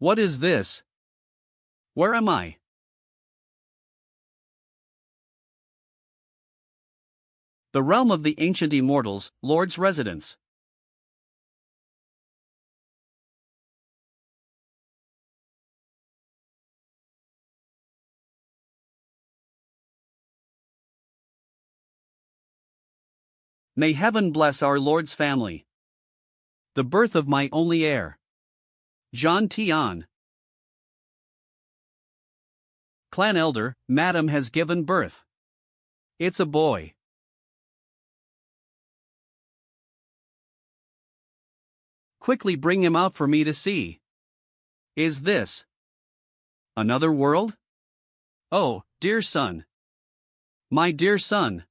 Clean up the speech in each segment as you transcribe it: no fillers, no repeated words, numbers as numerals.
What is this? Where am I? The realm of the ancient immortals, Lord's residence. May heaven bless our Lord's family. The birth of my only heir. Jean Tian. Clan Elder, Madam has given birth. It's a boy. Quickly bring him out for me to see. Is this another world? Oh, dear son. My dear son.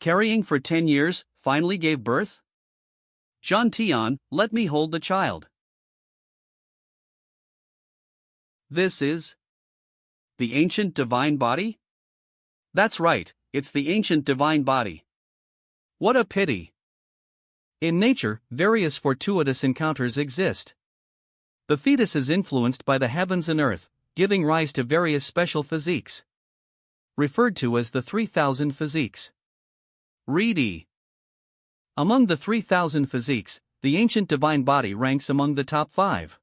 Carrying for 10 years, finally gave birth? Jean Tian, let me hold the child. This is the ancient divine body? That's right, it's the ancient divine body. What a pity. In nature, various fortuitous encounters exist. The fetus is influenced by the heavens and earth, giving rise to various special physiques, referred to as the 3,000 physiques. Read E. Among the 3,000 physiques, the ancient divine body ranks among the top 5.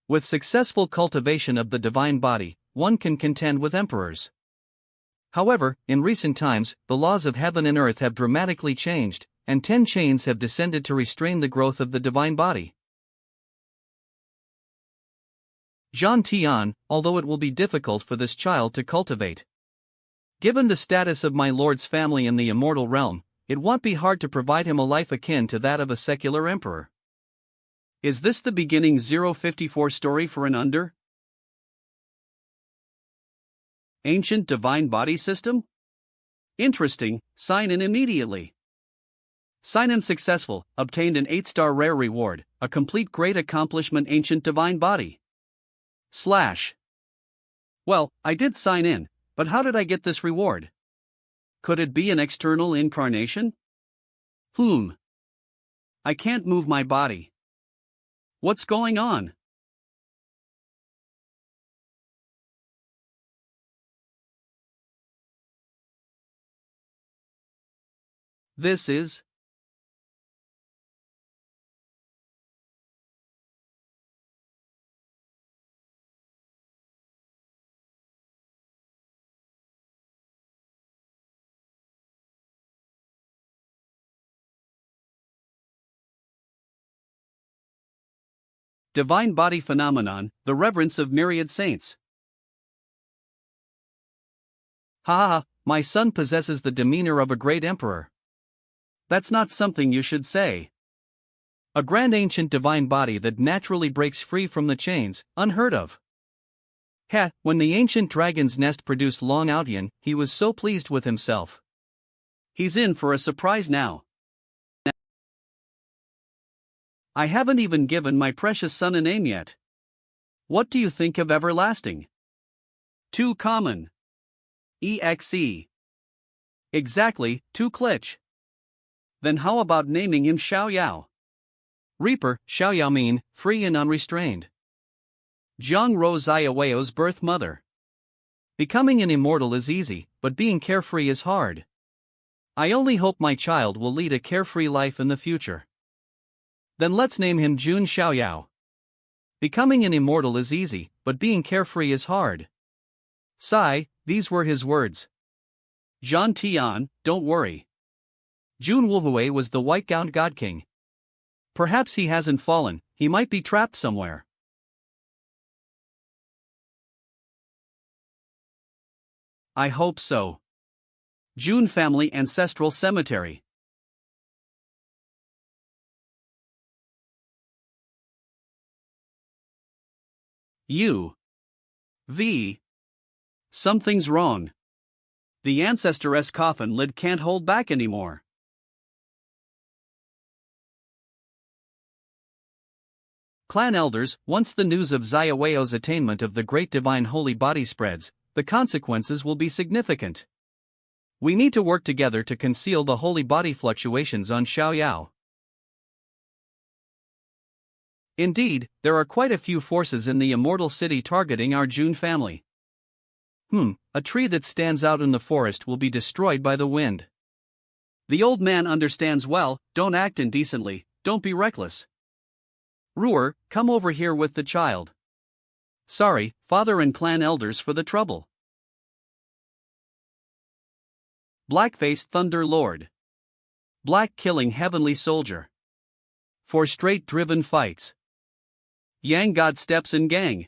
With successful cultivation of the divine body, one can contend with emperors. However, in recent times, the laws of heaven and earth have dramatically changed, and 10 chains have descended to restrain the growth of the divine body. Jean Tian, although it will be difficult for this child to cultivate. Given the status of my lord's family in the immortal realm, it won't be hard to provide him a life akin to that of a secular emperor. Is this the beginning 054 story for an under? Ancient divine body system? Interesting, sign in immediately. Sign in successful, obtained an 8-star rare reward, a complete great accomplishment ancient divine body. / Well, I did sign in, but how did I get this reward? Could it be an external incarnation? I can't move my body. What's going on? This is divine body phenomenon, the reverence of myriad saints. Ha, my son possesses the demeanor of a great emperor. That's not something you should say. A grand ancient divine body that naturally breaks free from the chains, unheard of. When the ancient dragon's nest produced Long Outyan, he was so pleased with himself. He's in for a surprise now. I haven't even given my precious son a name yet. What do you think of everlasting? Too common. EXE. Exactly, too glitch. Then how about naming him Xiao Yao? Reaper, Xiao Yao mean, free and unrestrained. Zhang Rou Ziyaweo's birth mother. Becoming an immortal is easy, but being carefree is hard. I only hope my child will lead a carefree life in the future. Then let's name him Jun Xiaoyao. Becoming an immortal is easy, but being carefree is hard. Sigh, these were his words. Jean Tian, don't worry. Jun Wuhui was the white-gowned god king. Perhaps he hasn't fallen, he might be trapped somewhere. I hope so. Jun Family Ancestral Cemetery. Something's wrong. The ancestor's coffin lid can't hold back anymore. Clan elders, once the news of Ziyaweo's attainment of the great divine holy body spreads, the consequences will be significant. We need to work together to conceal the holy body fluctuations on Xiaoyao. Indeed, there are quite a few forces in the immortal city targeting our Jun family. A tree that stands out in the forest will be destroyed by the wind. The old man understands well, don't act indecently, don't be reckless. Ruer, come over here with the child. Sorry, father and clan elders for the trouble. Black-faced Thunder Lord. Black killing heavenly soldier. For straight driven fights. Yang God steps in gang.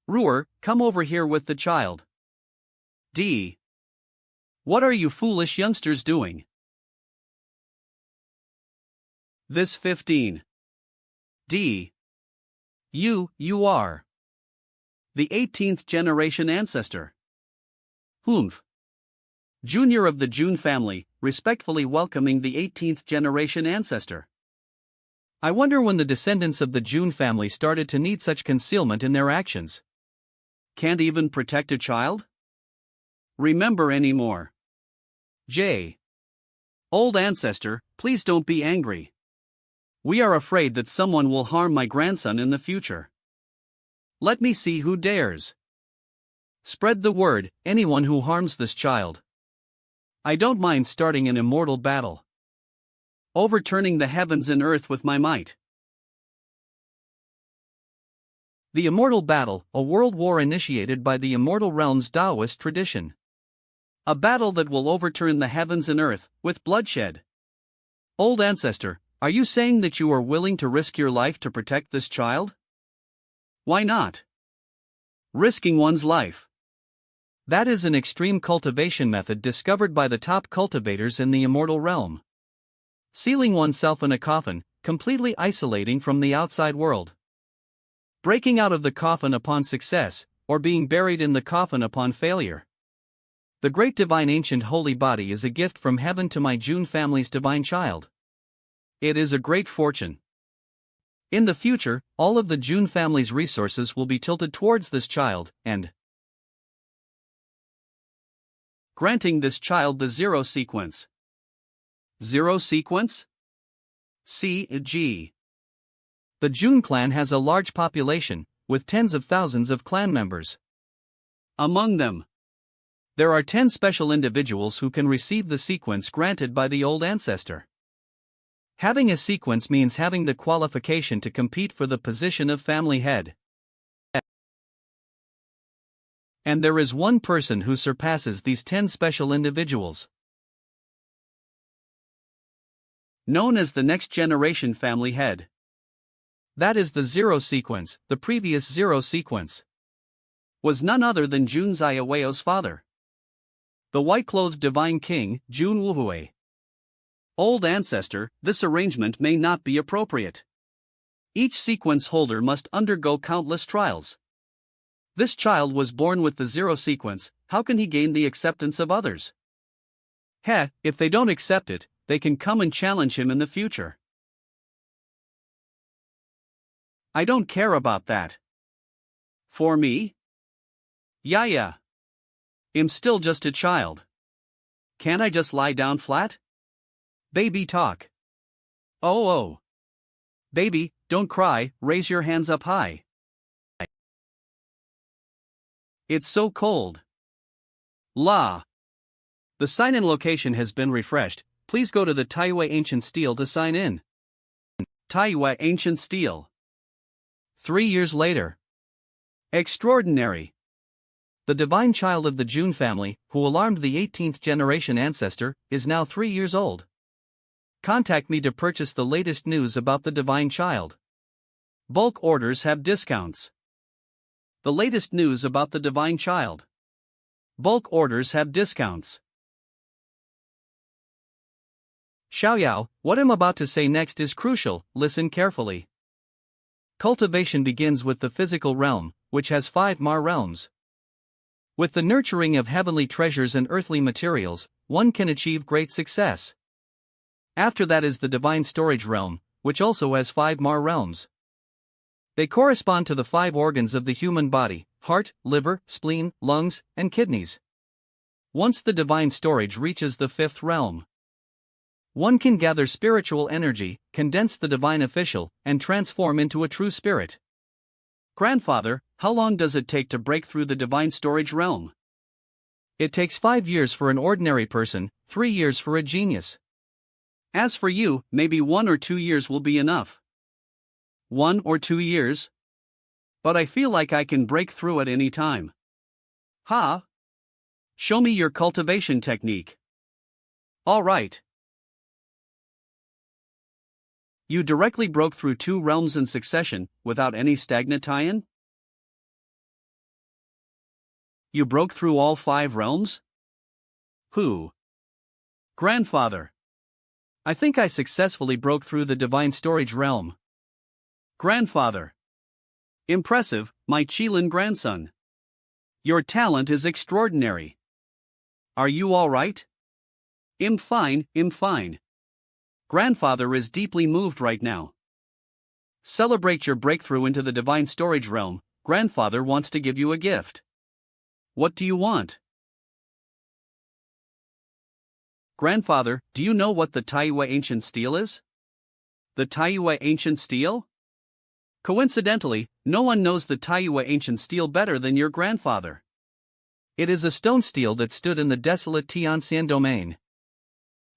Ruer, come over here with the child. D. What are you foolish youngsters doing? This 15. D. You are. The 18th generation ancestor. Humph. Junior of the Jun family, respectfully welcoming the 18th generation ancestor. I wonder when the descendants of the Jun family started to need such concealment in their actions. Can't even protect a child? Remember anymore. J. Old ancestor, please don't be angry. We are afraid that someone will harm my grandson in the future. Let me see who dares. Spread the word, anyone who harms this child. I don't mind starting an immortal battle. Overturning the heavens and earth with my might. The Immortal Battle, a world war initiated by the Immortal Realm's Taoist tradition. A battle that will overturn the heavens and earth, with bloodshed. Old ancestor, are you saying that you are willing to risk your life to protect this child? Why not? Risking one's life. That is an extreme cultivation method discovered by the top cultivators in the Immortal Realm. Sealing oneself in a coffin, completely isolating from the outside world. Breaking out of the coffin upon success, or being buried in the coffin upon failure. The great divine ancient holy body is a gift from heaven to my Jun family's divine child. It is a great fortune. In the future, all of the Jun family's resources will be tilted towards this child, and granting this child the zero sequence. Zero sequence? C.G. The Jun clan has a large population, with tens of thousands of clan members. Among them, there are 10 special individuals who can receive the sequence granted by the old ancestor. Having a sequence means having the qualification to compete for the position of family head. And there is one person who surpasses these 10 special individuals. Known as the next generation family head. That is the zero sequence. The previous zero sequence was none other than Jun Zaiweo's father. The white-clothed divine king, Jun Wuhui. Old ancestor, this arrangement may not be appropriate. Each sequence holder must undergo countless trials. This child was born with the zero sequence, how can he gain the acceptance of others? If they don't accept it, they can come and challenge him in the future. I don't care about that. For me? Yeah. I'm still just a child. Can't I just lie down flat? Baby talk. Oh. Baby, don't cry, raise your hands up high. It's so cold. La. The sign-in location has been refreshed. Please go to the Taiyue Ancient Steel to sign in. Taiyue Ancient Steel. 3 years later. Extraordinary. The divine child of the Jun family, who alarmed the 18th generation ancestor, is now 3 years old. Contact me to purchase the latest news about the divine child. Bulk orders have discounts. The latest news about the divine child. Bulk orders have discounts. Xiaoyao, what I'm about to say next is crucial, listen carefully. Cultivation begins with the physical realm, which has 5 Mar realms. With the nurturing of heavenly treasures and earthly materials, one can achieve great success. After that is the divine storage realm, which also has 5 Mar realms. They correspond to the 5 organs of the human body, heart, liver, spleen, lungs, and kidneys. Once the divine storage reaches the fifth realm, one can gather spiritual energy, condense the divine official, and transform into a true spirit. Grandfather, how long does it take to break through the divine storage realm? It takes 5 years for an ordinary person, 3 years for a genius. As for you, maybe 1 or 2 years will be enough. 1 or 2 years? But I feel like I can break through at any time. Ha! Show me your cultivation technique. All right. You directly broke through 2 realms in succession, without any stagnant tie-in? You broke through all 5 realms? Who? Grandfather. I think I successfully broke through the divine storage realm. Grandfather. Impressive, my Qilin grandson. Your talent is extraordinary. Are you all right? I'm fine. Grandfather is deeply moved right now. Celebrate your breakthrough into the divine storage realm. Grandfather wants to give you a gift. What do you want? Grandfather, do you know what the Taiwa ancient steel is? The Taiwa ancient steel? Coincidentally, no one knows the Taiwa ancient steel better than your grandfather. It is a stone steel that stood in the desolate Tianxian domain.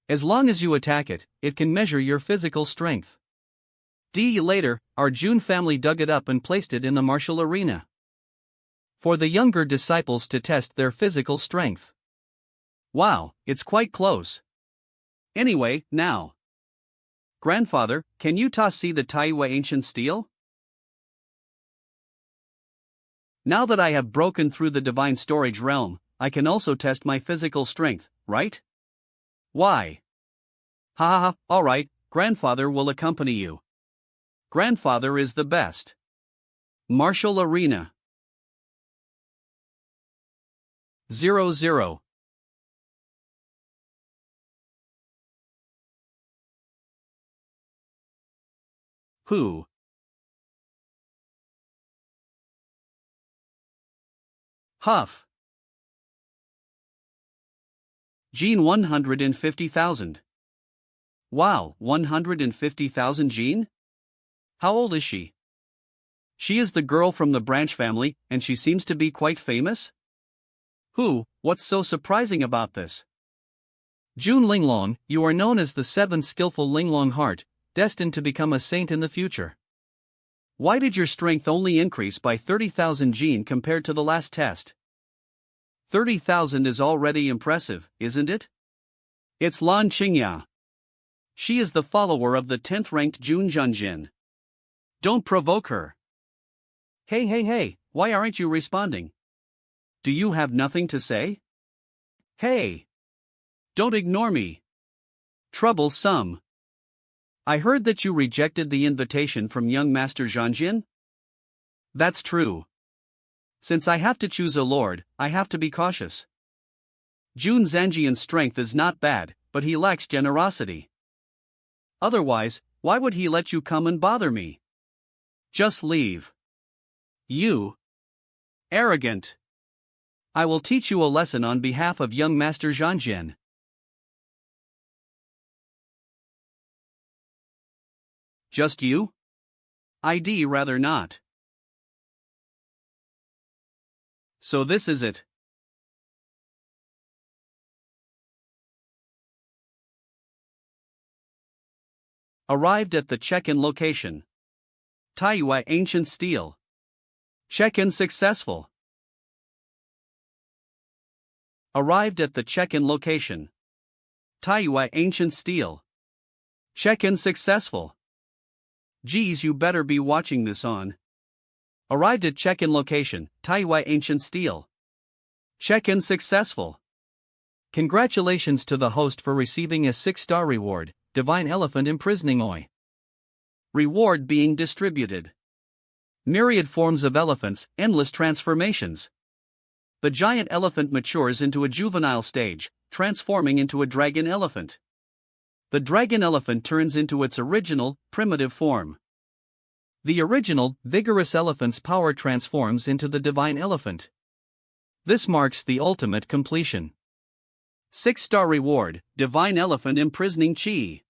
As long as you attack it, it can measure your physical strength. Later, our Jun family dug it up and placed it in the martial arena for the younger disciples to test their physical strength. Wow, it's quite close. Anyway, now. Grandfather, can you see the Taiwa ancient steel? Now that I have broken through the divine storage realm, I can also test my physical strength, right? Why? Ha, alright, Grandfather will accompany you. Grandfather is the best. Martial arena. 00. Who? Huff. Jean 150,000. Wow, 150,000 Jean? How old is she? She is the girl from the branch family, and she seems to be quite famous? Who? What's so surprising about this? Jun Linglong, you are known as the 7th skillful Linglong heart, destined to become a saint in the future. Why did your strength only increase by 30,000 Jean compared to the last test? 30,000 is already impressive, isn't it? It's Lan Qingya. She is the follower of the 10th ranked Jun Junjin. Don't provoke her. Hey, why aren't you responding? Do you have nothing to say? Hey! Don't ignore me. Troublesome. I heard that you rejected the invitation from young Master Zhangjin? That's true. Since I have to choose a lord, I have to be cautious. Jun Zhanjian's strength is not bad, but he lacks generosity. Otherwise, why would he let you come and bother me? Just leave. You. Arrogant. I will teach you a lesson on behalf of young Master Zhangjin. Just you? I'd rather not. So this is it. Arrived at the check-in location. Taiwa ancient steel. Check-in successful. Arrived at the check-in location. Taiwa ancient steel. Check-in successful. Geez, you better be watching this on. Arrived at check-in location, Taiwa ancient steel. Check-in successful. Congratulations to the host for receiving a 6-star reward, Divine Elephant Imprisoning Oi. Reward being distributed. Myriad forms of elephants, endless transformations. The giant elephant matures into a juvenile stage, transforming into a dragon elephant. The dragon elephant turns into its original, primitive form. The original, vigorous elephant's power transforms into the divine elephant. This marks the ultimate completion. 6-star reward, Divine Elephant Imprisoning Chi.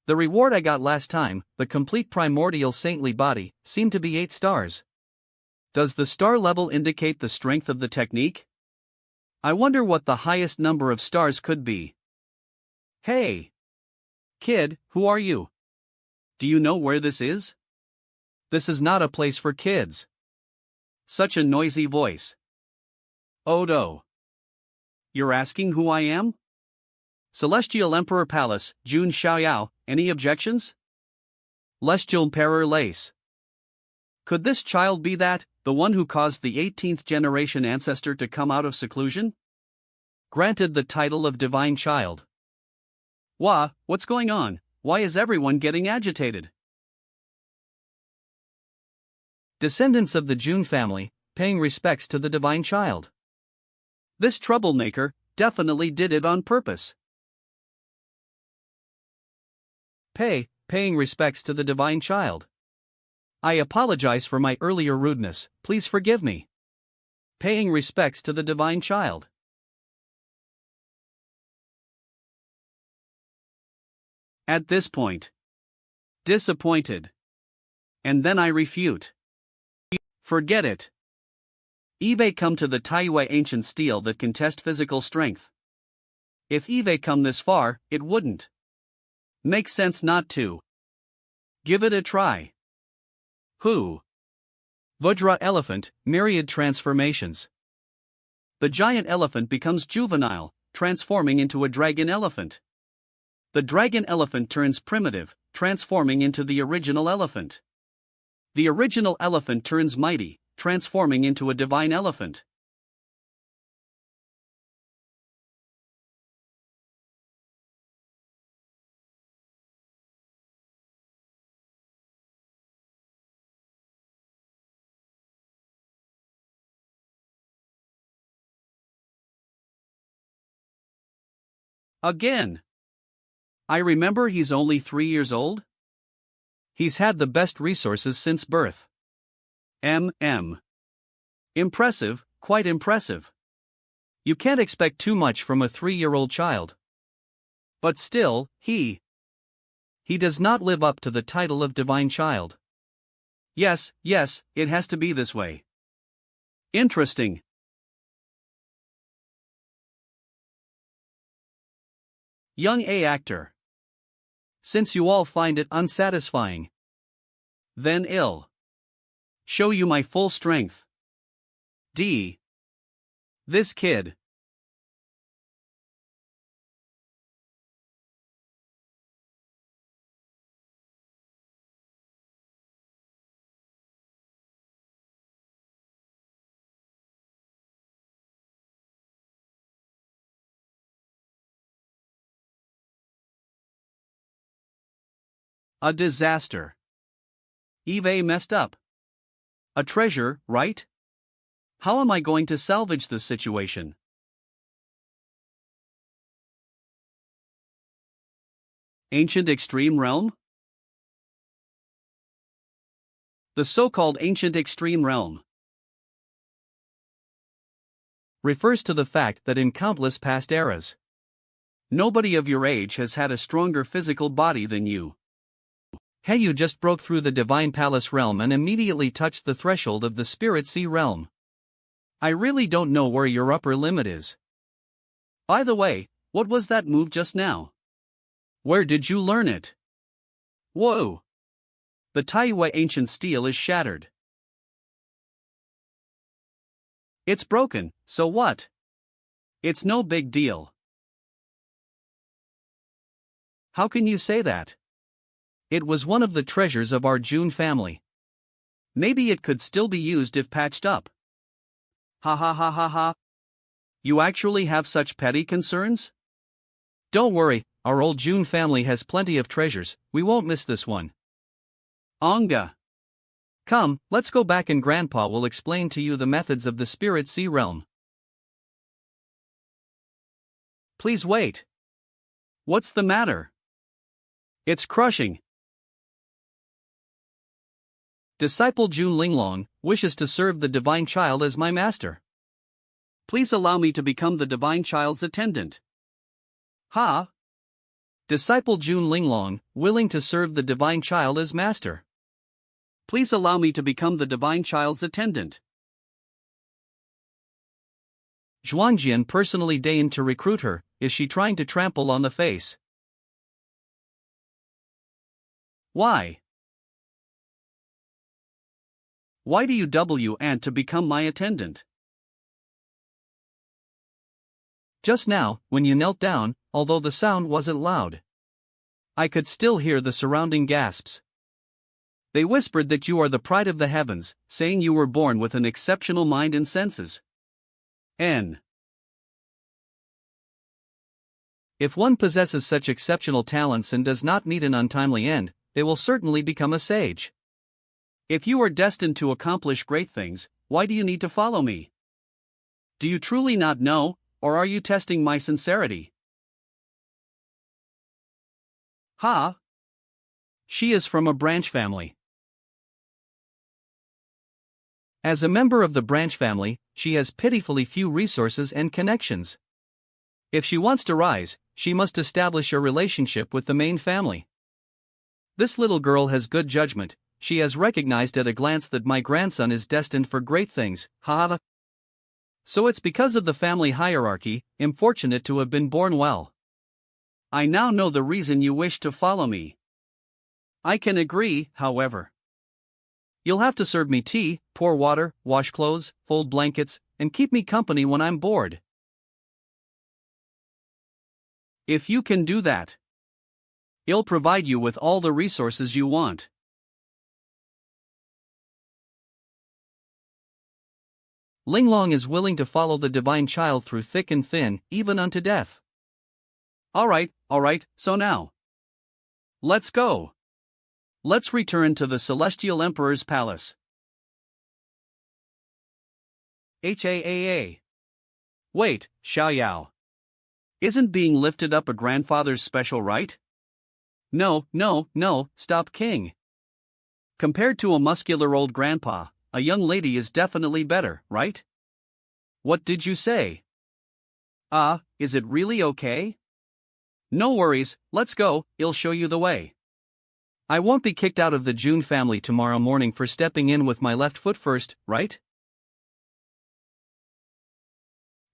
The reward I got last time, the complete primordial saintly body, seemed to be 8 stars. Does the star level indicate the strength of the technique? I wonder what the highest number of stars could be. Hey! Kid, who are you? Do you know where this is? This is not a place for kids. Such a noisy voice. Odo. You're asking who I am? Celestial Emperor Palace, Jun Xiaoyao, any objections? Celestial Emperor Lace. Could this child be that, the one who caused the 18th generation ancestor to come out of seclusion? Granted the title of Divine Child. What's going on? Why is everyone getting agitated? Descendants of the Jun family, paying respects to the Divine Child. This troublemaker definitely did it on purpose. Paying respects to the Divine Child. I apologize for my earlier rudeness, please forgive me. Paying respects to the Divine Child. At this point. Disappointed. And then I refute. Forget it. Eve come to the Taiwei ancient steel that can test physical strength. If Eve come this far, it wouldn't make sense not to. Give it a try. Who? Vajra elephant, myriad transformations. The giant elephant becomes juvenile, transforming into a dragon elephant. The dragon elephant turns primitive, transforming into the original elephant. The original elephant turns mighty, transforming into a divine elephant. Again. I remember he's only 3 years old? He's had the best resources since birth. Impressive, quite impressive. You can't expect too much from a 3-year-old child. But still, he does not live up to the title of Divine Child. Yes, it has to be this way. Interesting. Young A actor. Since you all find it unsatisfying, then I'll show you my full strength. D. This kid. A disaster. Eve messed up. A treasure, right? How am I going to salvage this situation? Ancient Extreme Realm? The so-called Ancient Extreme Realm refers to the fact that in countless past eras, nobody of your age has had a stronger physical body than you. Hey, you just broke through the Divine Palace realm and immediately touched the threshold of the Spirit Sea realm. I really don't know where your upper limit is. By the way, what was that move just now? Where did you learn it? Whoa! The Taiwei ancient steel is shattered. It's broken, so what? It's no big deal. How can you say that? It was one of the treasures of our Jun family. Maybe it could still be used if patched up. Ha ha ha ha ha. You actually have such petty concerns? Don't worry, our old Jun family has plenty of treasures, we won't miss this one. Onga. Come, let's go back and Grandpa will explain to you the methods of the Spirit Sea realm. Please wait. What's the matter? It's crushing. Disciple Jun Linglong wishes to serve the divine child as my master. Please allow me to become the divine child's attendant. Ha! Disciple Jun Linglong, willing to serve the divine child as master. Please allow me to become the divine child's attendant. Zhuangjian personally deigned to recruit her. Is she trying to trample on the face? Why? Why do you want to become my attendant? Just now, when you knelt down, although the sound wasn't loud, I could still hear the surrounding gasps. They whispered that you are the pride of the heavens, saying you were born with an exceptional mind and senses. If one possesses such exceptional talents and does not meet an untimely end, they will certainly become a sage. If you are destined to accomplish great things, why do you need to follow me? Do you truly not know, or are you testing my sincerity? Ha! She is from a branch family. As a member of the branch family, she has pitifully few resources and connections. If she wants to rise, she must establish a relationship with the main family. This little girl has good judgment. She has recognized at a glance that my grandson is destined for great things. Ha! So it's because of the family hierarchy. I'm fortunate to have been born well. I now know the reason you wish to follow me. I can agree, however. You'll have to serve me tea, pour water, wash clothes, fold blankets, and keep me company when I'm bored. If you can do that, I'll provide you with all the resources you want. Linglong is willing to follow the divine child through thick and thin, even unto death. Alright, so now, let's go. Let's return to the Celestial Emperor's palace. HAAA. Wait, Xiaoyao. Isn't being lifted up a grandfather's special right? No, stop, King. Compared to a muscular old grandpa, a young lady is definitely better, right? What did you say? Is it really okay? No worries, let's go, I'll show you the way. I won't be kicked out of the Jun family tomorrow morning for stepping in with my left foot first, right?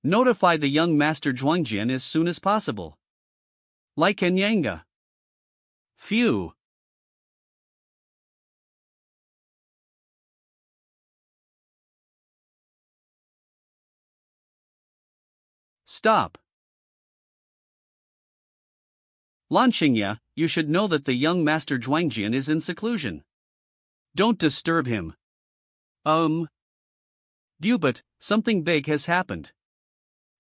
Notify the young master Zhuangjian as soon as possible. Like Nyanga. Phew. Stop. Lan Xingya, you should know that the young master Zhuangjian is in seclusion. Don't disturb him. But something big has happened.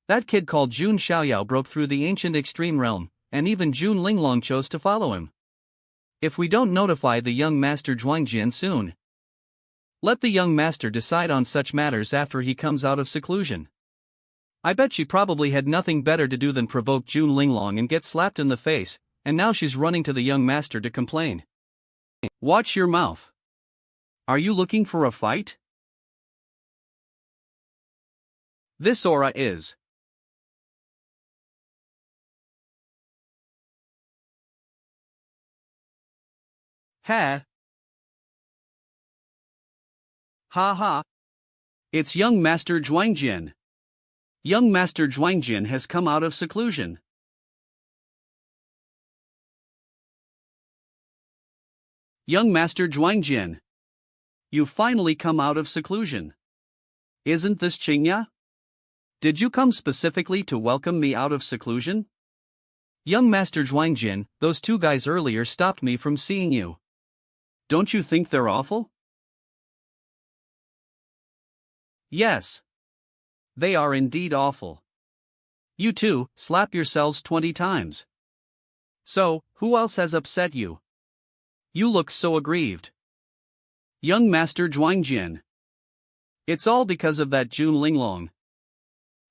That kid called Jun Xiaoyao broke through the ancient extreme realm, and even Jun Linglong chose to follow him. If we don't notify the young master Zhuangjian soon, let the young master decide on such matters after he comes out of seclusion. I bet she probably had nothing better to do than provoke Jun Linglong and get slapped in the face, and now she's running to the young master to complain. Watch your mouth. Are you looking for a fight? This aura is. Ha! Ha! It's young Master Zhuangjian. Young Master Zhuangjian has come out of seclusion. Young Master Zhuangjian. You've finally come out of seclusion. Isn't this Qingya? Did you come specifically to welcome me out of seclusion? Young Master Zhuangjian, those two guys earlier stopped me from seeing you. Don't you think they're awful? Yes. They are indeed awful. You two, slap yourselves 20 times. So, who else has upset you? You look so aggrieved. Young Master Zhuangjian. It's all because of that Jun Linglong.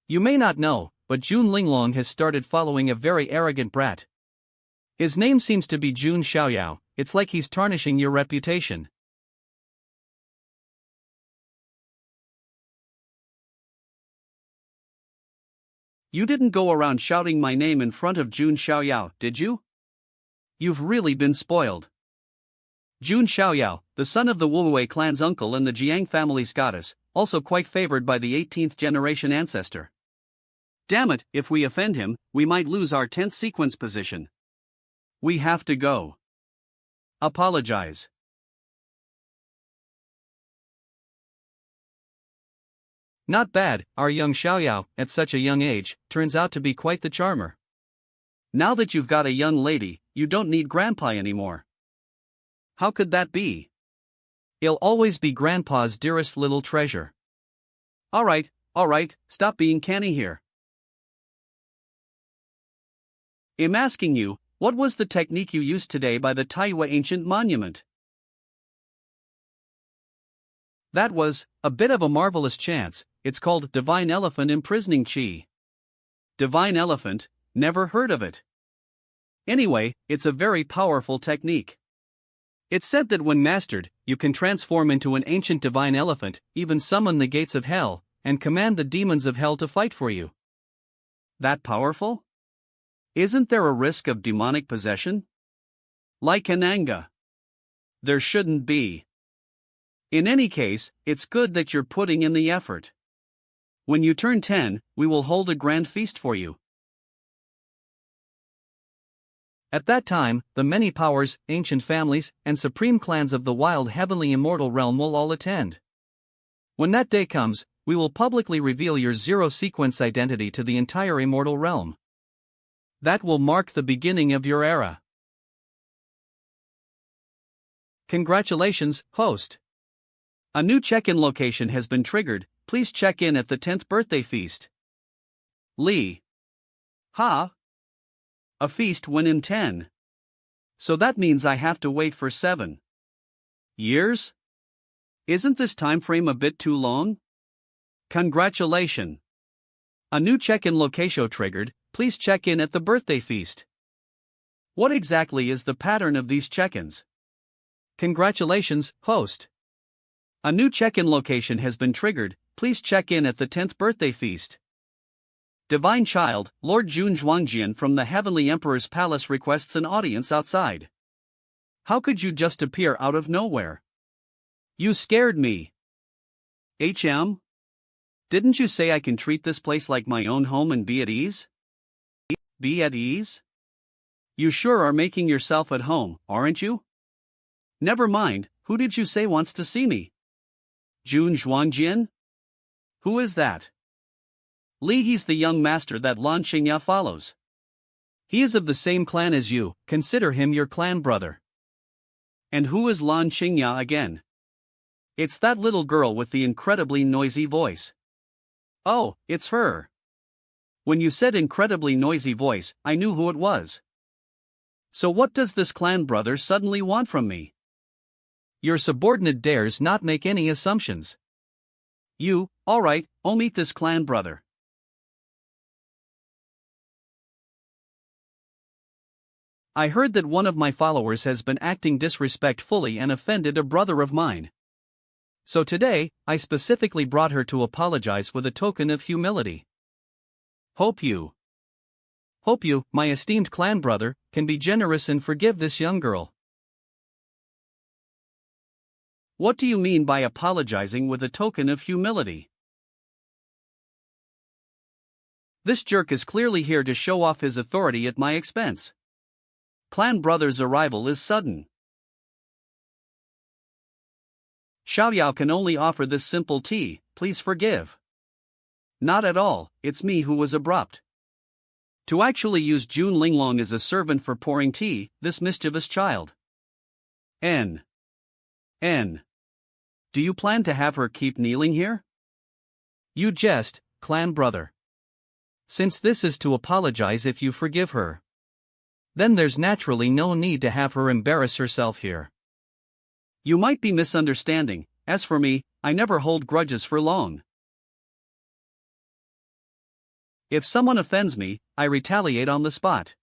You may not know, but Jun Linglong has started following a very arrogant brat. His name seems to be Jun Xiaoyao. It's like he's tarnishing your reputation. You didn't go around shouting my name in front of Jun Xiaoyao, did you? You've really been spoiled. Jun Xiaoyao, the son of the Wuwei clan's uncle and the Jiang family's goddess, also quite favored by the 18th generation ancestor. Damn it, if we offend him, we might lose our 10th sequence position. We have to go. Apologize. Not bad, our young Xiaoyao, at such a young age, turns out to be quite the charmer. Now that you've got a young lady, you don't need grandpa anymore. How could that be? He'll always be grandpa's dearest little treasure. Alright, stop being canny here. I'm asking you, what was the technique you used today by the Taiyue ancient monument? That was a bit of a marvelous chance. It's called Divine Elephant Imprisoning Qi. Divine Elephant, never heard of it. Anyway, it's a very powerful technique. It's said that when mastered, you can transform into an ancient divine elephant, even summon the gates of hell, and command the demons of hell to fight for you. That powerful? Isn't there a risk of demonic possession? Like Ananga. There shouldn't be. In any case, it's good that you're putting in the effort. When you turn 10, we will hold a grand feast for you. At that time, the many powers, ancient families, and supreme clans of the wild heavenly immortal realm will all attend. When that day comes, we will publicly reveal your zero-sequence identity to the entire immortal realm. That will mark the beginning of your era. Congratulations, host! A new check-in location has been triggered. Please check in at the 10th birthday feast. Li. Ha? A feast when in 10. So that means I have to wait for 7 years? Isn't this time frame a bit too long? Congratulations. A new check-in location triggered. Please check in at the birthday feast. What exactly is the pattern of these check-ins? Congratulations, host. A new check-in location has been triggered. Please check in at the 10th birthday feast. Divine Child, Lord Jun Zhuangjian from the Heavenly Emperor's Palace requests an audience outside. How could you just appear out of nowhere? You scared me. HM? Didn't you say I can treat this place like my own home and be at ease? Be at ease? You sure are making yourself at home, aren't you? Never mind, who did you say wants to see me? Jun Zhuangjian? Who is that? Li, he's the young master that Lan Xingya follows. He is of the same clan as you, consider him your clan brother. And who is Lan Xingya again? It's that little girl with the incredibly noisy voice. Oh, it's her. When you said incredibly noisy voice, I knew who it was. So what does this clan brother suddenly want from me? Your subordinate dares not make any assumptions. You, alright, I'll meet this clan brother. I heard that one of my followers has been acting disrespectfully and offended a brother of mine. So today, I specifically brought her to apologize with a token of humility. Hope you, my esteemed clan brother, can be generous and forgive this young girl. What do you mean by apologizing with a token of humility? This jerk is clearly here to show off his authority at my expense. Clan brother's arrival is sudden. Xiaoyao can only offer this simple tea, please forgive. Not at all, it's me who was abrupt. To actually use Jun Linglong as a servant for pouring tea, this mischievous child. N. Do you plan to have her keep kneeling here? You jest, clan brother. Since this is to apologize if you forgive her, then there's naturally no need to have her embarrass herself here. You might be misunderstanding. As for me, I never hold grudges for long. If someone offends me, I retaliate on the spot.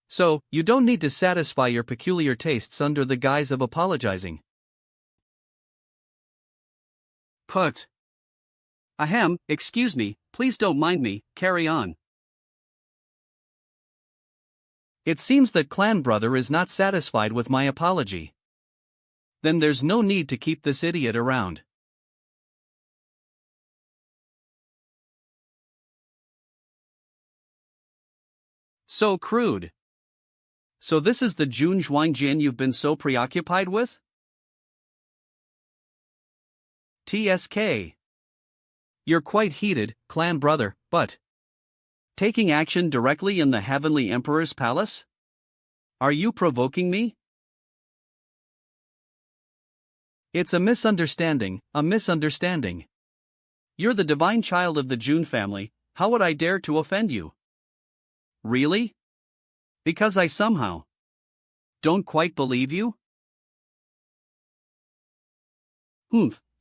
So, you don't need to satisfy your peculiar tastes under the guise of apologizing. Ahem, excuse me, please don't mind me, carry on. It seems that clan brother is not satisfied with my apology. Then there's no need to keep this idiot around. So crude. So this is the Jun Zhuangjin you've been so preoccupied with? TSK. You're quite heated, clan brother, but taking action directly in the Heavenly Emperor's palace? Are you provoking me? It's a misunderstanding, a misunderstanding. You're the divine child of the Jun family, how would I dare to offend you? Really? Because I somehow don't quite believe you?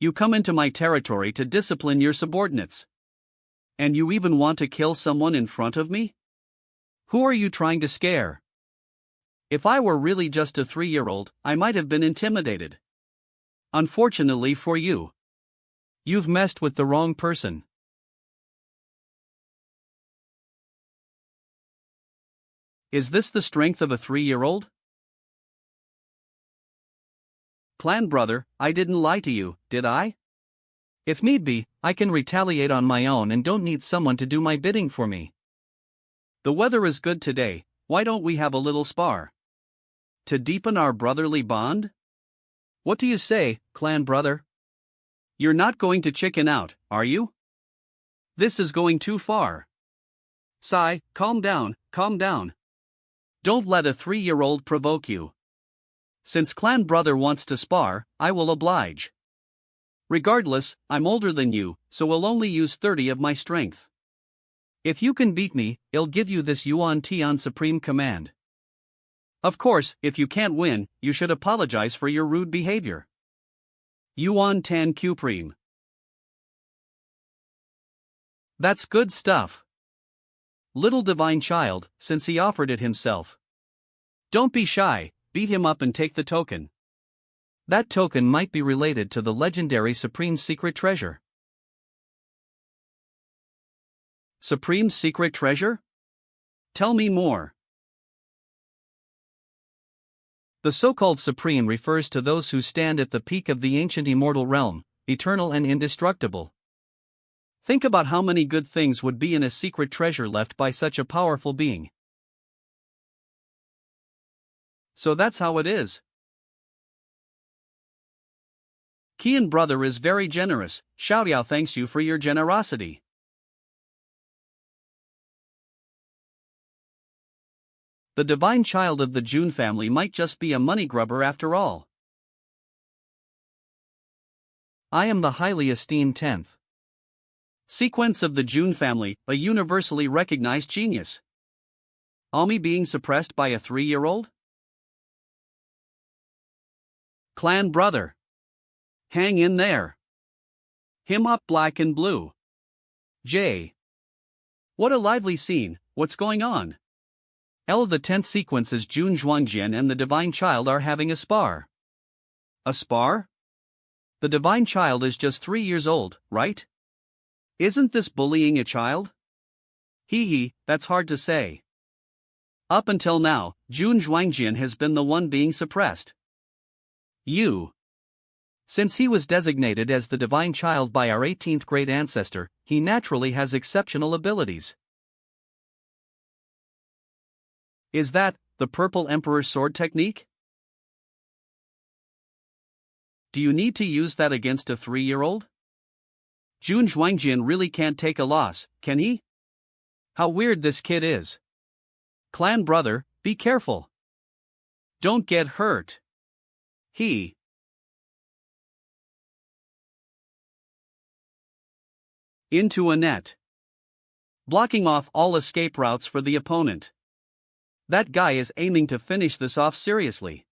You come into my territory to discipline your subordinates. And you even want to kill someone in front of me? Who are you trying to scare? If I were really just a 3-year-old, I might have been intimidated. Unfortunately for you, you've messed with the wrong person. Is this the strength of a 3-year-old? Clan brother, I didn't lie to you, did I? If need be, I can retaliate on my own and don't need someone to do my bidding for me. The weather is good today, why don't we have a little spar? To deepen our brotherly bond? What do you say, clan brother? You're not going to chicken out, are you? This is going too far. Sai, calm down, calm down. Don't let a 3-year-old provoke you. Since clan brother wants to spar, I will oblige. Regardless, I'm older than you, so will only use 30 of my strength. If you can beat me, I'll give you this Yuan Tian Supreme Command. Of course, if you can't win, you should apologize for your rude behavior. Yuan Tan Supreme. That's good stuff. Little divine child, since he offered it himself. Don't be shy, beat him up and take the token. That token might be related to the legendary Supreme Secret Treasure. Supreme Secret Treasure? Tell me more. The so-called Supreme refers to those who stand at the peak of the ancient immortal realm, eternal and indestructible. Think about how many good things would be in a secret treasure left by such a powerful being. So that's how it is. Qian brother is very generous, Xiaoyao thanks you for your generosity. The divine child of the Jun family might just be a money grubber after all. I am the highly esteemed 10th sequence of the Jun family, a universally recognized genius. Ami being suppressed by a 3-year-old? Clan brother. Hang in there. Him up black and blue. J. What a lively scene, what's going on? The 10th sequence is Jun Zhuangjian and the divine child are having a spar. A spar? The divine child is just 3 years old, right? Isn't this bullying a child? Hee, that's hard to say. Up until now, Jun Zhuangjian has been the one being suppressed. Since he was designated as the divine child by our 18th great ancestor, he naturally has exceptional abilities. Is that the Purple Emperor sword technique? Do you need to use that against a 3-year-old? Jun Zhuangjian really can't take a loss, can he? How weird this kid is. Clan brother, be careful. Don't get hurt. Into a net. Blocking off all escape routes for the opponent. That guy is aiming to finish this off seriously.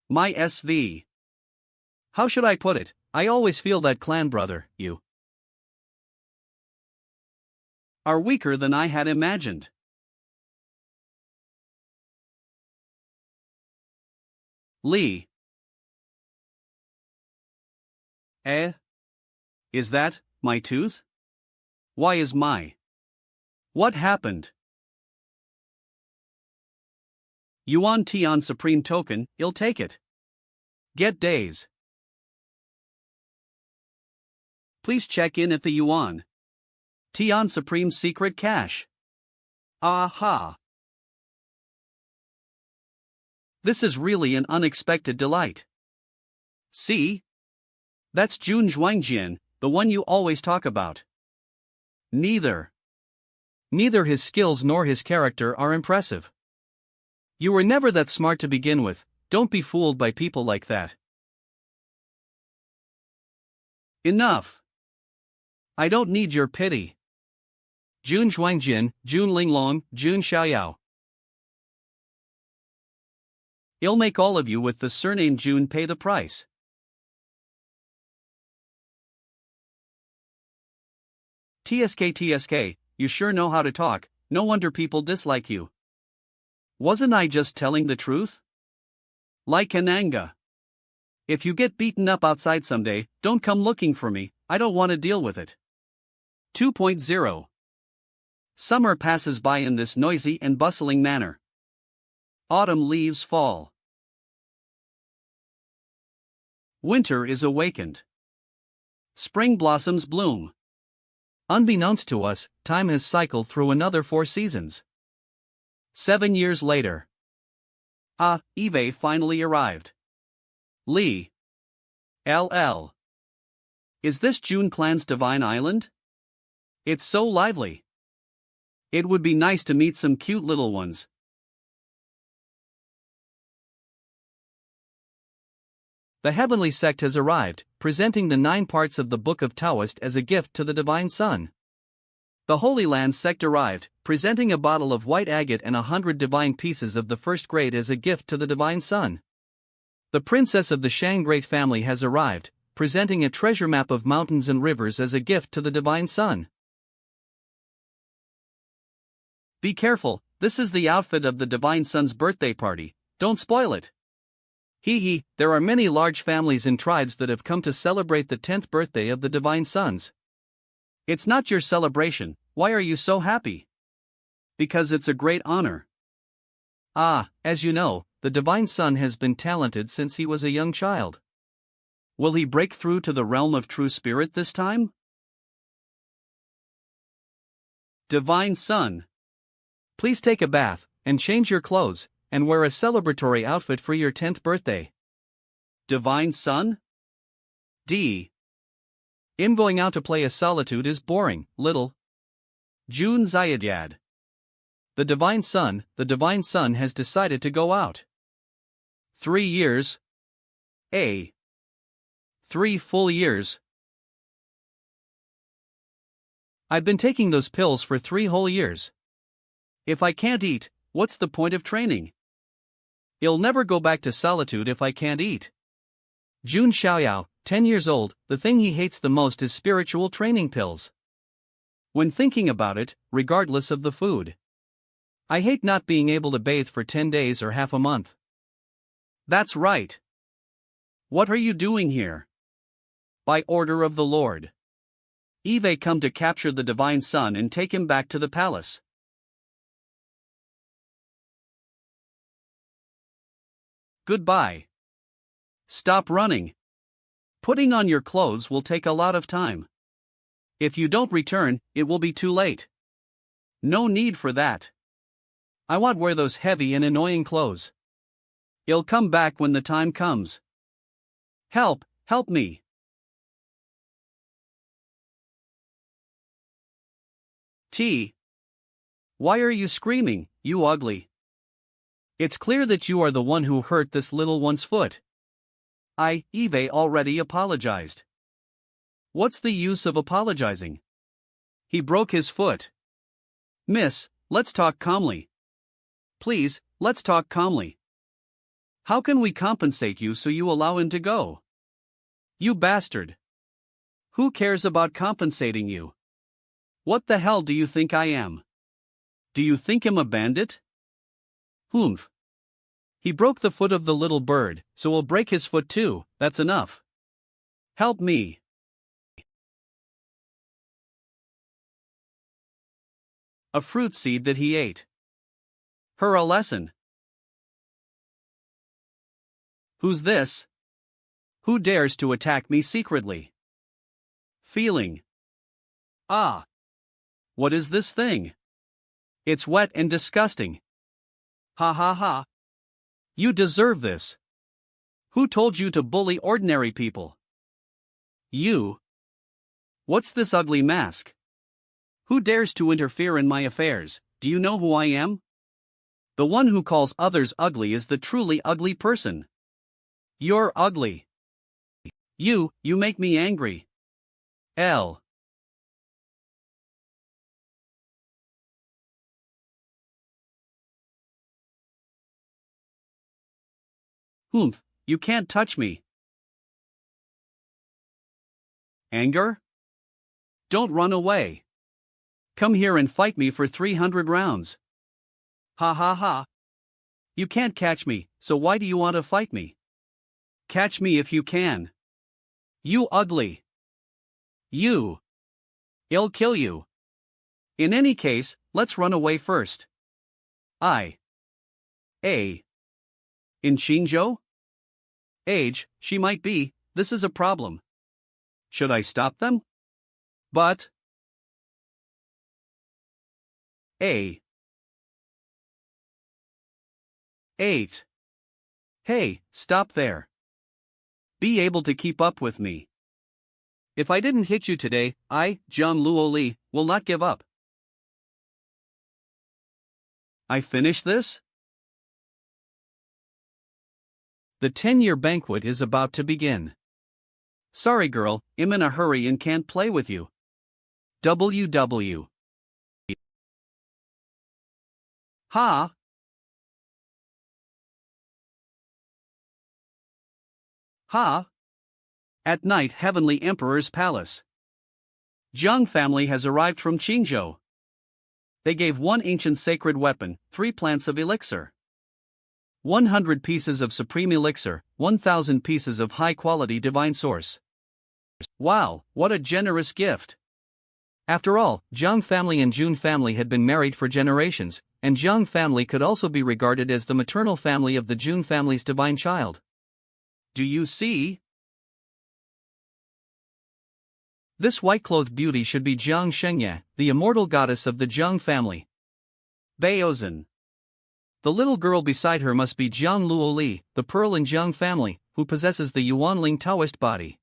My SV. How should I put it? I always feel that clan brother, you are weaker than I had imagined. Li. Eh? Is that my tooth? Why is my? What happened? Yuan Tian Supreme Token, I'll take it. Get days. Please check in at the Yuan Tian Supreme Secret Cache. Aha! This is really an unexpected delight. See? That's Jun Zhuangjian, the one you always talk about. Neither his skills nor his character are impressive. You were never that smart to begin with, don't be fooled by people like that. Enough. I don't need your pity. Jun Zhuangjin, Jun Linglong, Jun Xiaoyao. I'll make all of you with the surname Jun pay the price. TSK, you sure know how to talk, no wonder people dislike you. Wasn't I just telling the truth? Like Ananga. If you get beaten up outside someday, don't come looking for me, I don't want to deal with it. 2.0. Summer passes by in this noisy and bustling manner. Autumn leaves fall. Winter is awakened. Spring blossoms bloom. Unbeknownst to us, time has cycled through another 4 seasons. 7 years later. Eve finally arrived. Li. LL. Is this June Clan's Divine Island? It's so lively. It would be nice to meet some cute little ones. The heavenly sect has arrived, presenting the 9 parts of the Book of Taoist as a gift to the Divine Sun. The Holy Land sect arrived, presenting a bottle of white agate and 100 divine pieces of the first grade as a gift to the Divine Sun. The princess of the Shang Great family has arrived, presenting a treasure map of mountains and rivers as a gift to the Divine Sun. Be careful, this is the outfit of the Divine Sun's birthday party, don't spoil it. There are many large families and tribes that have come to celebrate the 10th birthday of the Divine Sons. It's not your celebration, why are you so happy? Because it's a great honor. As you know, the Divine Son has been talented since he was a young child. Will he break through to the realm of true spirit this time? Divine Son. Please take a bath, and change your clothes, and wear a celebratory outfit for your 10th birthday. Divine Son? I'm going out to play a solitude is boring, little. June Zayadad. The Divine Son has decided to go out. 3 years. 3 full years. I've been taking those pills for 3 whole years. If I can't eat, what's the point of training? I'll never go back to solitude if I can't eat. Jun Xiaoyao, 10 years old, the thing he hates the most is spiritual training pills. When thinking about it, regardless of the food. I hate not being able to bathe for 10 days or half a month. That's right. What are you doing here? By order of the Lord. Eve come to capture the Divine Son and take him back to the palace. Goodbye. Stop running. Putting on your clothes will take a lot of time. If you don't return, it will be too late. No need for that. I won't wear those heavy and annoying clothes. I'll come back when the time comes. Help me. Why are you screaming, you ugly? It's clear that you are the one who hurt this little one's foot. Eve already apologized. What's the use of apologizing? He broke his foot. Miss, let's talk calmly. Please, let's talk calmly. How can we compensate you so you allow him to go? You bastard. Who cares about compensating you? What the hell do you think I am? Do you think I'm a bandit? Humph. He broke the foot of the little bird, so we'll break his foot too, that's enough. Help me. A fruit seed that he ate. Her a lesson. Who's this? Who dares to attack me secretly? Feeling. Ah. What is this thing? It's wet and disgusting. Ha ha ha. You deserve this. Who told you to bully ordinary people? You. What's this ugly mask? Who dares to interfere in my affairs? Do you know who I am? The one who calls others ugly is the truly ugly person. You're ugly. You make me angry. L. Humph, you can't touch me. Anger? Don't run away. Come here and fight me for 300 rounds. Ha ha ha. You can't catch me, so why do you want to fight me? Catch me if you can. You ugly. You. I'll kill you. In any case, let's run away first. I. A. In Qingzhou? Age, she might be, this is a problem. Should I stop them? But. A. 8. Hey, stop there. Be able to keep up with me. If I didn't hit you today, I, Zhang Luoli, will not give up. I finish this? The 10-year banquet is about to begin. Sorry girl, I'm in a hurry and can't play with you. WW. Ha! Ha! At night, Heavenly Emperor's Palace. Zhang family has arrived from Qingzhou. They gave 1 ancient sacred weapon, 3 plants of elixir, 100 pieces of supreme elixir, 1,000 pieces of high-quality divine source. Wow, what a generous gift! After all, Zhang family and Jun family had been married for generations, and Zhang family could also be regarded as the maternal family of the Jun family's divine child. Do you see? This white-clothed beauty should be Jiang Shengye, the immortal goddess of the Zhang family. Baozhen. The little girl beside her must be Zhang Luoli, the pearl in Zhang family, who possesses the Yuanling Taoist body.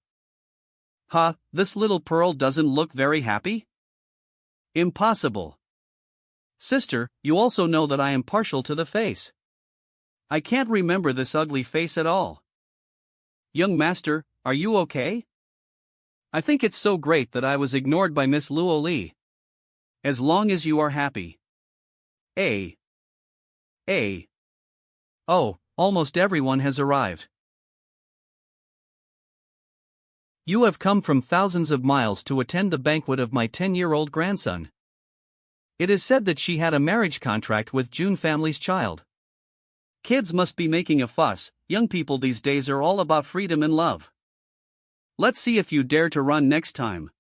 Ha, this little pearl doesn't look very happy? Impossible. Sister, you also know that I am partial to the face. I can't remember this ugly face at all. Young master, are you okay? I think it's so great that I was ignored by Miss Luoli. As long as you are happy. A. Oh, almost everyone has arrived. You have come from thousands of miles to attend the banquet of my 10-year-old grandson. It is said that she had a marriage contract with Jun family's child. Kids must be making a fuss, young people these days are all about freedom and love. Let's see if you dare to run next time.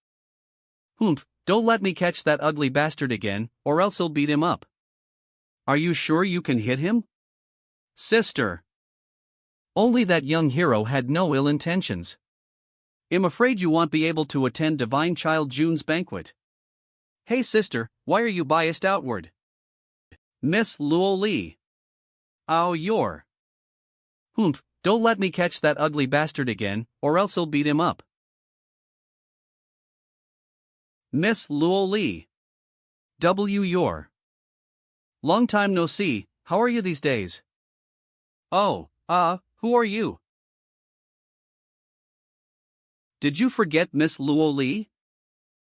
Humph, don't let me catch that ugly bastard again, or else I'll beat him up. Are you sure you can hit him? Sister. Only that young hero had no ill intentions. I'm afraid you won't be able to attend Divine Child Jun's banquet. Hey sister, why are you biased outward? Miss Luoli. Oh, you're. Humph, don't let me catch that ugly bastard again, or else I'll beat him up. Miss Luoli. You're. Long time no see, how are you these days? Oh, who are you? Did you forget Miss Luoli?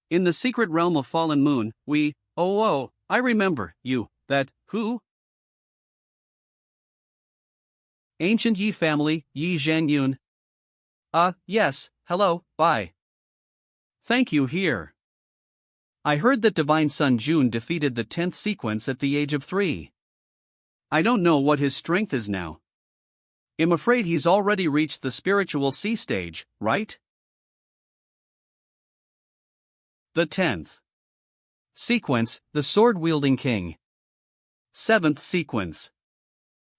In the secret realm of Fallen Moon, I remember, you, who? Ancient Yi family, Yi Zhanyun. Yes, hello, bye. Thank you here. I heard that Divine Son Jun defeated the 10th sequence at the age of 3. I don't know what his strength is now. I'm afraid he's already reached the spiritual C stage, right? The 10th sequence, the sword-wielding king. 7th sequence,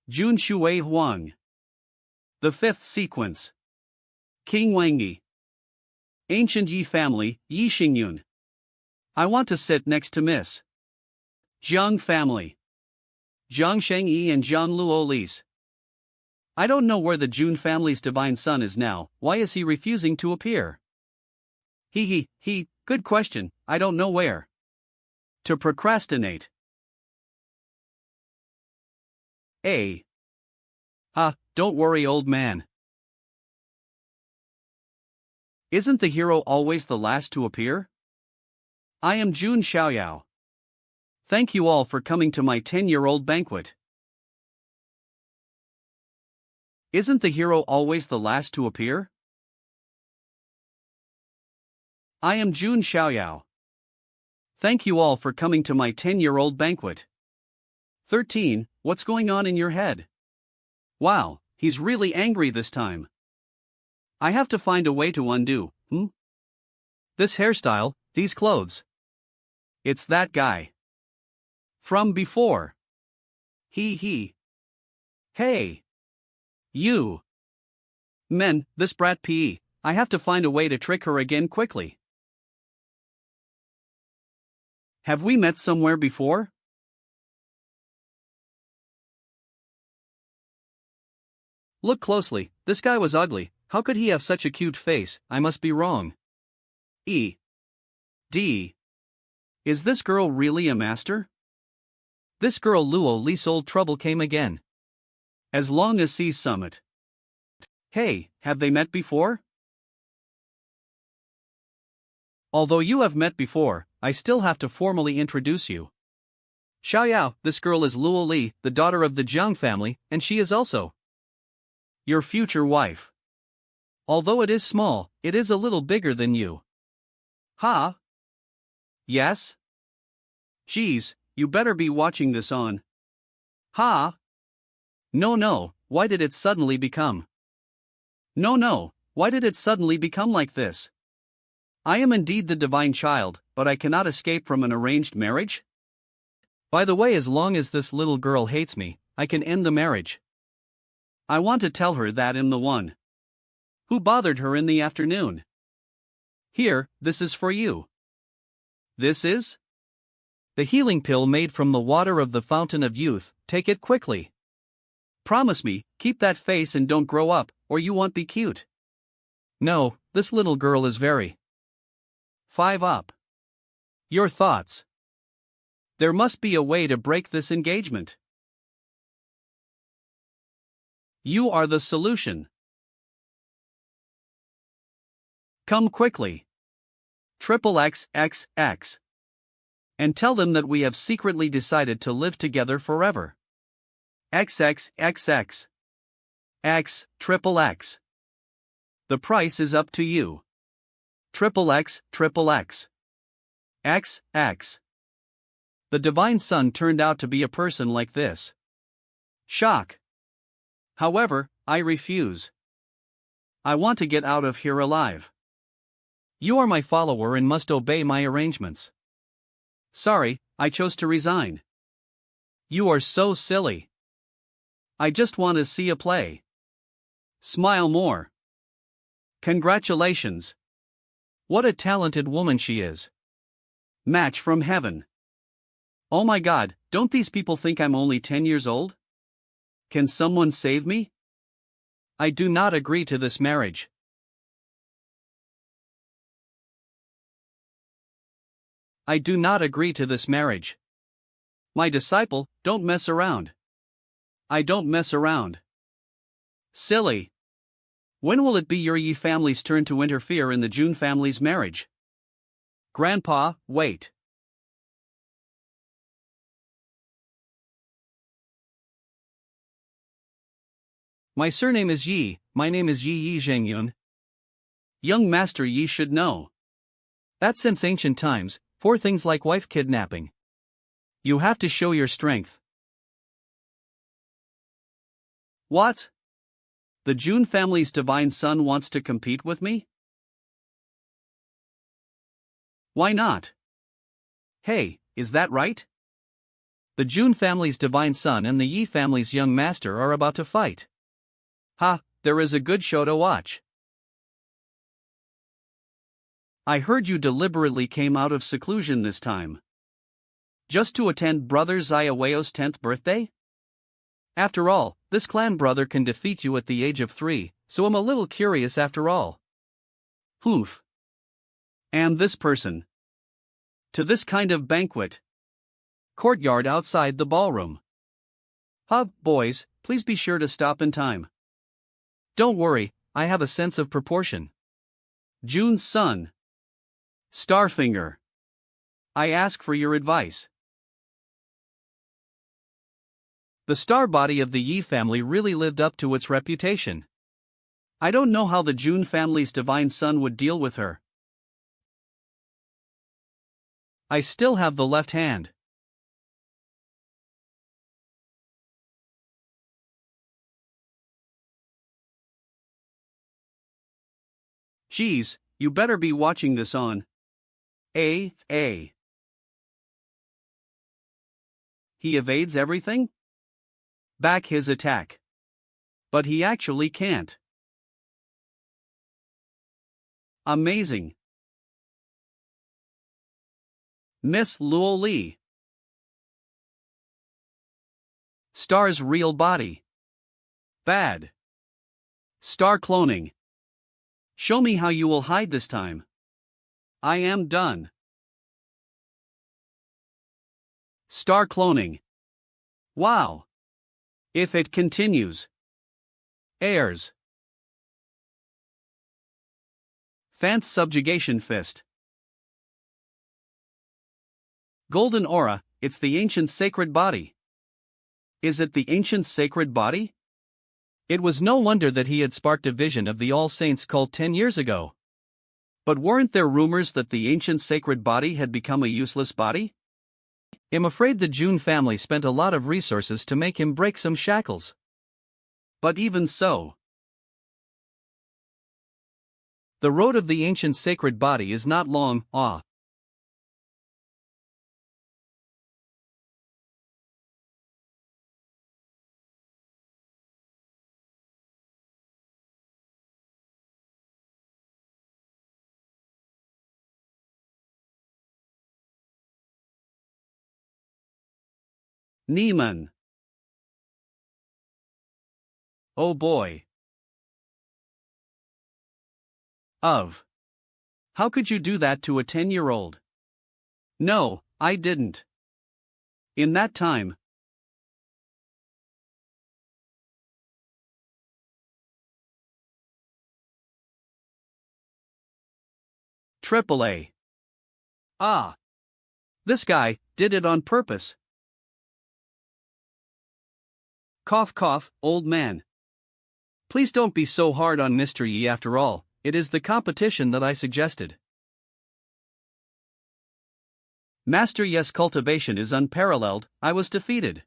Jun Shui Huang. The 5th sequence, King Wangyi. Ancient Yi family, Yi Xingyun. I want to sit next to Miss Jiang family, Jiang Shengyi and Jiang Luolis. I don't know where the Jun family's divine son is now. Why is he refusing to appear? Good question, I don't know where to procrastinate. Don't worry, old man. Isn't the hero always the last to appear? I am Jun Xiaoyao. Thank you all for coming to my 10-year-old banquet. Isn't the hero always the last to appear? I am Jun Xiaoyao. Thank you all for coming to my 10-year-old banquet. 13. What's going on in your head? Wow, he's really angry this time. I have to find a way to undo, this hairstyle, these clothes. It's that guy from before. Hey. You. Men, this brat PE, I have to find a way to trick her again quickly. Have we met somewhere before? Look closely, this guy was ugly. How could he have such a cute face? I must be wrong. Is this girl really a master? This girl Luo Li's old trouble came again. As long as C's summit. Hey, have they met before? Although you have met before, I still have to formally introduce you. Xiaoyao, this girl is Luo Li, the daughter of the Jiang family, and she is also your future wife. Although it is small, it is a little bigger than you. Yes? Geez, you better be watching this on. No, why did it suddenly become? Why did it suddenly become like this? I am indeed the divine child, but I cannot escape from an arranged marriage? By the way, as long as this little girl hates me, I can end the marriage. I want to tell her that I'm the one who bothered her in the afternoon. Here, this is for you. This is the healing pill made from the water of the fountain of youth. Take it quickly. Promise me, keep that face and don't grow up, or you won't be cute. No, this little girl is very 5 up. Your thoughts? There must be a way to break this engagement. You are the solution. Come quickly. XXX. And tell them that we have secretly decided to live together forever. XXXX. XXX. The price is up to you. XXX. XX. The divine son turned out to be a person like this. Shock. However, I refuse. I want to get out of here alive. You are my follower and must obey my arrangements. Sorry, I chose to resign. You are so silly. I just want to see a play. Smile more. Congratulations. What a talented woman she is. Match from heaven. Oh my God, don't these people think I'm only 10 years old? Can someone save me? I do not agree to this marriage. I do not agree to this marriage. My disciple, don't mess around. I don't mess around. Silly. When will it be your Yi family's turn to interfere in the Jun family's marriage? Grandpa, wait. My surname is Yi, my name is Yi Zhengyun. Young Master Yi should know that since ancient times, for things like wife kidnapping, you have to show your strength. What? The Jun family's divine son wants to compete with me? Why not? Hey, is that right? The Jun family's divine son and the Yi family's young master are about to fight. Ha, there is a good show to watch. I heard you deliberately came out of seclusion this time. Just to attend Brother Zaiweo's 10th birthday? After all, this clan brother can defeat you at the age of 3, so I'm a little curious after all. Oof. And this person. To this kind of banquet. Courtyard outside the ballroom. Boys, please be sure to stop in time. Don't worry, I have a sense of proportion. Jun's son. Starfinger. I ask for your advice. The star body of the Yi family really lived up to its reputation. I don't know how the Jun family's divine son would deal with her. I still have the left hand. Geez, you better be watching this on. A. He evades everything? Back his attack. But he actually can't. Amazing. Miss Luo Li. Star's real body. Bad. Star cloning. Show me how you will hide this time. I am done. Star cloning. Wow. If it continues. Heirs. Fant's subjugation fist. Golden aura, it's the ancient sacred body. Is it the ancient sacred body? It was no wonder that he had sparked a vision of the All Saints cult 10 years ago. But weren't there rumors that the ancient sacred body had become a useless body? I'm afraid the Jun family spent a lot of resources to make him break some shackles. But even so, the road of the ancient sacred body is not long. Neiman. Oh boy. How could you do that to a 10-year-old? No, I didn't. In that time. AAA. This guy did it on purpose. Cough cough, old man. Please don't be so hard on Mr. Yi after all, it is the competition that I suggested. Master Yi's cultivation is unparalleled, I was defeated.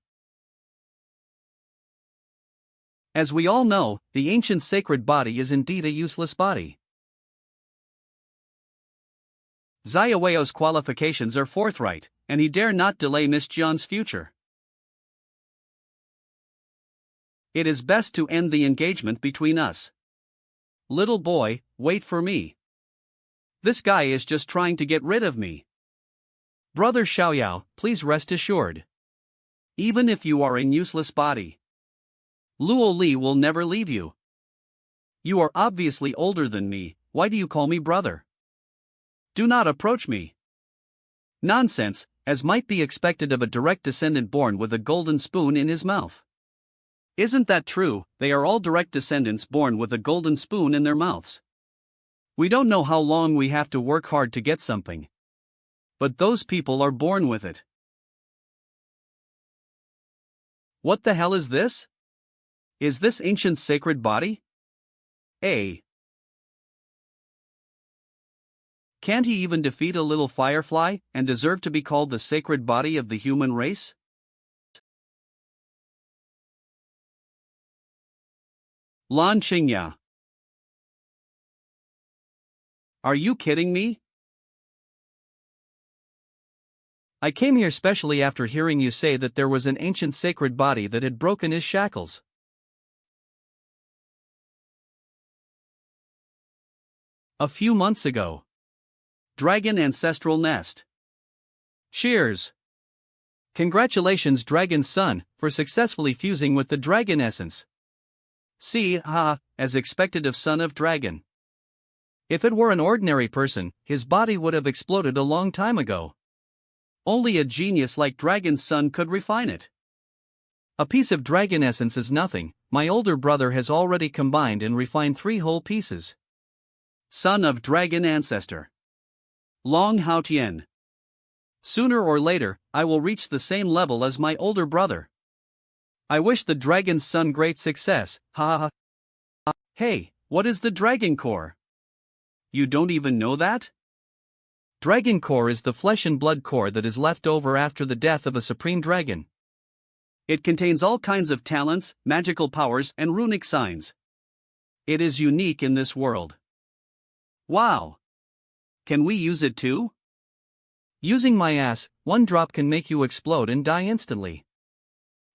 As we all know, the ancient sacred body is indeed a useless body. Zaiweo's qualifications are forthright, and he dare not delay Miss Jian's future. It is best to end the engagement between us. Little boy, wait for me. This guy is just trying to get rid of me. Brother Xiaoyao, please rest assured. Even if you are in useless body, Luo Li will never leave you. You are obviously older than me, why do you call me brother? Do not approach me. Nonsense, as might be expected of a direct descendant born with a golden spoon in his mouth. Isn't that true? They are all direct descendants born with a golden spoon in their mouths. We don't know how long we have to work hard to get something. But those people are born with it. What the hell is this? Is this ancient sacred body? Can't he even defeat a little firefly, and deserve to be called the sacred body of the human race? Lan Qingya. Are you kidding me? I came here specially after hearing you say that there was an ancient sacred body that had broken his shackles. A few months ago. Dragon Ancestral Nest. Cheers! Congratulations, Dragon's son, for successfully fusing with the dragon essence. See, as expected of Son of Dragon. If it were an ordinary person, his body would have exploded a long time ago. Only a genius like Dragon's son could refine it. A piece of dragon essence is nothing. My older brother has already combined and refined 3 whole pieces. Son of Dragon Ancestor. Long Haotian. Sooner or later, I will reach the same level as my older brother. I wish the Dragon's son great success, ha ha. Hey, what is the Dragon Core? You don't even know that? Dragon Core is the flesh and blood core that is left over after the death of a supreme dragon. It contains all kinds of talents, magical powers, and runic signs. It is unique in this world. Wow! Can we use it too? Using my ass, 1 drop can make you explode and die instantly.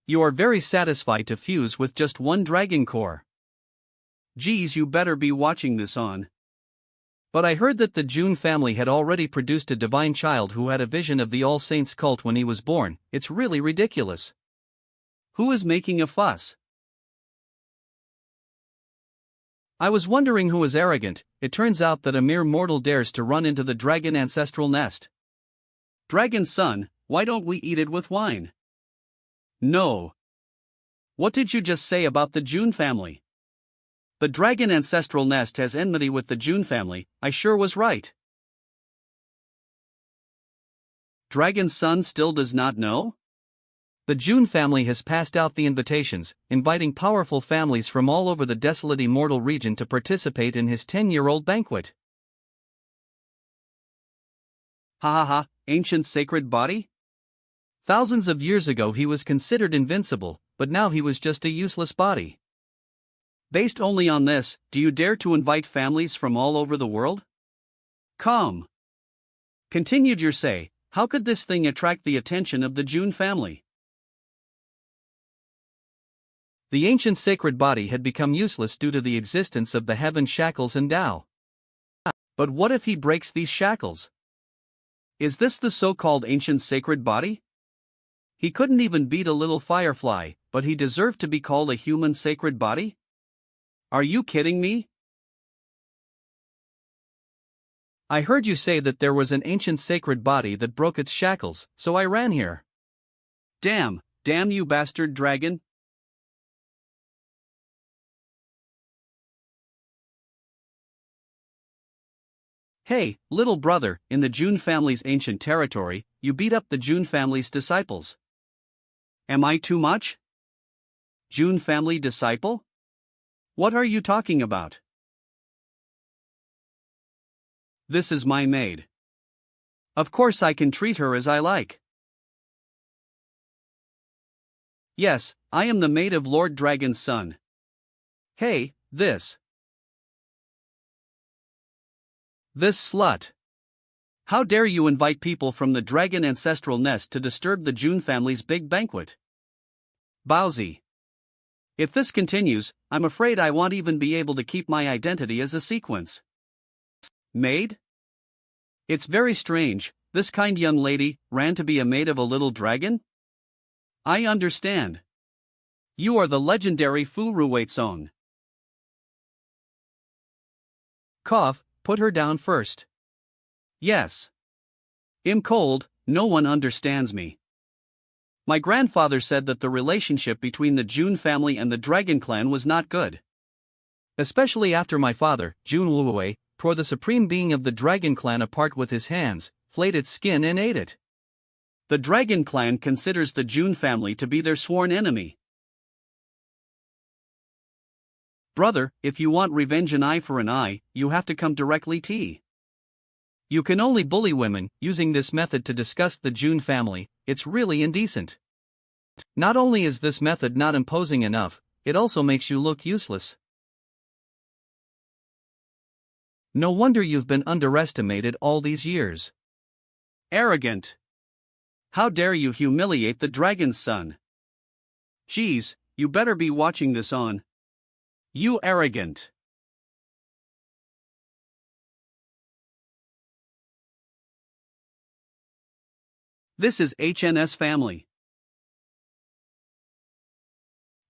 You are very satisfied to fuse with just 1 dragon core. Geez, you better be watching this on. But I heard that the June family had already produced a divine child who had a vision of the All Saints cult when he was born. It's really ridiculous. Who is making a fuss? I was wondering who is arrogant. It turns out that a mere mortal dares to run into the dragon ancestral nest. Dragon's son, why don't we eat it with wine? No. What did you just say about the June family? The dragon ancestral nest has enmity with the June family. I sure was right. Dragon's son still does not know? The June family has passed out the invitations, inviting powerful families from all over the desolate immortal region to participate in his 10-year-old banquet. Ancient sacred body? Thousands of years ago he was considered invincible, but now he was just a useless body. Based only on this, do you dare to invite families from all over the world? Come. Continued your say, how could this thing attract the attention of the June family? The ancient sacred body had become useless due to the existence of the heaven shackles and Tao. But what if he breaks these shackles? Is this the so-called ancient sacred body? He couldn't even beat a little firefly, but he deserved to be called a human sacred body? Are you kidding me? I heard you say that there was an ancient sacred body that broke its shackles, so I ran here. Damn you bastard dragon. Hey, little brother, in the June family's ancient territory, you beat up the June family's disciples. Am I too much? June family disciple? What are you talking about? This is my maid. Of course I can treat her as I like. Yes, I am the maid of Lord Dragon's son. Hey, this slut. How dare you invite people from the dragon ancestral nest to disturb the June family's big banquet? Bowsy. If this continues, I'm afraid I won't even be able to keep my identity as a sequence. Maid? It's very strange, this kind young lady ran to be a maid of a little dragon? I understand. You are the legendary Fu Ruitzong. Cough, put her down first. Yes. I'm cold, no one understands me. My grandfather said that the relationship between the June family and the Dragon clan was not good. Especially after my father, Jun Wuwei, tore the supreme being of the Dragon clan apart with his hands, flayed its skin and ate it. The Dragon clan considers the June family to be their sworn enemy. Brother, if you want revenge an eye for an eye, you have to come directly to. You can only bully women, using this method to disgust the June family. It's really indecent. Not only is this method not imposing enough, it also makes you look useless. No wonder you've been underestimated all these years. Arrogant. How dare you humiliate the dragon's son? Geez, you better be watching this on. You arrogant. This is HNS family.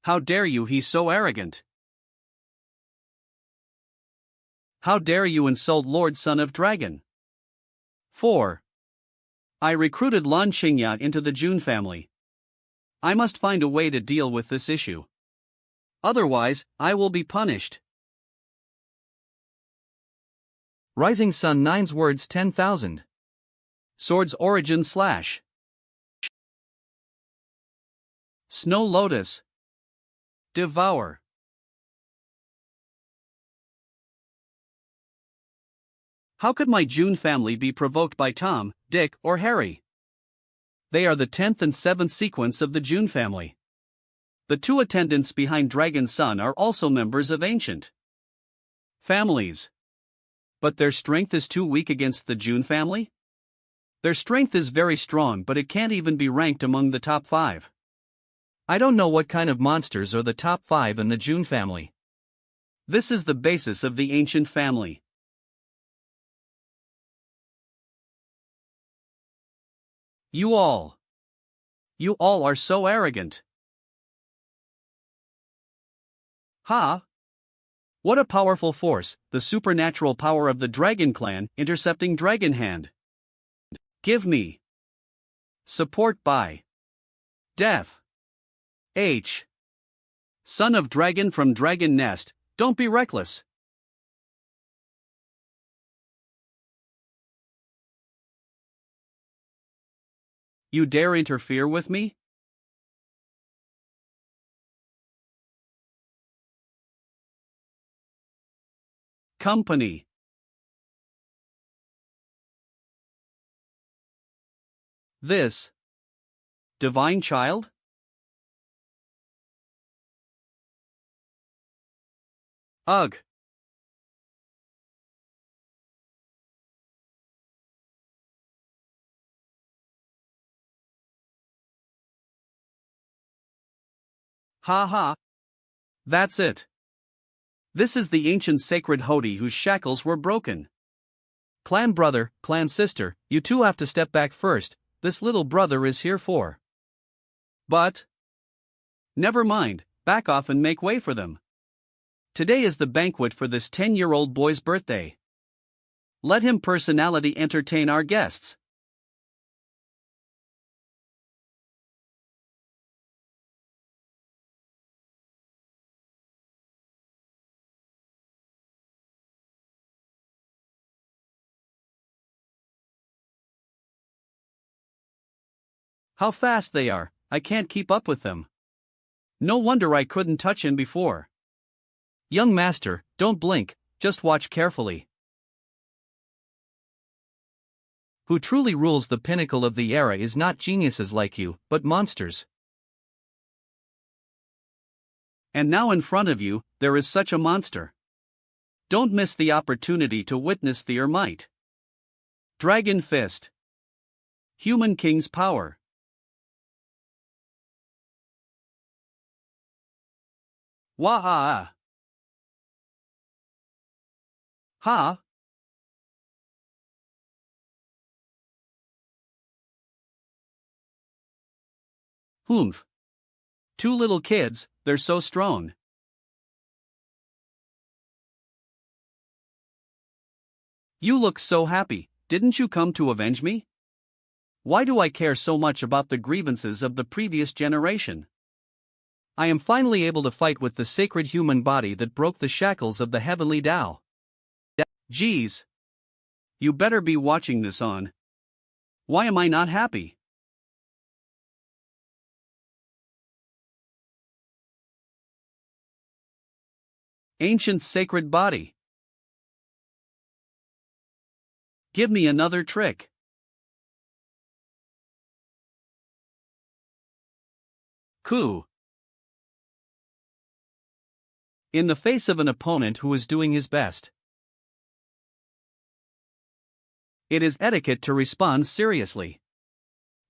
How dare you, he's so arrogant. How dare you insult Lord Son of Dragon? 4. I recruited Lan Qingya into the Jun family. I must find a way to deal with this issue. Otherwise, I will be punished. Rising Sun 9's words 10,000. Swords origin slash. Snow Lotus. Devour. How could my June family be provoked by Tom, Dick, or Harry? They are the 10th and 7th sequence of the June family. The 2 attendants behind Dragon's Son are also members of ancient families. But their strength is too weak against the June family? Their strength is very strong, but it can't even be ranked among the top 5. I don't know what kind of monsters are the top 5 in the June family. This is the basis of the ancient family. You all are so arrogant. Ha! What a powerful force, the supernatural power of the Dragon Clan intercepting Dragon Hand. Give me support by Death. H. Son of Dragon from Dragon Nest, don't be reckless. You dare interfere with me? Company. This divine child? Ugh. Ha ha. That's it. This is the ancient sacred Hodi whose shackles were broken. Clan brother, clan sister, you two have to step back first, this little brother is here for. But never mind, back off and make way for them. Today is the banquet for this 10-year-old boy's birthday. Let him personality entertain our guests. How fast they are, I can't keep up with them. No wonder I couldn't touch him before. Young master, don't blink, just watch carefully. Who truly rules the pinnacle of the era is not geniuses like you, but monsters. And now in front of you, there is such a monster. Don't miss the opportunity to witness their might. Dragon Fist. Human King's power. Wah-ha! Ha! Humph. 2 little kids, they're so strong. You look so happy, didn't you come to avenge me? Why do I care so much about the grievances of the previous generation? I am finally able to fight with the sacred human body that broke the shackles of the heavenly Tao. Geez. You better be watching this on. Why am I not happy? Ancient sacred body. Give me another trick. Coup. In the face of an opponent who is doing his best. It is etiquette to respond seriously.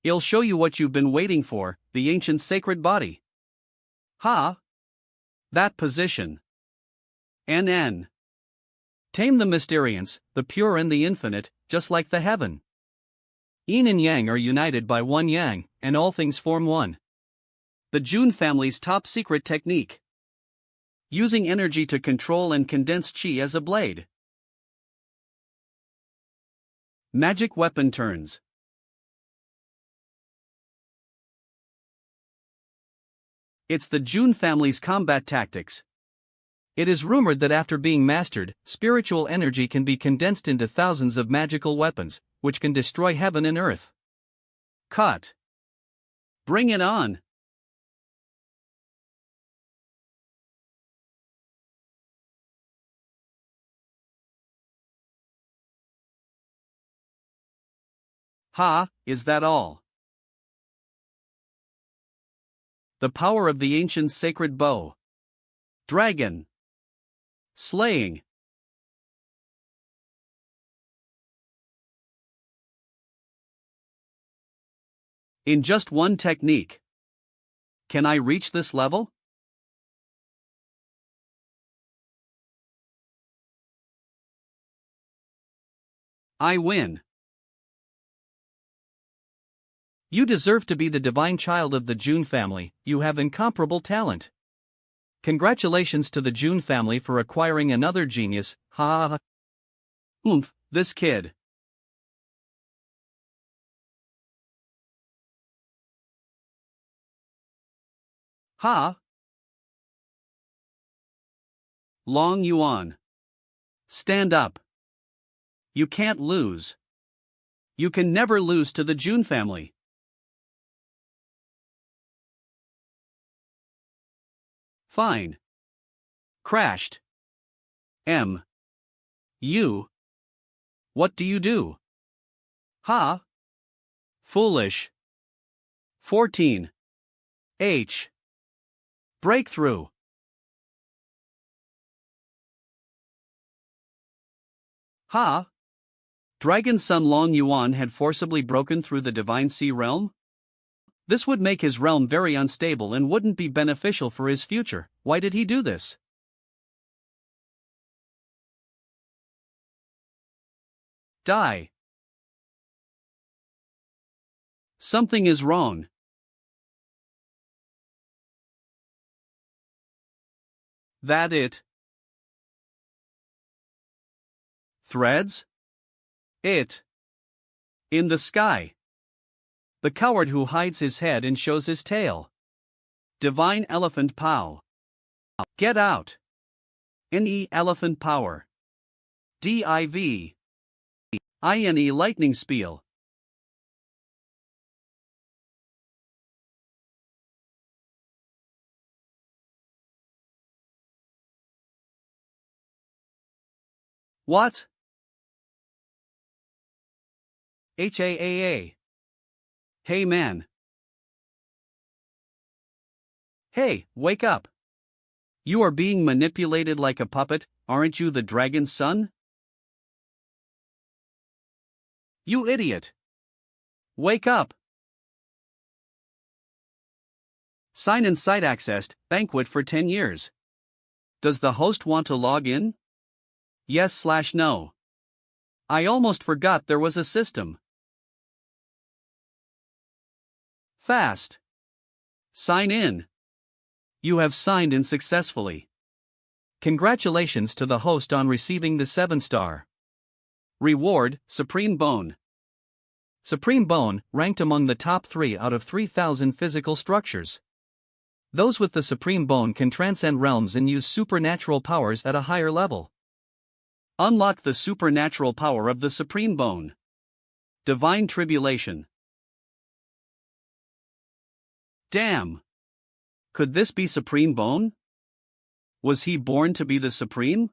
I'll show you what you've been waiting for, the ancient sacred body. Ha! That position. NN. Tame the Mysterians, the pure and the infinite, just like the heaven. Yin and Yang are united by one Yang, and all things form one. The Jun family's top secret technique. Using energy to control and condense qi as a blade. Magic weapon turns. It's the Jun family's combat tactics. It is rumored that after being mastered, spiritual energy can be condensed into thousands of magical weapons, which can destroy heaven and earth. Cut. Bring it on. Ha, is that all? The power of the ancient sacred bow. Dragon. Slaying. In just one technique. Can I reach this level? I win. You deserve to be the divine child of the Jun family, you have incomparable talent. Congratulations to the Jun family for acquiring another genius, ha ha ha. This kid. Ha! Long Yuan. Stand up. You can't lose. You can never lose to the Jun family. Fine. Crashed. M. You. What do you do? Ha! Foolish. 14. H. Breakthrough. Ha! Dragon Son Long Yuan had forcibly broken through the Divine Sea realm? This would make his realm very unstable and wouldn't be beneficial for his future. Why did he do this? Die. Something is wrong. That it? Threads? It. In the sky. The coward who hides his head and shows his tail. Divine Elephant Pow. Get out. NE Elephant Power. DIV. INE Lightning Spiel. What? HAAA. Hey man. Hey, wake up. You are being manipulated like a puppet, aren't you the dragon's son? You idiot. Wake up. Sign in site accessed, banquet for 10 years. Does the host want to log in? Yes/no. I almost forgot there was a system. Fast. Sign in. You have signed in successfully. Congratulations to the host on receiving the 7-star. Reward, Supreme Bone. Supreme Bone, ranked among the top 3 out of 3,000 physical structures. Those with the Supreme Bone can transcend realms and use supernatural powers at a higher level. Unlock the supernatural power of the Supreme Bone. Divine Tribulation. Damn. Could this be Supreme Bone? Was he born to be the Supreme?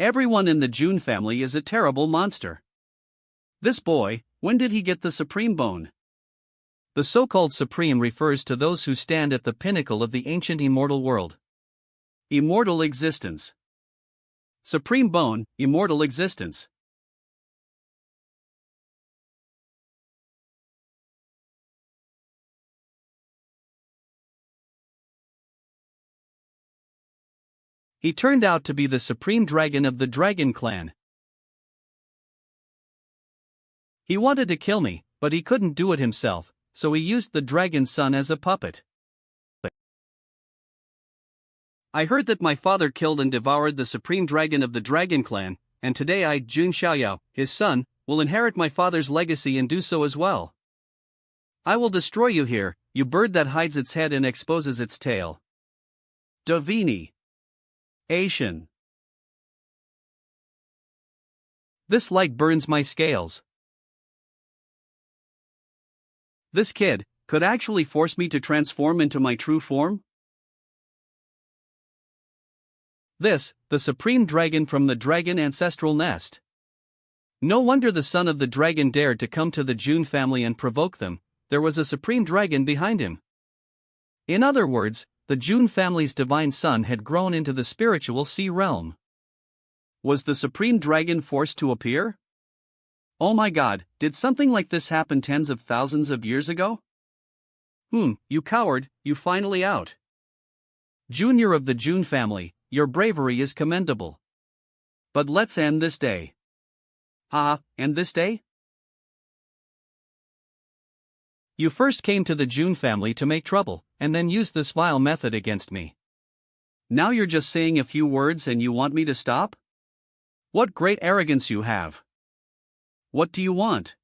Everyone in the Jun family is a terrible monster. This boy, when did he get the Supreme Bone? The so-called Supreme refers to those who stand at the pinnacle of the ancient immortal world. Immortal existence. Supreme Bone, immortal existence. He turned out to be the supreme dragon of the Dragon Clan. He wanted to kill me, but he couldn't do it himself, so he used the dragon's son as a puppet. I heard that my father killed and devoured the supreme dragon of the Dragon Clan, and today I, Jun Xiaoyao, his son, will inherit my father's legacy and do so as well. I will destroy you here, you bird that hides its head and exposes its tail. Davini. Asian. This light burns my scales. This kid could actually force me to transform into my true form? This, the supreme dragon from the dragon ancestral nest. No wonder the son of the dragon dared to come to the Jun family and provoke them, there was a supreme dragon behind him. In other words, the Jun family's divine son had grown into the spiritual sea realm. Was the supreme dragon forced to appear? Oh my god, did something like this happen tens of thousands of years ago? You coward, you finally out. Junior of the Jun family, your bravery is commendable. But let's end this day. End this day? You first came to the Jun family to make trouble, and then used this vile method against me. Now you're just saying a few words and you want me to stop? What great arrogance you have. What do you want?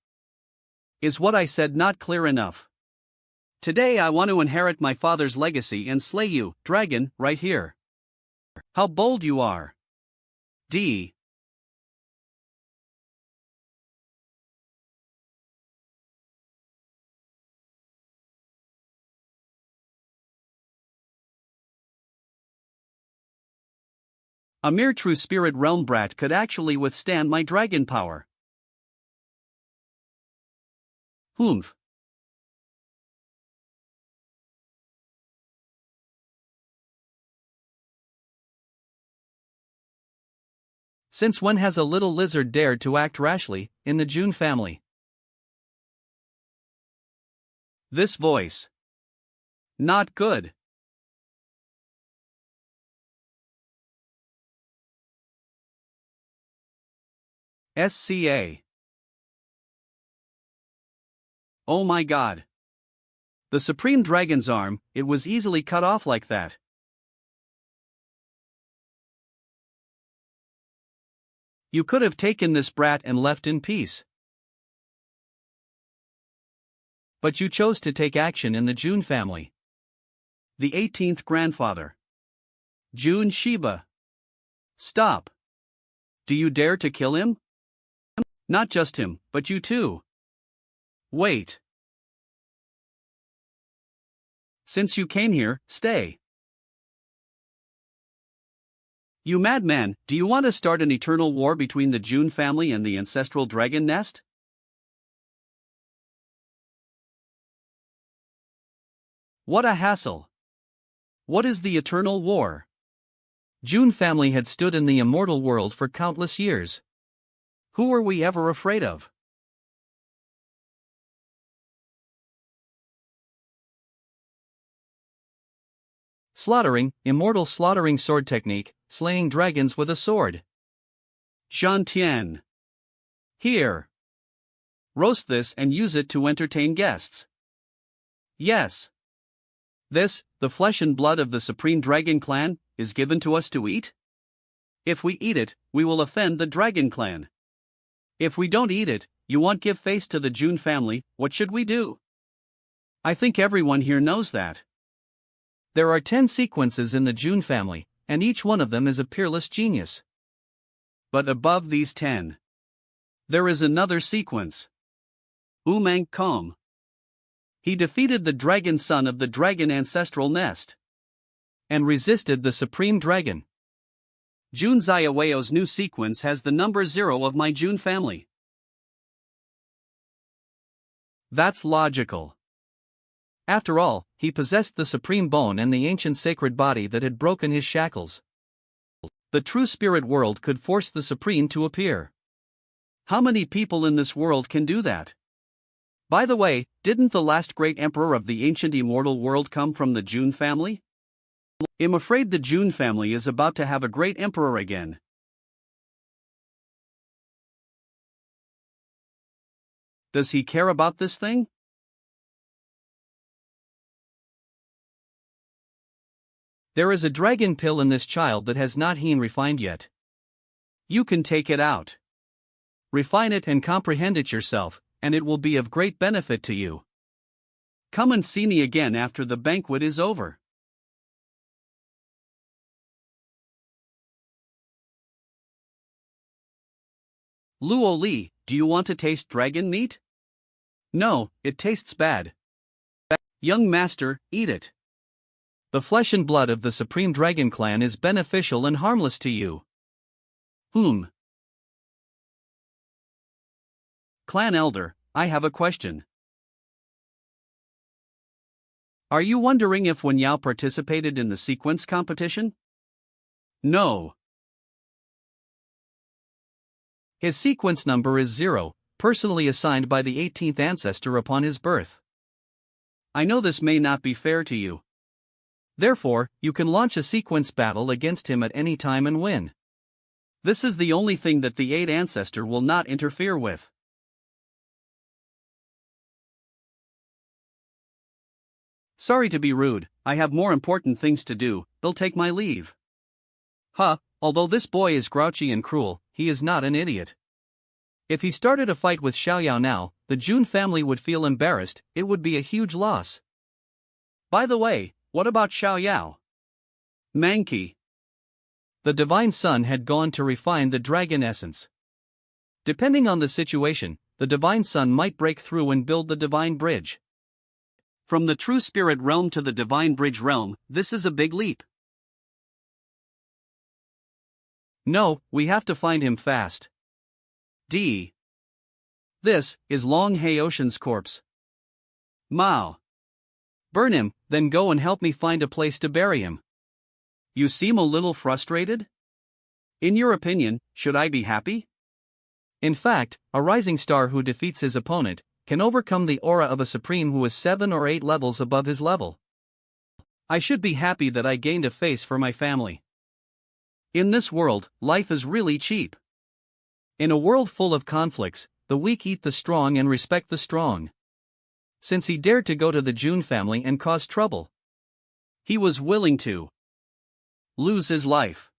Is what I said not clear enough? Today I want to inherit my father's legacy and slay you, dragon, right here. How bold you are. D. A mere true spirit realm brat could actually withstand my dragon power. Humph. Since when has a little lizard dared to act rashly in the Jun family? This voice. Not good. SCA. Oh my god. The Supreme Dragon's arm, it was easily cut off like that. You could have taken this brat and left in peace. But you chose to take action in the Jun family. The 18th grandfather. Jun Shiba. Stop. Do you dare to kill him? Not just him, but you too. Wait. Since you came here, stay. You madman, do you want to start an eternal war between the Jun family and the ancestral dragon nest? What a hassle. What is the eternal war? Jun family had stood in the immortal world for countless years. Who were we ever afraid of? Slaughtering, immortal slaughtering sword technique, slaying dragons with a sword. Shantian. Here. Roast this and use it to entertain guests. Yes. This, the flesh and blood of the Supreme Dragon Clan, is given to us to eat? If we eat it, we will offend the Dragon Clan. If we don't eat it, you won't give face to the Jun family, what should we do? I think everyone here knows that. There are 10 sequences in the Jun family, and each one of them is a peerless genius. But above these 10, there is another sequence. Umang Kong. He defeated the dragon son of the dragon ancestral nest and resisted the supreme dragon. Jun Xiaoyao's new sequence has the number 0 of my Jun family. That's logical. After all, he possessed the supreme bone and the ancient sacred body that had broken his shackles. The true spirit world could force the supreme to appear. How many people in this world can do that? By the way, didn't the last great emperor of the ancient immortal world come from the Jun family? I'm afraid the June family is about to have a great emperor again. Does he care about this thing? There is a dragon pill in this child that has not been refined yet. You can take it out. Refine it and comprehend it yourself, and it will be of great benefit to you. Come and see me again after the banquet is over. Luo Li, do you want to taste dragon meat? No, it tastes bad. Young master, eat it. The flesh and blood of the Supreme Dragon Clan is beneficial and harmless to you. Clan Elder, I have a question. Are you wondering if Wen Yao participated in the sequence competition? No. His sequence number is 0, personally assigned by the 18th ancestor upon his birth. I know this may not be fair to you. Therefore, you can launch a sequence battle against him at any time and win. This is the only thing that the 8th ancestor will not interfere with. Sorry to be rude, I have more important things to do, I'll take my leave. Although this boy is grouchy and cruel, he is not an idiot. If he started a fight with Xiaoyao now, the Jun family would feel embarrassed, it would be a huge loss. By the way, what about Xiaoyao? Manqi. The Divine Son had gone to refine the dragon essence. Depending on the situation, the Divine Son might break through and build the Divine Bridge. From the True Spirit realm to the Divine Bridge realm, this is a big leap. No, we have to find him fast. This is Long Haoshan's corpse. Mao. Burn him, then go and help me find a place to bury him. You seem a little frustrated? In your opinion, should I be happy? In fact, a rising star who defeats his opponent can overcome the aura of a supreme who is 7 or 8 levels above his level. I should be happy that I gained a face for my family. In this world, life is really cheap. In a world full of conflicts, the weak eat the strong and respect the strong. Since he dared to go to the Jun family and cause trouble, he was willing to lose his life.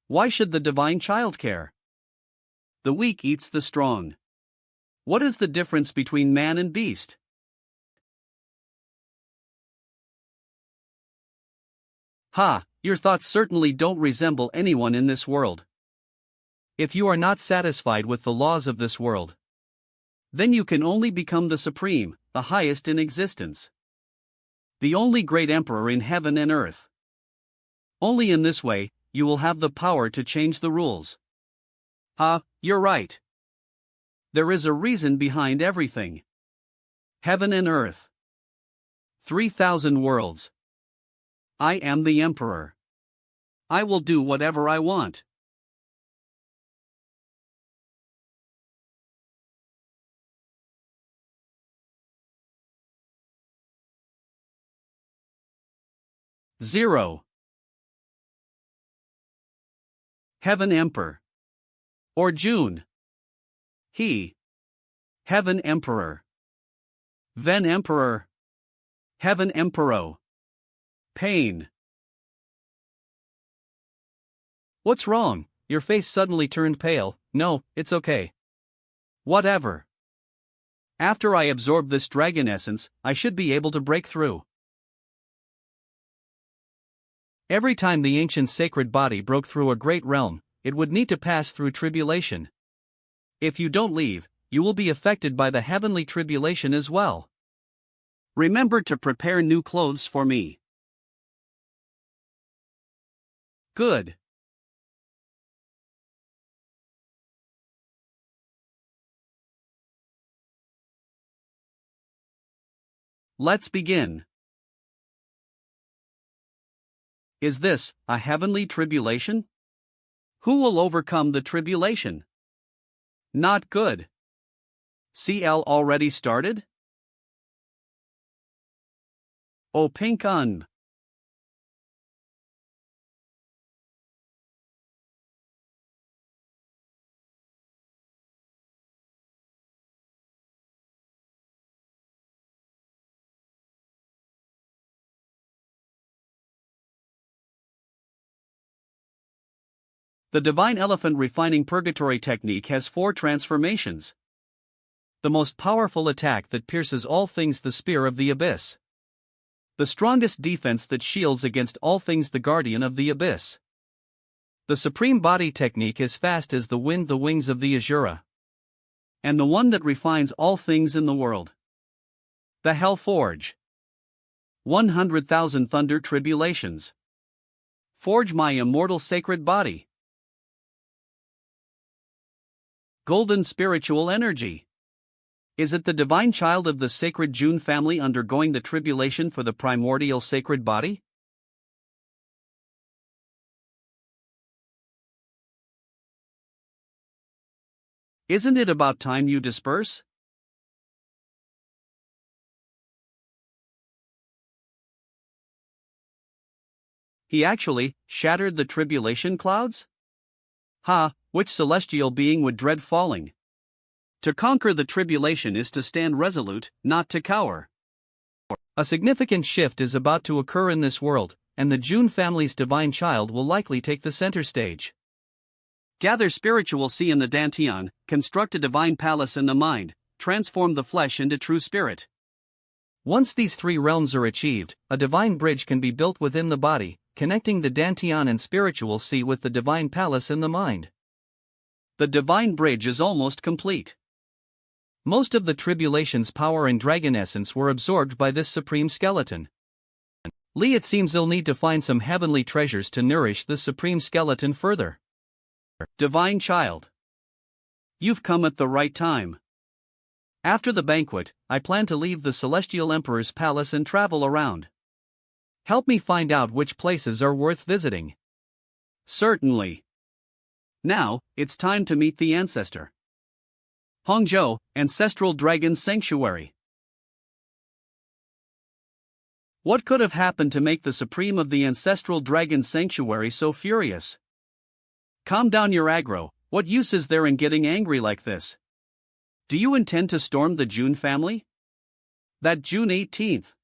Why should the divine child care? The weak eats the strong. What is the difference between man and beast? Your thoughts certainly don't resemble anyone in this world. If you are not satisfied with the laws of this world, then you can only become the supreme, the highest in existence. The only great emperor in heaven and earth. Only in this way, you will have the power to change the rules. You're right. There is a reason behind everything. Heaven and earth. 3,000 worlds. I am the emperor. I will do whatever I want. Zero. Heaven Emperor. Or June. He. Heaven Emperor. Ven Emperor. Heaven Emperor. Pain. What's wrong? Your face suddenly turned pale. No, it's okay. Whatever. After I absorb this dragon essence, I should be able to break through. Every time the ancient sacred body broke through a great realm, it would need to pass through tribulation. If you don't leave, you will be affected by the heavenly tribulation as well. Remember to prepare new clothes for me. Good. Let's begin. Is this a heavenly tribulation? Who will overcome the tribulation? Not good. CL already started? Oh, Pink Un. The divine elephant refining purgatory technique has 4 transformations. The most powerful attack that pierces all things, the spear of the abyss. The strongest defense that shields against all things, the guardian of the abyss. The supreme body technique is fast as the wind, the wings of the Azura. And the one that refines all things in the world. The Hell Forge. 100,000 thunder tribulations. Forge my immortal sacred body. Golden spiritual energy. Is it the divine child of the sacred June family undergoing the tribulation for the primordial sacred body? Isn't it about time you disperse? He actually shattered the tribulation clouds? Ha, which celestial being would dread falling? To conquer the tribulation is to stand resolute, not to cower. A significant shift is about to occur in this world, and the June family's divine child will likely take the center stage. Gather spiritual sea in the Dantian, construct a divine palace in the mind, transform the flesh into true spirit. Once these 3 realms are achieved, a divine bridge can be built within the body, connecting the Dantian and spiritual sea with the divine palace in the mind. The divine bridge is almost complete. Most of the tribulation's power and dragon essence were absorbed by this supreme skeleton. Li, it seems they'll need to find some heavenly treasures to nourish the supreme skeleton further. Divine child. You've come at the right time. After the banquet, I plan to leave the Celestial Emperor's palace and travel around. Help me find out which places are worth visiting. Certainly. Now, it's time to meet the ancestor. Hongzhou, Ancestral Dragon Sanctuary. What could have happened to make the Supreme of the Ancestral Dragon Sanctuary so furious? Calm down your aggro, what use is there in getting angry like this? Do you intend to storm the June family? That June 18th.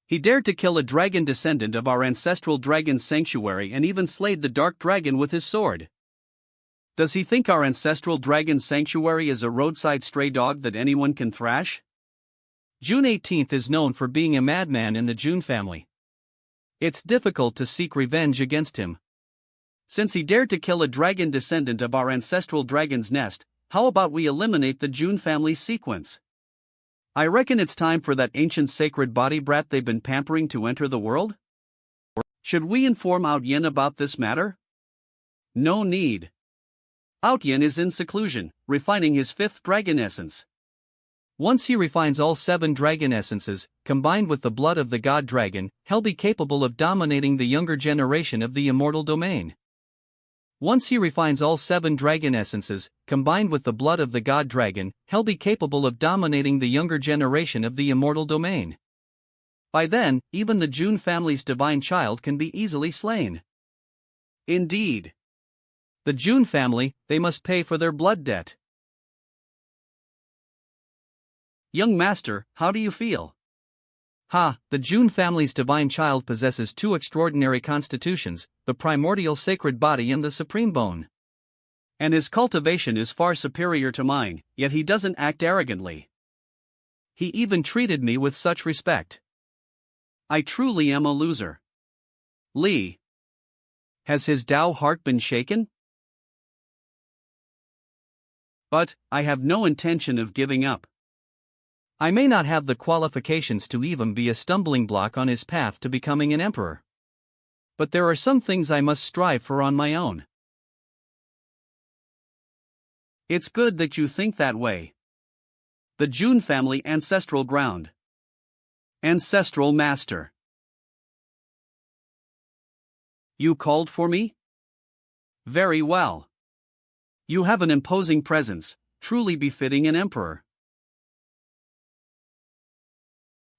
He dared to kill a dragon descendant of our ancestral dragon sanctuary and even slayed the dark dragon with his sword. Does he think our ancestral dragon sanctuary is a roadside stray dog that anyone can thrash? June 18th is known for being a madman in the June family. It's difficult to seek revenge against him. Since he dared to kill a dragon descendant of our ancestral dragon's nest, how about we eliminate the June family sequence? I reckon it's time for that ancient sacred body brat they've been pampering to enter the world? Should we inform Out Yin about this matter? No need. Out Yin is in seclusion, refining his 5th dragon essence. Once he refines all 7 dragon essences, combined with the blood of the god dragon, he'll be capable of dominating the younger generation of the immortal domain. Once he refines all 7 dragon essences, combined with the blood of the god dragon, he'll be capable of dominating the younger generation of the immortal domain. By then, even the June family's divine child can be easily slain. Indeed. The June family, they must pay for their blood debt. Young master, how do you feel? Ha, the June family's divine child possesses 2 extraordinary constitutions, the primordial sacred body and the supreme bone. And his cultivation is far superior to mine, yet he doesn't act arrogantly. He even treated me with such respect. I truly am a loser. Li. Has his Tao heart been shaken? But, I have no intention of giving up. I may not have the qualifications to even be a stumbling block on his path to becoming an emperor. But there are some things I must strive for on my own. It's good that you think that way. The June family ancestral ground. Ancestral master. You called for me? Very well. You have an imposing presence, truly befitting an emperor.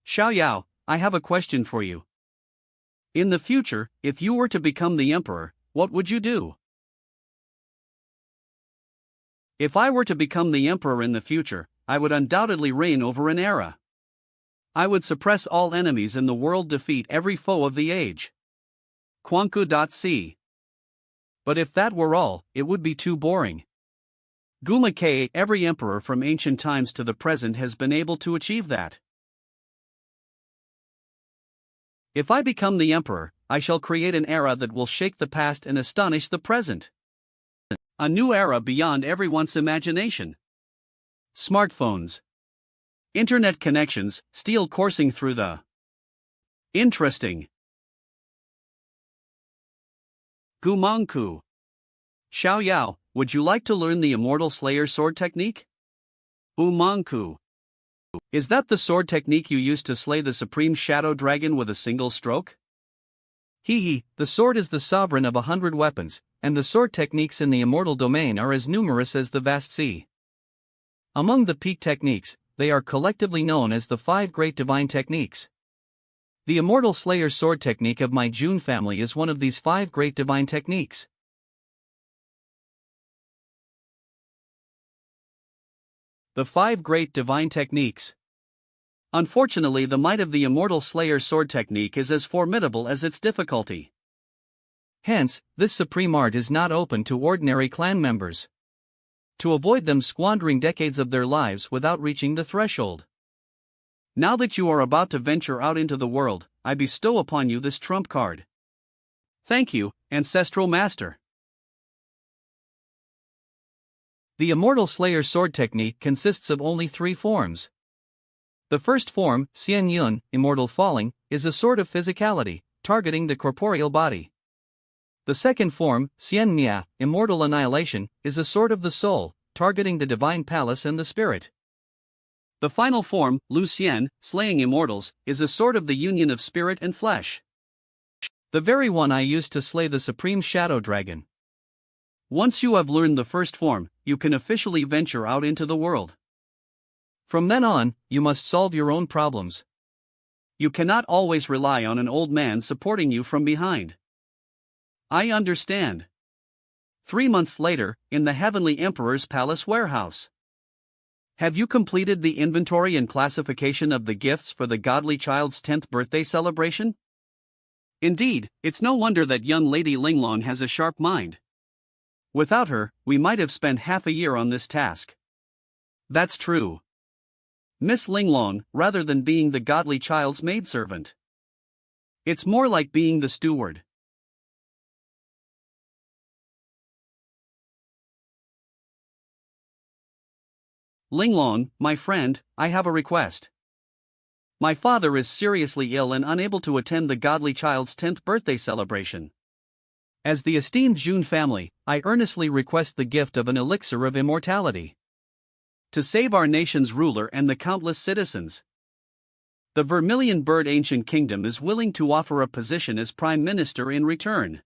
Xiaoyao, I have a question for you. In the future, if you were to become the emperor, what would you do? If I were to become the emperor in the future, I would undoubtedly reign over an era. I would suppress all enemies in the world, defeat every foe of the age. Quanku.c. But if that were all, it would be too boring. Guma every emperor from ancient times to the present has been able to achieve that. If I become the emperor, I shall create an era that will shake the past and astonish the present. A new era beyond everyone's imagination. Smartphones. Internet connections, steel coursing through the. Interesting. Gumangku. Xiao Yao, would you like to learn the Immortal Slayer sword technique? Umangku. Is that the sword technique you used to slay the Supreme Shadow Dragon with a single stroke? Hee, the sword is the sovereign of 100 weapons, and the sword techniques in the immortal domain are as numerous as the vast sea. Among the peak techniques, they are collectively known as the 5 great divine techniques. The Immortal Slayer sword technique of my Jun family is one of these 5 great divine techniques. The 5 great divine techniques. Unfortunately, the might of the Immortal Slayer sword technique is as formidable as its difficulty. Hence, this supreme art is not open to ordinary clan members. To avoid them squandering decades of their lives without reaching the threshold. Now that you are about to venture out into the world, I bestow upon you this trump card. Thank you, Ancestral Master. The Immortal Slayer sword technique consists of only 3 forms. The first form, Xian Yun, Immortal Falling, is a sword of physicality, targeting the corporeal body. The second form, Xian Mia, Immortal Annihilation, is a sword of the soul, targeting the divine palace and the spirit. The final form, Lu Xian, Slaying Immortals, is a sword of the union of spirit and flesh. The very one I used to slay the Supreme Shadow Dragon. Once you have learned the first form, you can officially venture out into the world. From then on, you must solve your own problems. You cannot always rely on an old man supporting you from behind. I understand. 3 months later, in the Heavenly Emperor's Palace warehouse. Have you completed the inventory and classification of the gifts for the godly child's 10th birthday celebration? Indeed, it's no wonder that young Lady Linglong has a sharp mind. Without her, we might have spent half a year on this task. That's true. Miss Linglong, rather than being the godly child's maidservant. It's more like being the steward. Linglong, my friend, I have a request. My father is seriously ill and unable to attend the godly child's 10th birthday celebration. As the esteemed Jun family, I earnestly request the gift of an elixir of immortality. To save our nation's ruler and the countless citizens. The Vermilion Bird Ancient Kingdom is willing to offer a position as Prime Minister in return.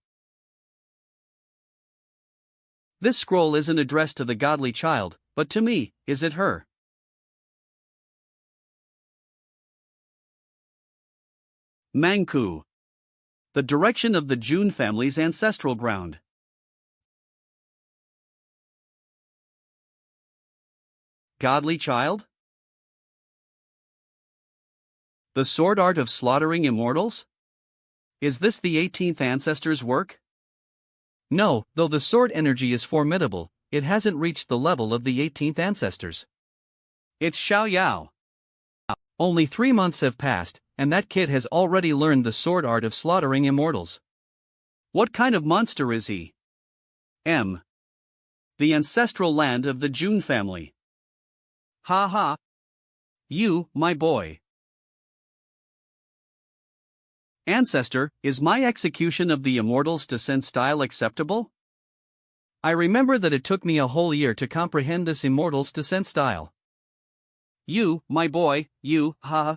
This scroll isn't addressed to the godly child, but to me, is it her? Mangku. The direction of the Jun family's ancestral ground. Godly child? The sword art of slaughtering immortals? Is this the 18th ancestor's work? No, though the sword energy is formidable, it hasn't reached the level of the 18th ancestors. It's Xiao Yao. Only 3 months have passed, and that kid has already learned the sword art of slaughtering immortals. What kind of monster is he? The ancestral land of the Jun family. Ha ha. You, my boy. Ancestor, is my execution of the Immortals' descent style acceptable? I remember that it took me a whole year to comprehend this Immortals' descent style. You, my boy, you, ha.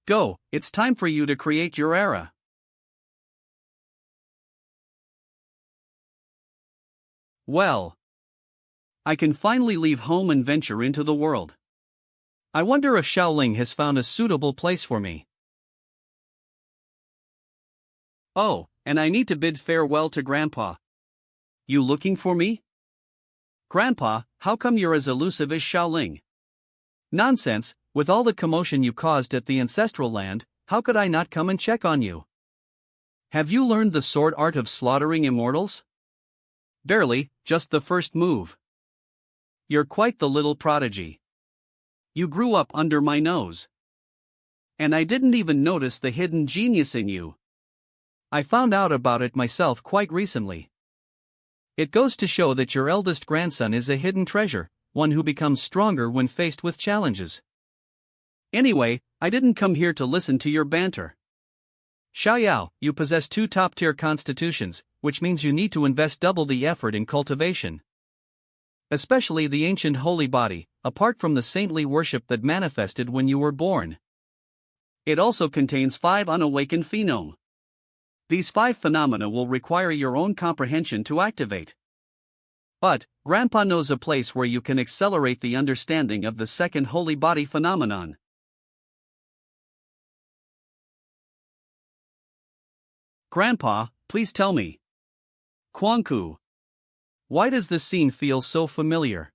Go, it's time for you to create your era. Well, I can finally leave home and venture into the world. I wonder if Shaoling has found a suitable place for me. Oh, and I need to bid farewell to Grandpa. You looking for me? Grandpa, how come you're as elusive as Shaoling? Nonsense, with all the commotion you caused at the ancestral land, how could I not come and check on you? Have you learned the sword art of slaughtering immortals? Barely, just the first move. You're quite the little prodigy. You grew up under my nose. And I didn't even notice the hidden genius in you. I found out about it myself quite recently. It goes to show that your eldest grandson is a hidden treasure, one who becomes stronger when faced with challenges. Anyway, I didn't come here to listen to your banter. Xiaoyao, you possess 2 top-tier constitutions, which means you need to invest double the effort in cultivation. Especially the ancient holy body, apart from the saintly worship that manifested when you were born. It also contains 5 unawakened phenom. These 5 phenomena will require your own comprehension to activate. But, Grandpa knows a place where you can accelerate the understanding of the second holy body phenomenon. Grandpa, please tell me. Quangku. Why does this scene feel so familiar?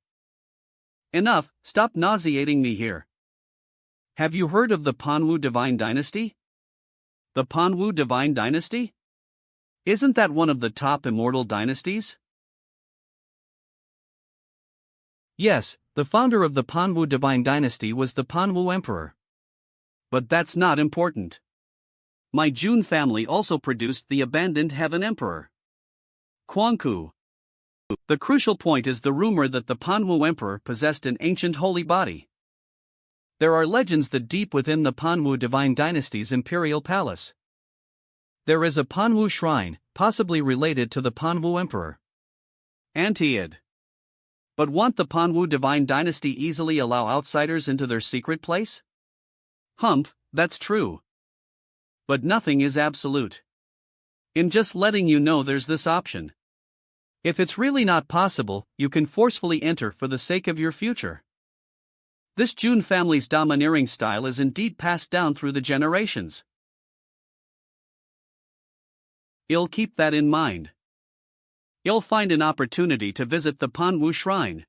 Enough, stop nauseating me here. Have you heard of the Panwu Divine Dynasty? The Panwu Divine Dynasty? Isn't that one of the top immortal dynasties? Yes, the founder of the Panwu Divine Dynasty was the Panwu Emperor. But that's not important. My Jun family also produced the abandoned Heaven Emperor, Quangku. The crucial point is the rumor that the Panwu Emperor possessed an ancient holy body. There are legends that deep within the Panwu Divine Dynasty's imperial palace, there is a Panwu shrine, possibly related to the Panwu Emperor. Antiid. But won't the Panwu Divine Dynasty easily allow outsiders into their secret place? Humph, that's true. But nothing is absolute. In just letting you know there's this option. If it's really not possible, you can forcefully enter for the sake of your future. This Jun family's domineering style is indeed passed down through the generations. I'll keep that in mind. I'll find an opportunity to visit the Panwu Shrine.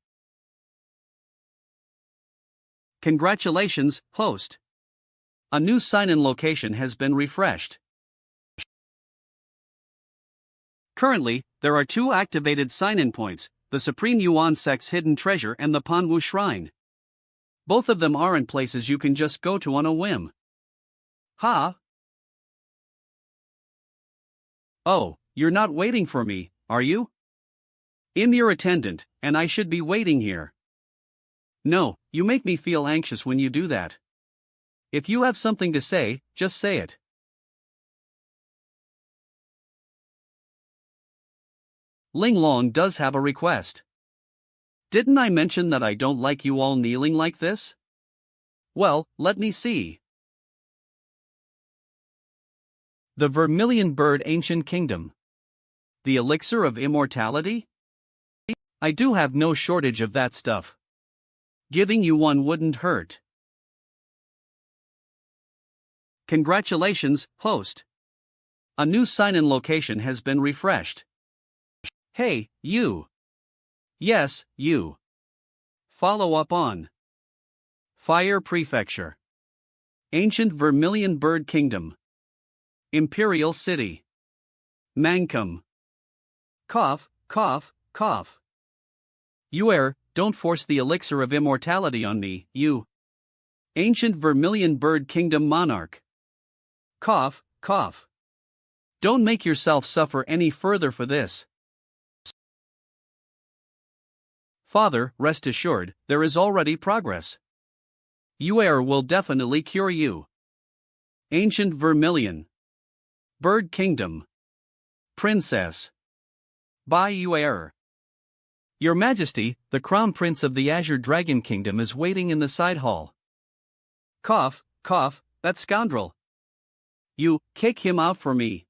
Congratulations, host. A new sign-in location has been refreshed. Currently, there are 2 activated sign-in points, the Supreme Yuan Sect's hidden treasure and the Panwu Shrine. Both of them aren't places you can just go to on a whim. Ha! Oh, you're not waiting for me, are you? I'm your attendant, and I should be waiting here. No, you make me feel anxious when you do that. If you have something to say, just say it. Ling Long does have a request. Didn't I mention that I don't like you all kneeling like this? Well, let me see. The Vermilion Bird Ancient Kingdom. The elixir of immortality? I do have no shortage of that stuff. Giving you one wouldn't hurt. Congratulations, host. A new sign-in location has been refreshed. Hey, you. Yes, you. Follow up on Fire Prefecture, Ancient Vermilion Bird Kingdom, Imperial City, Mangkum. Cough, cough, cough. Don't force the elixir of immortality on me, you. Ancient Vermilion Bird Kingdom Monarch. Cough, cough. Don't make yourself suffer any further for this. Father, rest assured, there is already progress. Yuer will definitely cure you. Ancient Vermilion Bird Kingdom. Princess. By Yuer. Your Majesty, the Crown Prince of the Azure Dragon Kingdom is waiting in the side hall. Cough, cough, that scoundrel. You, kick him out for me.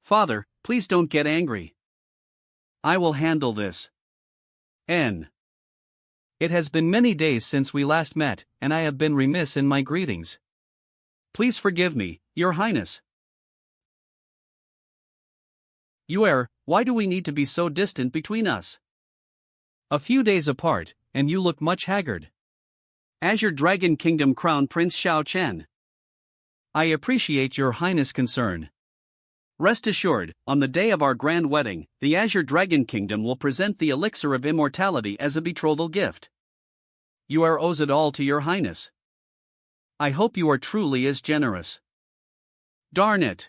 Father, please don't get angry. I will handle this. N. It has been many days since we last met, and I have been remiss in my greetings. Please forgive me, Your Highness. Yuer, why do we need to be so distant between us? A few days apart, and you look much haggard. Azure Dragon Kingdom Crown Prince Xiao Chen. I appreciate your Highness' concern. Rest assured, on the day of our grand wedding, the Azure Dragon Kingdom will present the elixir of immortality as a betrothal gift. You are owes it all to your Highness. I hope you are truly as generous. Darn it.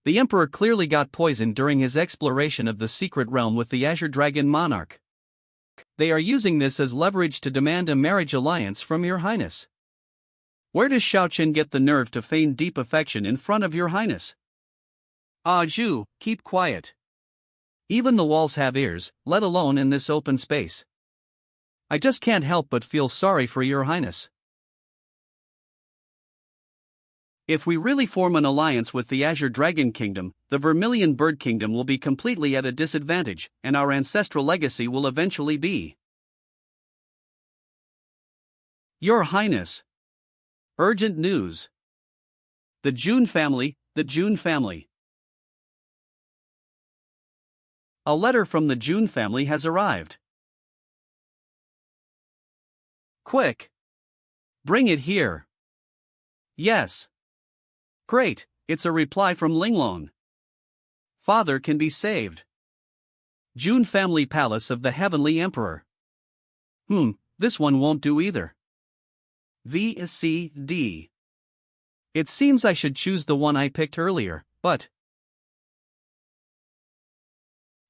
The Emperor clearly got poisoned during his exploration of the secret realm with the Azure Dragon Monarch. They are using this as leverage to demand a marriage alliance from your Highness. Where does Xiaoqin get the nerve to feign deep affection in front of your Highness? Ah, Zhu, keep quiet. Even the walls have ears, let alone in this open space. I just can't help but feel sorry for your Highness. If we really form an alliance with the Azure Dragon Kingdom, the Vermilion Bird Kingdom will be completely at a disadvantage, and our ancestral legacy will eventually be. Your Highness. Urgent news. The June family. A letter from the June family has arrived. Quick! Bring it here. Yes. Great, it's a reply from Linglong. Father can be saved. June Family Palace of the Heavenly Emperor. This one won't do either. VCD. It seems I should choose the one I picked earlier, but...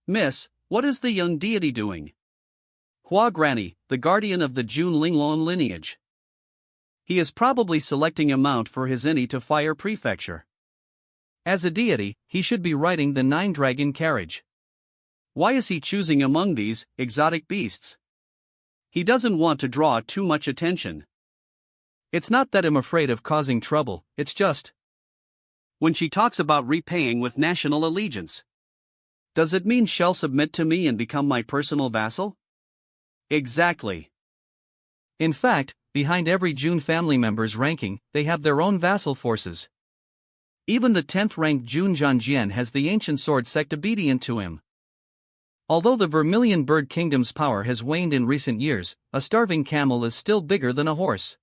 Miss, what is the young deity doing? Hua Granny, the guardian of the June Linglong lineage. He is probably selecting a mount for his innie to Fire Prefecture. As a deity, he should be riding the 9-dragon carriage. Why is he choosing among these exotic beasts? He doesn't want to draw too much attention. It's not that I'm afraid of causing trouble, it's just... When she talks about repaying with national allegiance. Does it mean she'll submit to me and become my personal vassal? Exactly. In fact, behind every June family member's ranking, they have their own vassal forces. Even the 10th-ranked June Zhanjian has the ancient sword sect obedient to him. Although the Vermilion Bird Kingdom's power has waned in recent years, a starving camel is still bigger than a horse.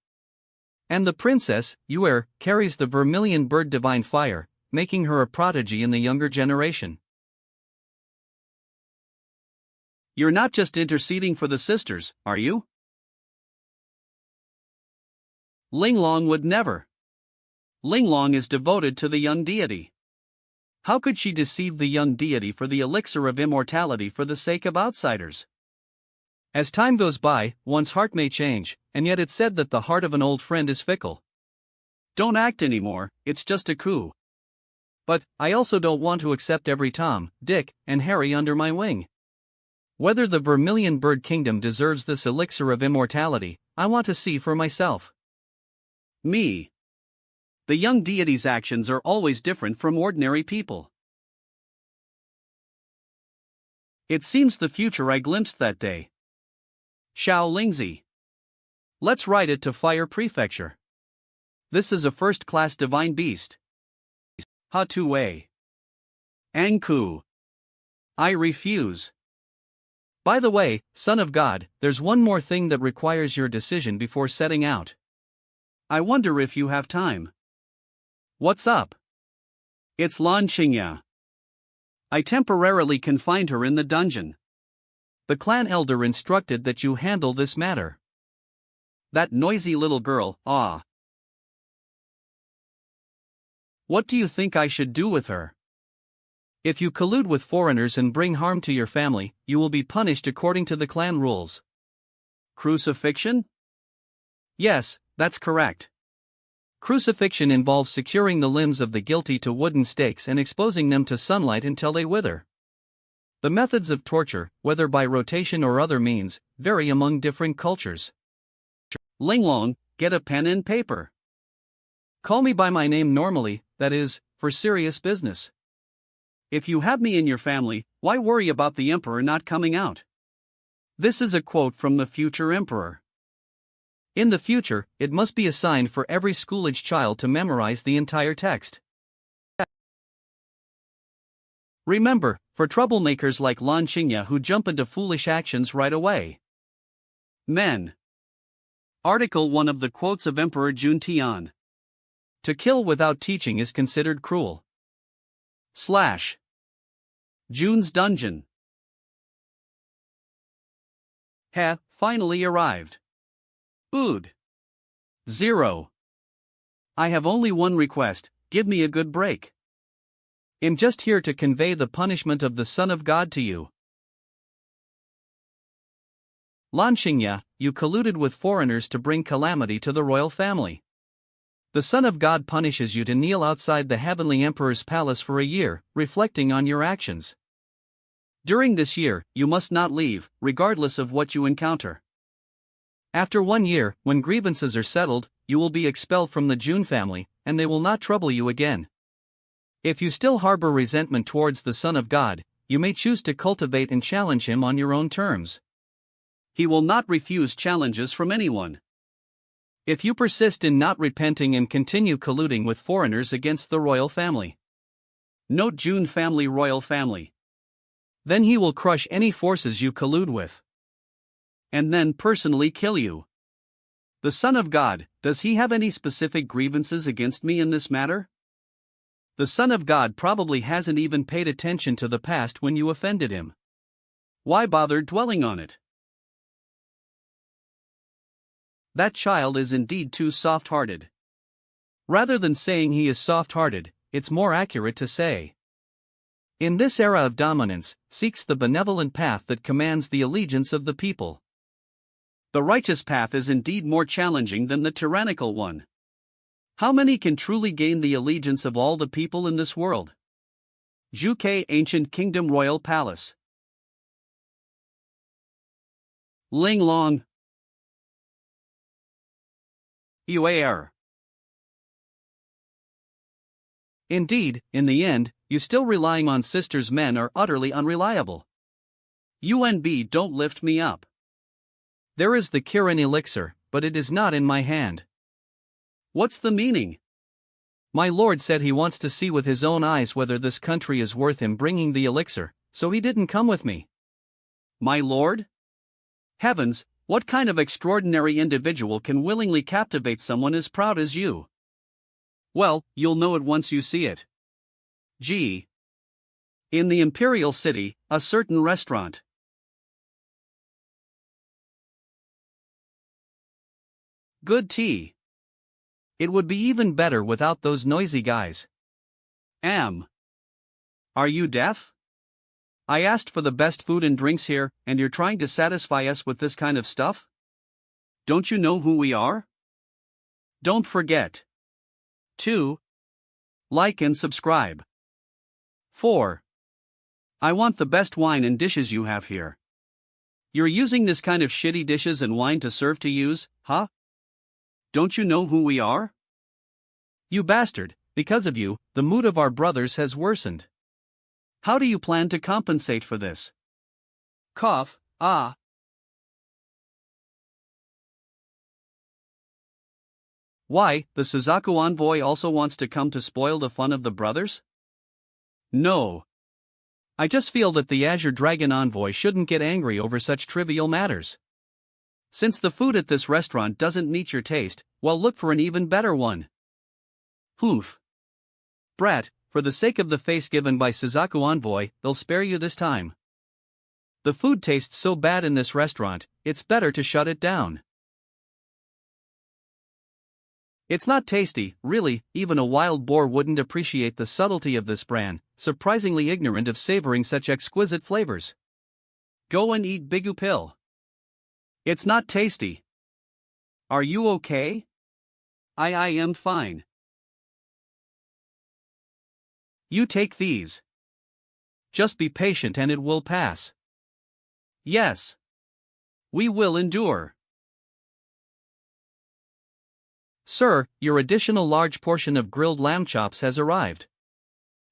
And the princess, Yuer, carries the Vermilion Bird Divine Fire, making her a prodigy in the younger generation. You're not just interceding for the sisters, are you? Linglong would never. Linglong is devoted to the young deity. How could she deceive the young deity for the elixir of immortality for the sake of outsiders? As time goes by, one's heart may change, and yet it's said that the heart of an old friend is fickle. Don't act anymore, it's just a coup. But, I also don't want to accept every Tom, Dick, and Harry under my wing. Whether the Vermilion Bird Kingdom deserves this elixir of immortality, I want to see for myself. Me. The young deity's actions are always different from ordinary people. It seems the future I glimpsed that day. Xiao Lingzi. Let's ride it to Fire Prefecture. This is a first-class divine beast. Ha Tu Wei. Anku. I refuse. By the way, Son of God, there's one more thing that requires your decision before setting out. I wonder if you have time. What's up? It's Lan Qingya. I temporarily confined her in the dungeon. The clan elder instructed that you handle this matter. That noisy little girl, ah. What do you think I should do with her? If you collude with foreigners and bring harm to your family, you will be punished according to the clan rules. Crucifixion? Yes, that's correct. Crucifixion involves securing the limbs of the guilty to wooden stakes and exposing them to sunlight until they wither. The methods of torture, whether by rotation or other means, vary among different cultures. Linglong, get a pen and paper. Call me by my name normally, that is, for serious business. If you have me in your family, why worry about the emperor not coming out? This is a quote from the future emperor. In the future, it must be assigned for every school-age child to memorize the entire text. Remember, for troublemakers like Lan Qingya who jump into foolish actions right away. Men. Article 1 of the Quotes of Emperor Juntian. To kill without teaching is considered cruel. / June's dungeon. Finally arrived. Ood. 0. I have only one request, give me a good break. I'm just here to convey the punishment of the Son of God to you. Lanxingya, you colluded with foreigners to bring calamity to the royal family. The Son of God punishes you to kneel outside the heavenly emperor's palace for a year, reflecting on your actions. During this year, you must not leave, regardless of what you encounter. After 1 year, when grievances are settled, you will be expelled from the June family, and they will not trouble you again. If you still harbor resentment towards the Son of God, you may choose to cultivate and challenge him on your own terms. He will not refuse challenges from anyone. If you persist in not repenting and continue colluding with foreigners against the royal family. Note June family royal family. Then he will crush any forces you collude with. And then personally kill you. The Son of God, does he have any specific grievances against me in this matter? The Son of God probably hasn't even paid attention to the past when you offended him. Why bother dwelling on it? That child is indeed too soft-hearted. Rather than saying he is soft-hearted, it's more accurate to say, in this era of dominance, seeks the benevolent path that commands the allegiance of the people. The righteous path is indeed more challenging than the tyrannical one. How many can truly gain the allegiance of all the people in this world? Juke Ancient Kingdom Royal Palace. Ling Long. Yuer. Indeed, in the end, you still relying on sisters' men are utterly unreliable. UNB don't lift me up. There is the Kirin elixir, but it is not in my hand. What's the meaning? My lord said he wants to see with his own eyes whether this country is worth him bringing the elixir, so he didn't come with me. My lord? Heavens, what kind of extraordinary individual can willingly captivate someone as proud as you? Well, you'll know it once you see it. G. In the imperial city, a certain restaurant. Good tea. It would be even better without those noisy guys. Are you deaf? I asked for the best food and drinks here, and you're trying to satisfy us with this kind of stuff? Don't you know who we are? Don't forget to like and subscribe. 4. I want the best wine and dishes you have here. You're using this kind of shitty dishes and wine to serve to use, huh? Don't you know who we are? You bastard, because of you, the mood of our brothers has worsened. How do you plan to compensate for this? Cough. Why, the Suzaku envoy also wants to come to spoil the fun of the brothers? No. I just feel that the Azure Dragon envoy shouldn't get angry over such trivial matters. Since the food at this restaurant doesn't meet your taste, well, look for an even better one. Hoof. Brat, for the sake of the face given by Suzaku envoy, they'll spare you this time. The food tastes so bad in this restaurant, it's better to shut it down. It's not tasty, really, even a wild boar wouldn't appreciate the subtlety of this bran, surprisingly ignorant of savoring such exquisite flavors. Go and eat Bigu Pill. It's not tasty. Are you okay? I am fine. You take these. Just be patient and it will pass. Yes. We will endure. Sir, your additional large portion of grilled lamb chops has arrived.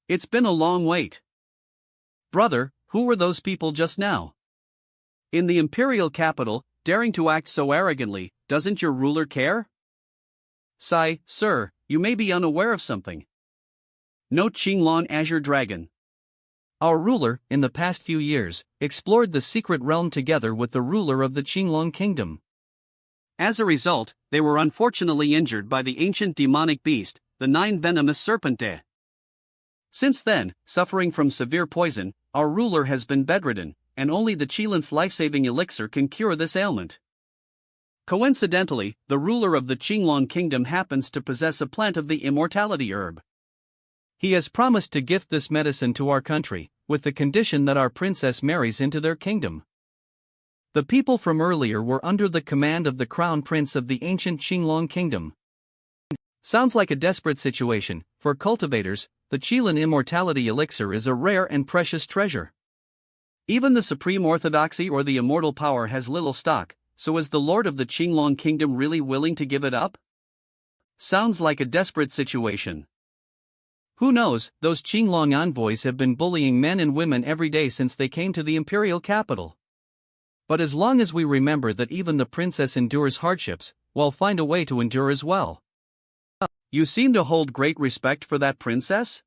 It's been a long wait. Brother, who were those people just now? In the imperial capital, daring to act so arrogantly, doesn't your ruler care? Sir, you may be unaware of something. Note Qinglong Azure Dragon. Our ruler, in the past few years, explored the secret realm together with the ruler of the Qinglong kingdom. As a result, they were unfortunately injured by the ancient demonic beast, the 9 venomous serpent. Since then, suffering from severe poison, our ruler has been bedridden, and only the Qilin's life-saving elixir can cure this ailment. Coincidentally, the ruler of the Qinglong kingdom happens to possess a plant of the immortality herb. He has promised to gift this medicine to our country, with the condition that our princess marries into their kingdom. The people from earlier were under the command of the crown prince of the ancient Qinglong kingdom. Sounds like a desperate situation. For cultivators, the Qilin immortality elixir is a rare and precious treasure. Even the supreme orthodoxy or the immortal power has little stock, so is the lord of the Qinglong kingdom really willing to give it up? Sounds like a desperate situation. Who knows, those Qinglong envoys have been bullying men and women every day since they came to the imperial capital. But as long as we remember that even the princess endures hardships, we'll find a way to endure as well. You seem to hold great respect for that princess?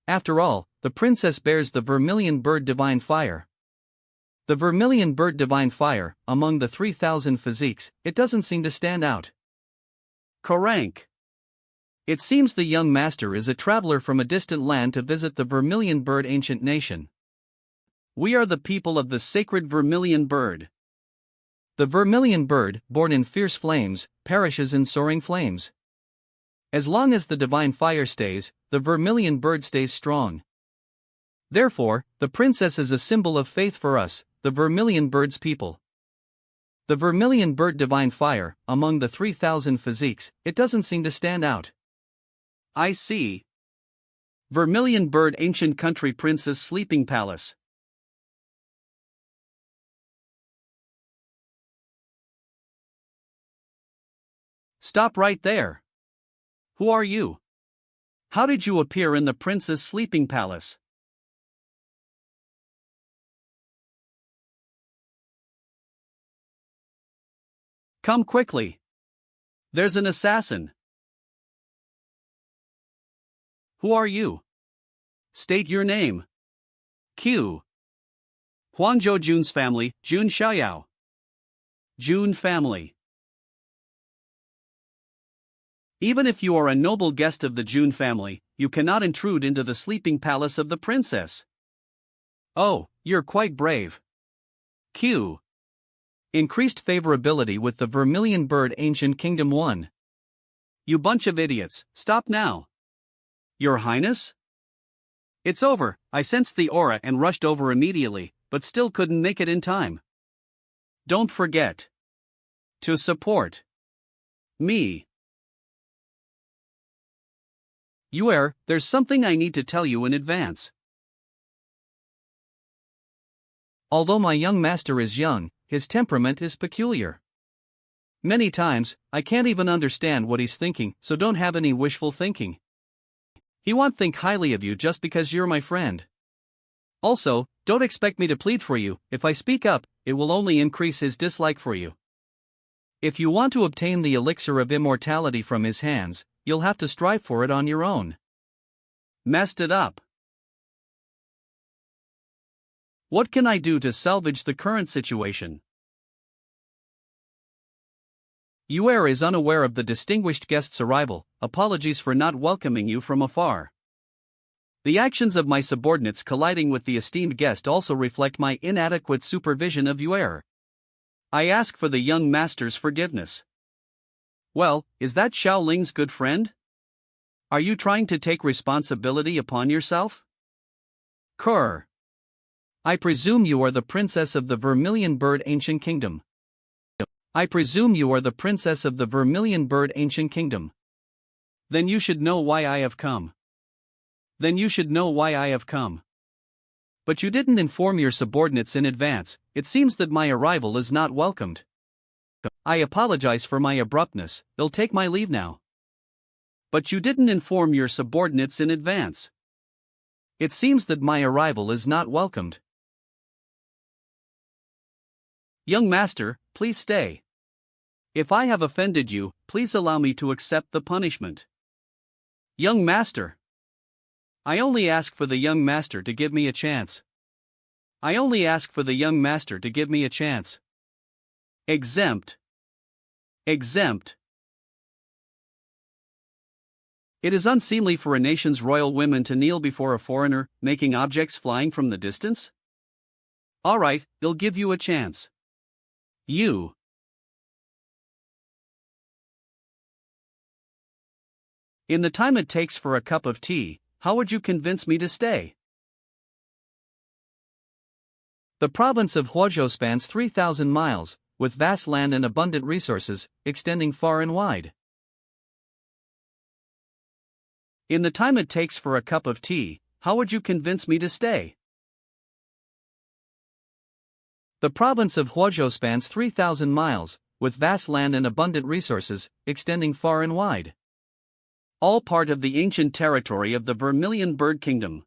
After all, the princess bears the vermilion bird divine fire. The vermilion bird divine fire, among the 3,000 physiques, it doesn't seem to stand out. Korank. It seems the young master is a traveler from a distant land to visit the vermilion bird ancient nation. We are the people of the sacred vermilion bird. The vermilion bird, born in fierce flames, perishes in soaring flames. As long as the divine fire stays, the vermilion bird stays strong. Therefore, the princess is a symbol of faith for us, the vermilion bird's people. The vermilion bird divine fire, among the 3,000 physiques, it doesn't seem to stand out. I see. Vermilion bird ancient country princess sleeping palace. Stop right there. Who are you? How did you appear in the prince's sleeping palace? Come quickly. There's an assassin. Who are you? State your name. Q. Huangzhou Jun's family, Jun Xiaoyao. Jun family. Even if you are a noble guest of the Jun family, you cannot intrude into the sleeping palace of the princess. Oh, you're quite brave. Q. Increased favorability with the Vermilion Bird Ancient Kingdom 1. You bunch of idiots, stop now. Your Highness? It's over, I sensed the aura and rushed over immediately, but still couldn't make it in time. Don't forget to support me. Yuer, there's something I need to tell you in advance. Although my young master is young, his temperament is peculiar. Many times, I can't even understand what he's thinking, so don't have any wishful thinking. He won't think highly of you just because you're my friend. Also, don't expect me to plead for you. If I speak up, it will only increase his dislike for you. If you want to obtain the elixir of immortality from his hands, you'll have to strive for it on your own. Messed it up. What can I do to salvage the current situation? Yuer is unaware of the distinguished guest's arrival. Apologies for not welcoming you from afar. The actions of my subordinates colliding with the esteemed guest also reflect my inadequate supervision of Yuer. I ask for the young master's forgiveness. Well, is that Xiaoling's good friend? Are you trying to take responsibility upon yourself? Kerr. I presume you are the princess of the Vermilion Bird Ancient Kingdom. I presume you are the princess of the Vermilion Bird Ancient Kingdom. Then you should know why I have come. Then you should know why I have come. But you didn't inform your subordinates in advance. It seems that my arrival is not welcomed. I apologize for my abruptness, I'll take my leave now. But you didn't inform your subordinates in advance. It seems that my arrival is not welcomed. Young master, please stay. If I have offended you, please allow me to accept the punishment. Young master. I only ask for the young master to give me a chance. I only ask for the young master to give me a chance. Exempt. Exempt. It is unseemly for a nation's royal women to kneel before a foreigner, making objects flying from the distance? Alright, I'll give you a chance. You. In the time it takes for a cup of tea, how would you convince me to stay? The province of Huozhou spans 3,000 miles, with vast land and abundant resources, extending far and wide. In the time it takes for a cup of tea, how would you convince me to stay? The province of Huozhou spans 3,000 miles, with vast land and abundant resources, extending far and wide. All part of the ancient territory of the Vermilion Bird Kingdom.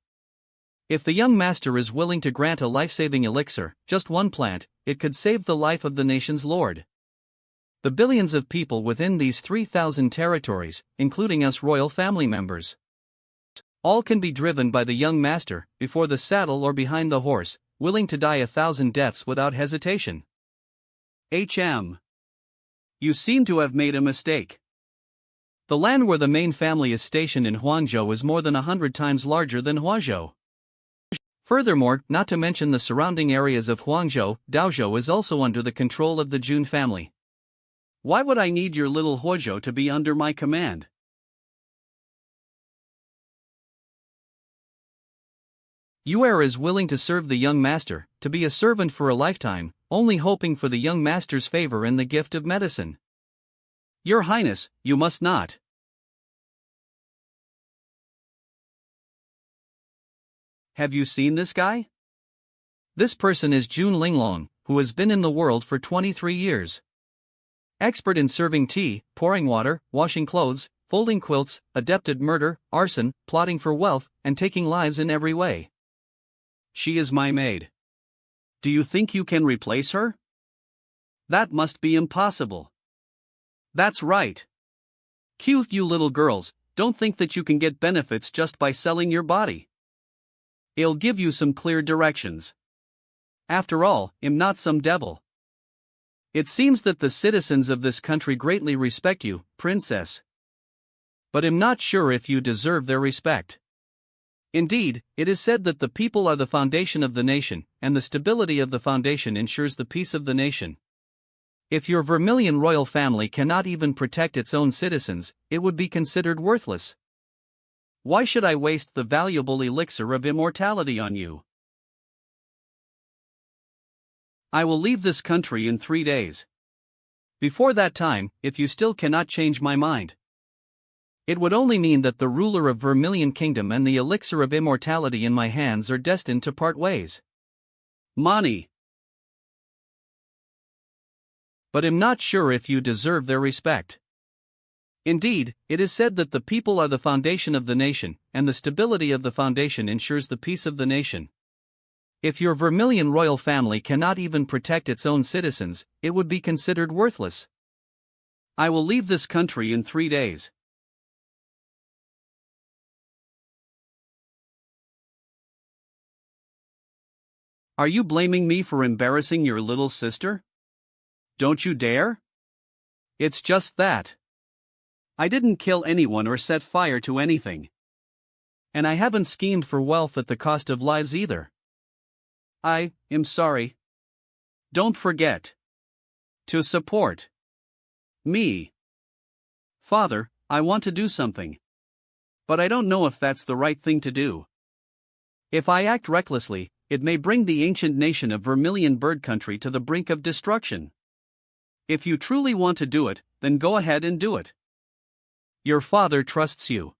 If the young master is willing to grant a life-saving elixir, just one plant, it could save the life of the nation's lord. The billions of people within these 3,000 territories, including us royal family members, all can be driven by the young master, before the saddle or behind the horse, willing to die 1,000 deaths without hesitation. You seem to have made a mistake. The land where the main family is stationed in Huangzhou is more than 100 times larger than Huazhou. Furthermore, not to mention the surrounding areas of Huangzhou, Daozhou is also under the control of the Jun family. Why would I need your little Huozhou to be under my command? Yuer is willing to serve the young master, to be a servant for a lifetime, only hoping for the young master's favor and the gift of medicine. Your Highness, you must not. Have you seen this guy? This person is Jun Linglong, who has been in the world for 23 years. Expert in serving tea, pouring water, washing clothes, folding quilts, adept at murder, arson, plotting for wealth, and taking lives in every way. She is my maid. Do you think you can replace her? That must be impossible. That's right. Cute, you little girls, don't think that you can get benefits just by selling your body. I'll give you some clear directions. After all, I'm not some devil. It seems that the citizens of this country greatly respect you, princess. But I'm not sure if you deserve their respect. Indeed, it is said that the people are the foundation of the nation, and the stability of the foundation ensures the peace of the nation. If your Vermilion royal family cannot even protect its own citizens, it would be considered worthless. Why should I waste the valuable elixir of immortality on you? I will leave this country in 3 days. Before that time, if you still cannot change my mind, it would only mean that the ruler of Vermilion Kingdom and the elixir of immortality in my hands are destined to part ways. Money. But I'm not sure if you deserve their respect. Indeed, it is said that the people are the foundation of the nation, and the stability of the foundation ensures the peace of the nation. If your Vermilion royal family cannot even protect its own citizens, it would be considered worthless. I will leave this country in 3 days. Are you blaming me for embarrassing your little sister? Don't you dare? It's just that I didn't kill anyone or set fire to anything. And I haven't schemed for wealth at the cost of lives either. I am sorry. Don't forget to support me. Father, I want to do something. But I don't know if that's the right thing to do. If I act recklessly, it may bring the ancient nation of Vermilion Bird Country to the brink of destruction. If you truly want to do it, then go ahead and do it. Your father trusts you.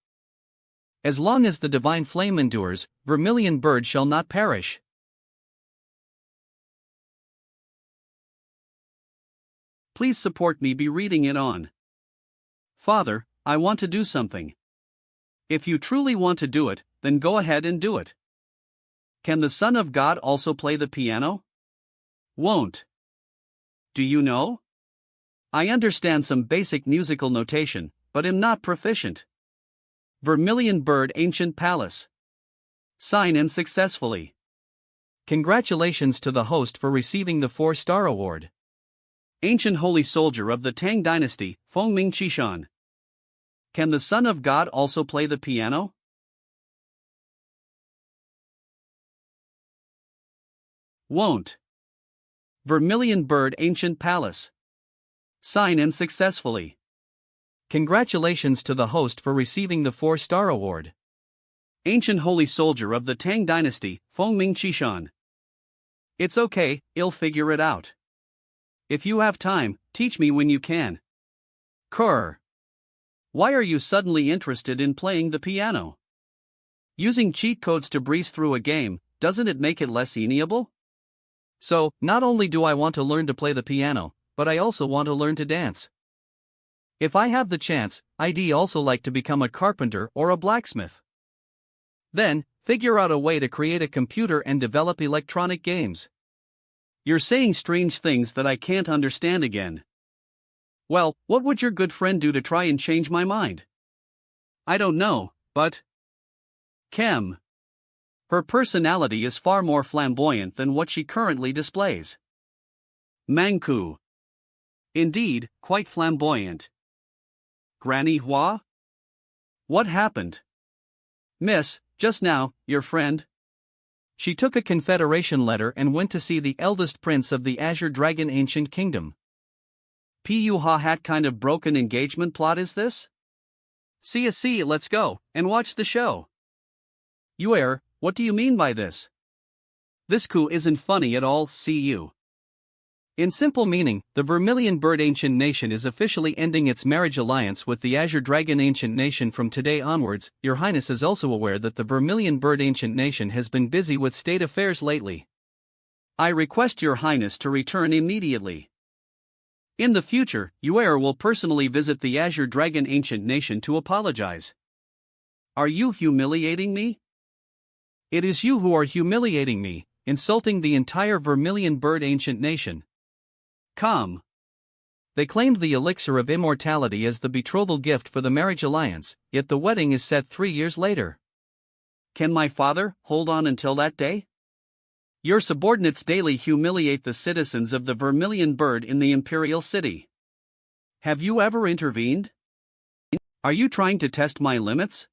As long as the divine flame endures, Vermilion Bird shall not perish. Please support me by reading it on. Father, I want to do something. If you truly want to do it, then go ahead and do it. Can the Son of God also play the piano? Won't. Do you know? I understand some basic musical notation, but am not proficient. Vermilion Bird Ancient Palace. Sign in successfully. Congratulations to the host for receiving the 4-star award. Ancient Holy Soldier of the Tang Dynasty, Feng Ming Qishan. Can the Son of God also play the piano? Won't. Vermilion Bird Ancient Palace. Sign in successfully. Congratulations to the host for receiving the 4-star award. Ancient Holy Soldier of the Tang Dynasty, Fengming Qishan. It's okay, I'll figure it out. If you have time, teach me when you can. Kurr. Why are you suddenly interested in playing the piano? Using cheat codes to breeze through a game, doesn't it make it less enjoyable? So, not only do I want to learn to play the piano, but I also want to learn to dance. If I have the chance, I'd also like to become a carpenter or a blacksmith. Then, figure out a way to create a computer and develop electronic games. You're saying strange things that I can't understand again. Well, what would your good friend do to try and change my mind? I don't know, but... Kem. Her personality is far more flamboyant than what she currently displays. Manku. Indeed, quite flamboyant. Granny Hua? What happened? Miss, just now, your friend. She took a confederation letter and went to see the eldest prince of the Azure Dragon Ancient Kingdom. Pu-ha hat kind of broken engagement plot is this? See, let's go, and watch the show. Yuer, what do you mean by this? This coup isn't funny at all, see you. In simple meaning, the Vermilion Bird Ancient Nation is officially ending its marriage alliance with the Azure Dragon Ancient Nation from today onwards. Your Highness is also aware that the Vermilion Bird Ancient Nation has been busy with state affairs lately. I request your Highness to return immediately. In the future, Yuer will personally visit the Azure Dragon Ancient Nation to apologize. Are you humiliating me? It is you who are humiliating me, insulting the entire Vermilion Bird Ancient Nation. Come. They claimed the elixir of immortality as the betrothal gift for the marriage alliance, yet the wedding is set 3 years later. Can my father hold on until that day? Your subordinates daily humiliate the citizens of the Vermilion Bird in the Imperial City. Have you ever intervened? Are you trying to test my limits?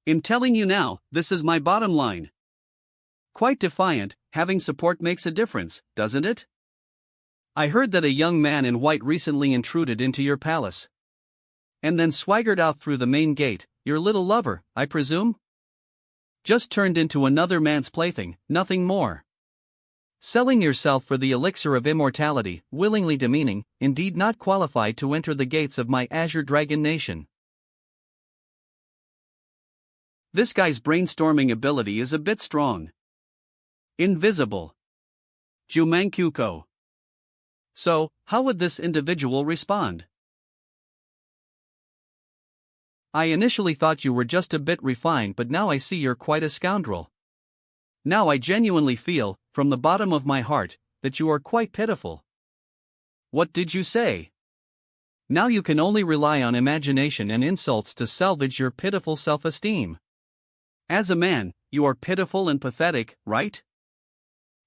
I'm telling you now, this is my bottom line. Quite defiant, having support makes a difference, doesn't it? I heard that a young man in white recently intruded into your palace. And then swaggered out through the main gate, your little lover, I presume? Just turned into another man's plaything, nothing more. Selling yourself for the elixir of immortality, willingly demeaning, indeed not qualified to enter the gates of my Azure Dragon Nation. This guy's brainstorming ability is a bit strong. Invisible. Jumankyuko. So, how would this individual respond? I initially thought you were just a bit refined, but now I see you're quite a scoundrel. Now I genuinely feel, from the bottom of my heart, that you are quite pitiful. What did you say? Now you can only rely on imagination and insults to salvage your pitiful self-esteem. As a man, you are pitiful and pathetic, right?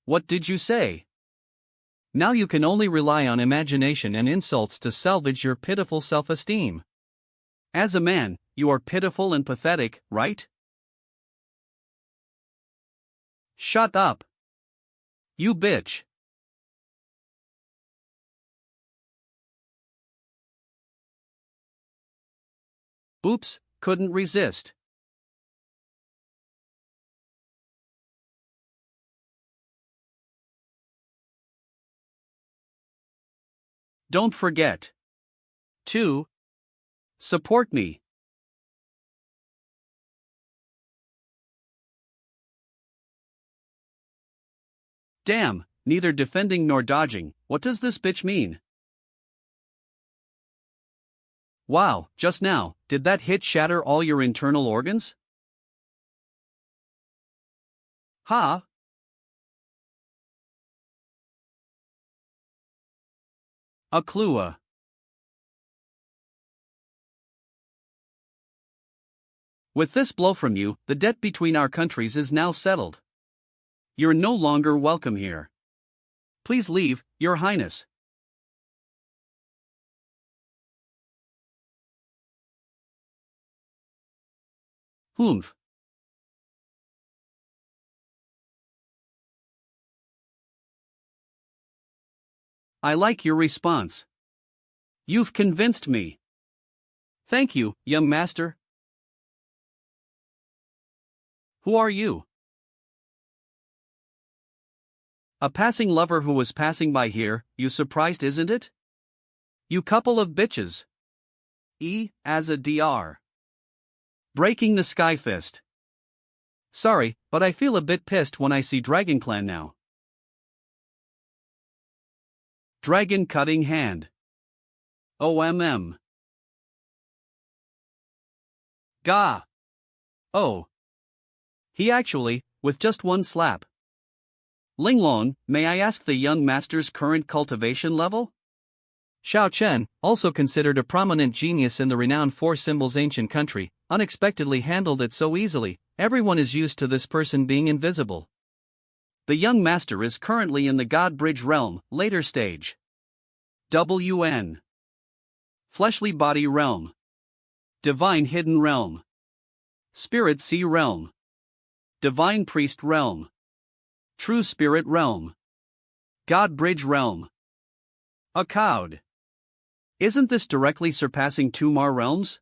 What did you say? Now you can only rely on imagination and insults to salvage your pitiful self-esteem. As a man, you are pitiful and pathetic, right? Shut up. You bitch. Oops, couldn't resist. Don't forget to support me. Damn, neither defending nor dodging, what does this bitch mean? Wow, just now, did that hit shatter all your internal organs? Ha! A clue. With this blow from you, the debt between our countries is now settled. You're no longer welcome here. Please leave, Your Highness. Humph. I like your response. You've convinced me. Thank you, young master. Who are you? A passing lover who was passing by here. You surprised, isn't it? You couple of bitches. As a dr. Breaking the sky fist. Sorry, but I feel a bit pissed when I see Dragon Clan now. Dragon cutting hand. OMM. Gah. Oh. He actually, with just one slap. Linglong, may I ask the young master's current cultivation level? Xiao Chen, also considered a prominent genius in the renowned Four Symbols ancient country, unexpectedly handled it so easily. Everyone is used to this person being invisible. The young master is currently in the God Bridge realm, later stage. WN. Fleshly body realm. Divine hidden realm. Spirit sea realm. Divine priest realm. True spirit realm. God Bridge realm. A cowed. Isn't this directly surpassing 2 more realms?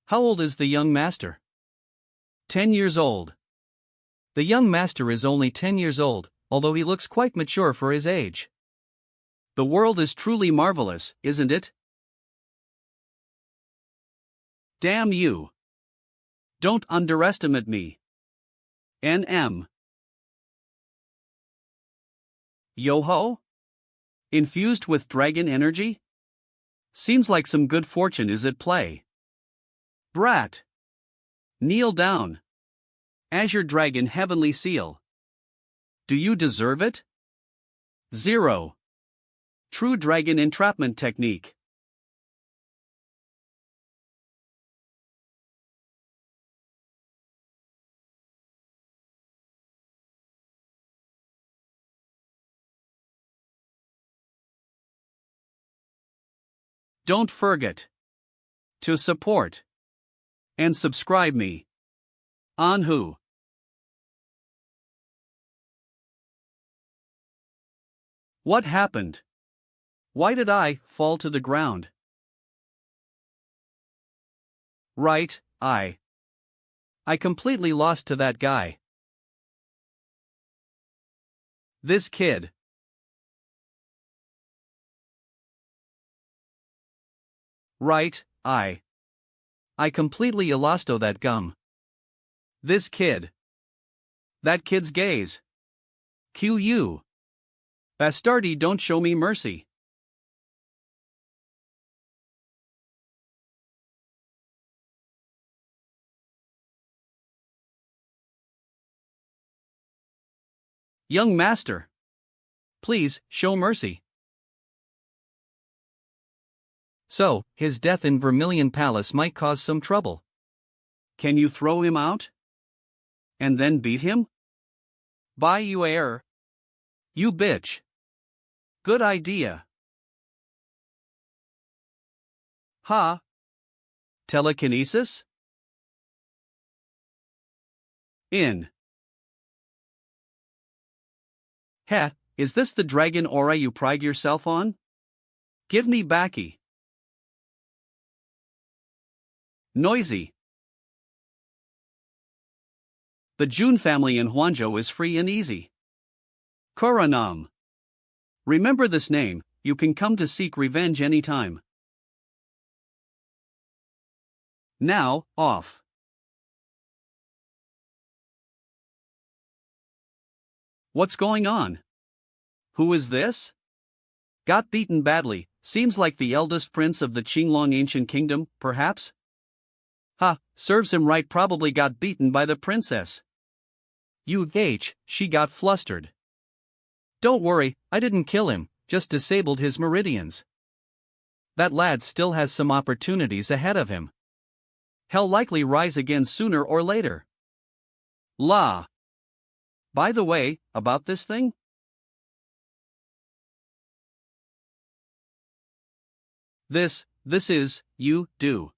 How old is the young master? 10 years old. The young master is only 10 years old, although he looks quite mature for his age. The world is truly marvelous, isn't it? Damn you. Don't underestimate me. NM. Yo-ho? Infused with dragon energy? Seems like some good fortune is at play. Brat. Kneel down. Azure Dragon Heavenly Seal. Do you deserve it? 0. True Dragon Entrapment Technique. Don't forget to support and subscribe me. On who? What happened? Why did I fall to the ground? Right, I completely lost to that guy. This kid. Right, I completely lost to that gum. This kid. That kid's gaze. QU. Bastardi, don't show me mercy. Young master. Please, show mercy. So, his death in Vermilion Palace might cause some trouble. Can you throw him out? And then beat him? By you air. You bitch. Good idea. Ha. Telekinesis? In. Heh, is this the dragon aura you pride yourself on? Give me backy. Noisy. The Jun family in Huanzhou is free and easy. Koranam. Remember this name, you can come to seek revenge anytime. Now, off. What's going on? Who is this? Got beaten badly, seems like the eldest prince of the Qinglong ancient kingdom, perhaps? Ha, serves him right, probably got beaten by the princess. She got flustered. Don't worry, I didn't kill him, just disabled his meridians. That lad still has some opportunities ahead of him. He'll likely rise again sooner or later. La. By the way, about this thing? This is, you do.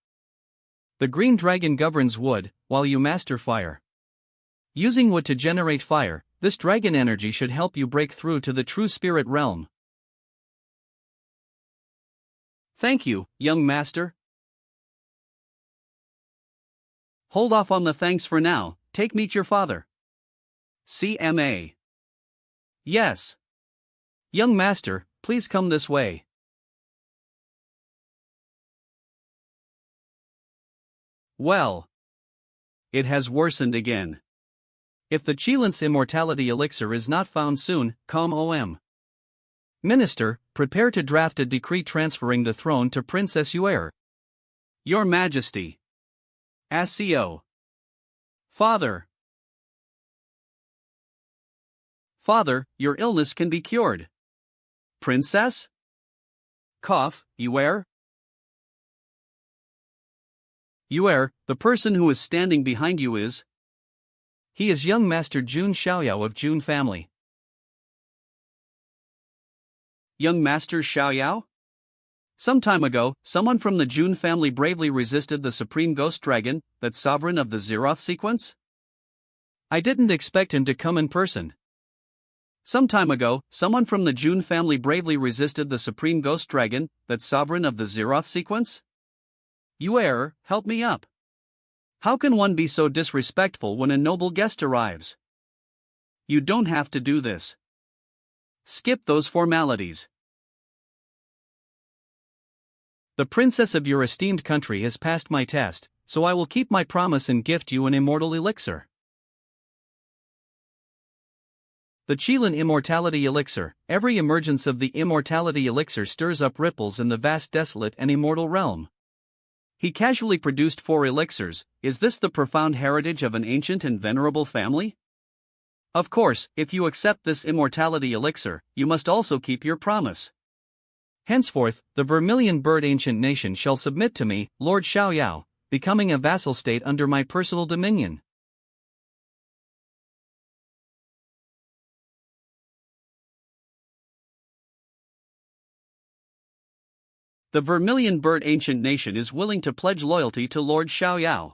The green dragon governs wood, while you master fire. Using wood to generate fire, this dragon energy should help you break through to the true spirit realm. Thank you, young master. Hold off on the thanks for now, meet your father. CMA. Yes. Young master, please come this way. Well. It has worsened again. If the Qilin's immortality elixir is not found soon, come OM. Minister, prepare to draft a decree transferring the throne to Princess Yuer. Your Majesty. SCO. Father. Father, your illness can be cured. Princess? Cough, Yuer? Yuer, the person who is standing behind you is. He is young Master Jun Xiaoyao of Jun family. Young Master Xiaoyao? Some time ago, someone from the Jun family bravely resisted the supreme ghost dragon, that sovereign of the Zeroth sequence? I didn't expect him to come in person. Some time ago, someone from the Jun family bravely resisted the supreme ghost dragon, that sovereign of the Zeroth sequence? Yuer, help me up. How can one be so disrespectful when a noble guest arrives? You don't have to do this. Skip those formalities. The princess of your esteemed country has passed my test, so I will keep my promise and gift you an immortal elixir. The Qilin Immortality Elixir. Every emergence of the immortality elixir stirs up ripples in the vast desolate and immortal realm. He casually produced 4 elixirs. Is this the profound heritage of an ancient and venerable family? Of course, if you accept this immortality elixir, you must also keep your promise. Henceforth, the Vermilion Bird Ancient Nation shall submit to me, Lord Xiaoyao, becoming a vassal state under my personal dominion. The Vermilion Bird Ancient Nation is willing to pledge loyalty to Lord Xiaoyao.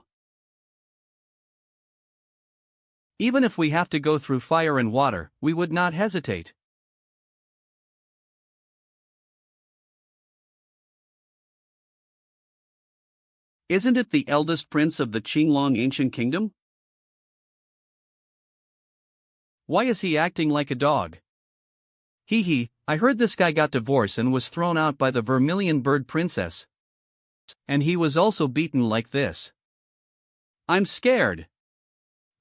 Even if we have to go through fire and water, we would not hesitate. Isn't it the eldest prince of the Qinglong Ancient Kingdom? Why is he acting like a dog? Hee, I heard this guy got divorced and was thrown out by the Vermilion Bird Princess. And he was also beaten like this. I'm scared.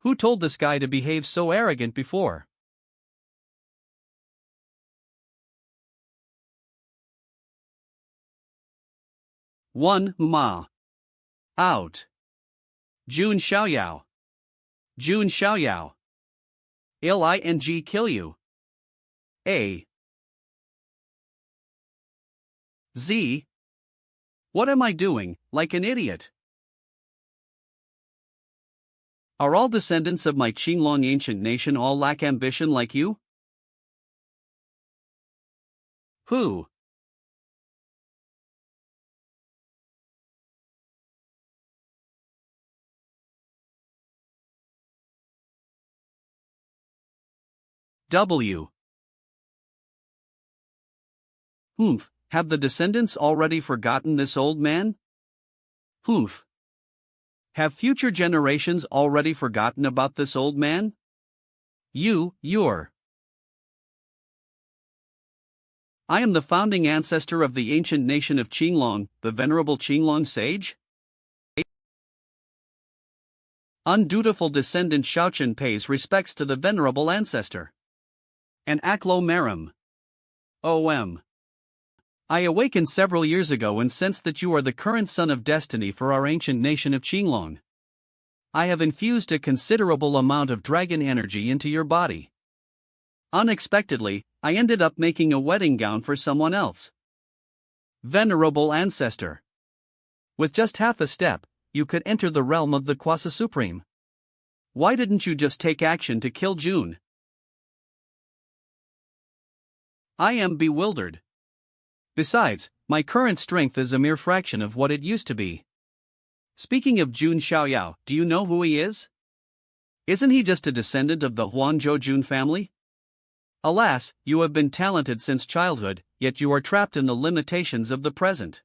Who told this guy to behave so arrogant before? One Ma. Out. Jun Xiaoyao. Jun Xiaoyao. Ling kill you. A. Z. What am I doing, like an idiot? Are all descendants of my Qinglong ancient nation all lack ambition like you? Who? W. Humph, have the descendants already forgotten this old man? Humph. Have future generations already forgotten about this old man? You're. I am the founding ancestor of the ancient nation of Qinglong, the venerable Qinglong sage? Undutiful descendant Shaochen pays respects to the venerable ancestor. An agglomerum. OM. I awakened several years ago and sensed that you are the current son of destiny for our ancient nation of Qinglong. I have infused a considerable amount of dragon energy into your body. Unexpectedly, I ended up making a wedding gown for someone else. Venerable ancestor. With just half a step, you could enter the realm of the Quasi Supreme. Why didn't you just take action to kill June? I am bewildered. Besides, my current strength is a mere fraction of what it used to be. Speaking of Jun Xiaoyao, do you know who he is? Isn't he just a descendant of the Huanzhou Jun family? Alas, you have been talented since childhood, yet you are trapped in the limitations of the present.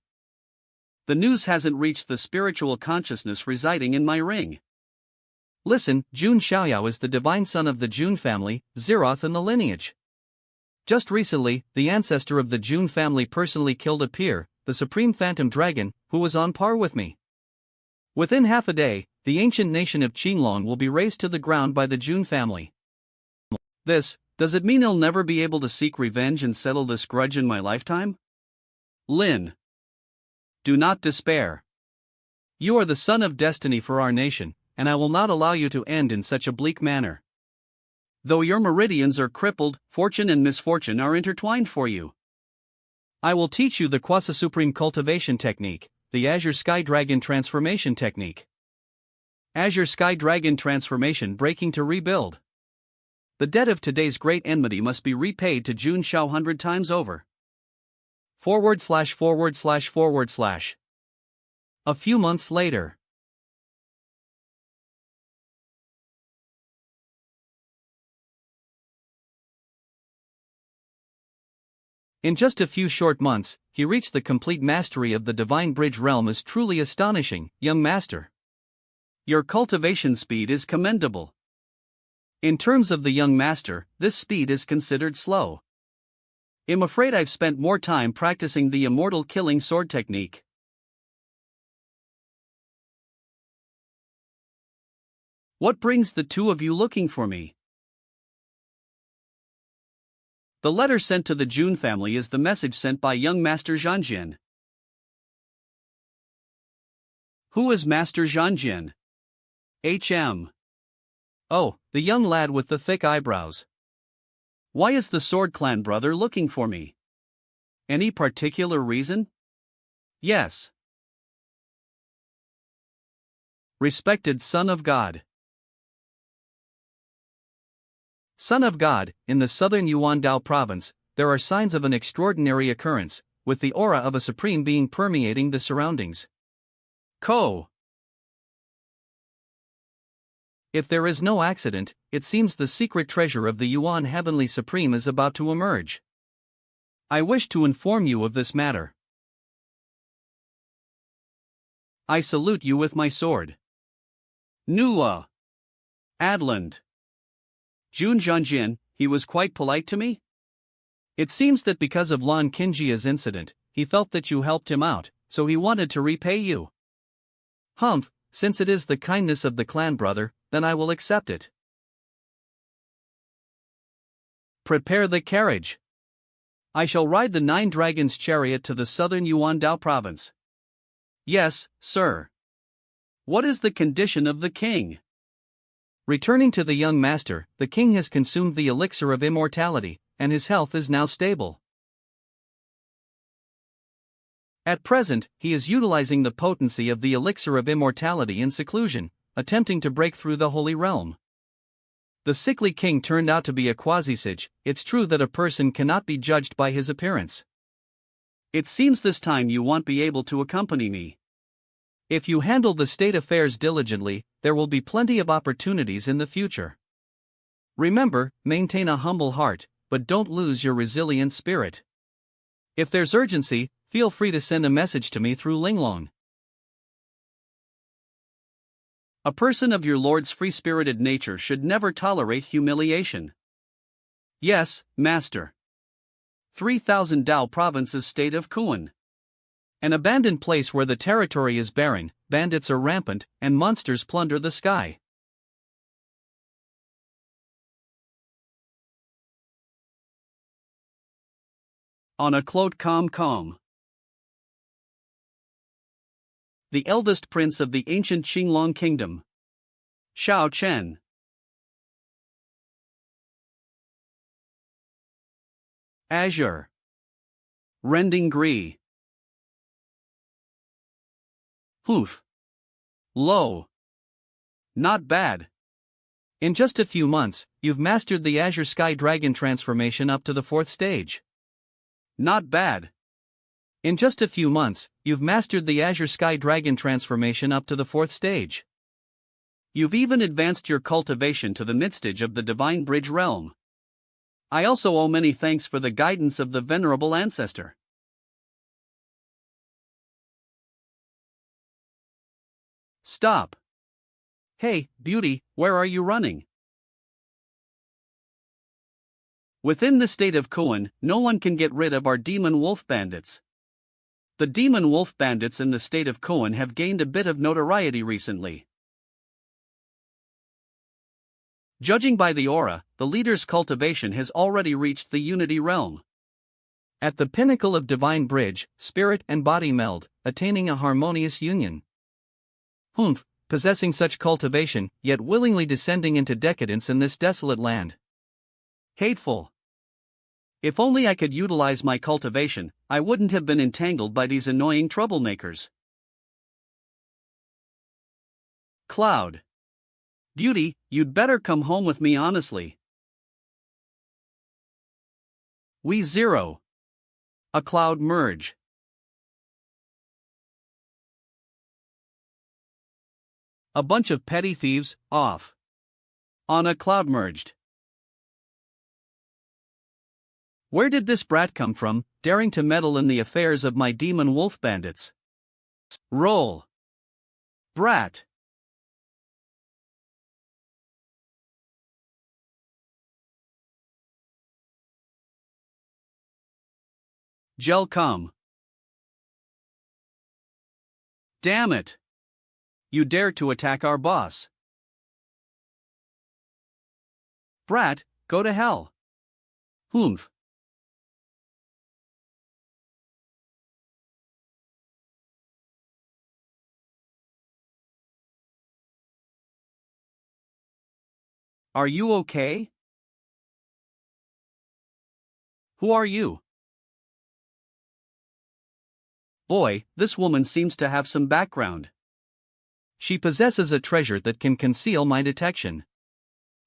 The news hasn't reached the spiritual consciousness residing in my ring. Listen, Jun Xiaoyao is the divine son of the Jun family, Zeroth in the lineage. Just recently, the ancestor of the Jun family personally killed a peer, the supreme phantom dragon, who was on par with me. Within half a day, the ancient nation of Qinglong will be razed to the ground by the Jun family. Does it mean I'll never be able to seek revenge and settle this grudge in my lifetime? Lin. Do not despair. You are the son of destiny for our nation, and I will not allow you to end in such a bleak manner. Though your meridians are crippled, fortune and misfortune are intertwined for you. I will teach you the Quasi Supreme Cultivation Technique, the Azure Sky Dragon Transformation Technique. Azure Sky Dragon Transformation Breaking to Rebuild. The debt of today's great enmity must be repaid to Jun Xiao 100 times over. /////. A few months later. In just a few short months, he reached the complete mastery of the Divine Bridge realm. Is truly astonishing, young master. Your cultivation speed is commendable. In terms of the young master, this speed is considered slow. I'm afraid I've spent more time practicing the immortal killing sword technique. What brings the two of you looking for me? The letter sent to the Jun family is the message sent by young Master Zhanjian. Who is Master Zhanjian? HM. Oh, the young lad with the thick eyebrows. Why is the Sword Clan brother looking for me? Any particular reason? Yes. Respected Son of God. Son of God, in the southern Yuandao province, there are signs of an extraordinary occurrence, with the aura of a supreme being permeating the surroundings. Ko. If there is no accident, it seems the secret treasure of the Yuan Heavenly Supreme is about to emerge. I wish to inform you of this matter. I salute you with my sword. Nua. Adland. Jun Zhanjian, he was quite polite to me? It seems that because of Lan Qingjia's incident, he felt that you helped him out, so he wanted to repay you. Humph, since it is the kindness of the clan brother, then I will accept it. Prepare the carriage. I shall ride the 9 Dragons' chariot to the southern Yuandao province. Yes, sir. What is the condition of the king? Returning to the young master, the king has consumed the elixir of immortality, and his health is now stable. At present, he is utilizing the potency of the elixir of immortality in seclusion, attempting to break through the holy realm. The sickly king turned out to be a quasi-sage. It's true that a person cannot be judged by his appearance. It seems this time you won't be able to accompany me. If you handle the state affairs diligently, there will be plenty of opportunities in the future. Remember, maintain a humble heart, but don't lose your resilient spirit. If there's urgency, feel free to send a message to me through Linglong. A person of your lord's free-spirited nature should never tolerate humiliation. Yes, master. 3000 Dao Province's state of Kuan. An abandoned place where the territory is barren, bandits are rampant, and monsters plunder the sky. On a cloak calm. The eldest prince of the ancient Qinglong kingdom. Xiao Chen. Azure. Rending Gree. Poof. Low. Not bad. In just a few months, you've mastered the Azure Sky Dragon transformation up to the 4th stage. Not bad. In just a few months, you've mastered the Azure Sky Dragon transformation up to the 4th stage. You've even advanced your cultivation to the mid-stage of the Divine Bridge realm. I also owe many thanks for the guidance of the venerable ancestor. Stop. Hey, beauty, where are you running? Within the state of Kuan, no one can get rid of our demon wolf bandits. The demon wolf bandits in the state of Kuan have gained a bit of notoriety recently. Judging by the aura, the leader's cultivation has already reached the Unity realm. At the pinnacle of Divine Bridge, spirit and body meld, attaining a harmonious union. Humph, possessing such cultivation, yet willingly descending into decadence in this desolate land. Hateful. If only I could utilize my cultivation, I wouldn't have been entangled by these annoying troublemakers. Cloud. Beauty, you'd better come home with me honestly. We zero. A cloud merge. A bunch of petty thieves, off. On a cloud merged. Where did this brat come from, daring to meddle in the affairs of my demon wolf bandits? Roll. Brat. Gel come. Damn it. You dare to attack our boss. Brat, go to hell. Humph. Are you okay? Who are you? Boy, this woman seems to have some background. She possesses a treasure that can conceal my detection.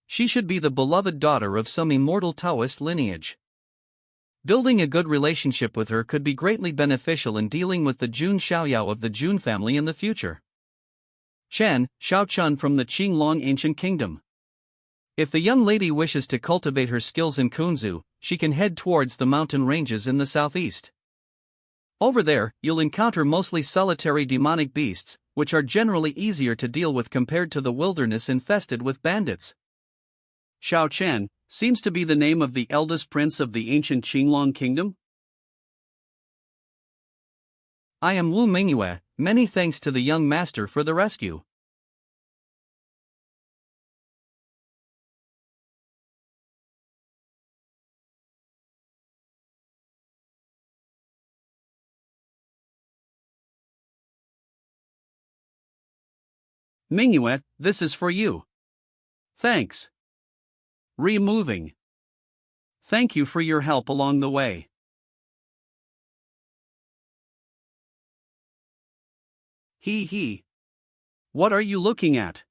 She should be the beloved daughter of some immortal Taoist lineage. Building a good relationship with her could be greatly beneficial in dealing with the Jun Xiaoyao of the Jun family in the future. Chen, Xiaochun from the Qinglong Ancient Kingdom. If the young lady wishes to cultivate her skills in Kunzu, she can head towards the mountain ranges in the southeast. Over there, you'll encounter mostly solitary demonic beasts, which are generally easier to deal with compared to the wilderness infested with bandits. Xiao Chen seems to be the name of the eldest prince of the ancient Qinglong kingdom. I am Wu Mingyue, many thanks to the young master for the rescue. Mingyue, this is for you. Thanks. Removing. Thank you for your help along the way. He. What are you looking at?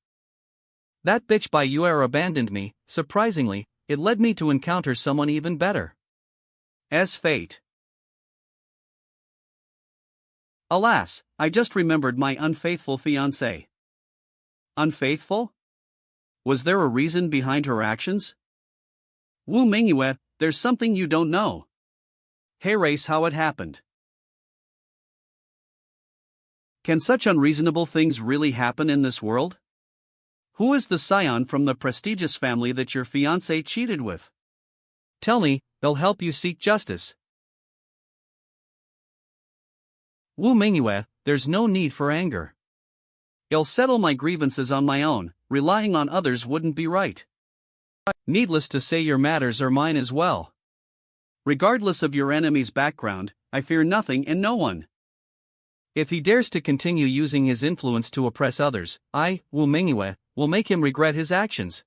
That bitch by Yuer abandoned me. Surprisingly, it led me to encounter someone even better. As fate. Alas, I just remembered my unfaithful fiancée. Unfaithful? Was there a reason behind her actions? Wu Mingyue, there's something you don't know. Hey race, how it happened. Can such unreasonable things really happen in this world? Who is the scion from the prestigious family that your fiancé cheated with? Tell me, they'll help you seek justice. Wu Mingyue, there's no need for anger. I'll settle my grievances on my own, relying on others wouldn't be right. Needless to say, your matters are mine as well. Regardless of your enemy's background, I fear nothing and no one. If he dares to continue using his influence to oppress others, I, Wu Mingyue, will make him regret his actions.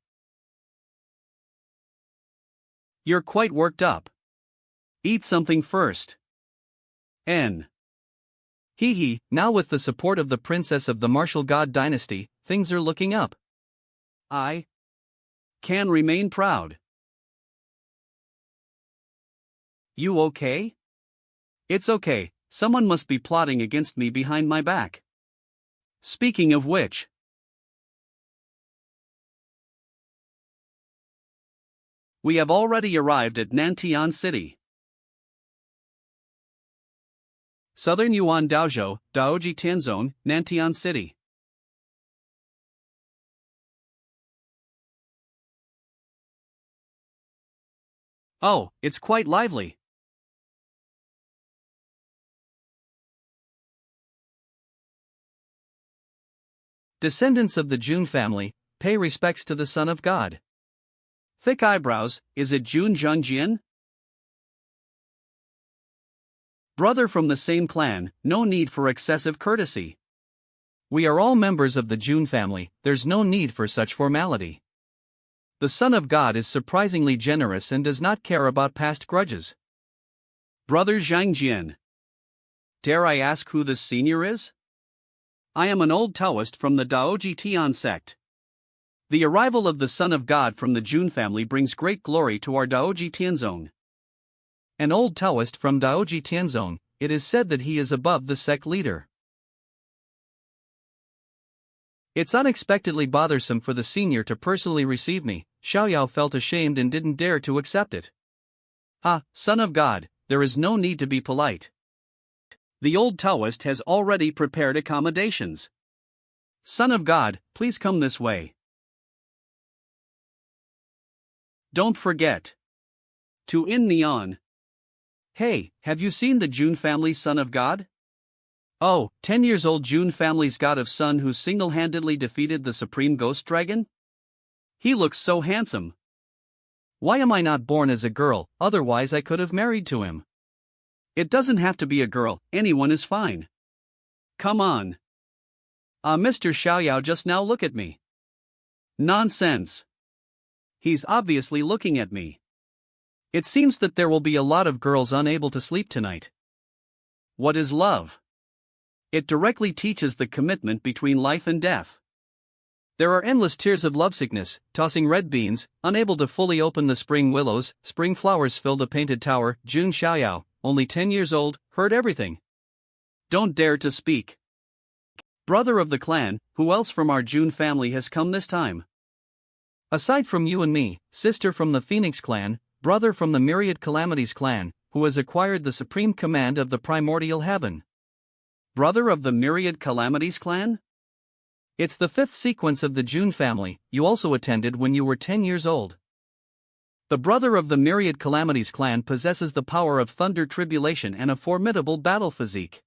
You're quite worked up. Eat something first. Hee, now with the support of the princess of the martial god dynasty, things are looking up. I can remain proud. You okay? It's okay, Someone must be plotting against me behind my back. Speaking of which, we have already arrived at Nantian City. Southern Yuan Daozhou, Daoji Tianzong, Nantian City. Oh, it's quite lively. Descendants of the Jun family, pay respects to the Son of God. Thick eyebrows, is it Jun Zhangjian? Brother from the same clan, no need for excessive courtesy. We are all members of the Jun family, there's no need for such formality. The Son of God is surprisingly generous and does not care about past grudges. Brother Zhangjian. Dare I ask who this senior is? I am an old Taoist from the Daoji Tian sect. The arrival of the Son of God from the Jun family brings great glory to our Daoji Tianzong. An old Taoist from Daoji Tianzong, it is said that he is above the sect leader. It's unexpectedly bothersome for the senior to personally receive me. Xiaoyao felt ashamed and didn't dare to accept it. Ah, Son of God, there is no need to be polite. The old Taoist has already prepared accommodations. Son of God, please come this way. Don't forget to in neon. Hey, have you seen the Jun family Son of God? Oh, 10 years old Jun family's god of sun who single-handedly defeated the supreme ghost dragon? He looks so handsome. Why am I not born as a girl, otherwise I could have married to him. It doesn't have to be a girl, anyone is fine. Come on. Mr. Xiaoyao just now look at me. Nonsense. He's obviously looking at me. It seems that there will be a lot of girls unable to sleep tonight. What is love? It directly teaches the commitment between life and death. There are endless tears of lovesickness, tossing red beans, unable to fully open the spring willows, spring flowers fill the painted tower. Jun Xiaoyao, only 10 years old, heard everything. Don't dare to speak. Brother of the clan, who else from our Jun family has come this time? Aside from you and me, sister from the Phoenix clan, brother from the Myriad Calamities clan, who has acquired the supreme command of the primordial heaven. Brother of the Myriad Calamities clan? It's the 5th sequence of the Jun family, you also attended when you were 10 years old. The brother of the Myriad Calamities clan possesses the power of thunder tribulation and a formidable battle physique.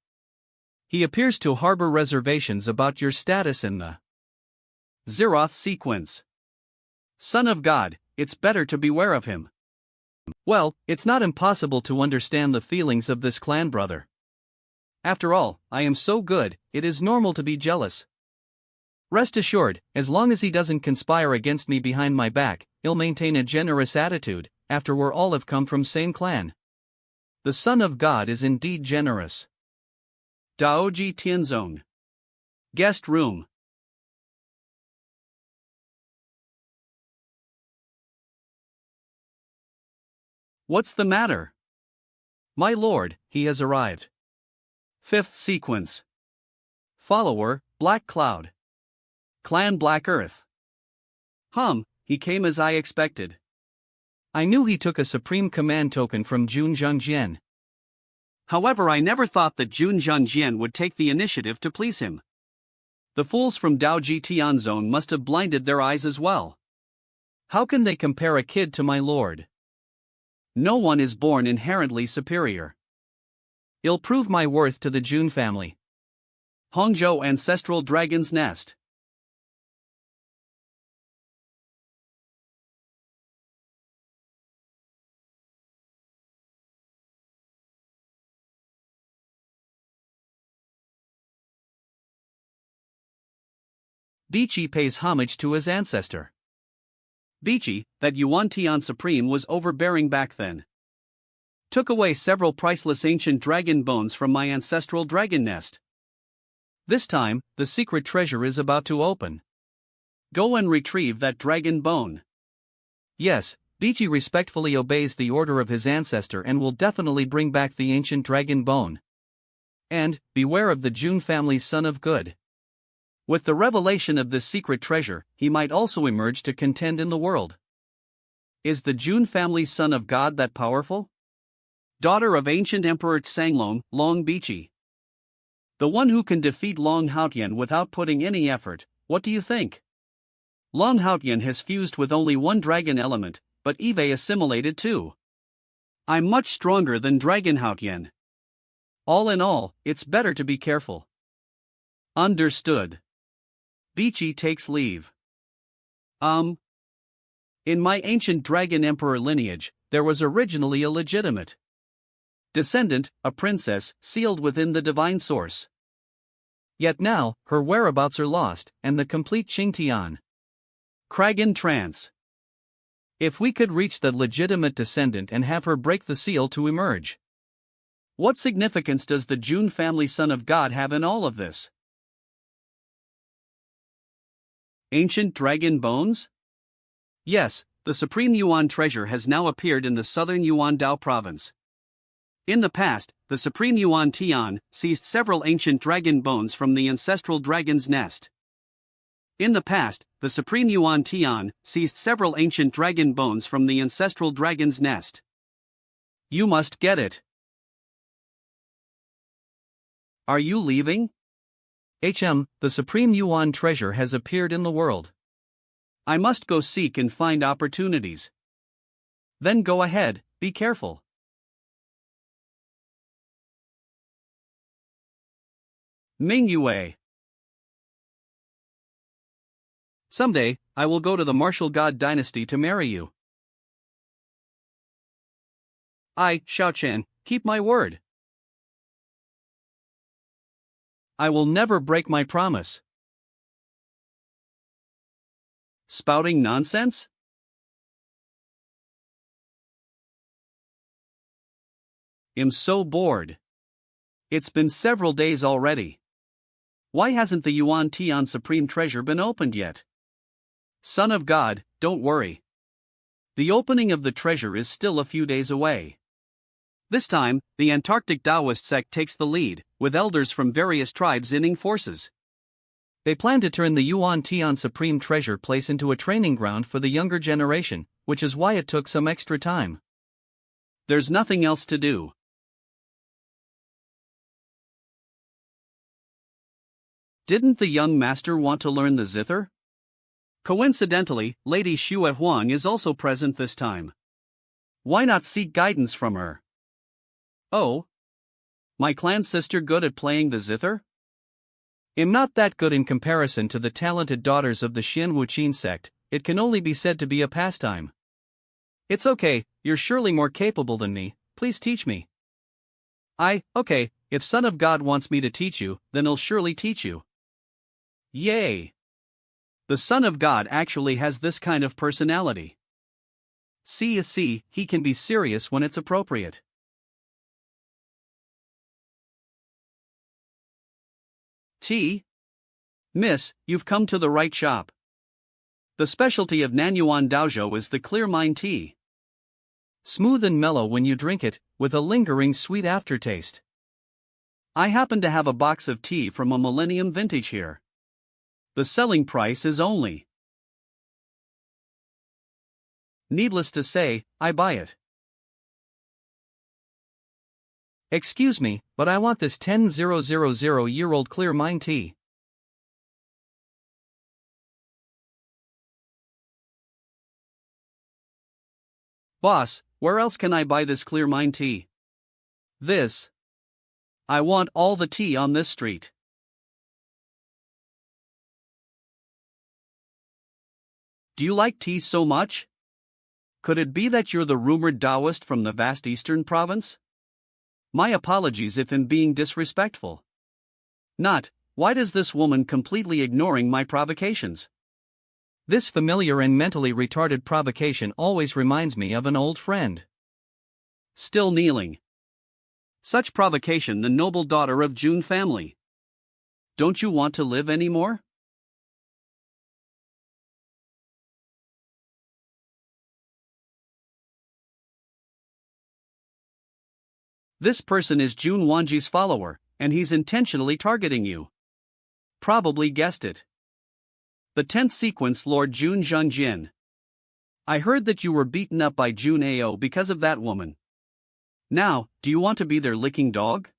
He appears to harbor reservations about your status in the Zeroth sequence. Son of God, it's better to beware of him. Well, it's not impossible to understand the feelings of this clan brother. After all, I am so good, it is normal to be jealous. Rest assured, as long as he doesn't conspire against me behind my back, he'll maintain a generous attitude, after we're all have come from same clan. The Son of God is indeed generous. Daoji Tianzong. Guest room. What's the matter? My lord, he has arrived. 5th sequence. Follower, Black Cloud. Clan Black Earth. He came as I expected. I knew he took a supreme command token from Jun Zhangjian. However, I never thought that Jun Zhangjian would take the initiative to please him. The fools from Daoji Tianzong must have blinded their eyes as well. How can they compare a kid to my lord? No one is born inherently superior. I'll prove my worth to the Jun family. Hongzhou Ancestral Dragon's Nest. Bichi pays homage to his ancestor. Bichi, that Yuan Tian Supreme was overbearing back then. Took away several priceless ancient dragon bones from my ancestral dragon nest. This time, the secret treasure is about to open. Go and retrieve that dragon bone. Yes, Bichi respectfully obeys the order of his ancestor and will definitely bring back the ancient dragon bone. And, beware of the Jun family's son of good. With the revelation of this secret treasure, he might also emerge to contend in the world. Is the Jun family's son of God that powerful? Daughter of ancient Emperor Tsanglong, Long Bichi. The one who can defeat Long Haotian without putting any effort, what do you think? Long Haotian has fused with only one dragon element, but Eve assimilated too. I'm much stronger than Dragon Haotian. All in all, it's better to be careful. Understood. Bichi takes leave. In my ancient dragon emperor lineage, there was originally a legitimate descendant, a princess, sealed within the divine source. Yet now, her whereabouts are lost, and the complete Qingtian Kragan trance. If we could reach the legitimate descendant and have her break the seal to emerge. What significance does the Jun family son of God have in all of this? Ancient dragon bones? Yes, the supreme Yuan treasure has now appeared in the southern Yuan Dao province. In the past, the supreme Yuan Tian seized several ancient dragon bones from the ancestral dragon's nest. In the past, the supreme Yuan Tian seized several ancient dragon bones from the ancestral dragon's nest. You must get it. Are you leaving? The supreme Yuan treasure has appeared in the world. I must go seek and find opportunities. Then go ahead, be careful. Mingyue. Someday, I will go to the martial god dynasty to marry you. I, Xiaochen, keep my word. I will never break my promise. Spouting nonsense? I'm so bored. It's been several days already. Why hasn't the Yuan Tian Supreme Treasure been opened yet? Son of God, don't worry. The opening of the treasure is still a few days away. This time, the Antarctic Taoist sect takes the lead, with elders from various tribes inning forces. They plan to turn the Yuan Tian Supreme Treasure place into a training ground for the younger generation, which is why it took some extra time. There's nothing else to do. Didn't the young master want to learn the zither? Coincidentally, Lady Xue Huang is also present this time. Why not seek guidance from her? Oh? My clan sister good at playing the zither? I'm not that good in comparison to the talented daughters of the Xian Wuqin sect, it can only be said to be a pastime. It's okay, you're surely more capable than me, please teach me. Okay, if Son of God wants me to teach you, then I'll surely teach you. Yay! The Son of God actually has this kind of personality. See, he can be serious when it's appropriate. Miss, you've come to the right shop. The specialty of Nanyuan Daozhou is the clear mind tea. Smooth and mellow when you drink it, with a lingering sweet aftertaste. I happen to have a box of tea from a millennium vintage here. The selling price is only. Needless to say, I buy it. Excuse me, but I want this 10,000-year-old clear mind tea. Boss, where else can I buy this clear mind tea? This. I want all the tea on this street. Do you like tea so much? Could it be that you're the rumored Taoist from the vast eastern province? My apologies if I'm being disrespectful. Not, why does this woman completely ignoring my provocations? This familiar and mentally retarded provocation always reminds me of an old friend. Still kneeling. Such provocation, the noble daughter of Jun family. Don't you want to live anymore? This person is Jun Wanji's follower, and he's intentionally targeting you. Probably guessed it. The 10th sequence, Lord Jun Zhengjin. I heard that you were beaten up by Jun Ao because of that woman. Now, do you want to be their licking dog?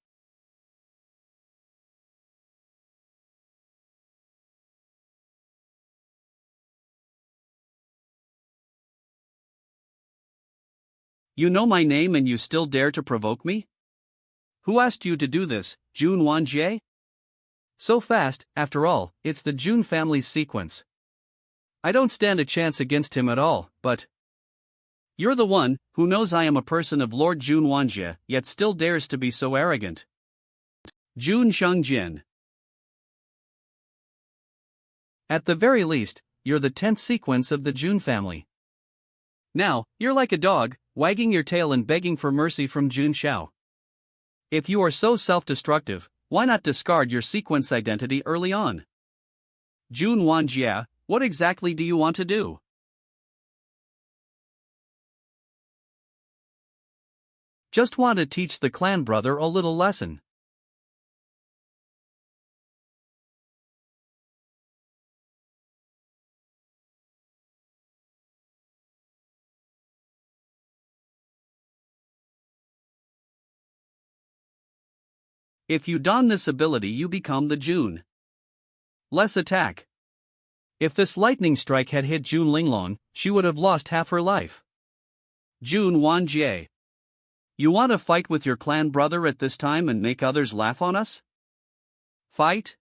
You know my name and you still dare to provoke me? Who asked you to do this, Jun Wanjie? So fast, after all, it's the Jun family's sequence. I don't stand a chance against him at all, but... You're the one who knows I am a person of Lord Jun Wanjie, yet still dares to be so arrogant. Jun Zhengjin. At the very least, you're the 10th sequence of the Jun family. Now, you're like a dog, wagging your tail and begging for mercy from Jun Xiao. If you are so self-destructive, why not discard your sequence identity early on? Jun Wanjie, what exactly do you want to do? Just want to teach the clan brother a little lesson. If you don this ability, you become the Jun. Less attack. If this lightning strike had hit Jun Linglong, she would have lost half her life. Jun Wanjie. You want to fight with your clan brother at this time and make others laugh on us? Fight?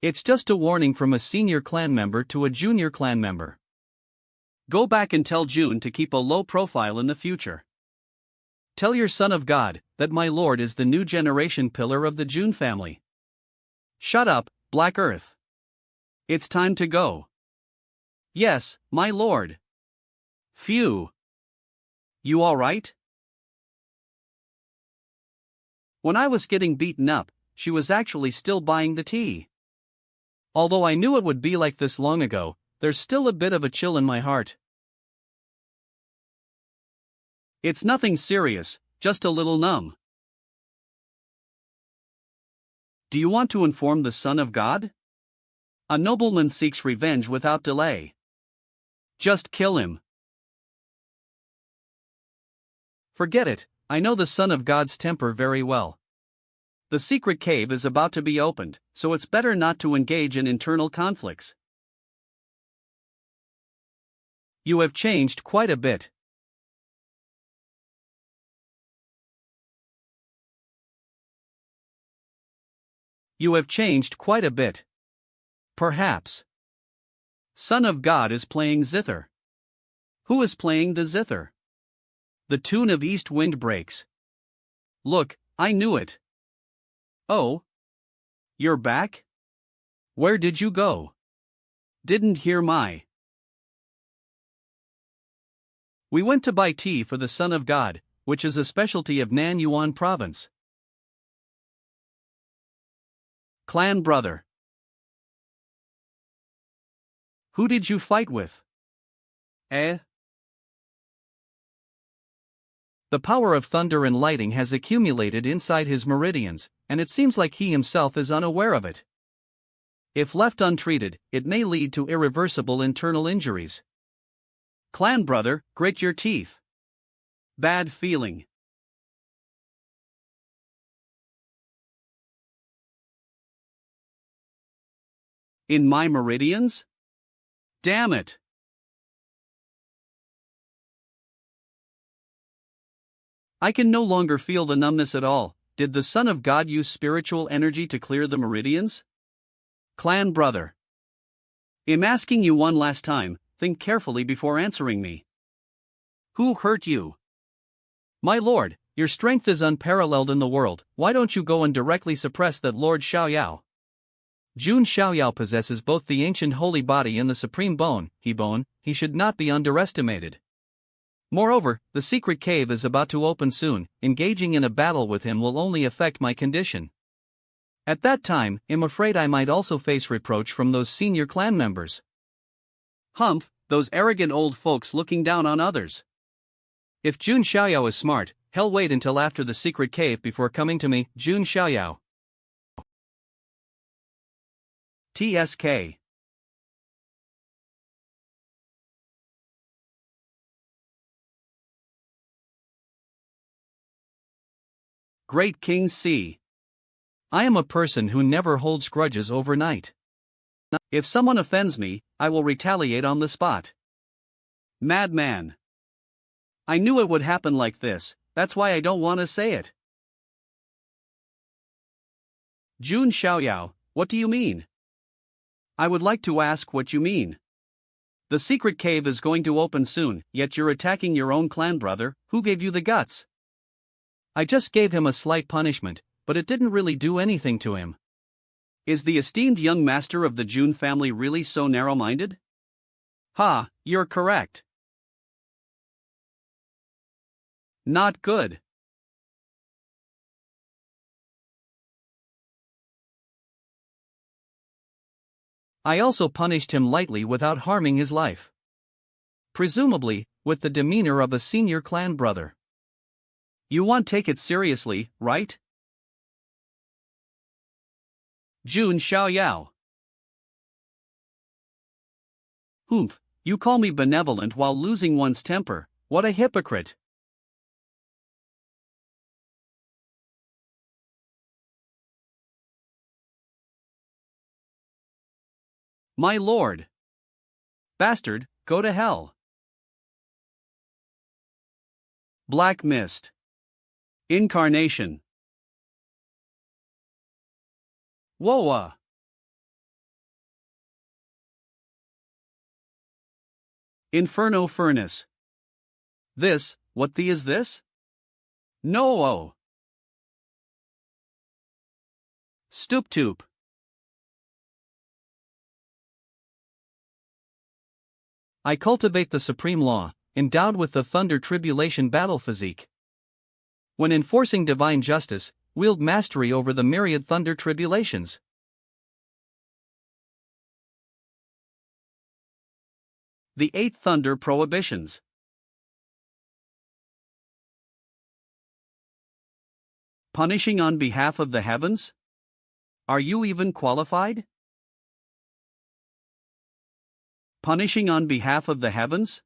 It's just a warning from a senior clan member to a junior clan member. Go back and tell Jun to keep a low profile in the future. Tell your son of God that my lord is the new generation pillar of the Jun family. Shut up, Black Earth. It's time to go. Yes, my lord. Phew. You all right? When I was getting beaten up, she was actually still buying the tea. Although I knew it would be like this long ago, there's still a bit of a chill in my heart. It's nothing serious, just a little numb. Do you want to inform the Son of God? A nobleman seeks revenge without delay. Just kill him. Forget it, I know the Son of God's temper very well. The secret cave is about to be opened, so it's better not to engage in internal conflicts. You have changed quite a bit. You have changed quite a bit. Perhaps. Son of God is playing zither. Who is playing the zither? The tune of East Wind breaks. Look, I knew it. Oh? You're back? Where did you go? Didn't hear my. We went to buy tea for the Son of God, which is a specialty of Nan Yuan province. Clan brother. Who did you fight with? Eh? The power of thunder and lightning has accumulated inside his meridians, and it seems like he himself is unaware of it. If left untreated, it may lead to irreversible internal injuries. Clan brother, grit your teeth. Bad feeling. In my meridians? Damn it. I can no longer feel the numbness at all. Did the Son of God use spiritual energy to clear the meridians? Clan brother. I'm asking you one last time, think carefully before answering me. Who hurt you? My lord, your strength is unparalleled in the world, why don't you go and directly suppress that Lord Xiaoyao? Jun Xiaoyao possesses both the ancient holy body and the supreme bone, he should not be underestimated. Moreover, the secret cave is about to open soon, engaging in a battle with him will only affect my condition. At that time, I'm afraid I might also face reproach from those senior clan members. Humph, those arrogant old folks looking down on others. If Jun Xiaoyao is smart, hell wait until after the secret cave before coming to me, Jun Xiaoyao. TSK. Great King C. I am a person who never holds grudges overnight. If someone offends me, I will retaliate on the spot. Madman. I knew it would happen like this, that's why I don't want to say it. Jun Xiaoyao, what do you mean? I would like to ask what you mean. The secret cave is going to open soon, yet you're attacking your own clan brother. Who gave you the guts? I just gave him a slight punishment, but it didn't really do anything to him. Is the esteemed young master of the Jun family really so narrow-minded? Ha, you're correct. Not good. I also punished him lightly without harming his life. Presumably, with the demeanor of a senior clan brother. You won't take it seriously, right? Jun Xiaoyao. Humph, you call me benevolent while losing one's temper, what a hypocrite. My lord. Bastard, go to hell. Black Mist. Incarnation. Woa. Inferno Furnace. This, what the is this? No. Stooptoop. I cultivate the supreme law, endowed with the thunder tribulation battle physique. When enforcing divine justice, wield mastery over the myriad thunder tribulations. The 8 Thunder Prohibitions. Punishing on behalf of the heavens? Are you even qualified? Punishing on behalf of the heavens?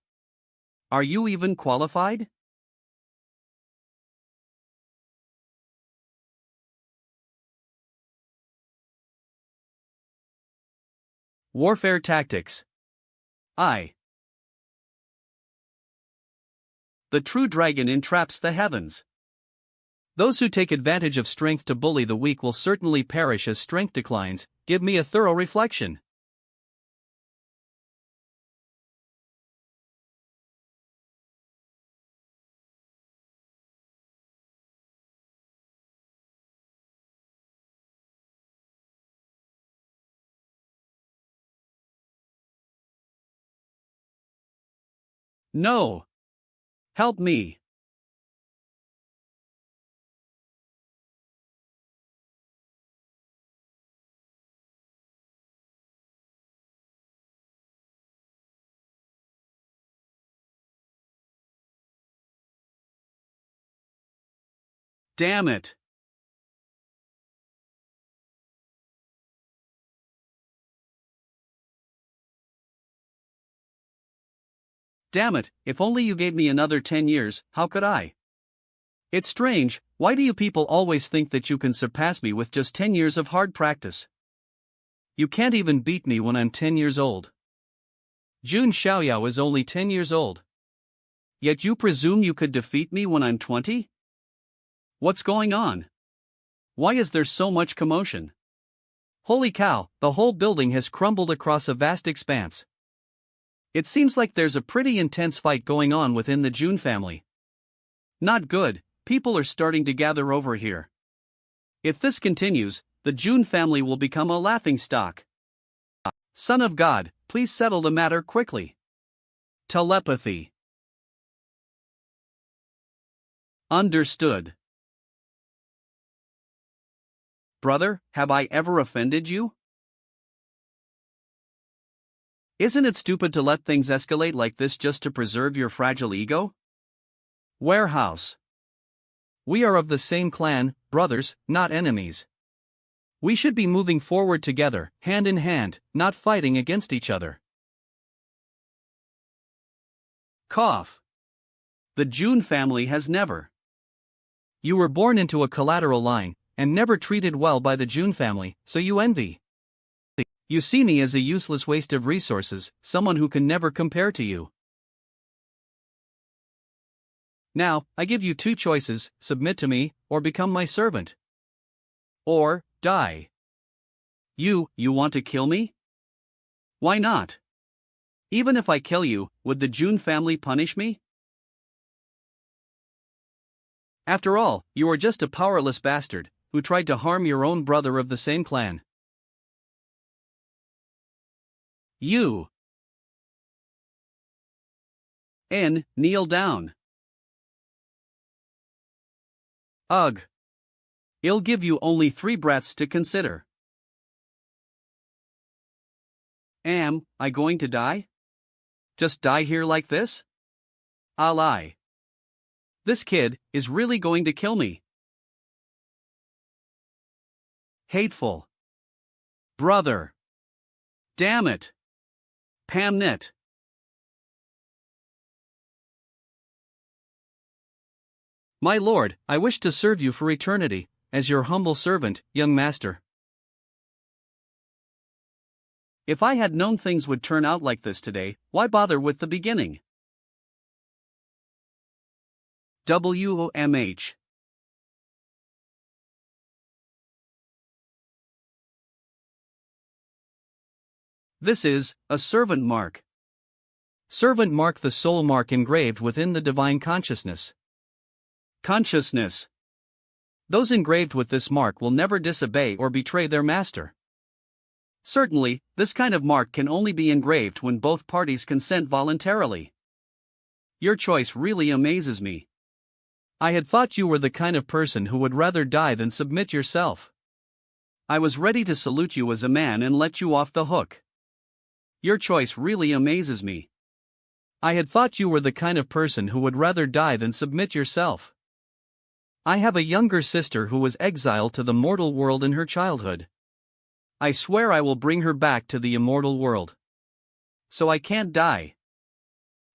Are you even qualified? Warfare Tactics. The true dragon entraps the heavens. Those who take advantage of strength to bully the weak will certainly perish as strength declines. Give me a thorough reflection. No. Help me. Damn it. Damn it, if only you gave me another 10 years, how could I? It's strange, why do you people always think that you can surpass me with just 10 years of hard practice? You can't even beat me when I'm 10 years old. Jun Xiaoyao is only 10 years old. Yet you presume you could defeat me when I'm 20? What's going on? Why is there so much commotion? Holy cow, the whole building has crumbled across a vast expanse. It seems like there's a pretty intense fight going on within the Jun family. Not good, people are starting to gather over here. If this continues, the Jun family will become a laughingstock. Son of God, please settle the matter quickly. Telepathy. Understood. Brother, have I ever offended you? Isn't it stupid to let things escalate like this just to preserve your fragile ego? Warehouse. We are of the same clan, brothers, not enemies. We should be moving forward together, hand in hand, not fighting against each other. Cough. The June family has never. You were born into a collateral line, and never treated well by the June family, so you envy. You see me as a useless waste of resources, someone who can never compare to you. Now, I give you two choices: submit to me, or become my servant. Or, die. You want to kill me? Why not? Even if I kill you, would the June family punish me? After all, you are just a powerless bastard, who tried to harm your own brother of the same clan. You. Kneel down. Ugh. I'll give you only 3 breaths to consider. Am I going to die? Just die here like this? I'll lie. This kid is really going to kill me. Hateful. Brother. Damn it. Pamnit. My lord, I wish to serve you for eternity, as your humble servant, young master. If I had known things would turn out like this today, why bother with the beginning? WOMH. This is a servant mark. Servant mark, the soul mark engraved within the divine consciousness. Consciousness. Those engraved with this mark will never disobey or betray their master. Certainly, this kind of mark can only be engraved when both parties consent voluntarily. Your choice really amazes me. I had thought you were the kind of person who would rather die than submit yourself. I was ready to salute you as a man and let you off the hook. Your choice really amazes me. I had thought you were the kind of person who would rather die than submit yourself. I have a younger sister who was exiled to the mortal world in her childhood. I swear I will bring her back to the immortal world. So I can't die.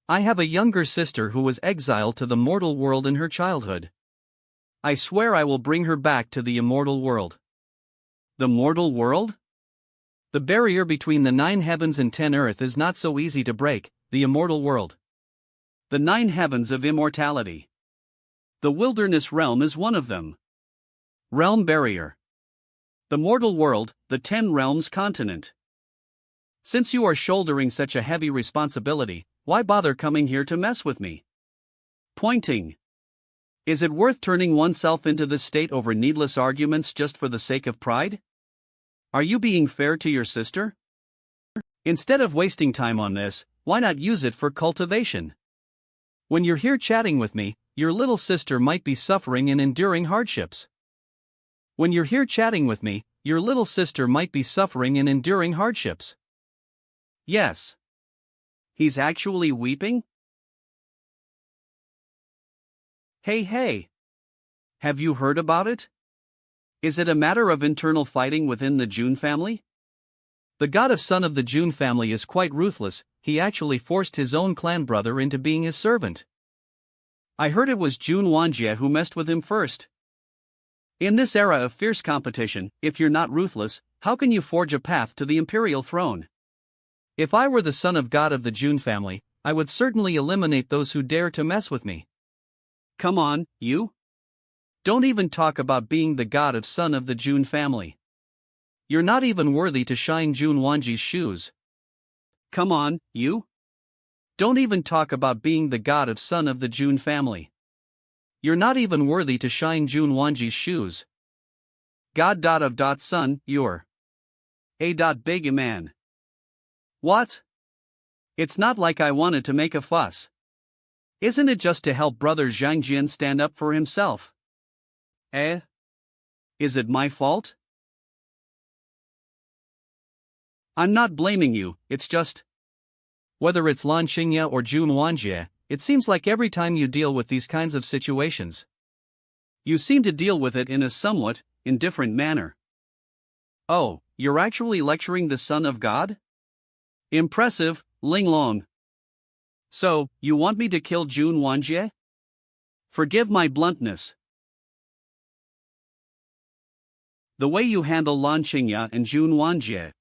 I have a younger sister who was exiled to the mortal world in her childhood. I swear I will bring her back to the immortal world. The mortal world? The barrier between the 9 heavens and 10 earth is not so easy to break, the immortal world. The 9 heavens of immortality. The wilderness realm is one of them. Realm barrier. The mortal world, the 10 realms continent. Since you are shouldering such a heavy responsibility, why bother coming here to mess with me? Pointing. Is it worth turning oneself into this state over needless arguments just for the sake of pride? Are you being fair to your sister? Instead of wasting time on this, why not use it for cultivation? When you're here chatting with me, your little sister might be suffering and enduring hardships. When you're here chatting with me, your little sister might be suffering and enduring hardships. Yes. He's actually weeping? Hey. Have you heard about it? Is it a matter of internal fighting within the June family? The god of son of the June family is quite ruthless. He actually forced his own clan brother into being his servant. I heard it was June Wanjie who messed with him first. In this era of fierce competition, if you're not ruthless, how can you forge a path to the imperial throne? If I were the son of God of the June family, I would certainly eliminate those who dare to mess with me. Come on, you? Don't even talk about being the god of son of the June family. You're not even worthy to shine June Wanjie's shoes. Come on, you? Don't even talk about being the god of son of the June family. You're not even worthy to shine June Wanjie's shoes. God of son, you're a big man. What? It's not like I wanted to make a fuss. Isn't it just to help brother Zhang Jian stand up for himself? Is it my fault? I'm not blaming you, it's just. Whether it's Lan Xingya or June Wanjie, it seems like every time you deal with these kinds of situations, you seem to deal with it in a somewhat indifferent manner. Oh, you're actually lecturing the Son of God? Impressive, Ling Long. So, you want me to kill Jun Wanjie? Forgive my bluntness. The way you handle Lan Qingya and Jun Wanjie.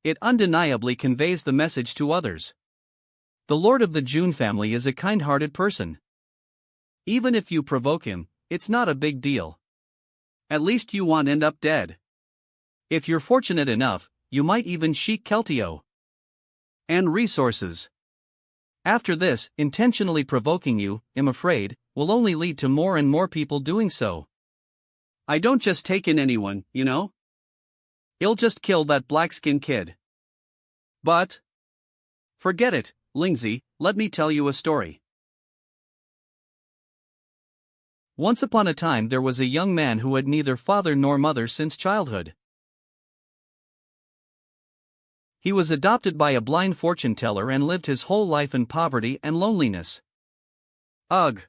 It undeniably conveys the message to others. The Lord of the Jun family is a kind-hearted person. Even if you provoke him, it's not a big deal. At least you won't end up dead. If you're fortunate enough, you might even sheik Keltio. And resources. After this, intentionally provoking you, I'm afraid, will only lead to more and more people doing so. I don't just take in anyone, you know? I'll just kill that black-skinned kid. But forget it, Lingzi, let me tell you a story. Once upon a time there was a young man who had neither father nor mother since childhood. He was adopted by a blind fortune teller and lived his whole life in poverty and loneliness. Ugh!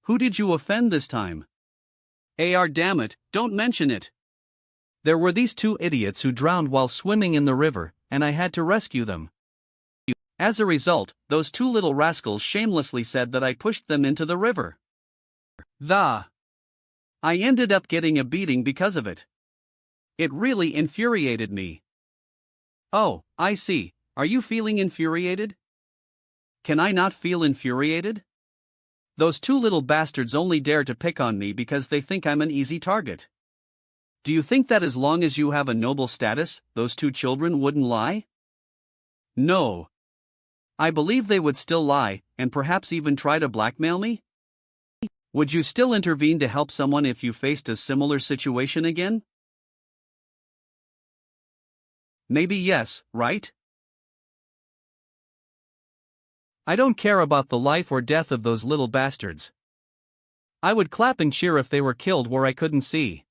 Who did you offend this time? Damn it, don't mention it. There were these two idiots who drowned while swimming in the river, and I had to rescue them. As a result, those two little rascals shamelessly said that I pushed them into the river. I ended up getting a beating because of it. It really infuriated me. Oh, I see, are you feeling infuriated? Can I not feel infuriated? Those two little bastards only dare to pick on me because they think I'm an easy target. Do you think that as long as you have a noble status, those two children wouldn't lie? No. I believe they would still lie, and perhaps even try to blackmail me? Would you still intervene to help someone if you faced a similar situation again? Maybe yes, right? I don't care about the life or death of those little bastards. I would clap and cheer if they were killed where I couldn't see.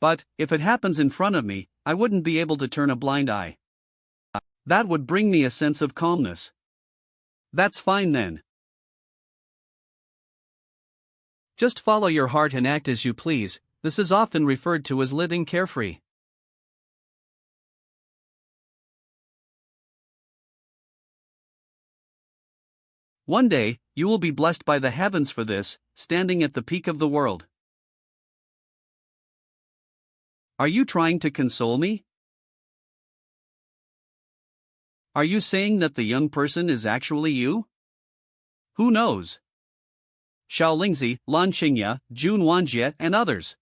But, if it happens in front of me, I wouldn't be able to turn a blind eye. That would bring me a sense of calmness. That's fine then. Just follow your heart and act as you please. This is often referred to as living carefree. One day, you will be blessed by the heavens for this, standing at the peak of the world. Are you trying to console me? Are you saying that the young person is actually you? Who knows? Xiao Lingzi, Lan Qingya, Jun Wanjie, and others.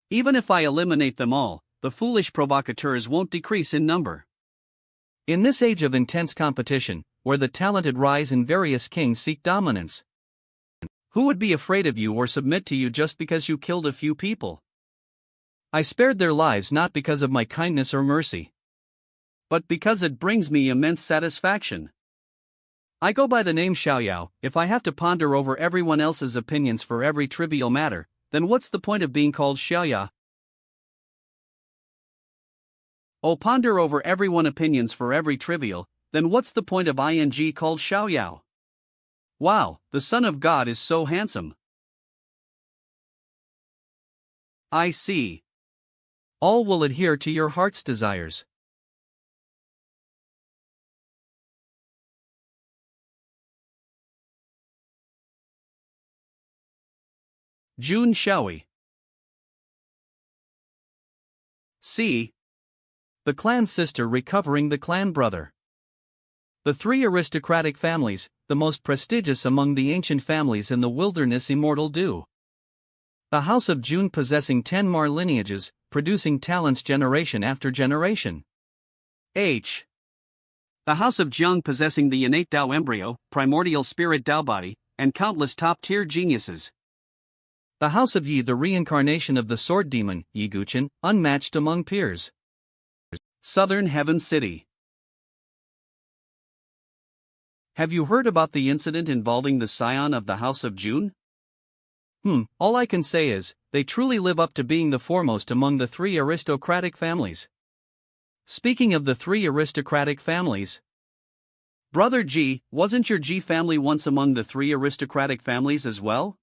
Even if I eliminate them all, the foolish provocateurs won't decrease in number. In this age of intense competition, where the talented rise and various kings seek dominance, who would be afraid of you or submit to you just because you killed a few people? I spared their lives not because of my kindness or mercy, but because it brings me immense satisfaction. I go by the name Xiaoyao. If I have to ponder over everyone else's opinions for every trivial matter, then what's the point of being called Xiaoya? Oh, ponder over everyone's opinions for every trivial, then what's the point of ing called Xiaoyao? Wow, the Son of God is so handsome. I see. All will adhere to your heart's desires. Jun Shaoi. C. The clan sister recovering the clan brother. The three aristocratic families, the most prestigious among the ancient families in the wilderness immortal do. The house of Jun possessing 10 more lineages, producing talents generation after generation. H. The house of Jiang possessing the innate Dao embryo, primordial spirit Dao body, and countless top-tier geniuses. The house of Yi, the reincarnation of the sword demon, Yi Guqin, unmatched among peers. Southern Heaven City. Have you heard about the incident involving the scion of the house of Jun? All I can say is, they truly live up to being the foremost among the three aristocratic families. Speaking of the three aristocratic families, Brother G, wasn't your G family once among the three aristocratic families as well?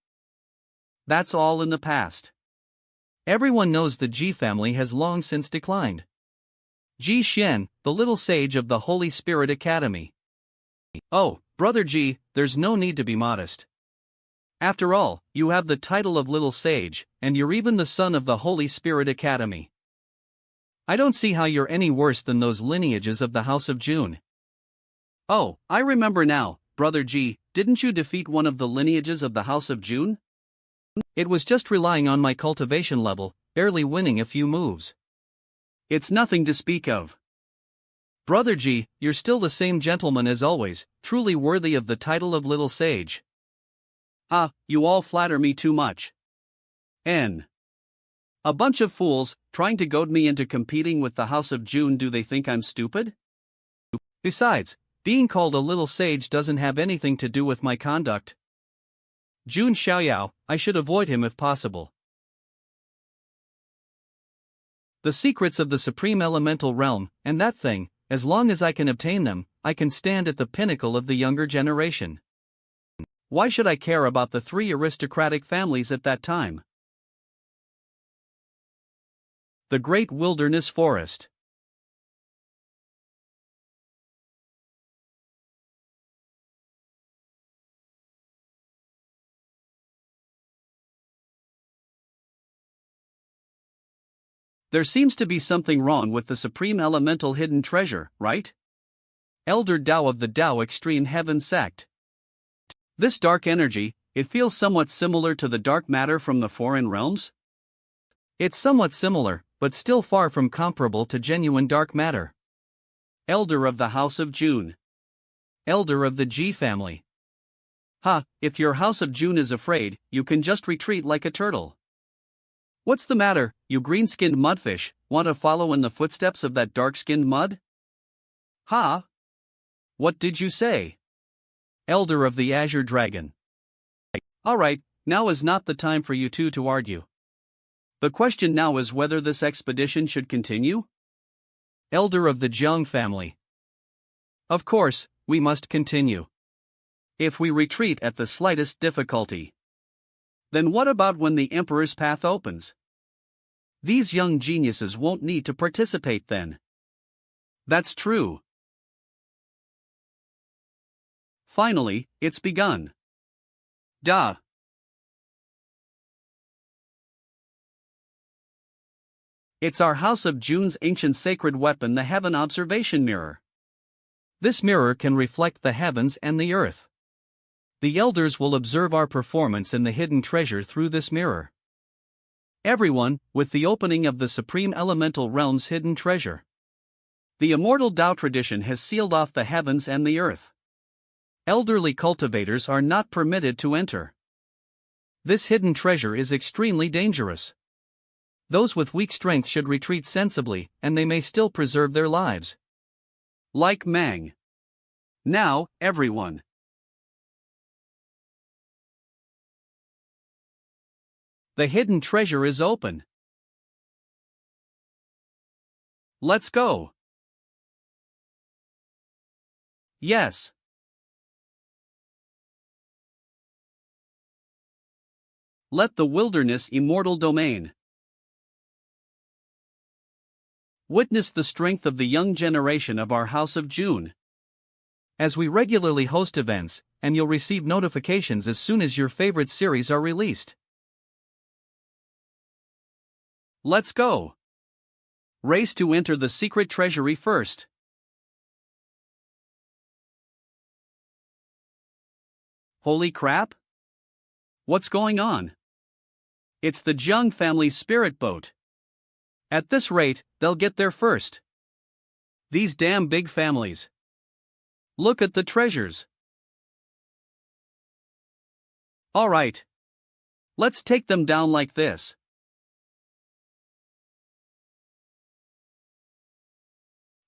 That's all in the past. Everyone knows the Ji family has long since declined. Ji Shen, the little sage of the Holy Spirit Academy. Oh, Brother Ji, there's no need to be modest. After all, you have the title of Little Sage, and you're even the son of the Holy Spirit Academy. I don't see how you're any worse than those lineages of the House of June. Oh, I remember now, Brother Ji, didn't you defeat one of the lineages of the House of June? It was just relying on my cultivation level, barely winning a few moves. It's nothing to speak of. Brother Ji, you're still the same gentleman as always, truly worthy of the title of Little Sage. Ah, you all flatter me too much. A bunch of fools, trying to goad me into competing with the House of June. Do they think I'm stupid? Besides, being called a little sage doesn't have anything to do with my conduct. Jun Xiaoyao, I should avoid him if possible. The secrets of the Supreme Elemental Realm, and that thing, as long as I can obtain them, I can stand at the pinnacle of the younger generation. Why should I care about the 3 aristocratic families at that time? The Great Wilderness Forest. There seems to be something wrong with the Supreme Elemental Hidden Treasure, right? Elder Tao of the Tao Extreme Heaven Sect. This dark energy, it feels somewhat similar to the dark matter from the foreign realms? It's somewhat similar, but still far from comparable to genuine dark matter. Elder of the House of June. Elder of the Ji family. If your House of June is afraid, you can just retreat like a turtle. What's the matter, you green-skinned mudfish, want to follow in the footsteps of that dark-skinned mud? What did you say? Elder of the Azure Dragon. Alright, now is not the time for you two to argue. The question now is whether this expedition should continue? Elder of the Jiang family. Of course, we must continue. If we retreat at the slightest difficulty. Then what about when the Emperor's path opens? These young geniuses won't need to participate then. That's true. Finally, it's begun. Duh. It's our House of June's ancient sacred weapon, the Heaven Observation Mirror. This mirror can reflect the heavens and the earth. The elders will observe our performance in the hidden treasure through this mirror. Everyone, with the opening of the Supreme Elemental Realm's hidden treasure. The immortal Tao tradition has sealed off the heavens and the earth. Elderly cultivators are not permitted to enter. This hidden treasure is extremely dangerous. Those with weak strength should retreat sensibly, and they may still preserve their lives. Like Mang. Now, everyone. The hidden treasure is open. Let's go. Yes. Let the wilderness immortal domain. Witness the strength of the young generation of our House of June. As we regularly host events, and you'll receive notifications as soon as your favorite series are released. Let's go. Race to enter the secret treasury first. Holy crap! What's going on? It's the Jiang family's spirit boat. At this rate, they'll get there first. These damn big families. Look at the treasures. Alright. Let's take them down like this.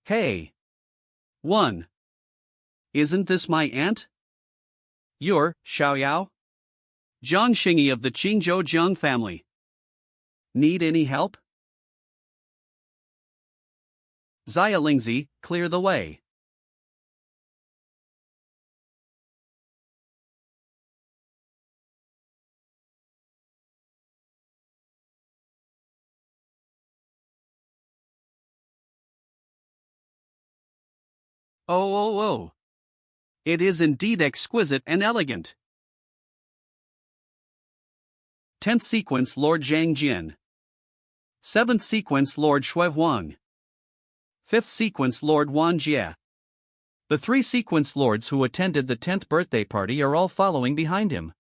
Hey. 1. Isn't this my aunt? You're Xiaoyao? Zhang Xingyi of the Qingzhou Jiang family. Need any help? Xia Lingzi, clear the way. Oh, oh, oh. It is indeed exquisite and elegant. 10th sequence Lord Zhang Jin. 7th sequence Lord Shui Huang. 5th sequence Lord Wan Jie. The 3 sequence lords who attended the 10th birthday party are all following behind him.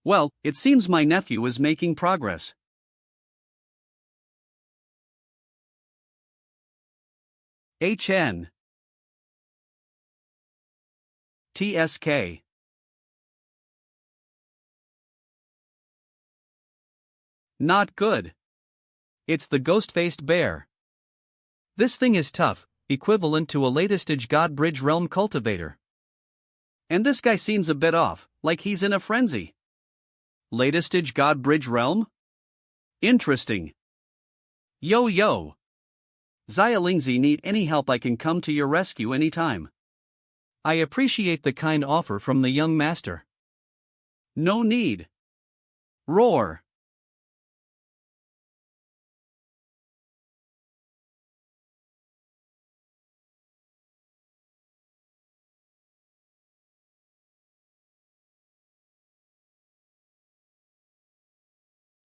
Well, it seems my nephew is making progress. HN. TSK. Not good. It's the ghost-faced bear. This thing is tough, equivalent to a latest-age God Bridge Realm cultivator. And this guy seems a bit off, like he's in a frenzy. Latest-age God Bridge Realm? Interesting. Yo. Xialingzi, need any help, I can come to your rescue anytime. I appreciate the kind offer from the young master. No need. Roar.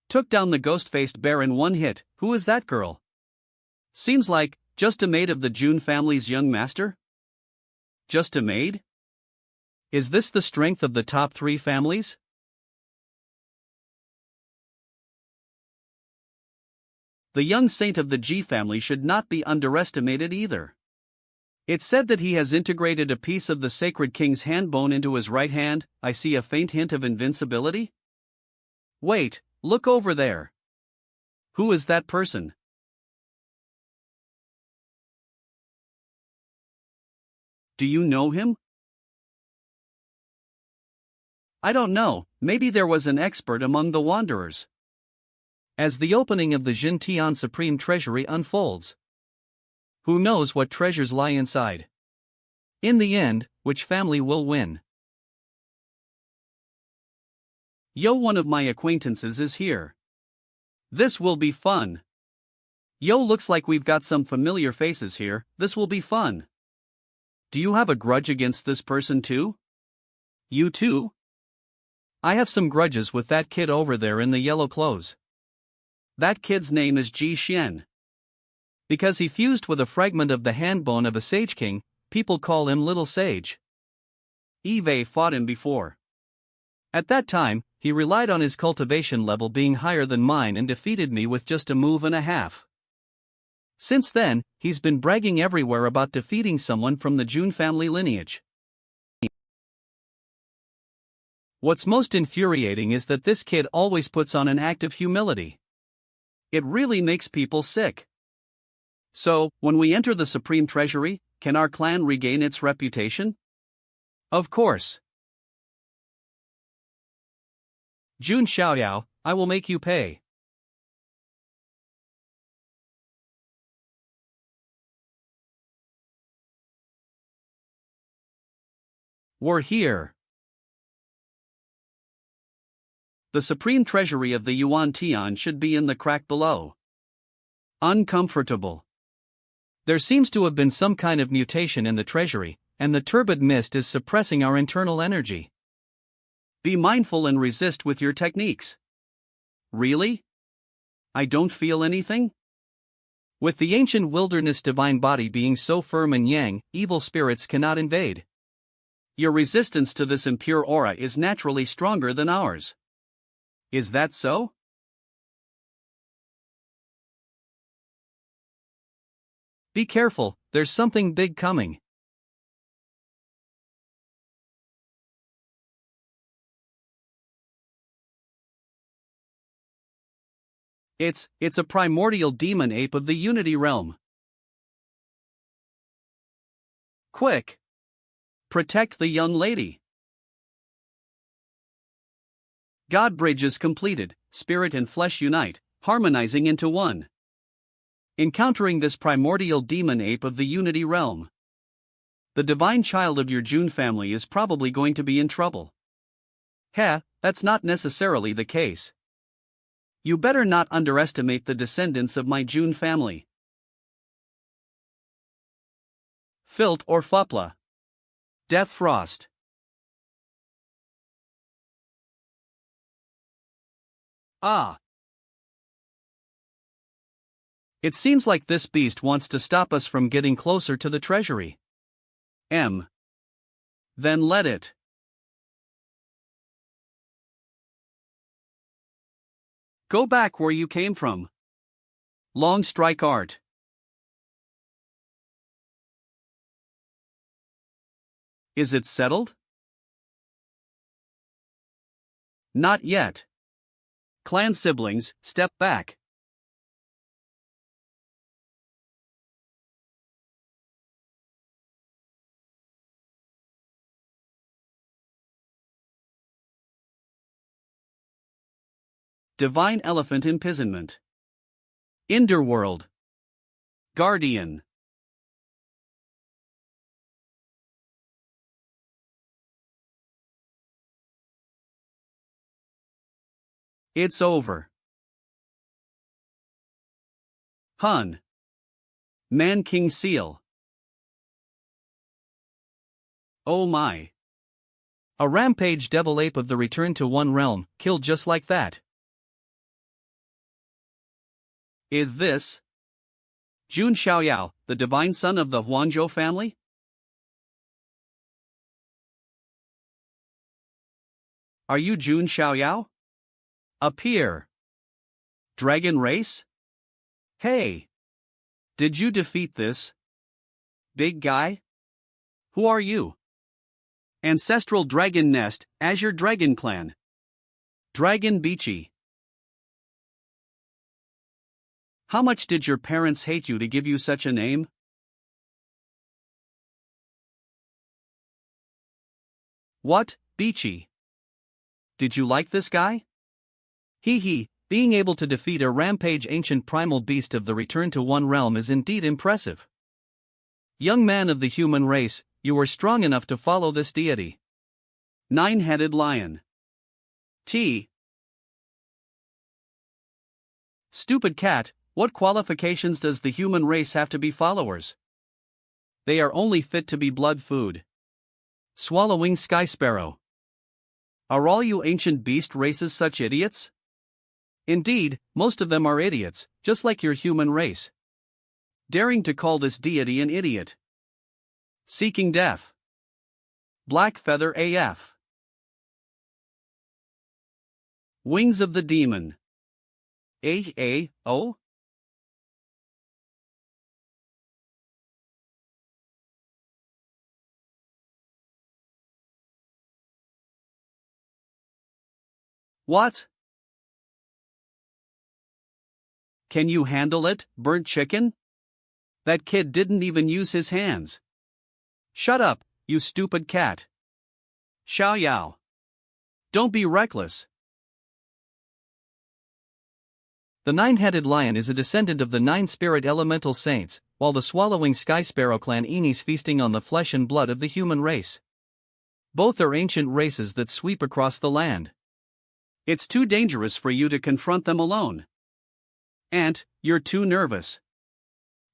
Took down the ghost-faced bear in one hit. Who is that girl? Seems like, just a maid of the Jun family's young master? Just a maid? Is this the strength of the top 3 families? The young saint of the Ji family should not be underestimated either. It's said that he has integrated a piece of the sacred king's hand bone into his right hand. I see a faint hint of invincibility. Wait, look over there. Who is that person? Do you know him? I don't know, maybe there was an expert among the wanderers. As the opening of the Jintian Supreme Treasury unfolds, who knows what treasures lie inside? In the end, which family will win? Yo, one of my acquaintances is here. This will be fun. Yo, looks like we've got some familiar faces here. This will be fun. Do you have a grudge against this person too? You too? I have some grudges with that kid over there in the yellow clothes. That kid's name is Ji Xian. Because he fused with a fragment of the hand bone of a sage king, people call him Little Sage. Eve fought him before. At that time, he relied on his cultivation level being higher than mine and defeated me with just a move and a half. Since then, he's been bragging everywhere about defeating someone from the Jun family lineage. What's most infuriating is that this kid always puts on an act of humility. It really makes people sick. So, when we enter the Supreme Treasury, can our clan regain its reputation? Of course. Jun Xiaoyao, I will make you pay. We're here. The Supreme Treasury of the Yuan Tian should be in the crack below. Uncomfortable. There seems to have been some kind of mutation in the treasury, and the turbid mist is suppressing our internal energy. Be mindful and resist with your techniques. Really? I don't feel anything? With the ancient wilderness divine body being so firm and yang, evil spirits cannot invade. Your resistance to this impure aura is naturally stronger than ours. Is that so? Be careful, there's something big coming. It's a primordial demon ape of the Unity Realm. Quick! Protect the young lady. God Bridge is completed, spirit and flesh unite, harmonizing into one. Encountering this primordial demon ape of the Unity Realm. The divine child of your Jun family is probably going to be in trouble. That's not necessarily the case. You better not underestimate the descendants of my Jun family. Filt or Fupla. Death Frost. Ah. It seems like this beast wants to stop us from getting closer to the treasury. M. Then let it. Go back where you came from. Long strike art. Is it settled? Not yet. Clan siblings, step back. Divine Elephant Imprisonment. Underworld. Guardian. It's over. Hun. Man King Seal. Oh my. A rampage devil ape of the Return to One realm, killed just like that. Is this Jun Xiaoyao, the divine son of the Huanzhou family? Are you Jun Xiaoyao? Appear. Dragon race? Hey! Did you defeat this big guy? Who are you? Ancestral Dragon Nest, Azure Dragon Clan. Dragon Beachy. How much did your parents hate you to give you such a name? What, Beachy? Did you like this guy? Hee hee, being able to defeat a rampage ancient primal beast of the Return to One realm is indeed impressive. Young man of the human race, you were strong enough to follow this deity. Nine-headed lion. T. Stupid cat, what qualifications does the human race have to be followers? They are only fit to be blood food. Swallowing sky sparrow. Are all you ancient beast races such idiots? Indeed, most of them are idiots, just like your human race. Daring to call this deity an idiot. Seeking death. Black feather AF. Wings of the demon. A-A-O? What? Can you handle it, burnt chicken? That kid didn't even use his hands. Shut up, you stupid cat. Xiao Yao. Don't be reckless. The nine-headed lion is a descendant of the nine spirit elemental saints, while the swallowing sky sparrow clan is feasting on the flesh and blood of the human race. Both are ancient races that sweep across the land. It's too dangerous for you to confront them alone. Ant, you're too nervous.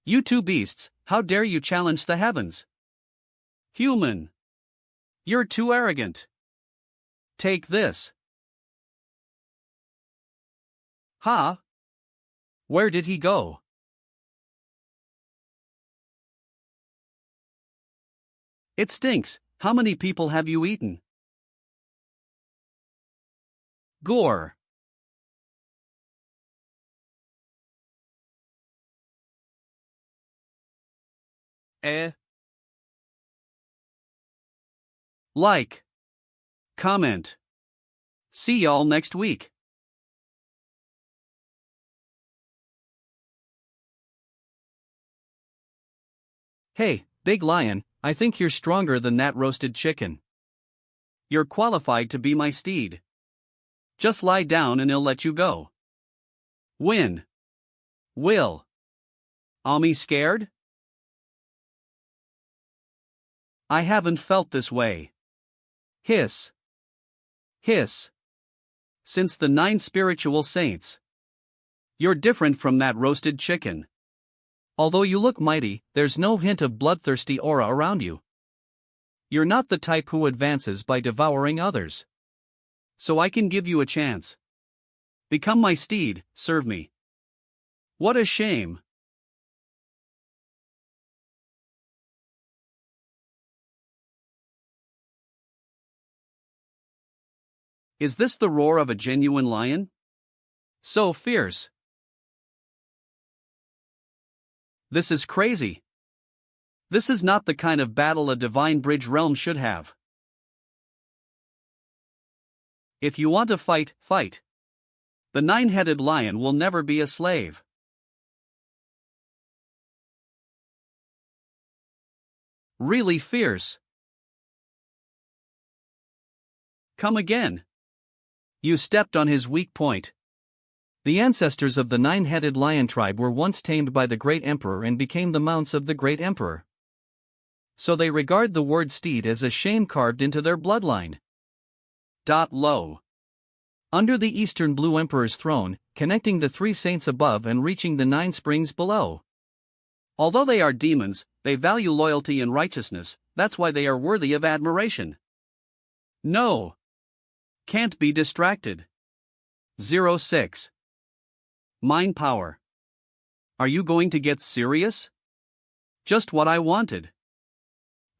You two beasts, how dare you challenge the heavens? Human. You're too arrogant. Take this. Ha? Where did he go? It stinks. How many people have you eaten? Gore. Like. Comment. See y'all next week. Hey, big lion, I think you're stronger than that roasted chicken. You're qualified to be my steed. Just lie down and I'll let you go. Win. Will. Ami scared? I haven't felt this way. Hiss. Hiss. Since the 9 spiritual saints. You're different from that roasted chicken. Although you look mighty, there's no hint of bloodthirsty aura around you. You're not the type who advances by devouring others. So I can give you a chance. Become my steed, serve me. What a shame. Is this the roar of a genuine lion? So fierce. This is crazy. This is not the kind of battle a divine bridge realm should have. If you want to fight, fight. The nine-headed lion will never be a slave. Really fierce. Come again. You stepped on his weak point. The ancestors of the nine-headed lion tribe were once tamed by the great emperor and became the mounts of the great emperor. So they regard the word steed as a shame carved into their bloodline. Low. Under the eastern blue emperor's throne, connecting the three saints above and reaching the nine springs below. Although they are demons, they value loyalty and righteousness, that's why they are worthy of admiration. No. Can't be distracted. 06. Mind power. Are you going to get serious? Just what I wanted.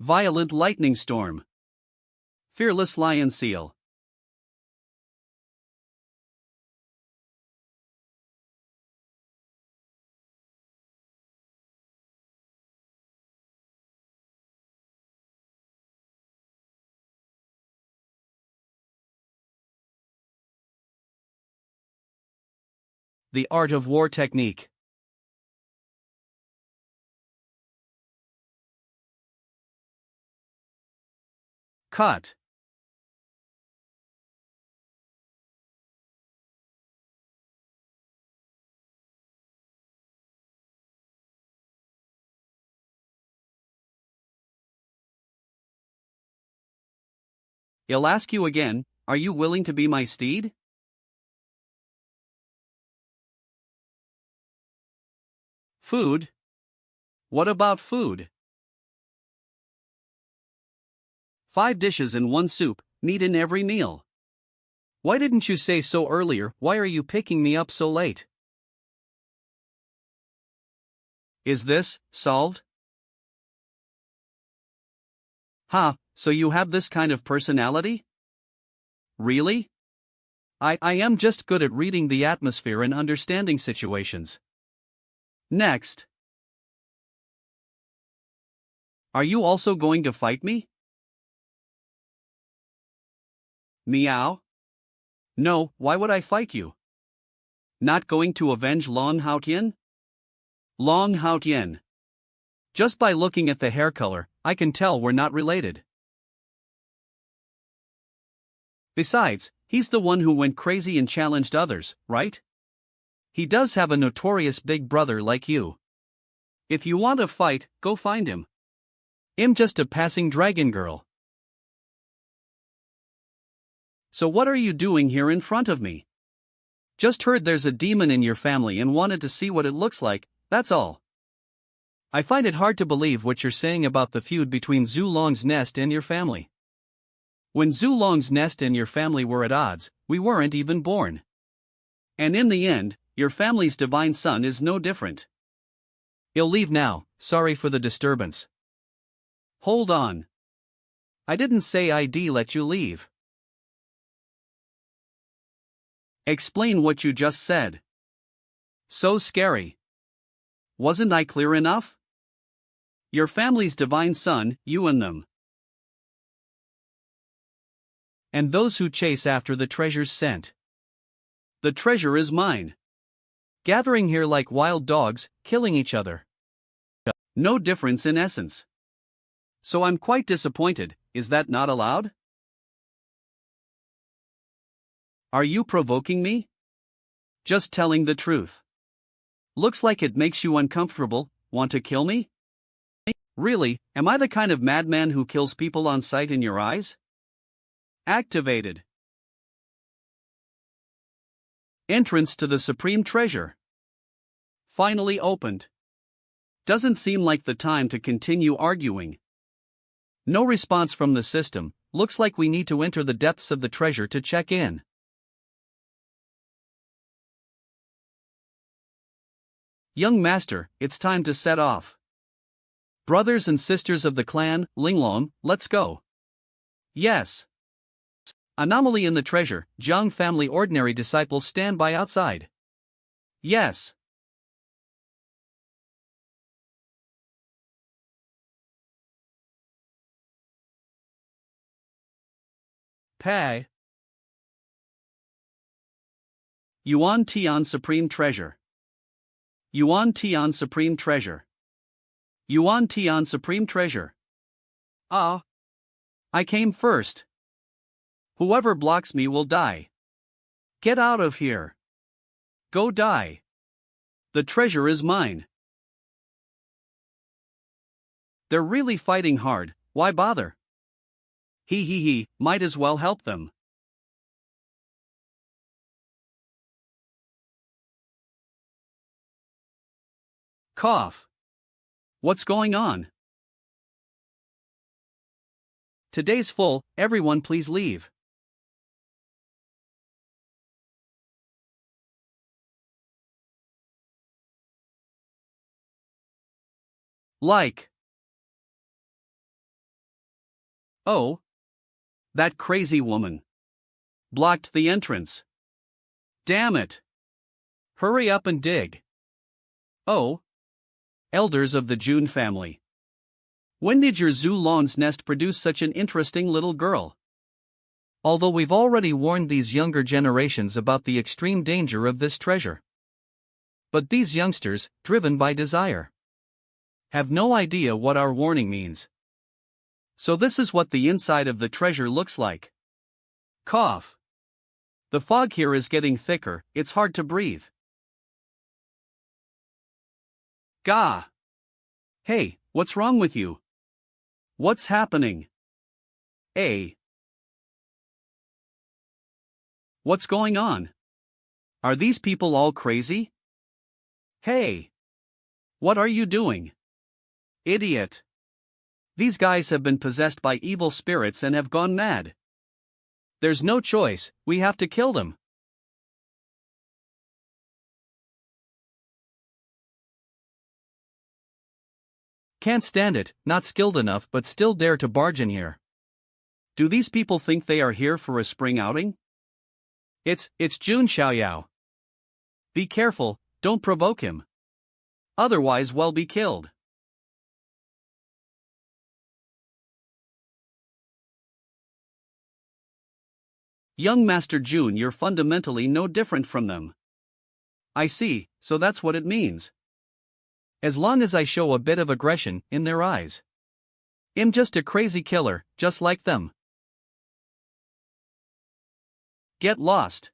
Violent lightning storm. Fearless lion seal. The art of war technique. Cut. I'll ask you again, are you willing to be my steed? Food? What about food? 5 dishes and 1 soup, meat in every meal. Why didn't you say so earlier? Why are you picking me up so late? Is this solved? Ha, so you have this kind of personality? Really? I am just good at reading the atmosphere and understanding situations. Next. Are you also going to fight me? Meow? No, why would I fight you? Not going to avenge Long Haotian? Long Haotian. Just by looking at the hair color, I can tell we're not related. Besides, he's the one who went crazy and challenged others, right? He does have a notorious big brother like you. If you want to fight, go find him. I'm just a passing dragon girl. So what are you doing here in front of me? Just heard there's a demon in your family and wanted to see what it looks like, that's all. I find it hard to believe what you're saying about the feud between Zhu Long's nest and your family. When Zhu Long's nest and your family were at odds, we weren't even born. And in the end, your family's divine son is no different. I'll leave now, sorry for the disturbance. Hold on. I didn't say I'd let you leave. Explain what you just said. So scary. Wasn't I clear enough? Your family's divine son, you and them. And those who chase after the treasures sent. The treasure is mine. Gathering here like wild dogs, killing each other. No difference in essence. So I'm quite disappointed, is that not allowed? Are you provoking me? Just telling the truth. Looks like it makes you uncomfortable, want to kill me? Really, am I the kind of madman who kills people on sight in your eyes? Activated. Entrance to the Supreme Treasure. Finally opened. Doesn't seem like the time to continue arguing. No response from the system. Looks like we need to enter the depths of the treasure to check in. Young master, it's time to set off. Brothers and sisters of the clan, Linglong, let's go. Yes. Anomaly in the treasure, Zhang family ordinary disciples stand by outside. Yes. Pay. Yuan Tian Supreme Treasure. Yuan Tian Supreme Treasure. Yuan Tian Supreme Treasure. Ah. I came first. Whoever blocks me will die. Get out of here. Go die. The treasure is mine. They're really fighting hard, why bother? He, might as well help them. Cough. What's going on? Today's full, everyone please leave. Like. Oh. That crazy woman. Blocked the entrance. Damn it. Hurry up and dig. Oh. Elders of the June family. When did your Zulon's nest produce such an interesting little girl? Although we've already warned these younger generations about the extreme danger of this treasure. But these youngsters, driven by desire, have no idea what our warning means. So this is what the inside of the treasure looks like. Cough. The fog here is getting thicker, it's hard to breathe. Gah. Hey, what's wrong with you? What's happening? What's going on? Are these people all crazy? Hey. What are you doing? Idiot. These guys have been possessed by evil spirits and have gone mad. There's no choice, we have to kill them. Can't stand it, not skilled enough but still dare to barge in here. Do these people think they are here for a spring outing? It's Jun Xiaoyao. Be careful, don't provoke him. Otherwise we'll be killed. Young Master Jun, you're fundamentally no different from them. I see, so that's what it means. As long as I show a bit of aggression in their eyes. I'm just a crazy killer, just like them. Get lost.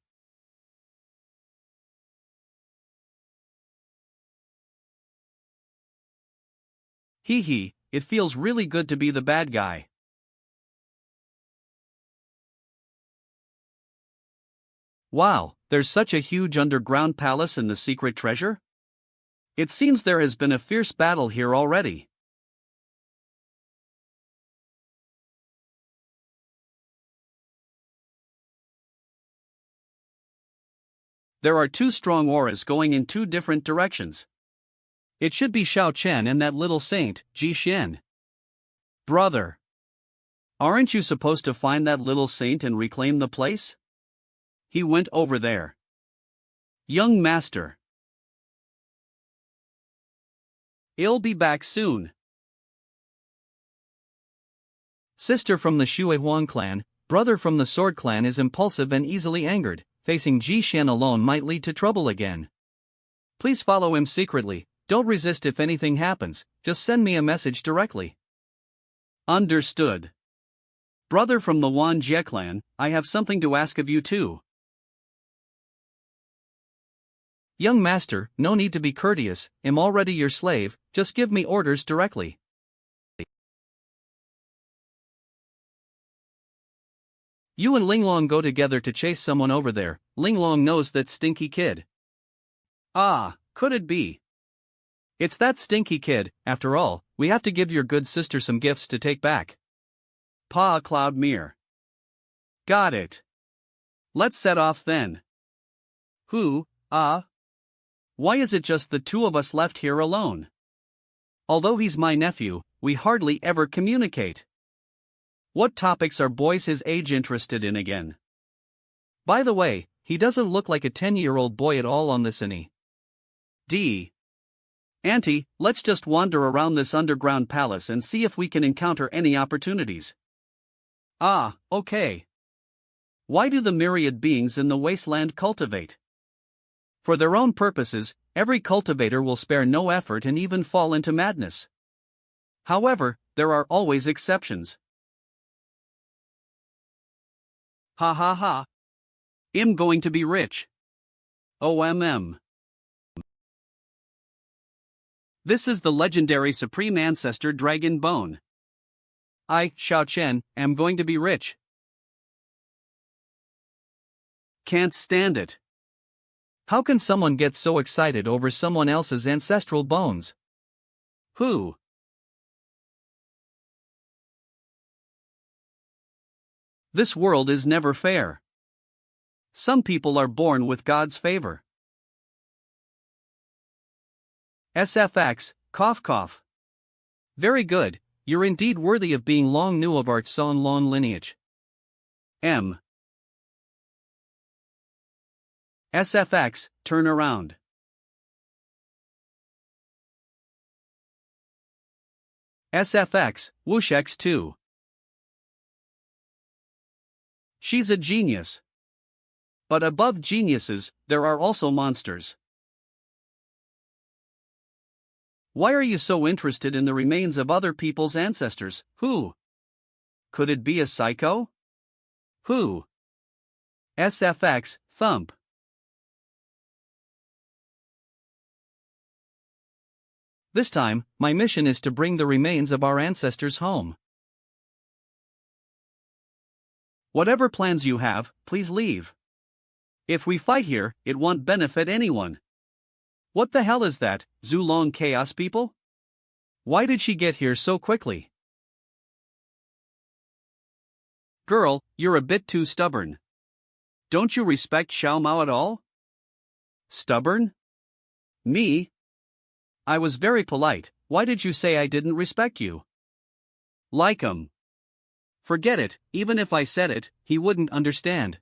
It feels really good to be the bad guy. Wow, there's such a huge underground palace in the secret treasure? It seems there has been a fierce battle here already. There are two strong auras going in two different directions. It should be Xiao Chen and that little saint, Ji Xian. Brother. Aren't you supposed to find that little saint and reclaim the place? He went over there. Young master. I'll be back soon. Sister from the Shui Huang clan, brother from the Sword clan is impulsive and easily angered. Facing Ji Xian alone might lead to trouble again. Please follow him secretly, don't resist if anything happens, just send me a message directly. Understood. Brother from the Wan Jie clan, I have something to ask of you too. Young master, no need to be courteous, I'm already your slave, just give me orders directly. You and Linglong go together to chase someone over there. Linglong knows that stinky kid. Ah, could it be? It's that stinky kid. After all, we have to give your good sister some gifts to take back. Pa Cloud Mirror. Got it. Let's set off then. Who, why is it just the two of us left here alone? Although he's my nephew, we hardly ever communicate. What topics are boys his age interested in again? By the way, he doesn't look like a 10-year-old boy at all on this any. Auntie, let's just wander around this underground palace and see if we can encounter any opportunities. Ah, okay. Why do the myriad beings in the wasteland cultivate? For their own purposes, every cultivator will spare no effort and even fall into madness. However, there are always exceptions. Ha ha ha. I'm going to be rich. OMM. This is the legendary Supreme Ancestor Dragon Bone. I, Xiao Chen, am going to be rich. Can't stand it. How can someone get so excited over someone else's ancestral bones? Who? This world is never fair. Some people are born with God's favor. SFX, cough cough. Very good, you're indeed worthy of being long new of our Son Lon lineage. M. SFX, turn around. SFX, whoosh X2. She's a genius. But above geniuses, there are also monsters. Why are you so interested in the remains of other people's ancestors? Who? Could it be a psycho? Who? SFX, thump. This time, my mission is to bring the remains of our ancestors home. Whatever plans you have, please leave. If we fight here, it won't benefit anyone. What the hell is that, Zulong Chaos people? Why did she get here so quickly? Girl, you're a bit too stubborn. Don't you respect Xiao Mao at all? Stubborn? Me? I was very polite. Why did you say I didn't respect you? Like him. Forget it, even if I said it, he wouldn't understand.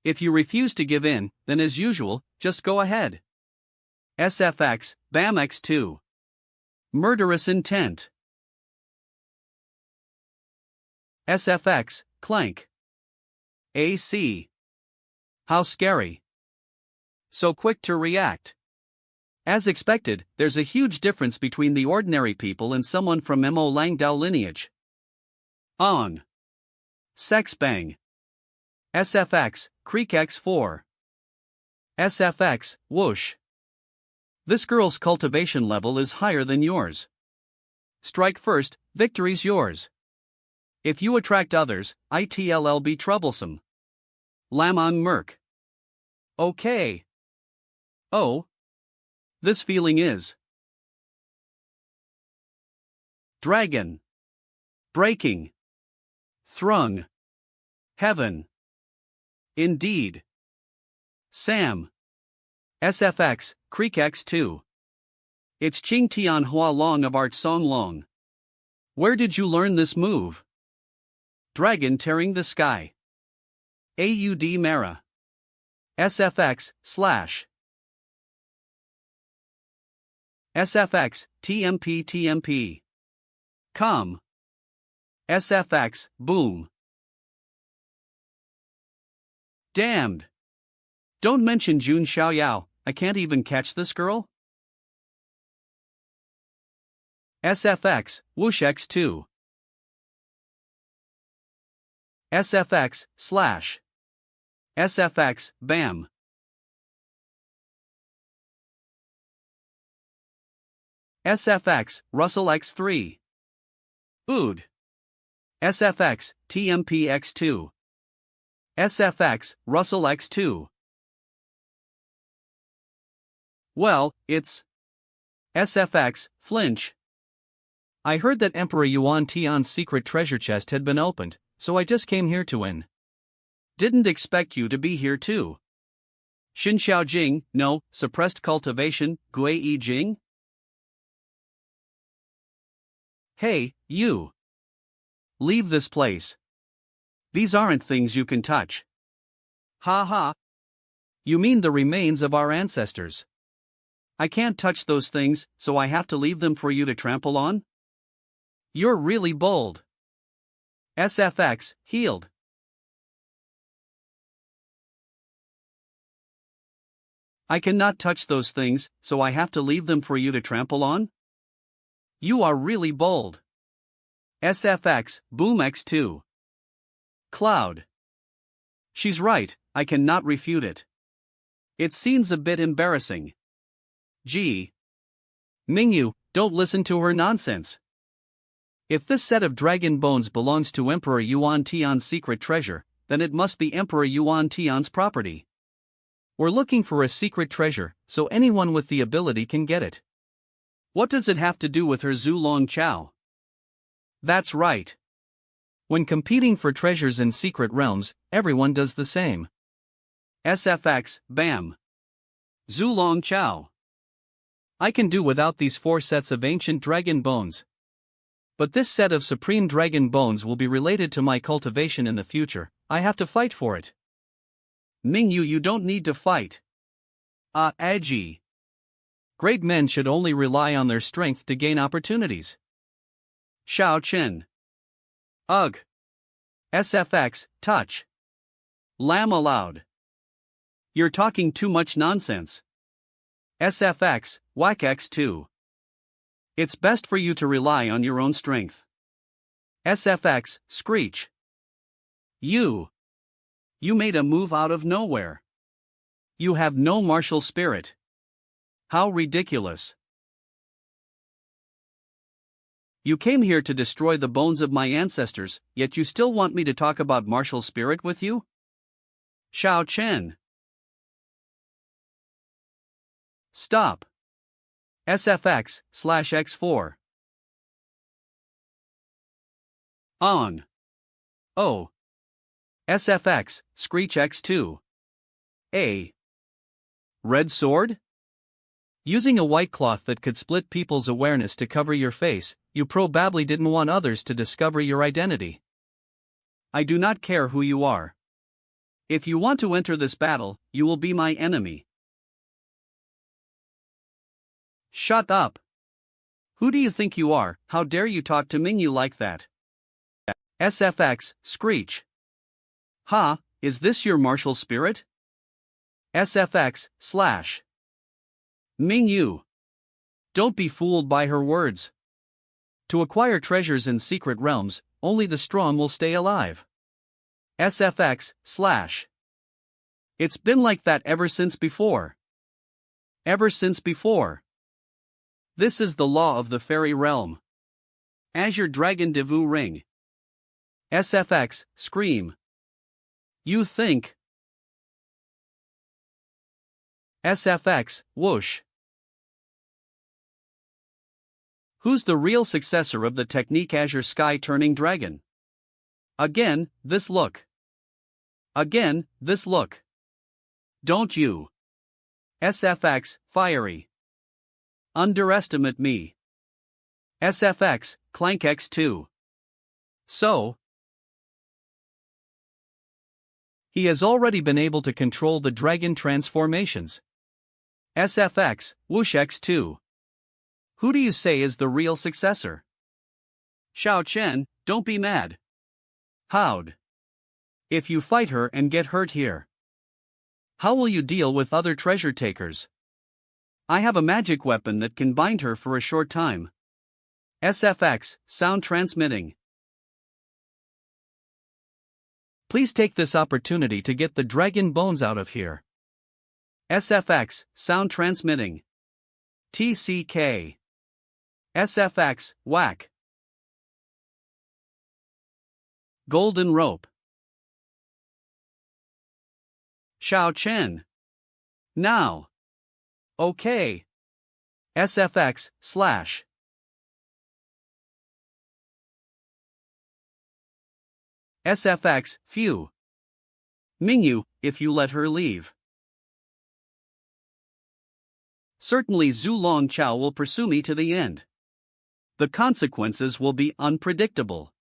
If you refuse to give in, then as usual, just go ahead. SFX, BAM X2. Murderous intent. SFX, clank. AC. How scary. So quick to react. As expected, there's a huge difference between the ordinary people and someone from Mo Langdao lineage. On. Sex bang. SFX, Creek X4. SFX, whoosh. This girl's cultivation level is higher than yours. Strike first, victory's yours. If you attract others, it'll be troublesome. Lamon Merc. Okay. Oh. This feeling is. Dragon. Breaking. Thrung. Heaven. Indeed. Sam. SFX, Creek X2. It's Qing Tian Hua Long of Art Song Long. Where did you learn this move? Dragon tearing the sky. AUD Mara. SFX, slash. SFX, TMP. Com. SFX, boom. Damned. Don't mention Jun Xiaoyao, I can't even catch this girl? SFX, whoosh X2. SFX, slash. SFX, bam. SFX, Russell X3. Ood. SFX, TMP X2. SFX, Russell X2. Well, it's SFX, flinch. I heard that Emperor Yuan Tian's secret treasure chest had been opened, so I just came here to win. Didn't expect you to be here too. Xin Xiaojing, no, suppressed cultivation, Gui Yi Jing? Hey, you. Leave this place. These aren't things you can touch. Ha ha. You mean the remains of our ancestors? I can't touch those things, so I have to leave them for you to trample on? You're really bold. SFX, healed. I cannot touch those things, so I have to leave them for you to trample on? You are really bold. SFX, Boom X2. Cloud. She's right, I cannot refute it. It seems a bit embarrassing. Gee. Mingyu, don't listen to her nonsense. If this set of dragon bones belongs to Emperor Yuan Tian's secret treasure, then it must be Emperor Yuan Tian's property. We're looking for a secret treasure, so anyone with the ability can get it. What does it have to do with her Zulong Chao? That's right. When competing for treasures in secret realms, everyone does the same. SFX, bam. Zulong Chao. I can do without these 4 sets of ancient dragon bones. But this set of supreme dragon bones will be related to my cultivation in the future. I have to fight for it. Mingyu, you don't need to fight. Edgy. Great men should only rely on their strength to gain opportunities. Xiao Chen. Ugh. SFX, touch. Lamb aloud. You're talking too much nonsense. SFX, Whack X2. It's best for you to rely on your own strength. SFX, screech. You made a move out of nowhere. You have no martial spirit. How ridiculous. You came here to destroy the bones of my ancestors, yet you still want me to talk about martial spirit with you? Xiao Chen. Stop. SFX/X4. On. O. SFX, Screech X2. A. Red sword? Using a white cloth that could split people's awareness to cover your face, you probably didn't want others to discover your identity. I do not care who you are. If you want to enter this battle, you will be my enemy. Shut up. Who do you think you are? How dare you talk to Mingyu like that? SFX, screech. Ha, is this your martial spirit? SFX, slash. Mingyu. Don't be fooled by her words. To acquire treasures in secret realms, only the strong will stay alive. SFX, slash. It's been like that ever since before. Ever since before. This is the law of the fairy realm. Azure Dragon Devu Ring. SFX, scream. You think. SFX, whoosh. Who's the real successor of the technique Azure Sky Turning Dragon? Again, this look. Again, this look. Don't you. SFX, fiery. Underestimate me. SFX, Clank X2. So. He has already been able to control the dragon transformations. SFX, Whoosh X2. Who do you say is the real successor? Xiao Chen, don't be mad. How'd? If you fight her and get hurt here, how will you deal with other treasure takers? I have a magic weapon that can bind her for a short time. SFX, sound transmitting. Please take this opportunity to get the dragon bones out of here. SFX, sound transmitting. TCK. SFX, whack. Golden rope. Xiao Chen. Now. Okay. SFX, slash. SFX, phew. Mingyu, if you let her leave. Certainly Zhu Chao will pursue me to the end. The consequences will be unpredictable.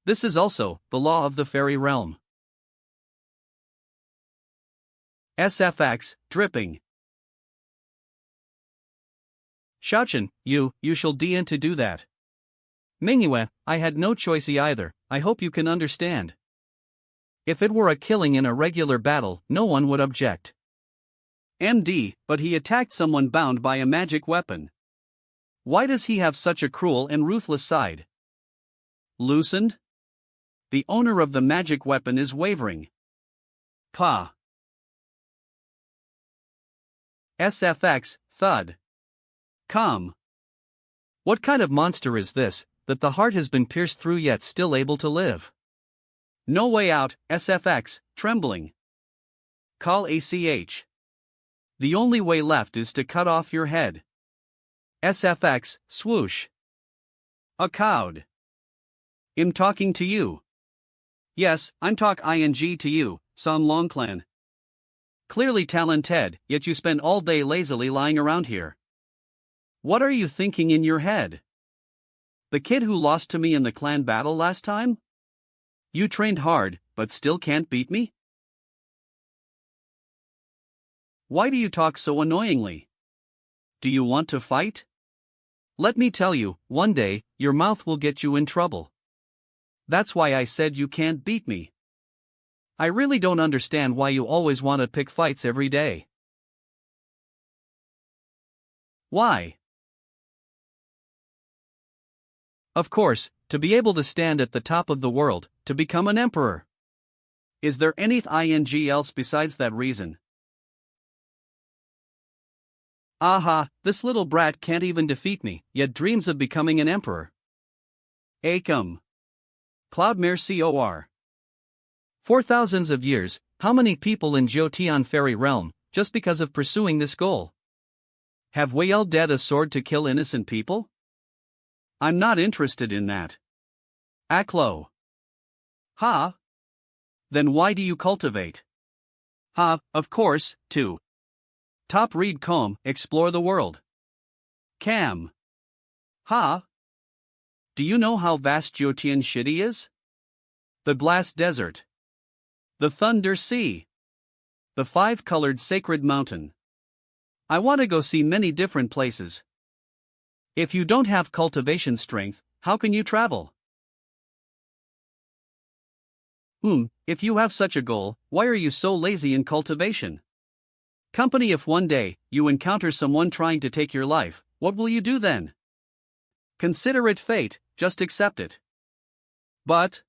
This is also the law of the fairy realm. SFX, dripping. Shaochen, you shall deign to do that. Mingyue, I had no choice either, I hope you can understand. If it were a killing in a regular battle, no one would object. MD, but he attacked someone bound by a magic weapon. Why does he have such a cruel and ruthless side? Loosened? The owner of the magic weapon is wavering. Pa. SFX, thud. Come. What kind of monster is this, that the heart has been pierced through yet still able to live? No way out, SFX, trembling. Call ACH. The only way left is to cut off your head. SFX, swoosh. A cowed. I'm talking to you. Yes, I'm talk ing to you, San Longclan. Clearly talented, yet you spend all day lazily lying around here. What are you thinking in your head? The kid who lost to me in the clan battle last time? You trained hard, but still can't beat me? Why do you talk so annoyingly? Do you want to fight? Let me tell you, one day, your mouth will get you in trouble. That's why I said you can't beat me. I really don't understand why you always want to pick fights every day. Why? Of course, to be able to stand at the top of the world, to become an emperor. Is there anything else besides that reason? Aha, this little brat can't even defeat me, yet dreams of becoming an emperor. Acom. Cloudmare Cor. For thousands of years, how many people in Jotian Fairy Realm, just because of pursuing this goal? Have Wayel dead a sword to kill innocent people? I'm not interested in that. Aklo. Ha? Then why do you cultivate? Ha, of course, to top read comb, explore the world. Cam. Ha? Do you know how vast Jotian City is? The glass desert. The thunder sea. The five-colored sacred mountain. I want to go see many different places. If you don't have cultivation strength, how can you travel? If you have such a goal, why are you so lazy in cultivation? Company, if one day you encounter someone trying to take your life, what will you do then? Consider it fate, just accept it. But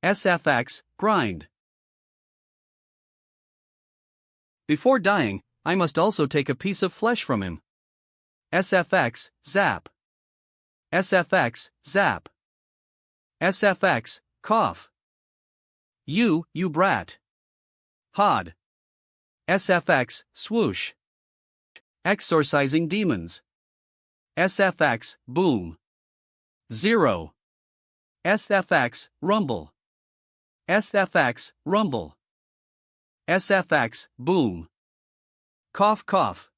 SFX, grind. Before dying, I must also take a piece of flesh from him. SFX, zap. SFX, zap. SFX, cough. You brat. Hod. SFX, swoosh. Exorcising demons. SFX, boom. 0. SFX, rumble. SFX, rumble. SFX, boom. Cough, cough.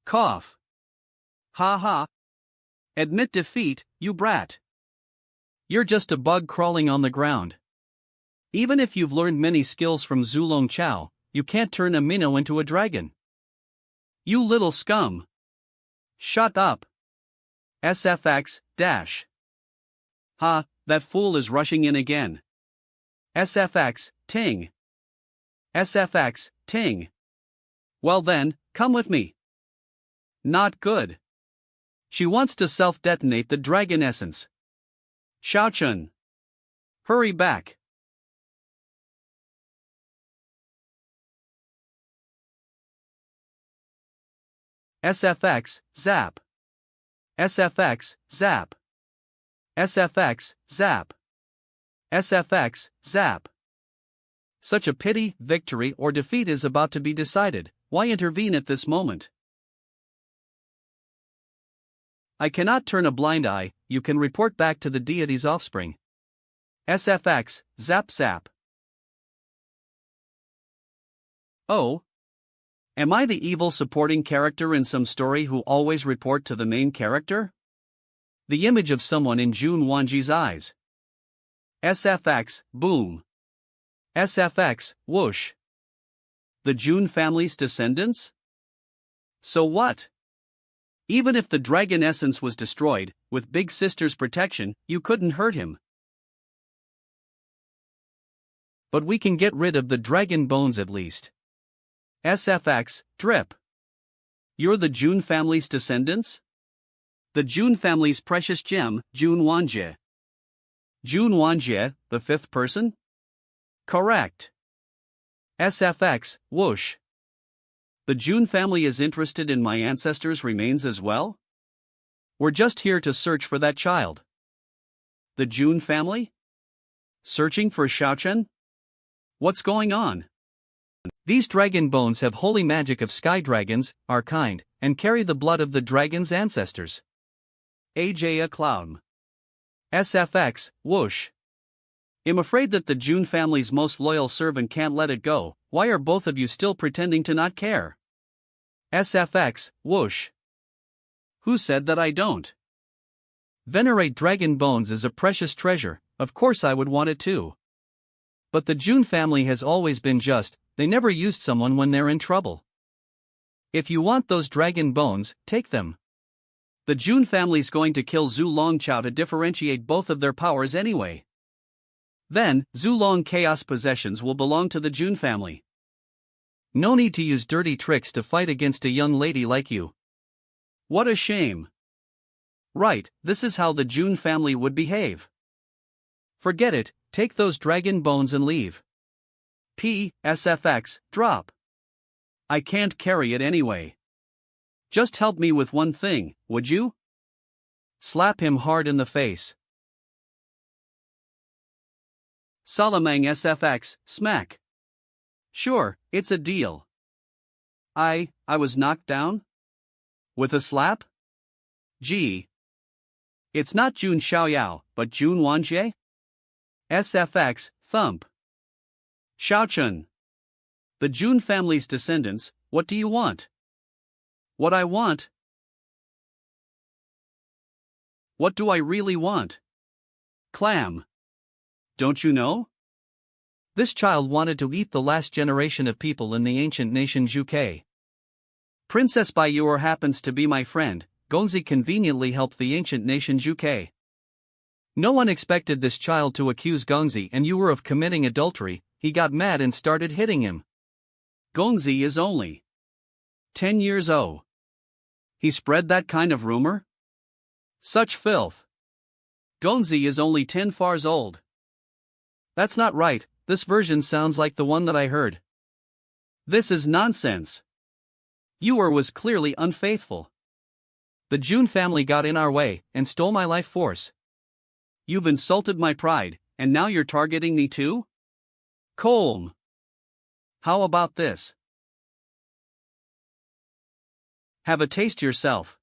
Cough. Ha ha. Admit defeat, you brat. You're just a bug crawling on the ground. Even if you've learned many skills from Zhu Chao, you can't turn a minnow into a dragon. You little scum. Shut up. SFX, dash. Ha, that fool is rushing in again. SFX, ting. SFX, ting. Well then, come with me. Not good. She wants to self-detonate the dragon essence. Shaochun. Hurry back. SFX, zap. SFX, zap. SFX, zap. SFX, zap. Such a pity, victory or defeat is about to be decided, why intervene at this moment? I cannot turn a blind eye, you can report back to the deity's offspring. SFX, zap zap. Oh. Am I the evil supporting character in some story who always report to the main character? The image of someone in Jun Wanji's eyes. SFX, boom. SFX, whoosh. The Jun family's descendants? So what? Even if the dragon essence was destroyed, with Big Sister's protection, you couldn't hurt him. But we can get rid of the dragon bones at least. SFX, drip. You're the Jun family's descendants? The Jun family's precious gem, Jun Wanjie. Jun Wanjie, the fifth person? Correct. SFX, whoosh. The Jun family is interested in my ancestors' remains as well? We're just here to search for that child. The Jun family? Searching for Xiaochen? What's going on? These dragon bones have holy magic of sky dragons, our kind, and carry the blood of the dragon's ancestors. AJ a clown. SFX, whoosh. I'm afraid that the Jun family's most loyal servant can't let it go. Why are both of you still pretending to not care? SFX, whoosh. Who said that I don't? Venerate dragon bones as a precious treasure, of course I would want it too. But the Jun family has always been just, they never used someone when they're in trouble. If you want those dragon bones, take them. The Jun family's going to kill Zhu Longchao to differentiate both of their powers anyway. Then, Zhu Long Chaos possessions will belong to the Jun family. No need to use dirty tricks to fight against a young lady like you. What a shame. Right, this is how the Jun family would behave. Forget it, take those dragon bones and leave. SFX, drop. I can't carry it anyway. Just help me with one thing, would you? Slap him hard in the face. Salamang SFX, smack. Sure, it's a deal. I was knocked down? With a slap? Gee. It's not Jun Xiaoyao, but Jun Wanjie? SFX, thump. Xiaochen. The Jun family's descendants, what do you want? What I want? What do I really want? Clam. Don't you know? This child wanted to eat the last generation of people in the ancient nation Zhuke. Princess Baiyuer happens to be my friend. Gongzi conveniently helped the ancient nation Zhuke. No one expected this child to accuse Gongzi and Yuer of committing adultery. He got mad and started hitting him. Gongzi is only 10 years old. He spread that kind of rumor? Such filth. Gongzi is only 10 years old. That's not right, this version sounds like the one that I heard. This is nonsense. Yuer was clearly unfaithful. The Jun family got in our way and stole my life force. You've insulted my pride, and now you're targeting me too? Colm. How about this? Have a taste yourself.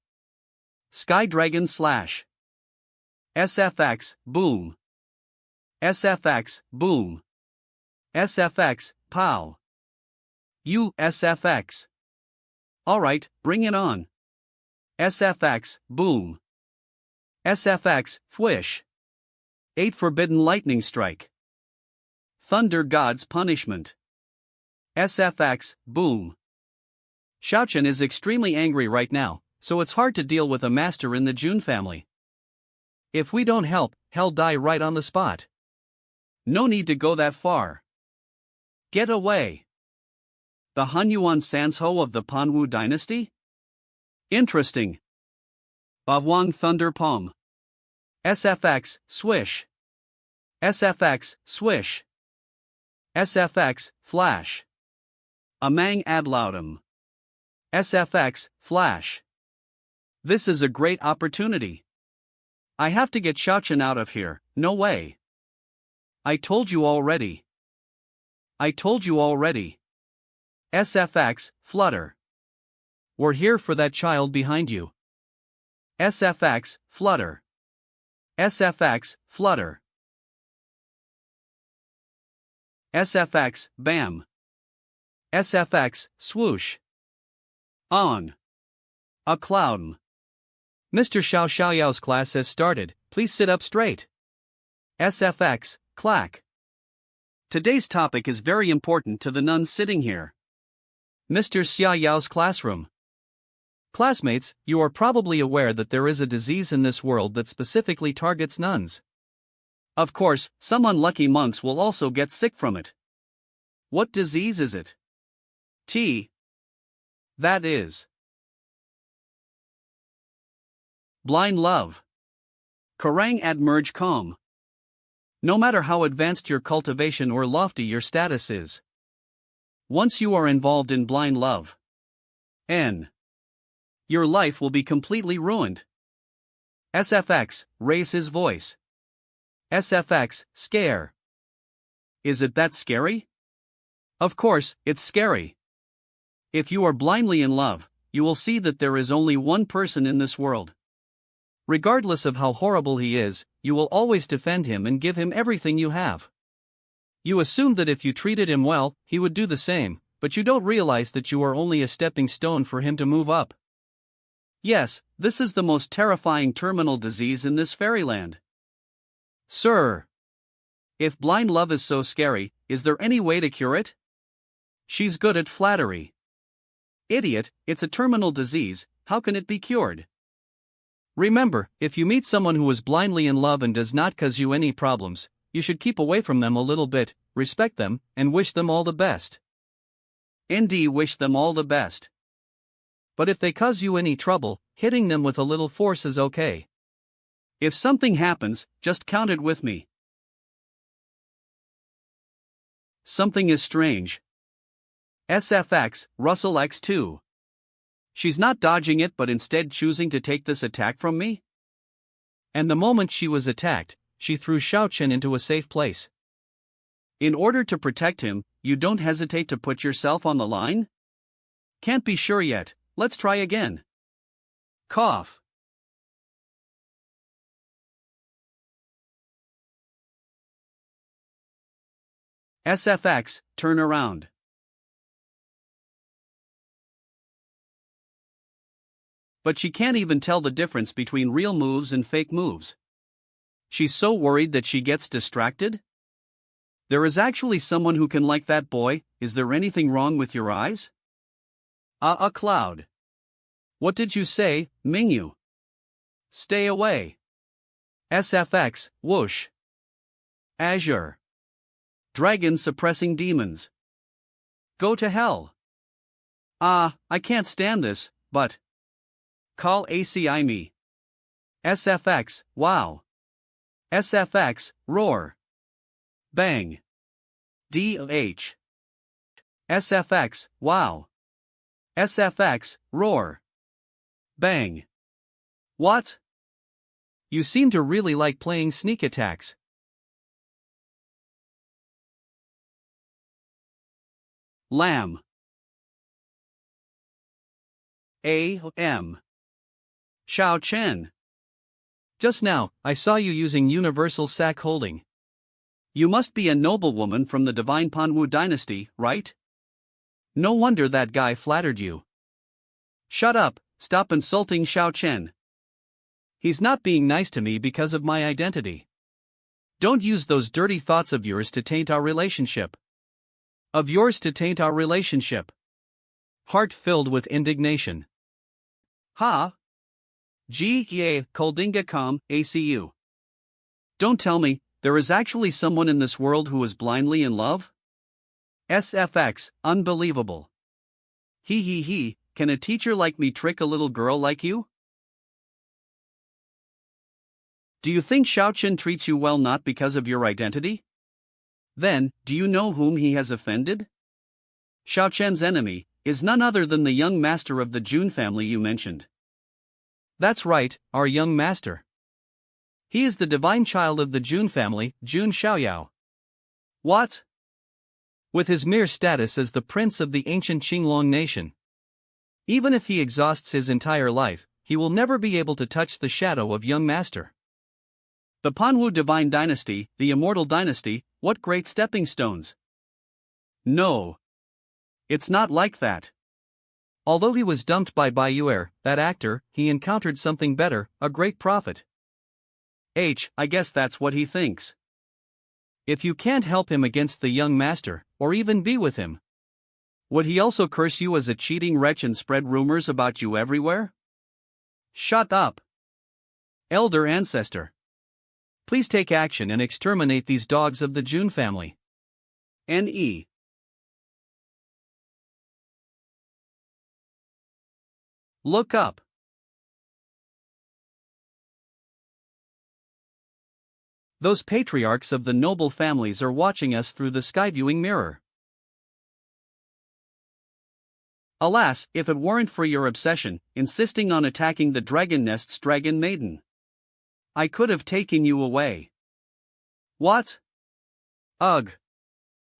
Sky Dragon slash. SFX, boom. SFX, boom. SFX, pow. SFX. Alright, bring it on. SFX, boom. SFX, fwish. 8 Forbidden Lightning Strike. Thunder God's Punishment. SFX, boom. Xiaochen is extremely angry right now, so it's hard to deal with a master in the Jun family. If we don't help, he'll die right on the spot. No need to go that far. Get away. The Hanyuan Sansho of the Panwu dynasty? Interesting. Bawang Thunder Palm. SFX, swish. SFX, swish. SFX, flash. Amang Adlaudum. SFX, flash. This is a great opportunity. I have to get Xiaochen out of here, no way. I told you already. SFX, flutter. We're here for that child behind you. SFX, flutter. SFX, flutter. SFX, bam. SFX, swoosh. On. A cloud. Mr. Xiao Xiaoyao's class has started, please sit up straight. SFX, clack. Today's topic is very important to the nuns sitting here. Mr. Xia Yao's classroom. Classmates, you are probably aware that there is a disease in this world that specifically targets nuns. Of course, some unlucky monks will also get sick from it. What disease is it? That is blind love. Karang ad merge calm. No matter how advanced your cultivation or lofty your status is, once you are involved in blind love, your life will be completely ruined. SFX, raise his voice. SFX, scare. Is it that scary? Of course, it's scary. If you are blindly in love, you will see that there is only one person in this world. Regardless of how horrible he is, you will always defend him and give him everything you have. You assume that if you treated him well, he would do the same, but you don't realize that you are only a stepping stone for him to move up. Yes, this is the most terrifying terminal disease in this fairyland. Sir, if blind love is so scary, is there any way to cure it? She's good at flattery. Idiot, it's a terminal disease, how can it be cured? Remember, if you meet someone who is blindly in love and does not cause you any problems, you should keep away from them a little bit, respect them, and wish them all the best. ND wish them all the best. But if they cause you any trouble, hitting them with a little force is okay. If something happens, just count it with me. Something is strange. SFX, Russell X2. She's not dodging it but instead choosing to take this attack from me? And the moment she was attacked, she threw Xiaochen into a safe place. In order to protect him, you don't hesitate to put yourself on the line? Can't be sure yet, let's try again. Cough. SFX, turn around. But she can't even tell the difference between real moves and fake moves. She's so worried that she gets distracted? There is actually someone who can like that boy, is there anything wrong with your eyes? A cloud. What did you say, Mingyu? Stay away. SFX, whoosh. Azure. Dragon suppressing demons. Go to hell. I can't stand this, but call ACI me. SFX, wow. SFX, roar. Bang. DH. SFX, wow. SFX, roar. Bang. What? You seem to really like playing sneak attacks. Lamb. A.M. Xiao Chen. Just now, I saw you using universal sack holding. You must be a noblewoman from the divine Manhua dynasty, right? No wonder that guy flattered you. Shut up, stop insulting Xiao Chen. He's not being nice to me because of my identity. Don't use those dirty thoughts of yours to taint our relationship. Of yours to taint our relationship. Heart filled with indignation. Ha! G.A. Koldinga.com, ACU. Don't tell me, there is actually someone in this world who is blindly in love? SFX, unbelievable. He, can a teacher like me trick a little girl like you? Do you think Xiaochen treats you well not because of your identity? Then, do you know whom he has offended? Xiaochen's enemy is none other than the young master of the Jun family you mentioned. That's right, our young master. He is the divine child of the Jun family, Jun Xiaoyao. What? With his mere status as the prince of the ancient Qinglong nation. Even if he exhausts his entire life, he will never be able to touch the shadow of young master. The Manhua divine dynasty, the immortal dynasty, what great stepping stones. No. It's not like that. Although he was dumped by Bayuer, that actor, he encountered something better, a great prophet. I guess that's what he thinks. If you can't help him against the young master, or even be with him, would he also curse you as a cheating wretch and spread rumors about you everywhere? Shut up. Elder ancestor. Please take action and exterminate these dogs of the Jun family. N.E. Look up. Those patriarchs of the noble families are watching us through the skyviewing mirror. Alas, if it weren't for your obsession, insisting on attacking the dragon nest's dragon maiden, I could have taken you away. What? Ugh.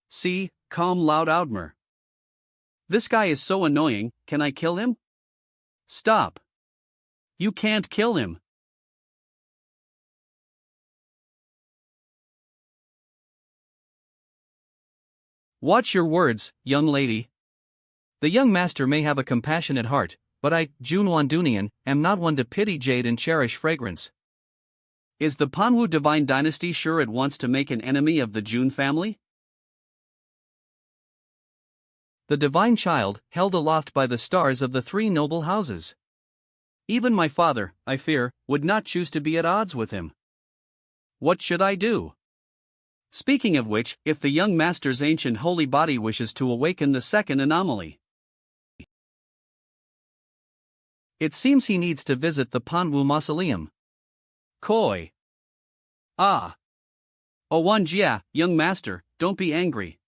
See, calm loud Outmer. This guy is so annoying, can I kill him? Stop. You can't kill him. Watch your words, young lady. The young master may have a compassionate heart, but I, Junwan Dunian, am not one to pity jade and cherish fragrance. Is the Manhua divine dynasty sure it wants to make an enemy of the Jun family? The divine child, held aloft by the stars of the three noble houses. Even my father, I fear, would not choose to be at odds with him. What should I do? Speaking of which, if the young master's ancient holy body wishes to awaken the second anomaly, it seems he needs to visit the Manhua mausoleum. Koi. Ah. Owanjia, young master, don't be angry.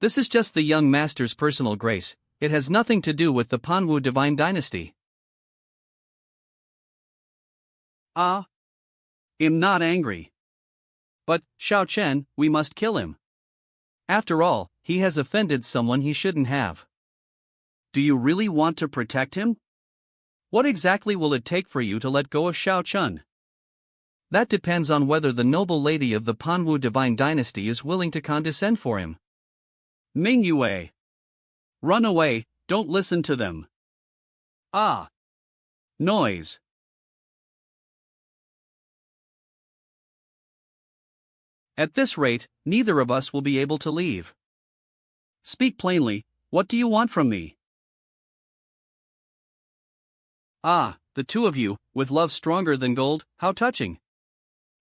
This is just the young master's personal grace, it has nothing to do with the Manhua divine dynasty. I'm not angry. But, Xiao Chen, we must kill him. After all, he has offended someone he shouldn't have. Do you really want to protect him? What exactly will it take for you to let go of Xiao Chen? That depends on whether the noble lady of the Manhua divine dynasty is willing to condescend for him. Ming Yue. Run away, don't listen to them. Noise. At this rate, neither of us will be able to leave. Speak plainly, what do you want from me? The two of you, with love stronger than gold, how touching.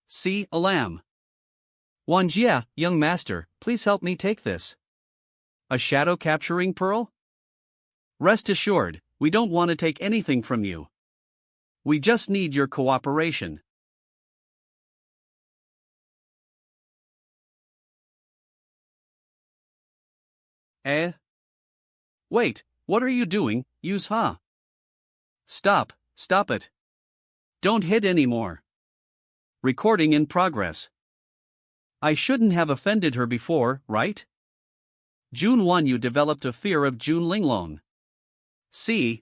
See, a lamb. Wanjia, young master, please help me take this. A shadow capturing pearl? Rest assured, we don't want to take anything from you. We just need your cooperation. Wait, what are you doing, Use Ha? Stop it. Don't hit anymore. Recording in progress. I shouldn't have offended her before, right? June 1 you developed a fear of June Linglong. See?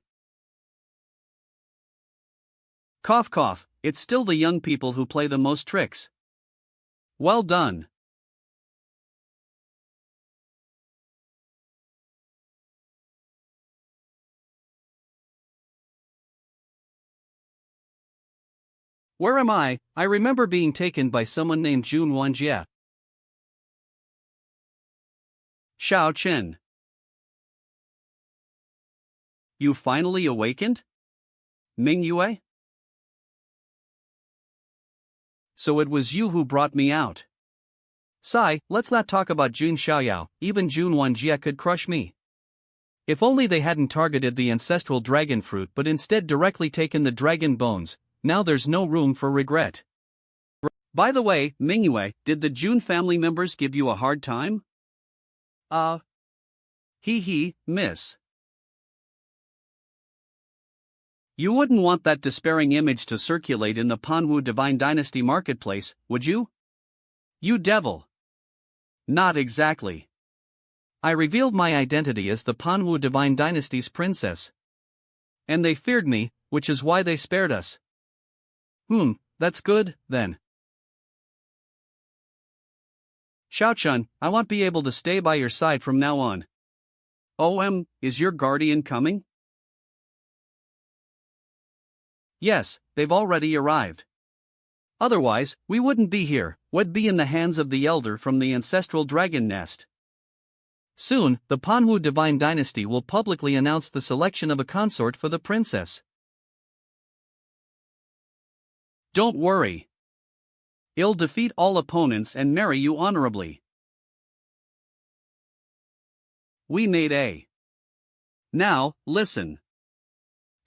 Cough cough, it's still the young people who play the most tricks. Well done. Where am I? I remember being taken by someone named Jun Wanjie. Xiao Chen. You finally awakened? Ming Yue? So it was you who brought me out. Sai, let's not talk about Jun Xiaoyao, even Jun Wanjie could crush me. If only they hadn't targeted the ancestral dragon fruit but instead directly taken the dragon bones, now there's no room for regret. By the way, Mingyue, did the Jun family members give you a hard time? Miss. You wouldn't want that despairing image to circulate in the Manhua Divine Dynasty marketplace, would you? You devil. Not exactly. I revealed my identity as the Manhua Divine Dynasty's princess. And they feared me, which is why they spared us. That's good, then. Xiaochun, I won't be able to stay by your side from now on. Is your guardian coming? Yes, they've already arrived. Otherwise, we wouldn't be here, we'd be in the hands of the elder from the ancestral dragon nest. Soon, the Manhua divine dynasty will publicly announce the selection of a consort for the princess. Don't worry. I'll defeat all opponents and marry you honorably. We made a. Now, listen.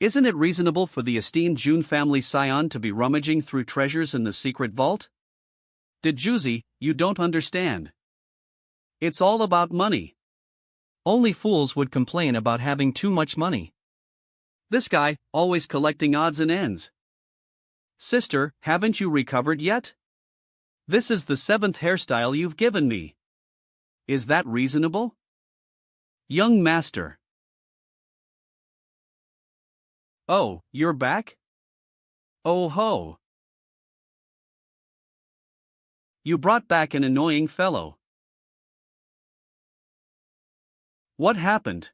Isn't it reasonable for the esteemed Jun family scion to be rummaging through treasures in the secret vault? Did Juzi, you don't understand. It's all about money. Only fools would complain about having too much money. This guy, always collecting odds and ends. Sister, haven't you recovered yet? This is the 7th hairstyle you've given me. Is that reasonable? Young master. Oh, you're back? Oh ho. You brought back an annoying fellow. What happened?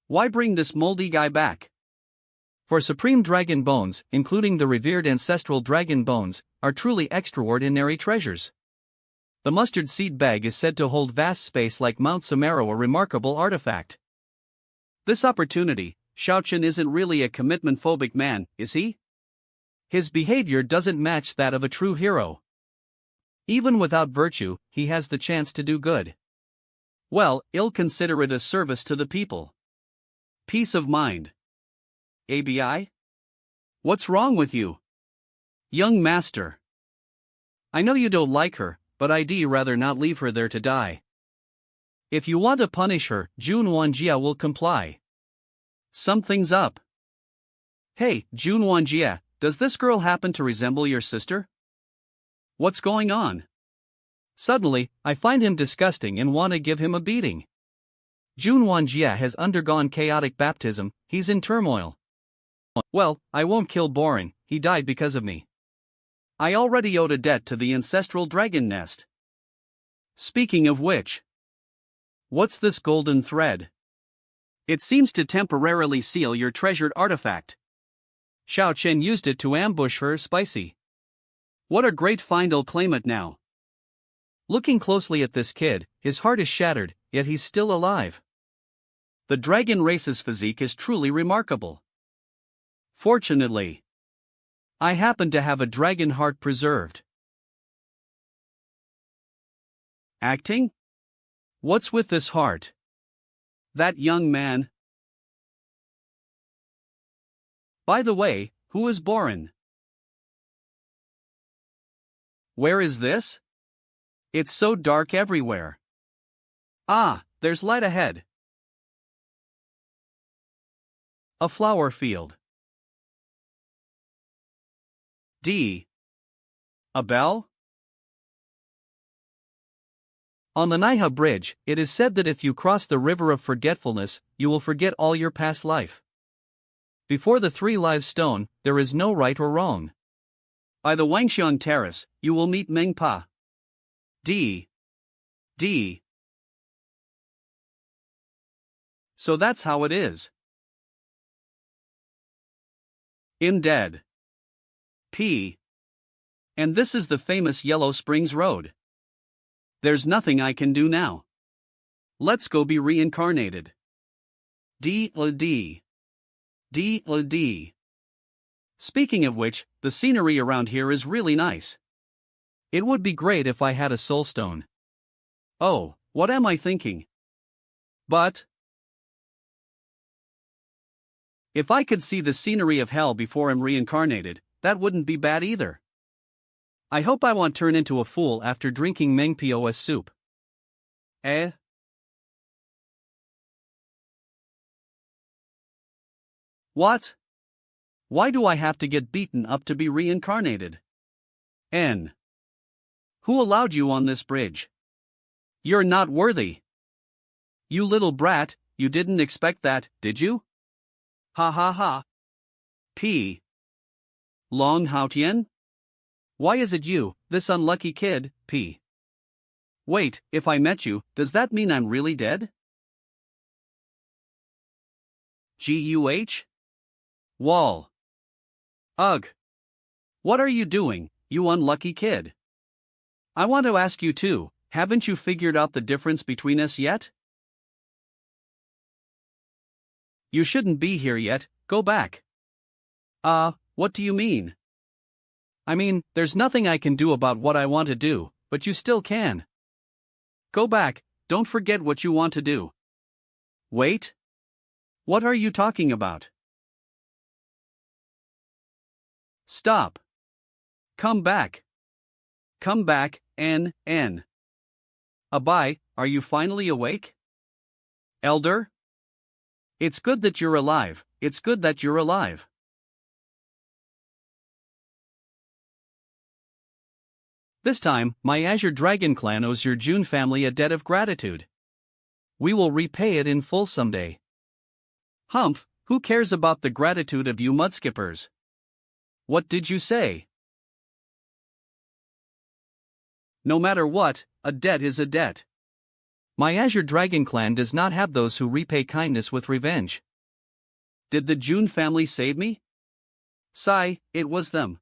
Why bring this moldy guy back? For supreme dragon bones, including the revered ancestral dragon bones, are truly extraordinary treasures. The mustard seed bag is said to hold vast space like Mount Sumeru, a remarkable artifact. This opportunity, Xiaochun isn't really a commitment-phobic man, is he? His behavior doesn't match that of a true hero. Even without virtue, he has the chance to do good. Well, I'll consider it a service to the people. Peace of mind. ABI? What's wrong with you? Young master. I know you don't like her, but I'd rather not leave her there to die. If you want to punish her, Jun Wanjia will comply. Something's up. Hey, Jun Wanjia, does this girl happen to resemble your sister? What's going on? Suddenly, I find him disgusting and want to give him a beating. Jun Wanjia has undergone chaotic baptism, he's in turmoil. Well, I won't kill Boring, he died because of me. I already owed a debt to the ancestral dragon nest. Speaking of which, what's this golden thread? It seems to temporarily seal your treasured artifact. Xiaochun used it to ambush her spicy. What a great find, I'll claim it now. Looking closely at this kid, his heart is shattered, yet he's still alive. The dragon race's physique is truly remarkable. Fortunately, I happen to have a dragon heart preserved. Acting? What's with this heart? That young man. By the way, who is Borin? Where is this? It's so dark everywhere. Ah, there's light ahead. A flower field. D. A bell? On the Naiha Bridge, it is said that if you cross the river of forgetfulness, you will forget all your past life. Before the 3 lives stone, there is no right or wrong. By the Wangxian Terrace, you will meet Meng Pa. D. So that's how it is. I'm dead. P. And this is the famous Yellow Springs Road. There's nothing I can do now. Let's go be reincarnated. D. Speaking of which, the scenery around here is really nice. It would be great if I had a soul stone. Oh, what am I thinking? But if I could see the scenery of hell before I'm reincarnated, that wouldn't be bad either. I hope I won't turn into a fool after drinking Meng POS soup. What? Why do I have to get beaten up to be reincarnated? N. Who allowed you on this bridge? You're not worthy. You little brat, you didn't expect that, did you? Ha ha ha. P. Long Haotian? Why is it you, this unlucky kid, P? Wait, if I met you, does that mean I'm really dead? Guh? Wall. Ugh. What are you doing, you unlucky kid? I want to ask you too, haven't you figured out the difference between us yet? You shouldn't be here yet, go back. What do you mean? I mean, there's nothing I can do about what I want to do, but you still can. Go back, don't forget what you want to do. Wait? What are you talking about? Stop. Come back. Come back, N. Abai, are you finally awake? Elder? It's good that you're alive, it's good that you're alive. This time, my Azure Dragon clan owes your June family a debt of gratitude. We will repay it in full someday. Humph, who cares about the gratitude of you mudskippers? What did you say? No matter what, a debt is a debt. My Azure Dragon clan does not have those who repay kindness with revenge. Did the June family save me? Sigh, it was them.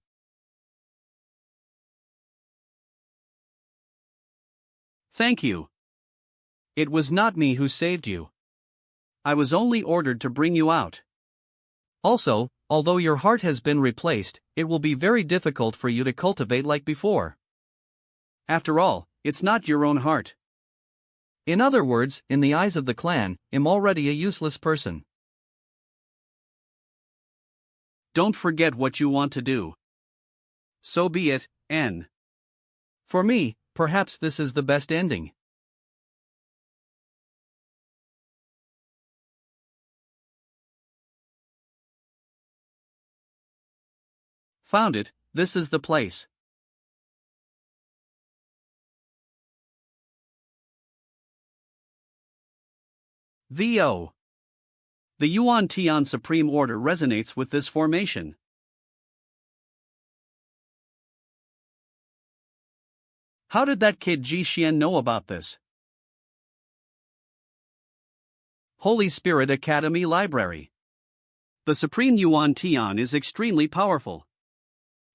Thank you. It was not me who saved you. I was only ordered to bring you out. Also, although your heart has been replaced, it will be very difficult for you to cultivate like before. After all, it's not your own heart. In other words, in the eyes of the clan, I'm already a useless person. Don't forget what you want to do. So be it, N. For me, perhaps this is the best ending. Found it, this is the place. VO. The Yuan Tian Supreme Order resonates with this formation. How did that kid Ji Xian know about this? Holy Spirit Academy Library. The Supreme Yuan Tian is extremely powerful.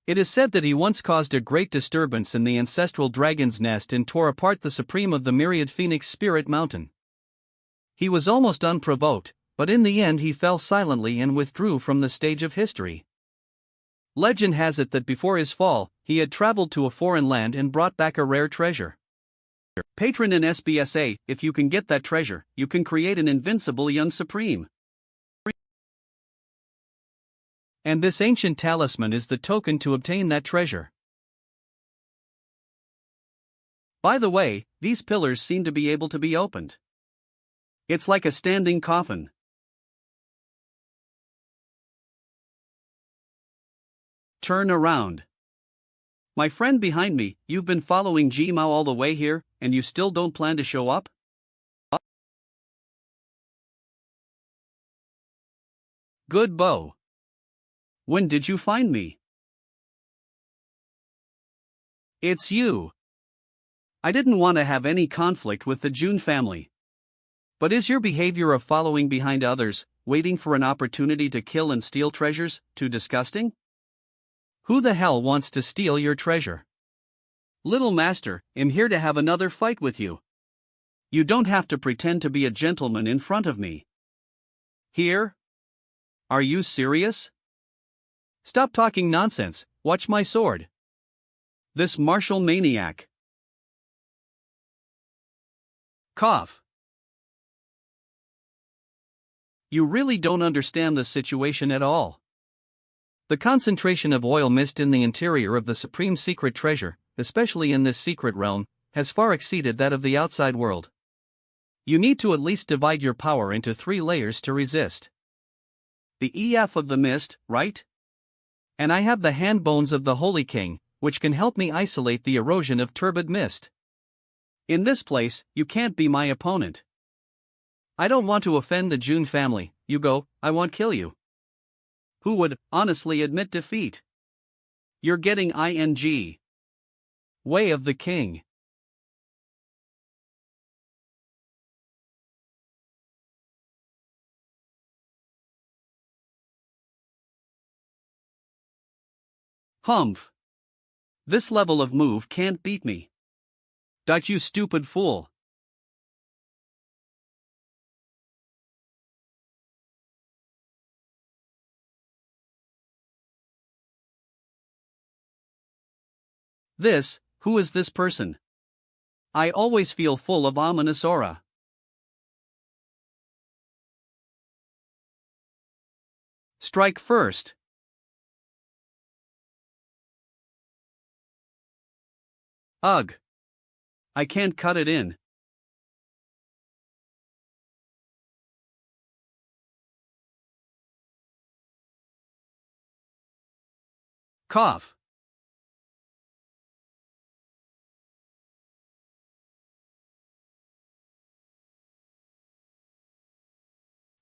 It is said that he once caused a great disturbance in the ancestral dragon's nest and tore apart the Supreme of the Myriad Phoenix Spirit Mountain. He was almost unprovoked, but in the end he fell silently and withdrew from the stage of history. Legend has it that before his fall, he had traveled to a foreign land and brought back a rare treasure. Patron in SBSA, if you can get that treasure, you can create an invincible young supreme. And this ancient talisman is the token to obtain that treasure. By the way, these pillars seem to be able to be opened. It's like a standing coffin. Turn around. My friend behind me, you've been following Ji Mao all the way here, and you still don't plan to show up? Good bow. When did you find me? It's you. I didn't want to have any conflict with the June family. But is your behavior of following behind others, waiting for an opportunity to kill and steal treasures, too disgusting? Who the hell wants to steal your treasure? Little master, I'm here to have another fight with you. You don't have to pretend to be a gentleman in front of me. Here? Are you serious? Stop talking nonsense, watch my sword. This martial maniac. Cough. You really don't understand the situation at all. The concentration of oil mist in the interior of the supreme secret treasure, especially in this secret realm, has far exceeded that of the outside world. You need to at least divide your power into 3 layers to resist. The EF of the mist, right? And I have the hand bones of the Holy King, which can help me isolate the erosion of turbid mist. In this place, you can't be my opponent. I don't want to offend the June family, you go, I won't kill you. Who would honestly admit defeat? You're getting ing. Way of the King. Humph. This level of move can't beat me. Dot, you stupid fool. Who is this person? I always feel full of ominous aura. Strike first. Ugh. I can't cut it in. Cough.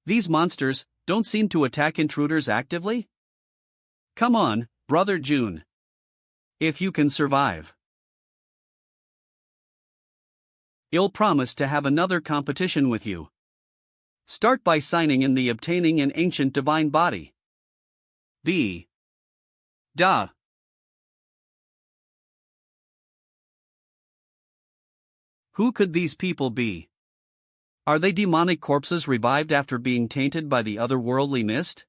These monsters don't seem to attack intruders actively? Come on, Brother June. If you can survive, I'll promise to have another competition with you. Start by signing in the obtaining an ancient divine body. Duh. Who could these people be? Are they demonic corpses revived after being tainted by the otherworldly mist?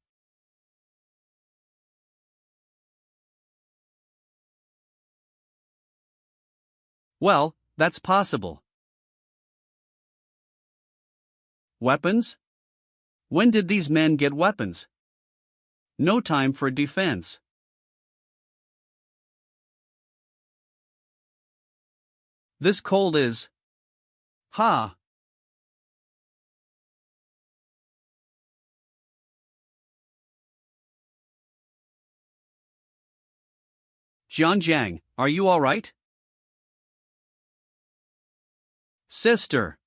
Well, that's possible. Weapons? When did these men get weapons? No time for defense. This cold is. Ha! Jiang, are you alright? Sister!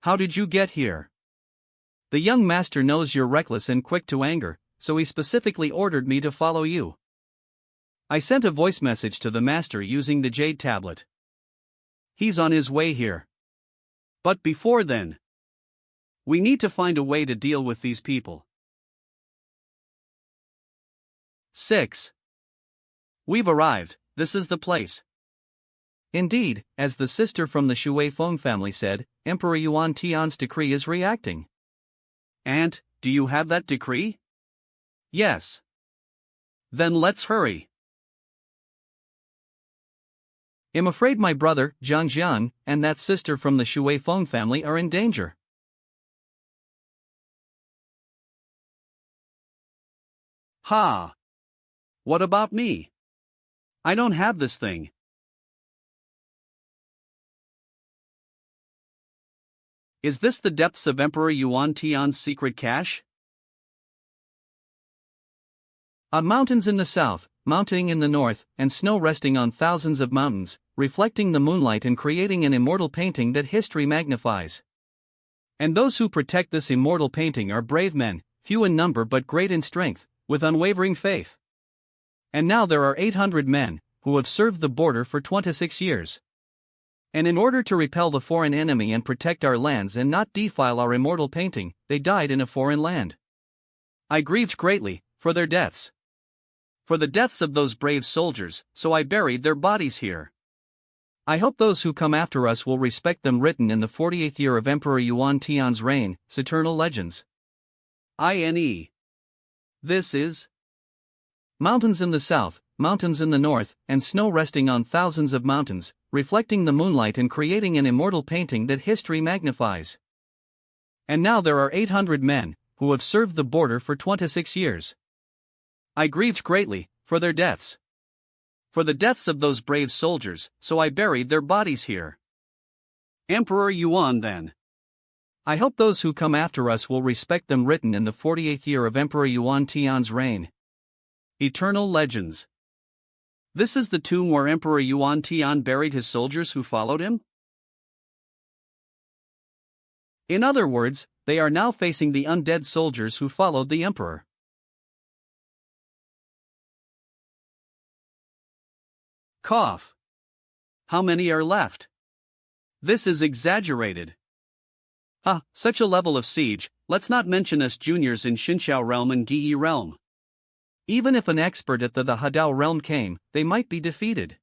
How did you get here? The young master knows you're reckless and quick to anger, so he specifically ordered me to follow you. I sent a voice message to the master using the jade tablet. He's on his way here. But before then, we need to find a way to deal with these people. 6. We've arrived, this is the place. Indeed, as the sister from the Shui Feng family said, Emperor Yuan Tian's decree is reacting. Aunt, do you have that decree? Yes. Then let's hurry. I'm afraid my brother, Zhang Jian, and that sister from the Shui Feng family are in danger. Ha! What about me? I don't have this thing. Is this the depths of Emperor Yuan Tian's secret cache? On mountains in the south, mounting in the north, and snow resting on thousands of mountains, reflecting the moonlight and creating an immortal painting that history magnifies. And those who protect this immortal painting are brave men, few in number but great in strength, with unwavering faith. And now there are 800 men, who have served the border for 26 years. And in order to repel the foreign enemy and protect our lands and not defile our immortal painting, they died in a foreign land. I grieved greatly, for their deaths. For the deaths of those brave soldiers, so I buried their bodies here. I hope those who come after us will respect them. Written in the 48th year of Emperor Yuan Tian's reign, Eternal Legends. INE. This is mountains in the south, mountains in the north, and snow resting on thousands of mountains, reflecting the moonlight and creating an immortal painting that history magnifies. And now there are 800 men, who have served the border for 26 years. I grieved greatly, for their deaths. For the deaths of those brave soldiers, so I buried their bodies here. Emperor Yuan then. I hope those who come after us will respect them. Written in the 48th year of Emperor Yuan Tian's reign. Eternal Legends. This is the tomb where Emperor Yuan Tian buried his soldiers who followed him? In other words, they are now facing the undead soldiers who followed the emperor. Cough. How many are left? This is exaggerated. Such a level of siege, let's not mention us juniors in Xinxiao realm and Giyi realm. Even if an expert at the Hadao realm came, they might be defeated.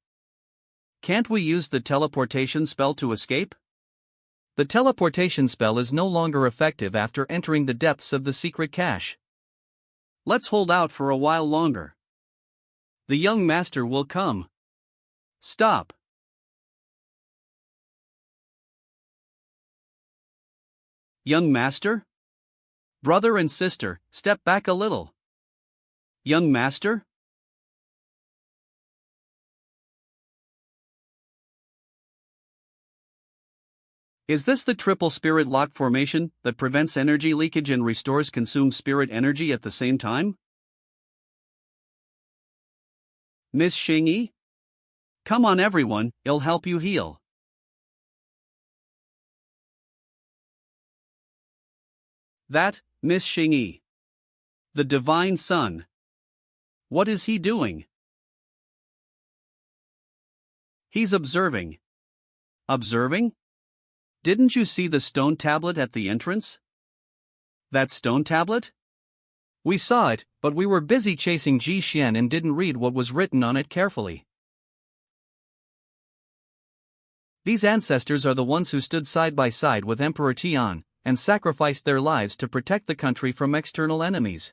Can't we use the teleportation spell to escape? The teleportation spell is no longer effective after entering the depths of the secret cache. Let's hold out for a while longer. The young master will come. Stop. Young master? Brother and sister, step back a little. Young master? Is this the triple spirit lock formation that prevents energy leakage and restores consumed spirit energy at the same time? Miss Xingyi? Come on everyone, it'll help you heal. That, Miss Xingyi. The Divine Son. What is he doing? He's observing. Observing? Didn't you see the stone tablet at the entrance? That stone tablet? We saw it, but we were busy chasing Ji Xian and didn't read what was written on it carefully. These ancestors are the ones who stood side by side with Emperor Tian, and sacrificed their lives to protect the country from external enemies.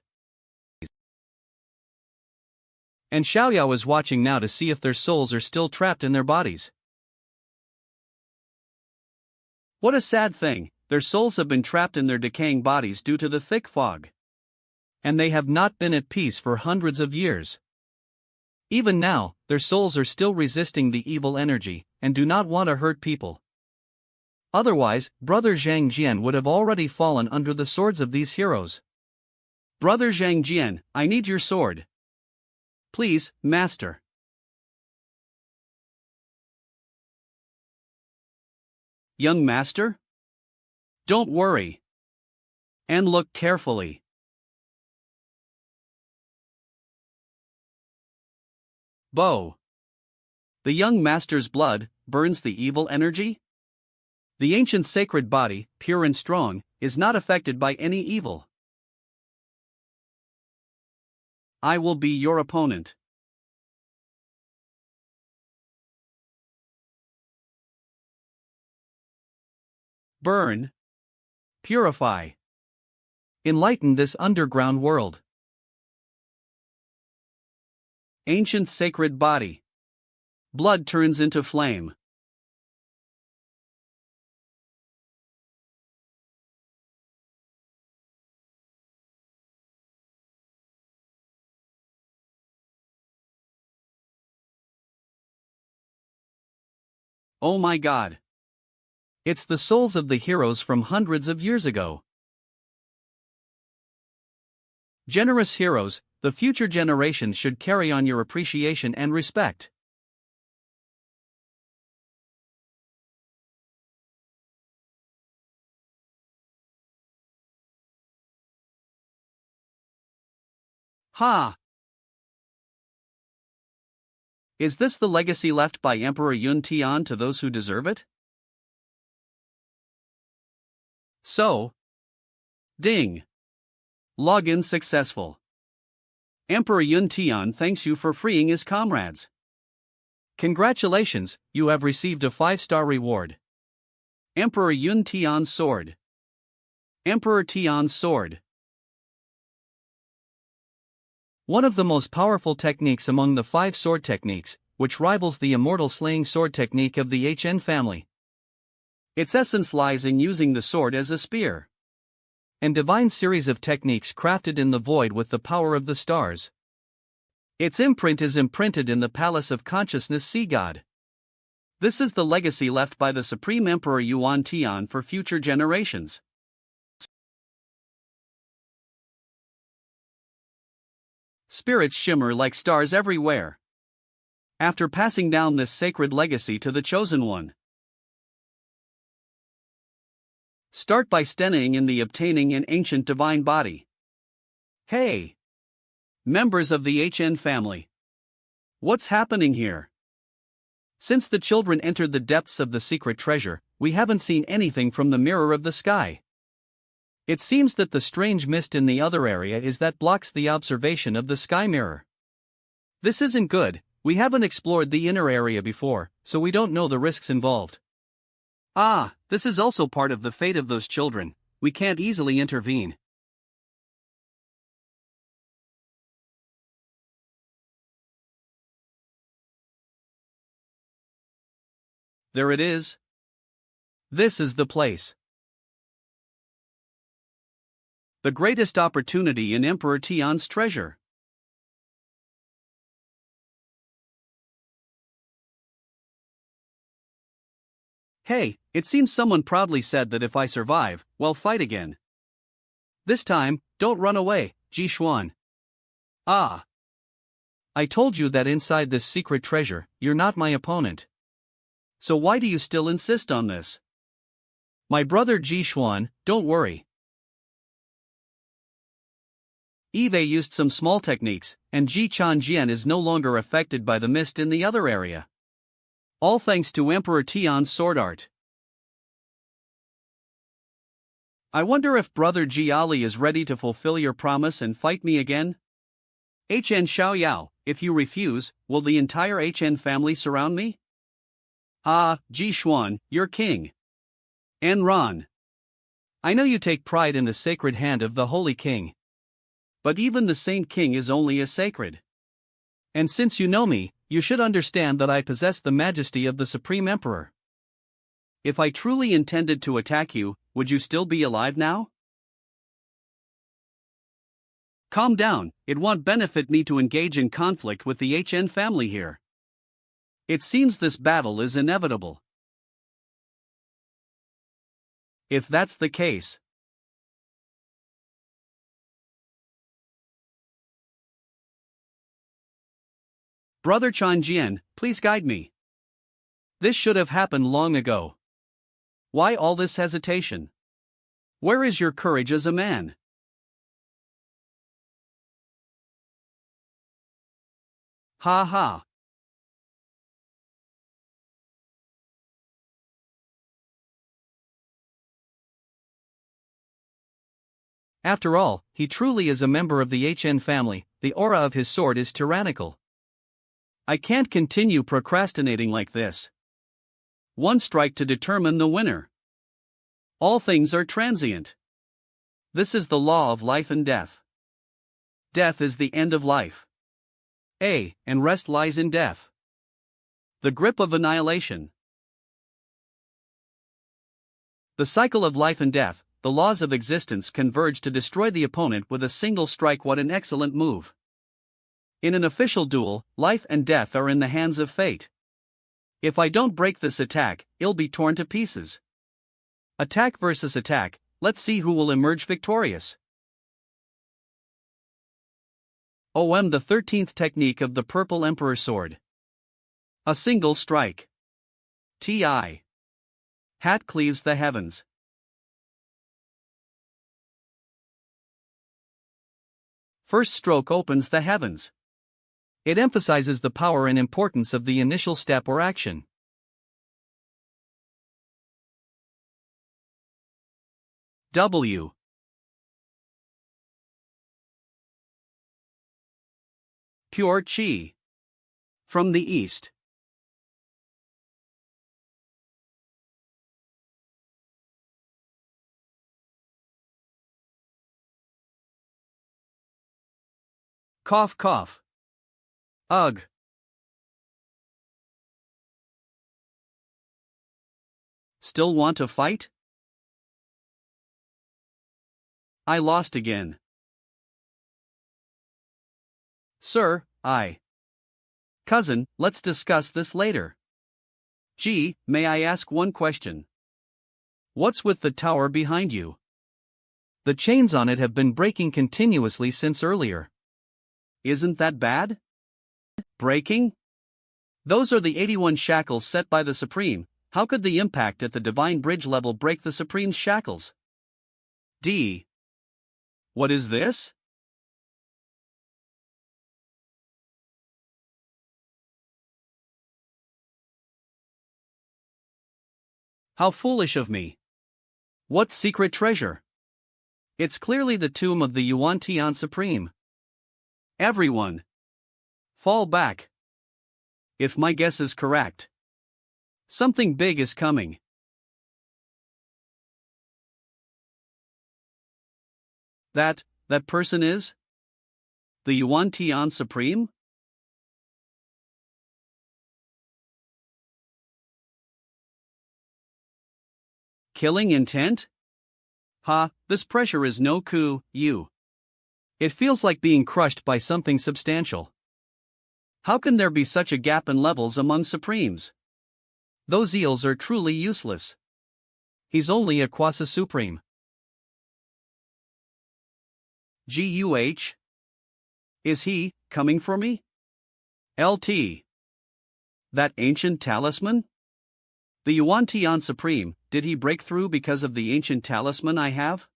And Xiaoyao is watching now to see if their souls are still trapped in their bodies. What a sad thing, their souls have been trapped in their decaying bodies due to the thick fog. And they have not been at peace for hundreds of years. Even now, their souls are still resisting the evil energy, and do not want to hurt people. Otherwise, Brother Zhang Jian would have already fallen under the swords of these heroes. Brother Zhang Jian, I need your sword. Please, master. Young master? Don't worry. And look carefully. Bow. The young master's blood burns the evil energy? The ancient sacred body, pure and strong, is not affected by any evil. I will be your opponent. Burn. Purify. Enlighten this underground world. Ancient sacred body. Blood turns into flame. Oh my God. It's the souls of the heroes from hundreds of years ago. Generous heroes, the future generations should carry on your appreciation and respect. Ha! Is this the legacy left by Emperor Yun Tian to those who deserve it? So. Ding. Login successful. Emperor Yun Tian thanks you for freeing his comrades. Congratulations, you have received a 5-star reward. Emperor Yun Tian's sword. Emperor Tian's sword. One of the most powerful techniques among the 5 sword techniques, which rivals the immortal slaying sword technique of the HN family. Its essence lies in using the sword as a spear. And divine series of techniques crafted in the void with the power of the stars. Its imprint is imprinted in the Palace of Consciousness Sea God. This is the legacy left by the Supreme Emperor Yuan Tian for future generations. Spirits shimmer like stars everywhere. After passing down this sacred legacy to the Chosen One. Start by studying in the obtaining an ancient divine body. Hey! Members of the HN family. What's happening here? Since the children entered the depths of the secret treasure, we haven't seen anything from the mirror of the sky. It seems that the strange mist in the other area is that blocks the observation of the sky mirror. This isn't good. We haven't explored the inner area before, so we don't know the risks involved. Ah, this is also part of the fate of those children. We can't easily intervene. There it is. This is the place. The greatest opportunity in Emperor Tian's treasure. Hey, it seems someone proudly said that if I survive, well, fight again. This time, don't run away, Ji Xuan. Ah. I told you that inside this secret treasure, you're not my opponent. So why do you still insist on this? My brother Ji Xuan, don't worry. Eve used some small techniques, and Ji Chanjian is no longer affected by the mist in the other area. All thanks to Emperor Tian's sword art. I wonder if brother Ji Ali is ready to fulfill your promise and fight me again? HN Xiaoyao, if you refuse, will the entire HN family surround me? Ah, Ji Xuan, you're king. Enron. I know you take pride in the sacred hand of the Holy King. But even the Saint King is only as sacred. And since you know me, you should understand that I possess the majesty of the Supreme Emperor. If I truly intended to attack you, would you still be alive now? Calm down, it won't benefit me to engage in conflict with the HN family here. It seems this battle is inevitable. If that's the case, Brother Chanjian, please guide me. This should have happened long ago. Why all this hesitation? Where is your courage as a man? Ha ha. After all, he truly is a member of the HN family. The aura of his sword is tyrannical. I can't continue procrastinating like this. One strike to determine the winner. All things are transient. This is the law of life and death. Death is the end of life. And rest lies in death. The grip of annihilation. The cycle of life and death, the laws of existence converge to destroy the opponent with a single strike. What an excellent move. In an official duel, life and death are in the hands of fate. If I don't break this attack, it'll be torn to pieces. Attack versus attack, let's see who will emerge victorious. The 13th technique of the Purple Emperor Sword. A single strike. T.I. Hat cleaves the heavens. First stroke opens the heavens. It emphasizes the power and importance of the initial step or action. W. Pure Qi. From the East. Cough cough. Ugh. Still want to fight? I lost again. Sir, Cousin, let's discuss this later. Gee, may I ask one question? What's with the tower behind you? The chains on it have been breaking continuously since earlier. Isn't that bad? Breaking? Those are the 81 shackles set by the Supreme. How could the impact at the divine bridge level break the Supreme's shackles? D. What is this? How foolish of me. What secret treasure? It's clearly the tomb of the Yuan Tian Supreme. Everyone, fall back. If my guess is correct, something big is coming. That person is? The Yuan Tian Supreme? Killing intent? Ha, this pressure is no coup, you. It feels like being crushed by something substantial. How can there be such a gap in levels among Supremes? Those eels are truly useless. He's only a quasi-supreme. GUH? Is he coming for me? LT. That ancient talisman? The Yuan Tian Supreme, did he break through because of the ancient talisman I have?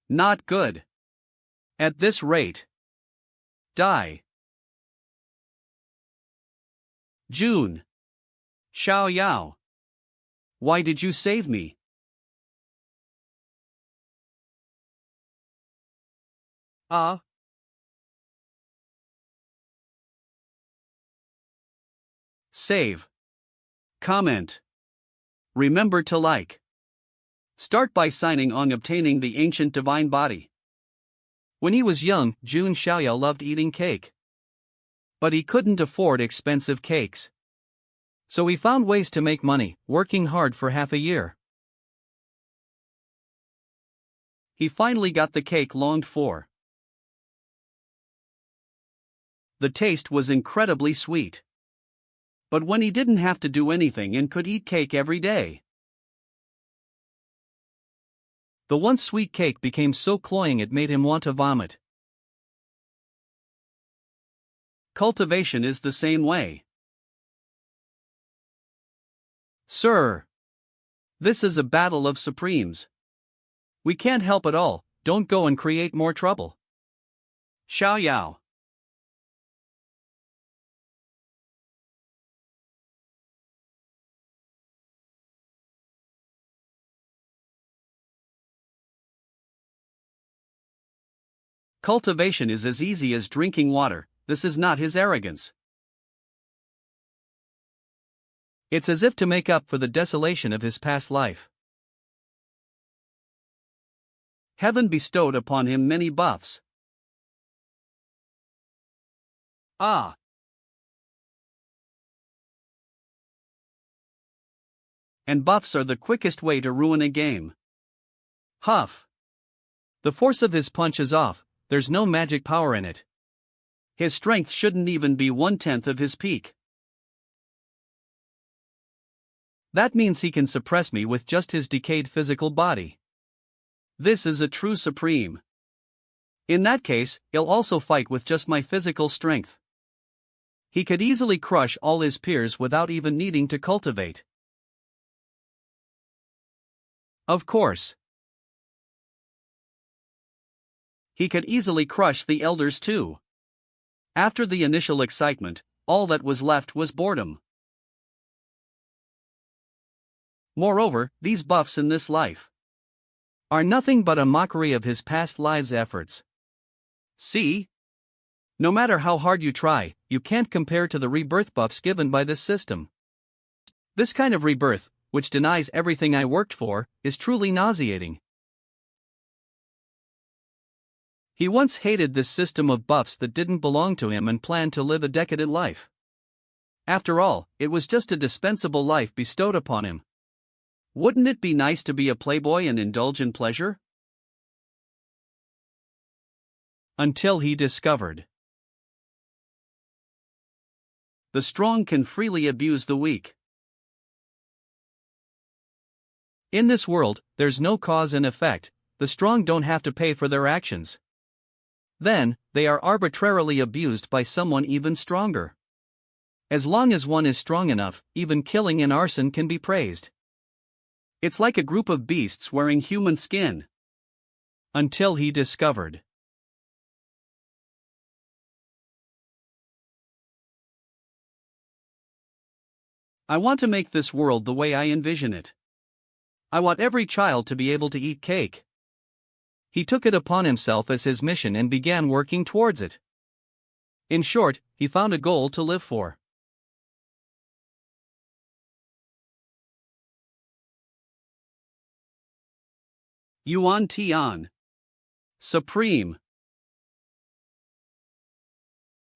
Not good. At this rate. Die. June. Xiao Yao. Why did you save me? Save. Comment. Remember to like. Start by signing on obtaining the ancient divine body. When he was young, Jun Xiaoyao loved eating cake. But he couldn't afford expensive cakes. So he found ways to make money, working hard for half a year. He finally got the cake longed for. The taste was incredibly sweet. But when he didn't have to do anything and could eat cake every day, the once sweet cake became so cloying it made him want to vomit. Cultivation is the same way. Sir, this is a battle of supremes. We can't help it all, don't go and create more trouble. Xiao Yao. Cultivation is as easy as drinking water, this is not his arrogance. It's as if to make up for the desolation of his past life. Heaven bestowed upon him many buffs. And buffs are the quickest way to ruin a game. Huff. The force of his punch is off, there's no magic power in it. His strength shouldn't even be 1/10 of his peak. That means he can suppress me with just his decayed physical body. This is a true supreme. In that case, he'll also fight with just my physical strength. He could easily crush all his peers without even needing to cultivate. Of course. He could easily crush the elders too. After the initial excitement, all that was left was boredom. Moreover, these buffs in this life are nothing but a mockery of his past lives' efforts. See? No matter how hard you try, you can't compare to the rebirth buffs given by this system. This kind of rebirth, which denies everything I worked for, is truly nauseating. He once hated this system of buffs that didn't belong to him and planned to live a decadent life. After all, it was just a dispensable life bestowed upon him. Wouldn't it be nice to be a playboy and indulge in pleasure? Until he discovered the strong can freely abuse the weak. In this world, there's no cause and effect, the strong don't have to pay for their actions. Then, they are arbitrarily abused by someone even stronger. As long as one is strong enough, even killing and arson can be praised. It's like a group of beasts wearing human skin. Until he discovered I want to make this world the way I envision it. I want every child to be able to eat cake. He took it upon himself as his mission and began working towards it. In short, he found a goal to live for. Yuan Tian. Supreme.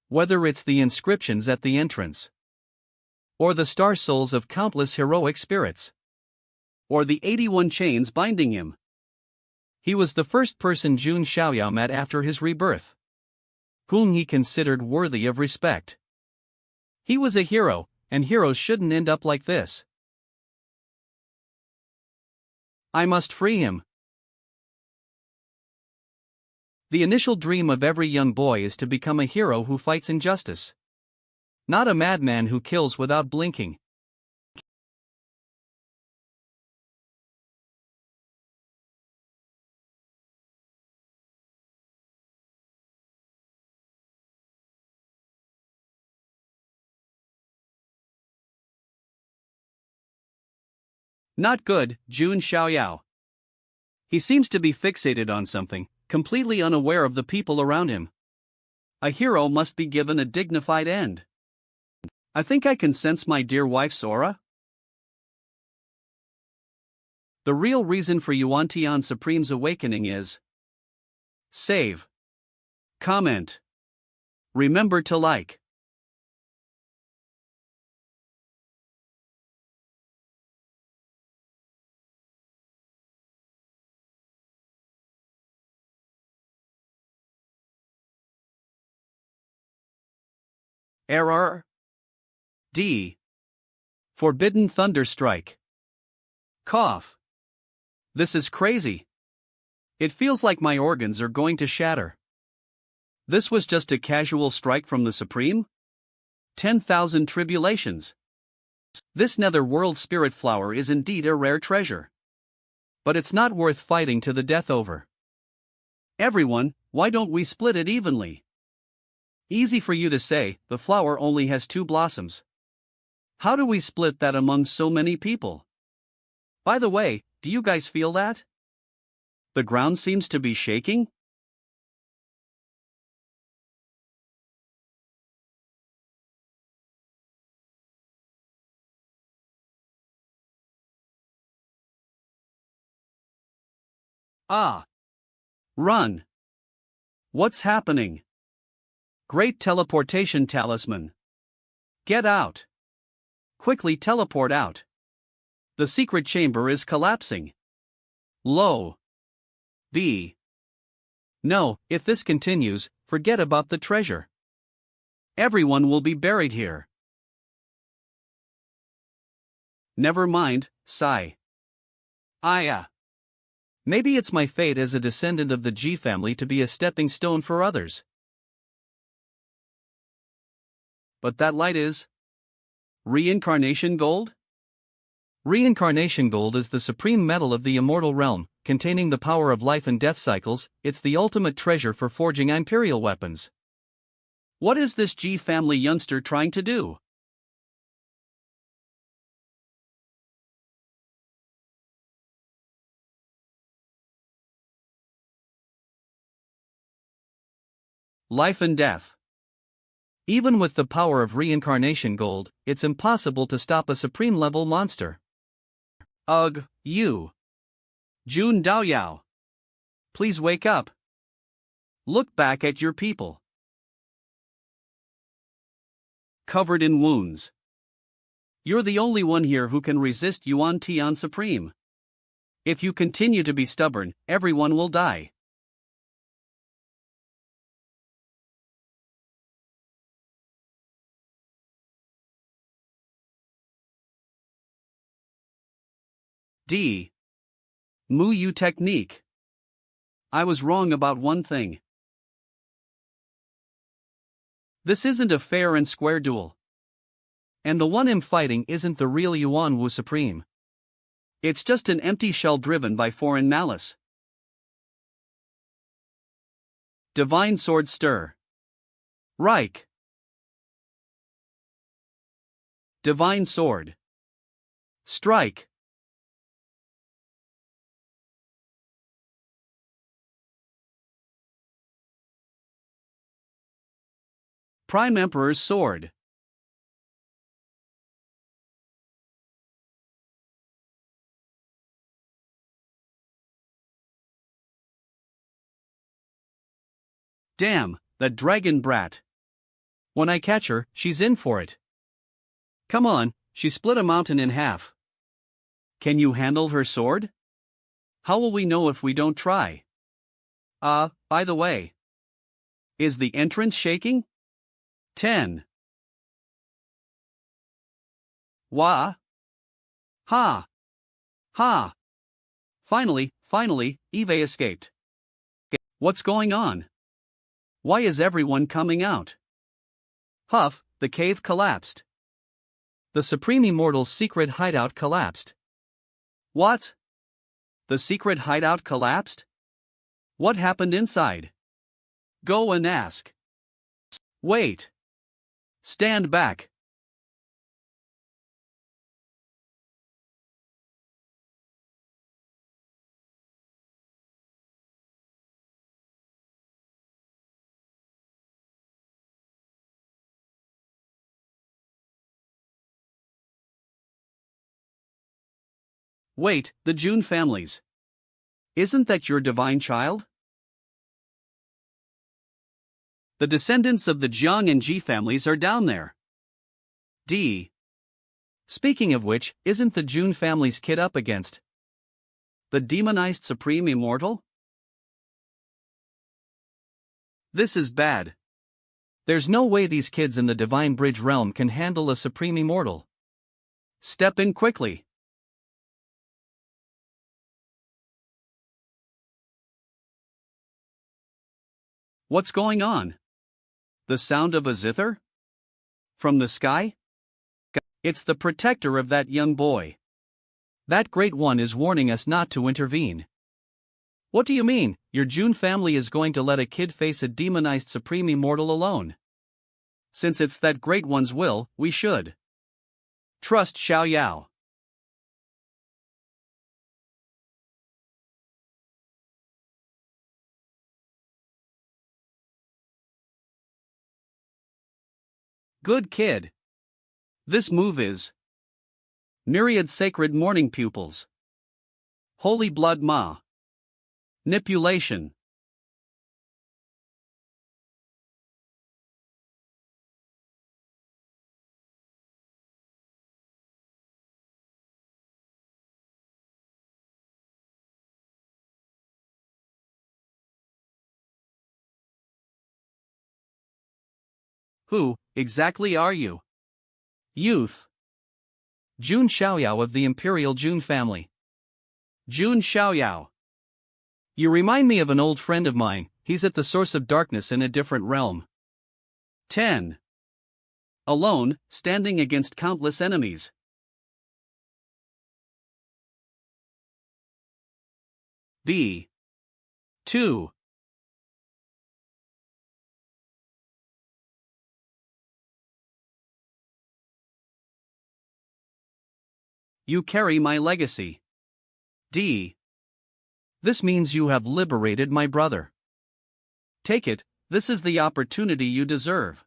Whether it's the inscriptions at the entrance, or the star souls of countless heroic spirits, or the 81 chains binding him, he was the first person Jun Xiaoyao met after his rebirth, whom he considered worthy of respect. He was a hero, and heroes shouldn't end up like this. I must free him. The initial dream of every young boy is to become a hero who fights injustice, not a madman who kills without blinking. Not good, Jun Xiaoyao. He seems to be fixated on something, completely unaware of the people around him. A hero must be given a dignified end. I think I can sense my dear wife's aura. The real reason for Yuan Tian Supreme's awakening is save, comment, remember to like. Error. D. Forbidden Thunderstrike. Cough. This is crazy. It feels like my organs are going to shatter. This was just a casual strike from the Supreme? 10,000 tribulations. This nether world spirit flower is indeed a rare treasure. But it's not worth fighting to the death over. Everyone, why don't we split it evenly? Easy for you to say, the flower only has 2 blossoms. How do we split that among so many people? By the way, do you guys feel that? The ground seems to be shaking? Ah! Run! What's happening? Great teleportation talisman. Get out! Quickly teleport out. The secret chamber is collapsing. Low. B. No, if this continues, forget about the treasure. Everyone will be buried here. Never mind, sigh. Maybe it's my fate as a descendant of the G family to be a stepping stone for others. But that light is reincarnation gold? Reincarnation gold is the supreme metal of the immortal realm, containing the power of life and death cycles. It's the ultimate treasure for forging imperial weapons. What is this G family youngster trying to do? Life and death. Even with the power of reincarnation gold, it's impossible to stop a supreme-level monster. Ugh, you. Jun Daoyao. Please wake up. Look back at your people. Covered in wounds. You're the only one here who can resist Yuan Tian Supreme. If you continue to be stubborn, everyone will die. D. Mu Yu technique. I was wrong about one thing. This isn't a fair and square duel. And the one I'm fighting isn't the real Yuan Wu Supreme. It's just an empty shell driven by foreign malice. Divine Sword Stir. Reich. Divine Sword. Strike. Prime Emperor's sword. Damn, that dragon brat. When I catch her, she's in for it. Come on, she split a mountain in half. Can you handle her sword? How will we know if we don't try? By the way. Is the entrance shaking? 10. Wah. Ha. Ha. Finally, Eve escaped. What's going on? Why is everyone coming out? Huff, the cave collapsed. The Supreme Immortal's secret hideout collapsed. What? The secret hideout collapsed? What happened inside? Go and ask. Wait. Stand back. Wait, the June families. Isn't that your divine child? The descendants of the Jiang and Ji families are down there. D. Speaking of which, isn't the June family's kid up against the demonized Supreme Immortal? This is bad. There's no way these kids in the Divine Bridge realm can handle a Supreme Immortal. Step in quickly. What's going on? The sound of a zither? From the sky? It's the protector of that young boy. That Great One is warning us not to intervene. What do you mean, your June family is going to let a kid face a demonized Supreme Immortal alone? Since it's that Great One's will, we should trust Xiao Yao. Good kid. This move is myriad sacred morning pupils. Holy blood ma. Manipulation. Who, exactly are you? Youth. Jun Xiaoyao of the Imperial Jun family. Jun Xiaoyao. You remind me of an old friend of mine, he's at the source of darkness in a different realm. 10. Alone, standing against countless enemies. B. 2. You carry my legacy. D. This means you have liberated my brother. Take it, this is the opportunity you deserve.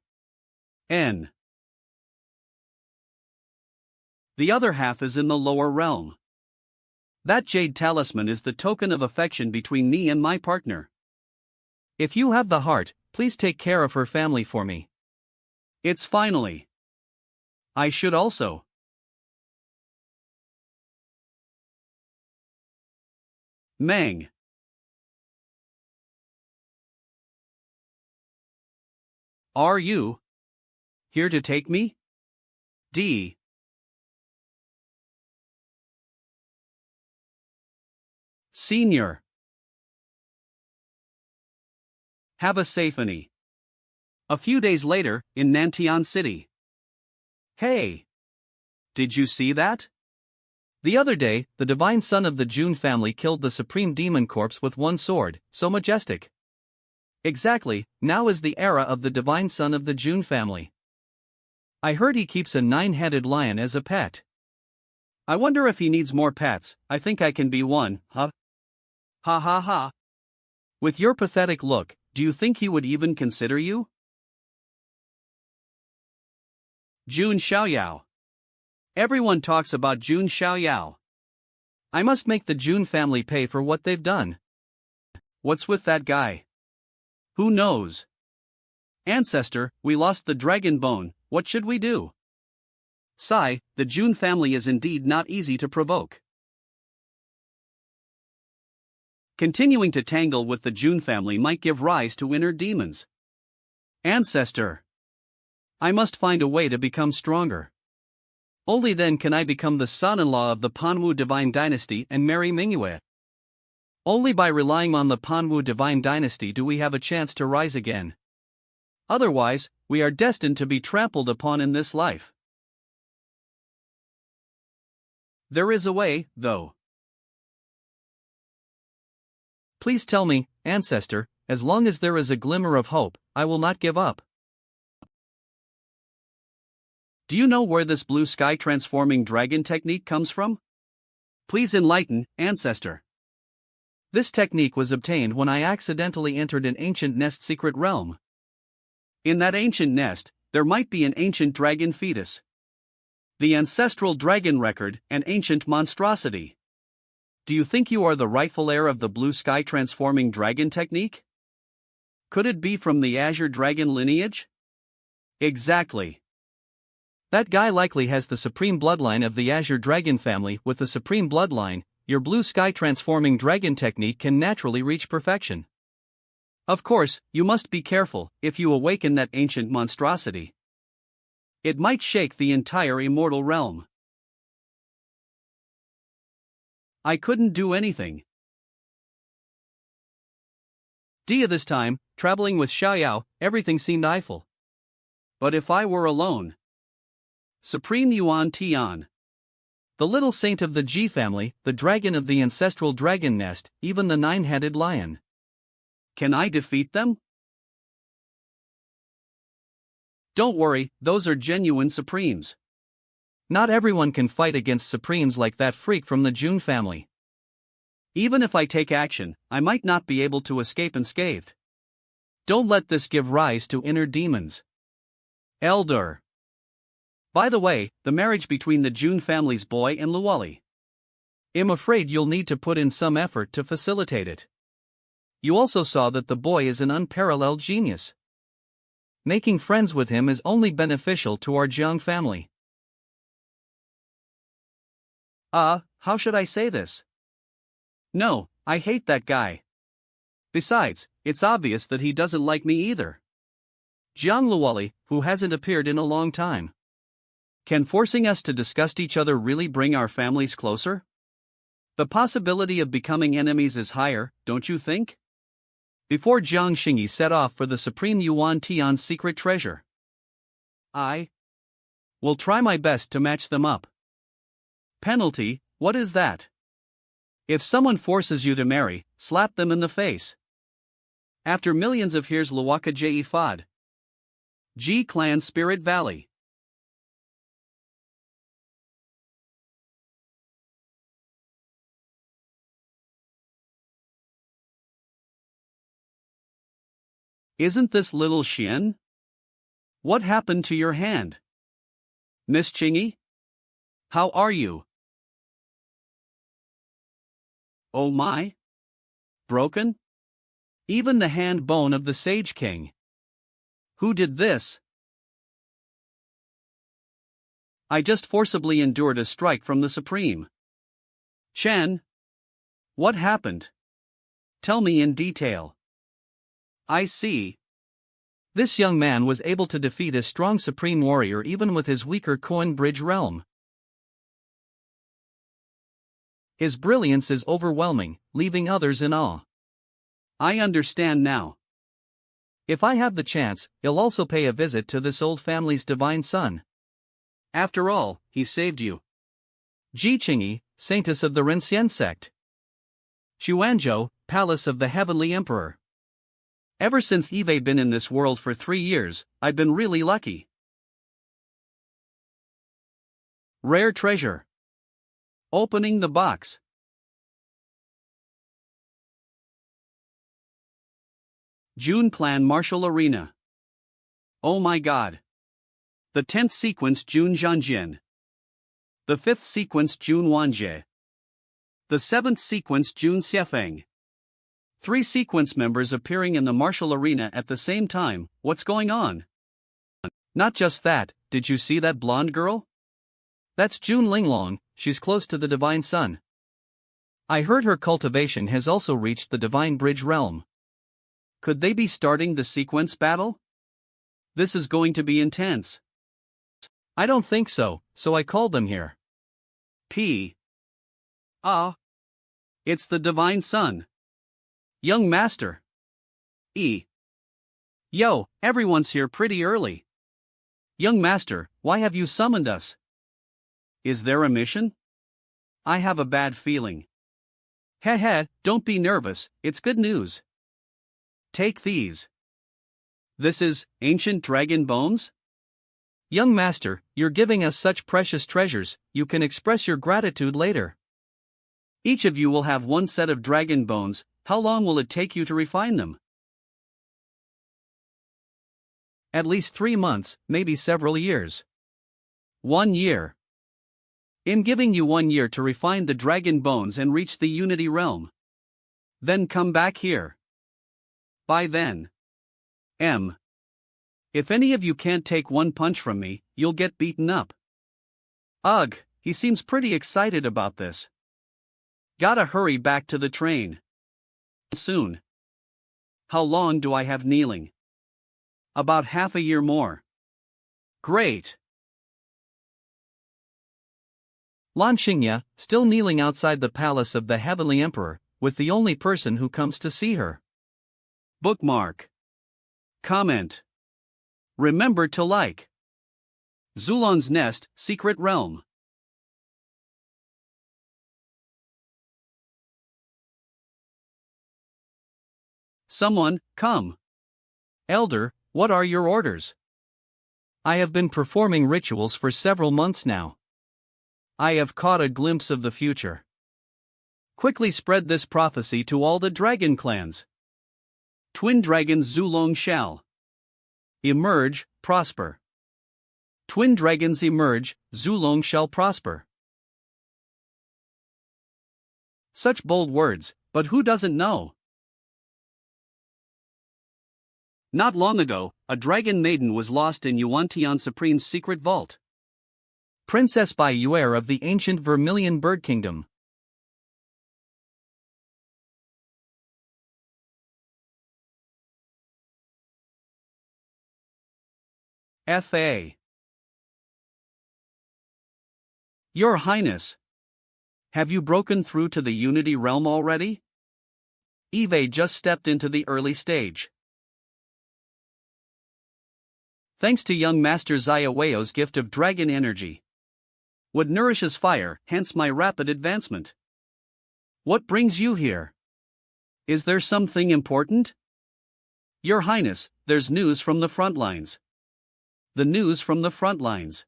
N. The other half is in the lower realm. That jade talisman is the token of affection between me and my partner. If you have the heart, please take care of her family for me. It's finally. I should also. Meng. Are you here to take me? D. Senior. Have a safety. A few days later, in Nantian City. Hey! Did you see that? The other day, the divine son of the Jun family killed the supreme demon corpse with one sword, so majestic. Exactly, now is the era of the divine son of the Jun family. I heard he keeps a 9-headed lion as a pet. I wonder if he needs more pets. I think I can be one, huh? Ha ha ha. With your pathetic look, do you think he would even consider you? Jun Xiaoyao. Everyone talks about Jun Xiaoyao. I must make the Jun family pay for what they've done. What's with that guy? Who knows? Ancestor, we lost the dragon bone, what should we do? Sigh, the Jun family is indeed not easy to provoke. Continuing to tangle with the Jun family might give rise to inner demons. Ancestor. I must find a way to become stronger. Only then can I become the son-in-law of the Panwu divine dynasty and marry Manhua. Only by relying on the Panwu divine dynasty do we have a chance to rise again. Otherwise, we are destined to be trampled upon in this life. There is a way, though. Please tell me, Ancestor, as long as there is a glimmer of hope, I will not give up. Do you know where this blue sky transforming dragon technique comes from? Please enlighten, Ancestor. This technique was obtained when I accidentally entered an ancient nest secret realm. In that ancient nest, there might be an ancient dragon fetus. The ancestral dragon record, an ancient monstrosity. Do you think you are the rightful heir of the blue sky transforming dragon technique? Could it be from the azure dragon lineage? Exactly. That guy likely has the supreme bloodline of the azure dragon family. With the supreme bloodline, your blue sky transforming dragon technique can naturally reach perfection. Of course, you must be careful if you awaken that ancient monstrosity. It might shake the entire immortal realm. I couldn't do anything. This time, traveling with Xiaoyao, everything seemed Eiffel. But if I were alone? Supreme Yuan Tian. The little saint of the Ji family, the dragon of the ancestral dragon nest, even the nine-headed lion. Can I defeat them? Don't worry, those are genuine supremes. Not everyone can fight against supremes like that freak from the Jun family. Even if I take action, I might not be able to escape unscathed. Don't let this give rise to inner demons. Elder. By the way, the marriage between the Jun family's boy and Luoli. I'm afraid you'll need to put in some effort to facilitate it. You also saw that the boy is an unparalleled genius. Making friends with him is only beneficial to our Jiang family. How should I say this? No, I hate that guy. Besides, it's obvious that he doesn't like me either. Jiang Luoli, who hasn't appeared in a long time. Can forcing us to disgust each other really bring our families closer? The possibility of becoming enemies is higher, don't you think? Before Jiang Xingyi set off for the Supreme Yuan Tian's secret treasure, I will try my best to match them up. Penalty, what is that? If someone forces you to marry, slap them in the face. After millions of years, Luwaka Ji Fad. Ji Clan Spirit Valley. Isn't this little Xian? What happened to your hand? Miss Qingyi? How are you? Oh my? Broken? Even the hand bone of the Sage King. Who did this? I just forcibly endured a strike from the Supreme. Chen? What happened? Tell me in detail. I see. This young man was able to defeat a strong Supreme Warrior even with his weaker Coin Bridge realm. His brilliance is overwhelming, leaving others in awe. I understand now. If I have the chance, I'll also pay a visit to this old family's divine son. After all, he saved you. Ji Qingyi, Saintess of the Renxian sect. Xuanzhou, Palace of the Heavenly Emperor. Ever since I've been in this world for 3 years, I've been really lucky. Rare treasure. Opening the box. June Clan Martial Arena. Oh my god. The 10th sequence Jun Zhanjian. The 5th sequence Jun Wanjie. The 7th sequence Jun Xiefeng. 3 sequence members appearing in the martial arena at the same time. What's going on? Not just that, did you see that blonde girl? That's Jun Linglong, she's close to the Divine Sun. I heard her cultivation has also reached the Divine Bridge realm. Could they be starting the sequence battle? This is going to be intense. I don't think so, so I called them here. It's the Divine Sun. Young Master. Yo, everyone's here pretty early. Young Master, why have you summoned us? Is there a mission? I have a bad feeling. Heh, don't be nervous, it's good news. Take these. This is ancient dragon bones? Young Master, you're giving us such precious treasures, you can express your gratitude later. Each of you will have one set of dragon bones. How long will it take you to refine them? At least 3 months, maybe several years. 1 year. In giving you 1 year to refine the dragon bones and reach the Unity Realm. Then come back here. By then. If any of you can't take one punch from me, you'll get beaten up. Ugh, he seems pretty excited about this. Gotta hurry back to the train. Soon. How long do I have kneeling? About half a year more. Great. Lan Xingya, still kneeling outside the palace of the Heavenly Emperor, with the only person who comes to see her. Bookmark. Comment. Remember to like. Zulon's Nest, Secret Realm. Someone, come. Elder, what are your orders? I have been performing rituals for several months now. I have caught a glimpse of the future. Quickly spread this prophecy to all the dragon clans. Twin dragons Zulong shall emerge, prosper. Twin dragons emerge, Zulong shall prosper. Such bold words, but who doesn't know? Not long ago, a dragon maiden was lost in Yuan-Tian Supreme's secret vault. Princess Bai Yuer of the ancient Vermilion Bird Kingdom. F.A. Your Highness. Have you broken through to the Unity Realm already? Eve just stepped into the early stage. Thanks to young Master Xia Weio's gift of dragon energy. Wood nourishes fire, hence my rapid advancement. What brings you here? Is there something important? Your Highness, there's news from the front lines. The news from the front lines.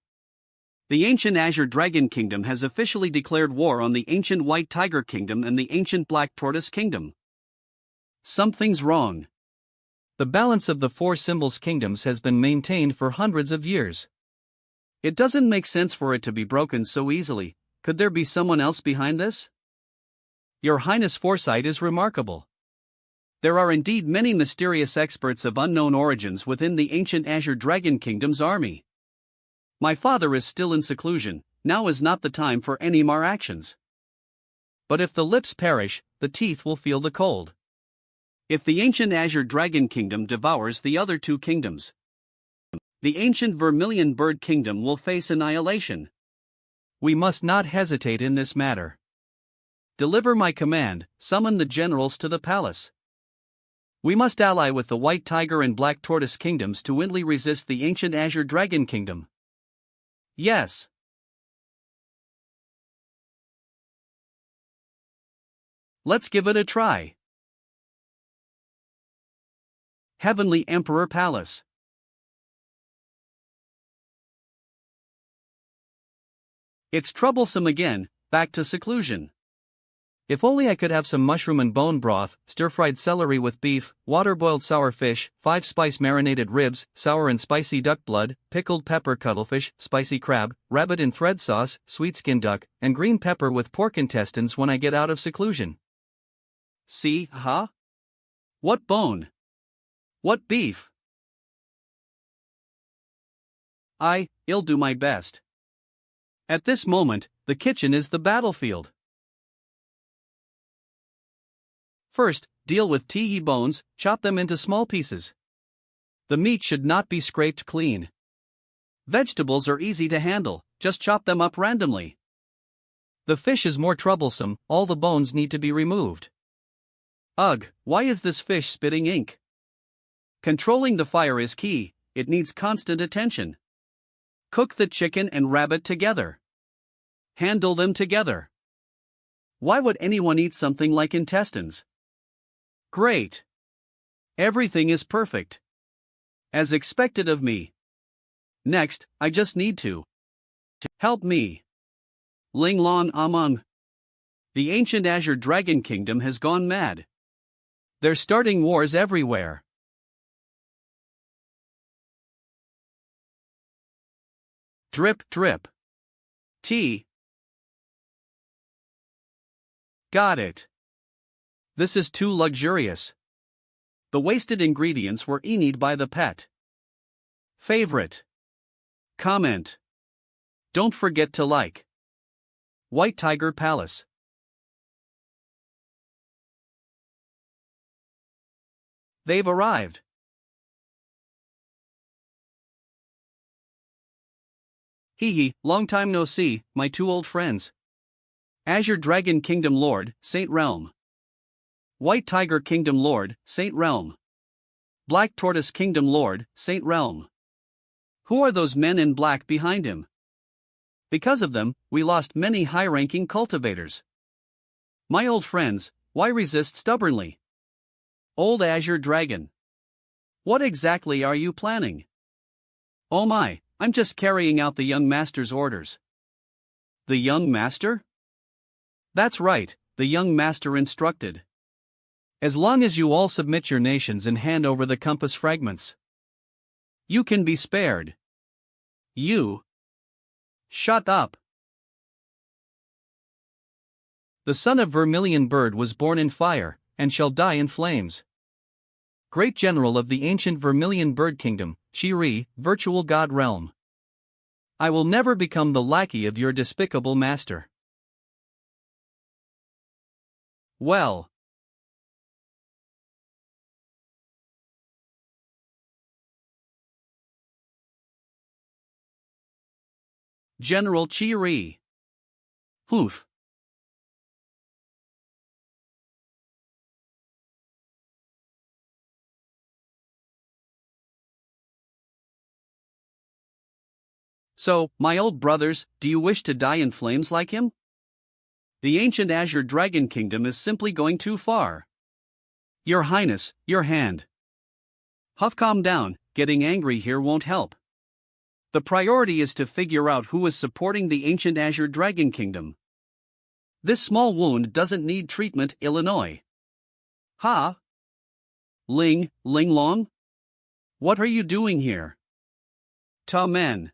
The ancient Azure Dragon Kingdom has officially declared war on the ancient White Tiger Kingdom and the ancient Black Tortoise Kingdom. Something's wrong. The balance of the 4 symbols kingdoms has been maintained for hundreds of years. It doesn't make sense for it to be broken so easily. Could there be someone else behind this? Your Highness' foresight is remarkable. There are indeed many mysterious experts of unknown origins within the ancient Azure Dragon Kingdom's army. My father is still in seclusion, now is not the time for any more actions. But if the lips perish, the teeth will feel the cold. If the ancient Azure Dragon Kingdom devours the other 2 kingdoms, the ancient Vermilion Bird Kingdom will face annihilation. We must not hesitate in this matter. Deliver my command, summon the generals to the palace. We must ally with the White Tiger and Black Tortoise Kingdoms to windly resist the ancient Azure Dragon Kingdom. Yes. Let's give it a try. Heavenly Emperor Palace. It's troublesome again, back to seclusion. If only I could have some mushroom and bone broth, stir-fried celery with beef, water-boiled sour fish, 5-spice marinated ribs, sour and spicy duck blood, pickled pepper cuttlefish, spicy crab, rabbit in thread sauce, sweet skin duck, and green pepper with pork intestines when I get out of seclusion. See, huh? What bone? What beef? I'll do my best. At this moment, the kitchen is the battlefield. First, deal with teehee bones, chop them into small pieces. The meat should not be scraped clean. Vegetables are easy to handle, just chop them up randomly. The fish is more troublesome, all the bones need to be removed. Ugh, why is this fish spitting ink? Controlling the fire is key, it needs constant attention. Cook the chicken and rabbit together. Handle them together. Why would anyone eat something like intestines? Great. Everything is perfect. As expected of me. Next, I just need to help me. Ling Lon Among. The ancient Azure Dragon Kingdom has gone mad. They're starting wars everywhere. Drip, drip. Tea. Got it. This is too luxurious. The wasted ingredients were eaten by the pet. Favorite. Comment. Don't forget to like. White Tiger Palace. They've arrived. Hee hee, long time no see, my two old friends. Azure Dragon Kingdom Lord, Saint Realm. White Tiger Kingdom Lord, Saint Realm. Black Tortoise Kingdom Lord, Saint Realm. Who are those men in black behind him? Because of them, we lost many high-ranking cultivators. My old friends, why resist stubbornly? Old Azure Dragon. What exactly are you planning? Oh my, I'm just carrying out the young master's orders. The young master? That's right, the young master instructed. As long as you all submit your nations and hand over the compass fragments, you can be spared. You. Shut up. The son of Vermilion Bird was born in fire, and shall die in flames. Great general of the ancient Vermilion Bird Kingdom, Shiri, virtual god realm. I will never become the lackey of your despicable master. Well. General Chiri. Poof. So, my old brothers, do you wish to die in flames like him? The ancient Azure Dragon Kingdom is simply going too far. Your Highness, your hand. Huff, calm down, getting angry here won't help. The priority is to figure out who is supporting the ancient Azure Dragon Kingdom. This small wound doesn't need treatment, Illinois. Ha? Ling Long? What are you doing here? Ta men.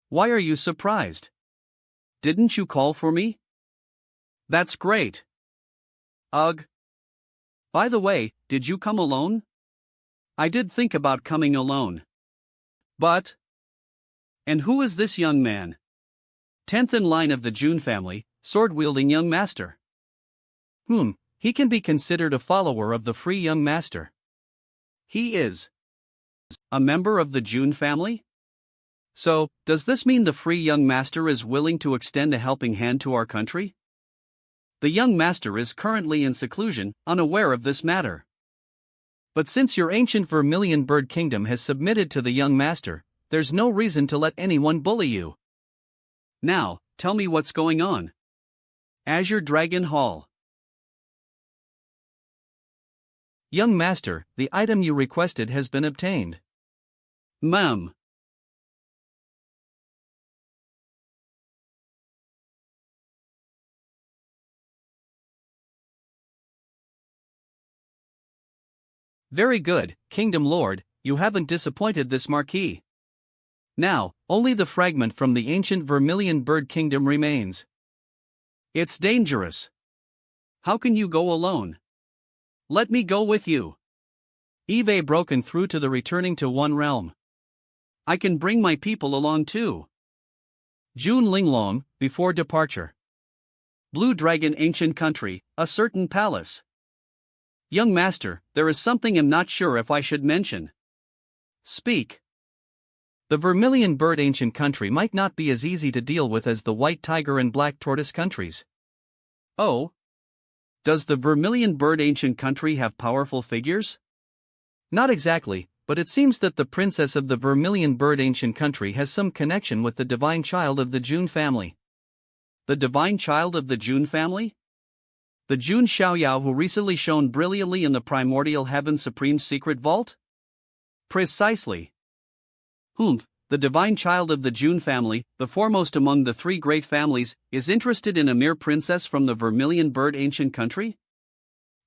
Why are you surprised? Didn't you call for me? That's great. Ugh. By the way, did you come alone? I did think about coming alone. But. And who is this young man? 10th in line of the June family, sword-wielding young master. He can be considered a follower of the free young master. He is a member of the June family? So, does this mean the free young master is willing to extend a helping hand to our country? The young master is currently in seclusion, unaware of this matter. But since your ancient Vermilion Bird Kingdom has submitted to the young master, there's no reason to let anyone bully you. Now, tell me what's going on. Azure Dragon Hall. Young master, the item you requested has been obtained. Ma'am. Very good, Kingdom Lord, you haven't disappointed this marquis. Now, only the fragment from the ancient Vermilion Bird Kingdom remains. It's dangerous. How can you go alone? Let me go with you. Eve broken through to the returning to one realm. I can bring my people along too. June Linglong, before departure. Blue Dragon Ancient Country, a certain palace. Young master, there is something I'm not sure if I should mention. Speak. The Vermilion Bird Ancient Country might not be as easy to deal with as the White Tiger and Black Tortoise countries. Oh? Does the Vermilion Bird Ancient Country have powerful figures? Not exactly, but it seems that the princess of the Vermilion Bird Ancient Country has some connection with the divine child of the June family. The divine child of the June family? The June Xiaoyao who recently shone brilliantly in the primordial heaven supreme secret vault? Precisely. The divine child of the June family, the foremost among the three great families, is interested in a mere princess from the Vermilion Bird Ancient Country?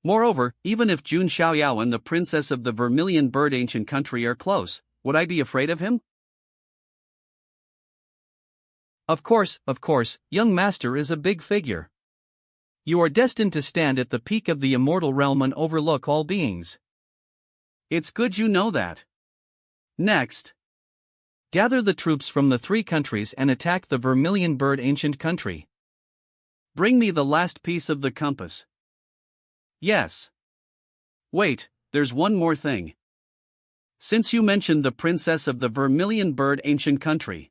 Moreover, even if June Xiaoyao and the princess of the Vermilion Bird Ancient Country are close, would I be afraid of him? Of course, young master is a big figure. You are destined to stand at the peak of the immortal realm and overlook all beings. It's good you know that. Next. Gather the troops from the three countries and attack the Vermilion Bird Ancient Country. Bring me the last piece of the compass. Yes. Wait, there's one more thing. Since you mentioned the princess of the Vermilion Bird Ancient Country.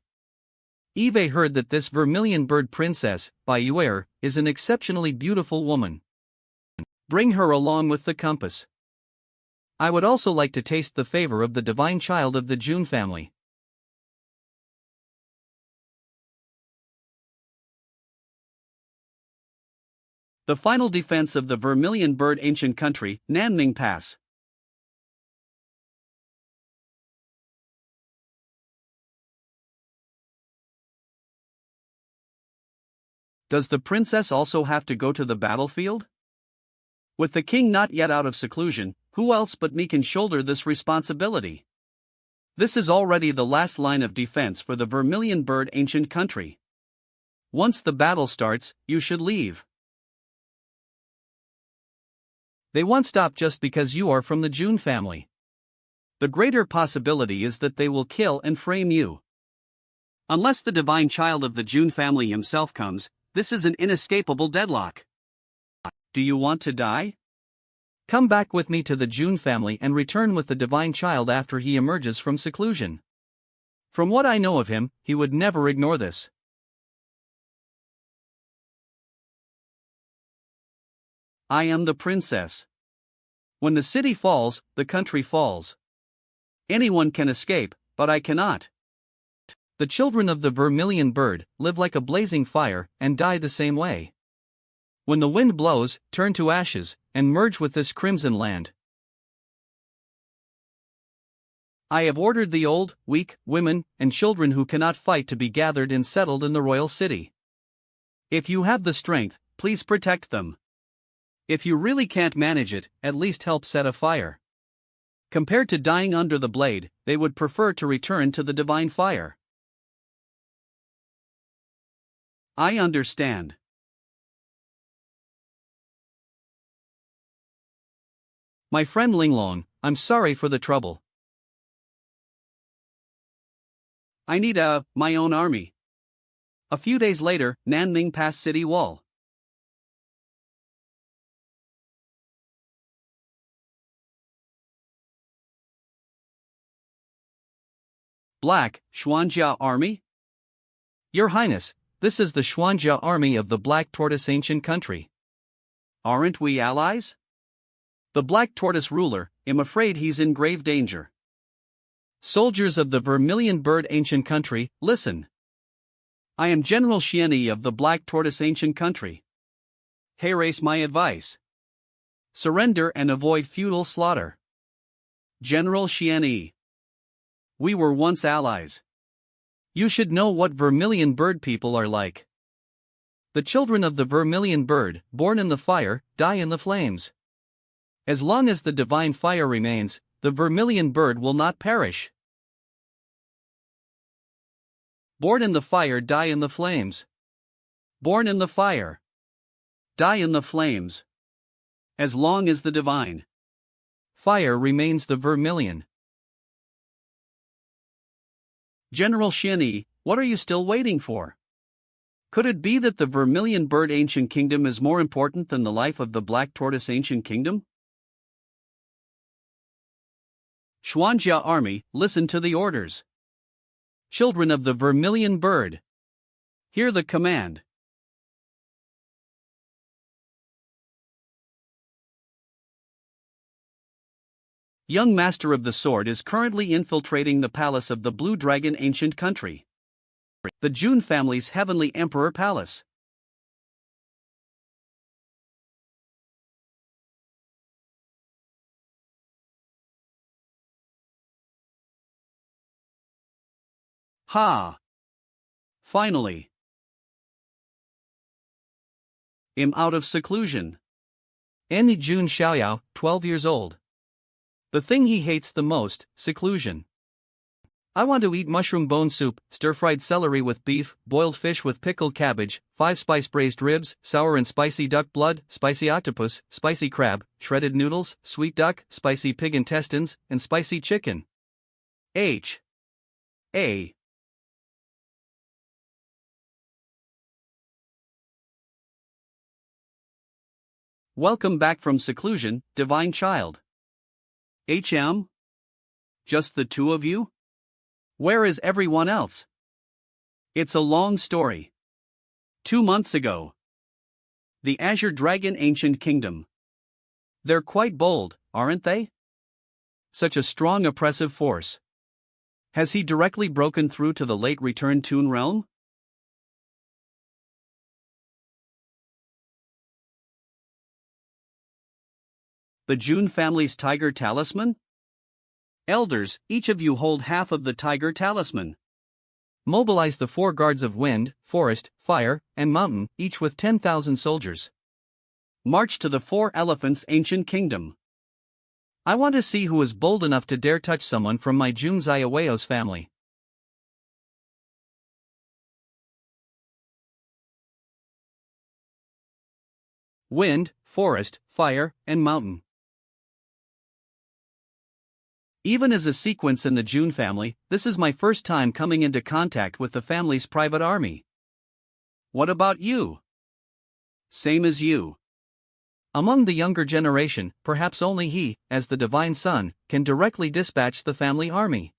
Eve heard that this Vermilion Bird Princess, by Yuer, is an exceptionally beautiful woman. Bring her along with the compass. I would also like to taste the favor of the divine child of the June family. The final defense of the Vermilion Bird Ancient Country, Nanming Pass. Does the princess also have to go to the battlefield? With the king not yet out of seclusion, who else but me can shoulder this responsibility? This is already the last line of defense for the Vermilion Bird Ancient Country. Once the battle starts, you should leave. They won't stop just because you are from the June family. The greater possibility is that they will kill and frame you. Unless the divine child of the June family himself comes, this is an inescapable deadlock. Do you want to die? Come back with me to the June family and return with the divine child after he emerges from seclusion. From what I know of him, he would never ignore this. I am the princess. When the city falls, the country falls. Anyone can escape, but I cannot. The children of the Vermilion Bird live like a blazing fire and die the same way. When the wind blows, turn to ashes, and merge with this crimson land. I have ordered the old, weak, women, and children who cannot fight to be gathered and settled in the royal city. If you have the strength, please protect them. If you really can't manage it, at least help set a fire. Compared to dying under the blade, they would prefer to return to the divine fire. I understand. My friend Linglong, I'm sorry for the trouble. I need my own army. A few days later, Nanming Pass City Wall. Black, Xuanjia Army? Your Highness, this is the Xuanjia army of the Black Tortoise Ancient Country. Aren't we allies? The Black Tortoise ruler, I'm afraid he's in grave danger. Soldiers of the Vermilion Bird Ancient Country, listen. I am General Xianyi of the Black Tortoise Ancient Country. Haste my advice. Surrender and avoid feudal slaughter. General Xianyi. We were once allies. You should know what Vermilion Bird people are like. The children of the Vermilion Bird, born in the fire, die in the flames. As long as the divine fire remains, the vermilion bird will not perish. Born in the fire, die in the flames. Born in the fire, die in the flames. As long as the divine fire remains, the vermilion. General Xianyi, what are you still waiting for? Could it be that the vermilion bird ancient kingdom is more important than the life of the black tortoise ancient kingdom? Xuanjia army, listen to the orders. Children of the vermilion bird, hear the command. Young master of the sword is currently infiltrating the palace of the Blue Dragon ancient country, the Jun family's heavenly emperor palace. Ha! Finally, I'm out of seclusion. Annie Jun Xiaoyao, 12 years old. The thing he hates the most, seclusion. I want to eat mushroom bone soup, stir-fried celery with beef, boiled fish with pickled cabbage, 5-spice braised ribs, sour and spicy duck blood, spicy octopus, spicy crab, shredded noodles, sweet duck, spicy pig intestines, and spicy chicken. A. Welcome back from seclusion, divine child. HM? Just the two of you? Where is everyone else? It's a long story. 2 months ago. The Azure Dragon Ancient Kingdom. They're quite bold, aren't they? Such a strong oppressive force. Has he directly broken through to the late returned Toon realm? The Jun family's tiger talisman? Elders, each of you hold half of the tiger talisman. Mobilize the 4 guards of wind, forest, fire, and mountain, each with 10,000 soldiers. March to the 4 elephants' ancient kingdom. I want to see who is bold enough to dare touch someone from my Jun Zaiweo's family. Wind, forest, fire, and mountain. Even as a sequence in the Jun family, this is my first time coming into contact with the family's private army. What about you? Same as you. Among the younger generation, perhaps only he, as the divine son, can directly dispatch the family army.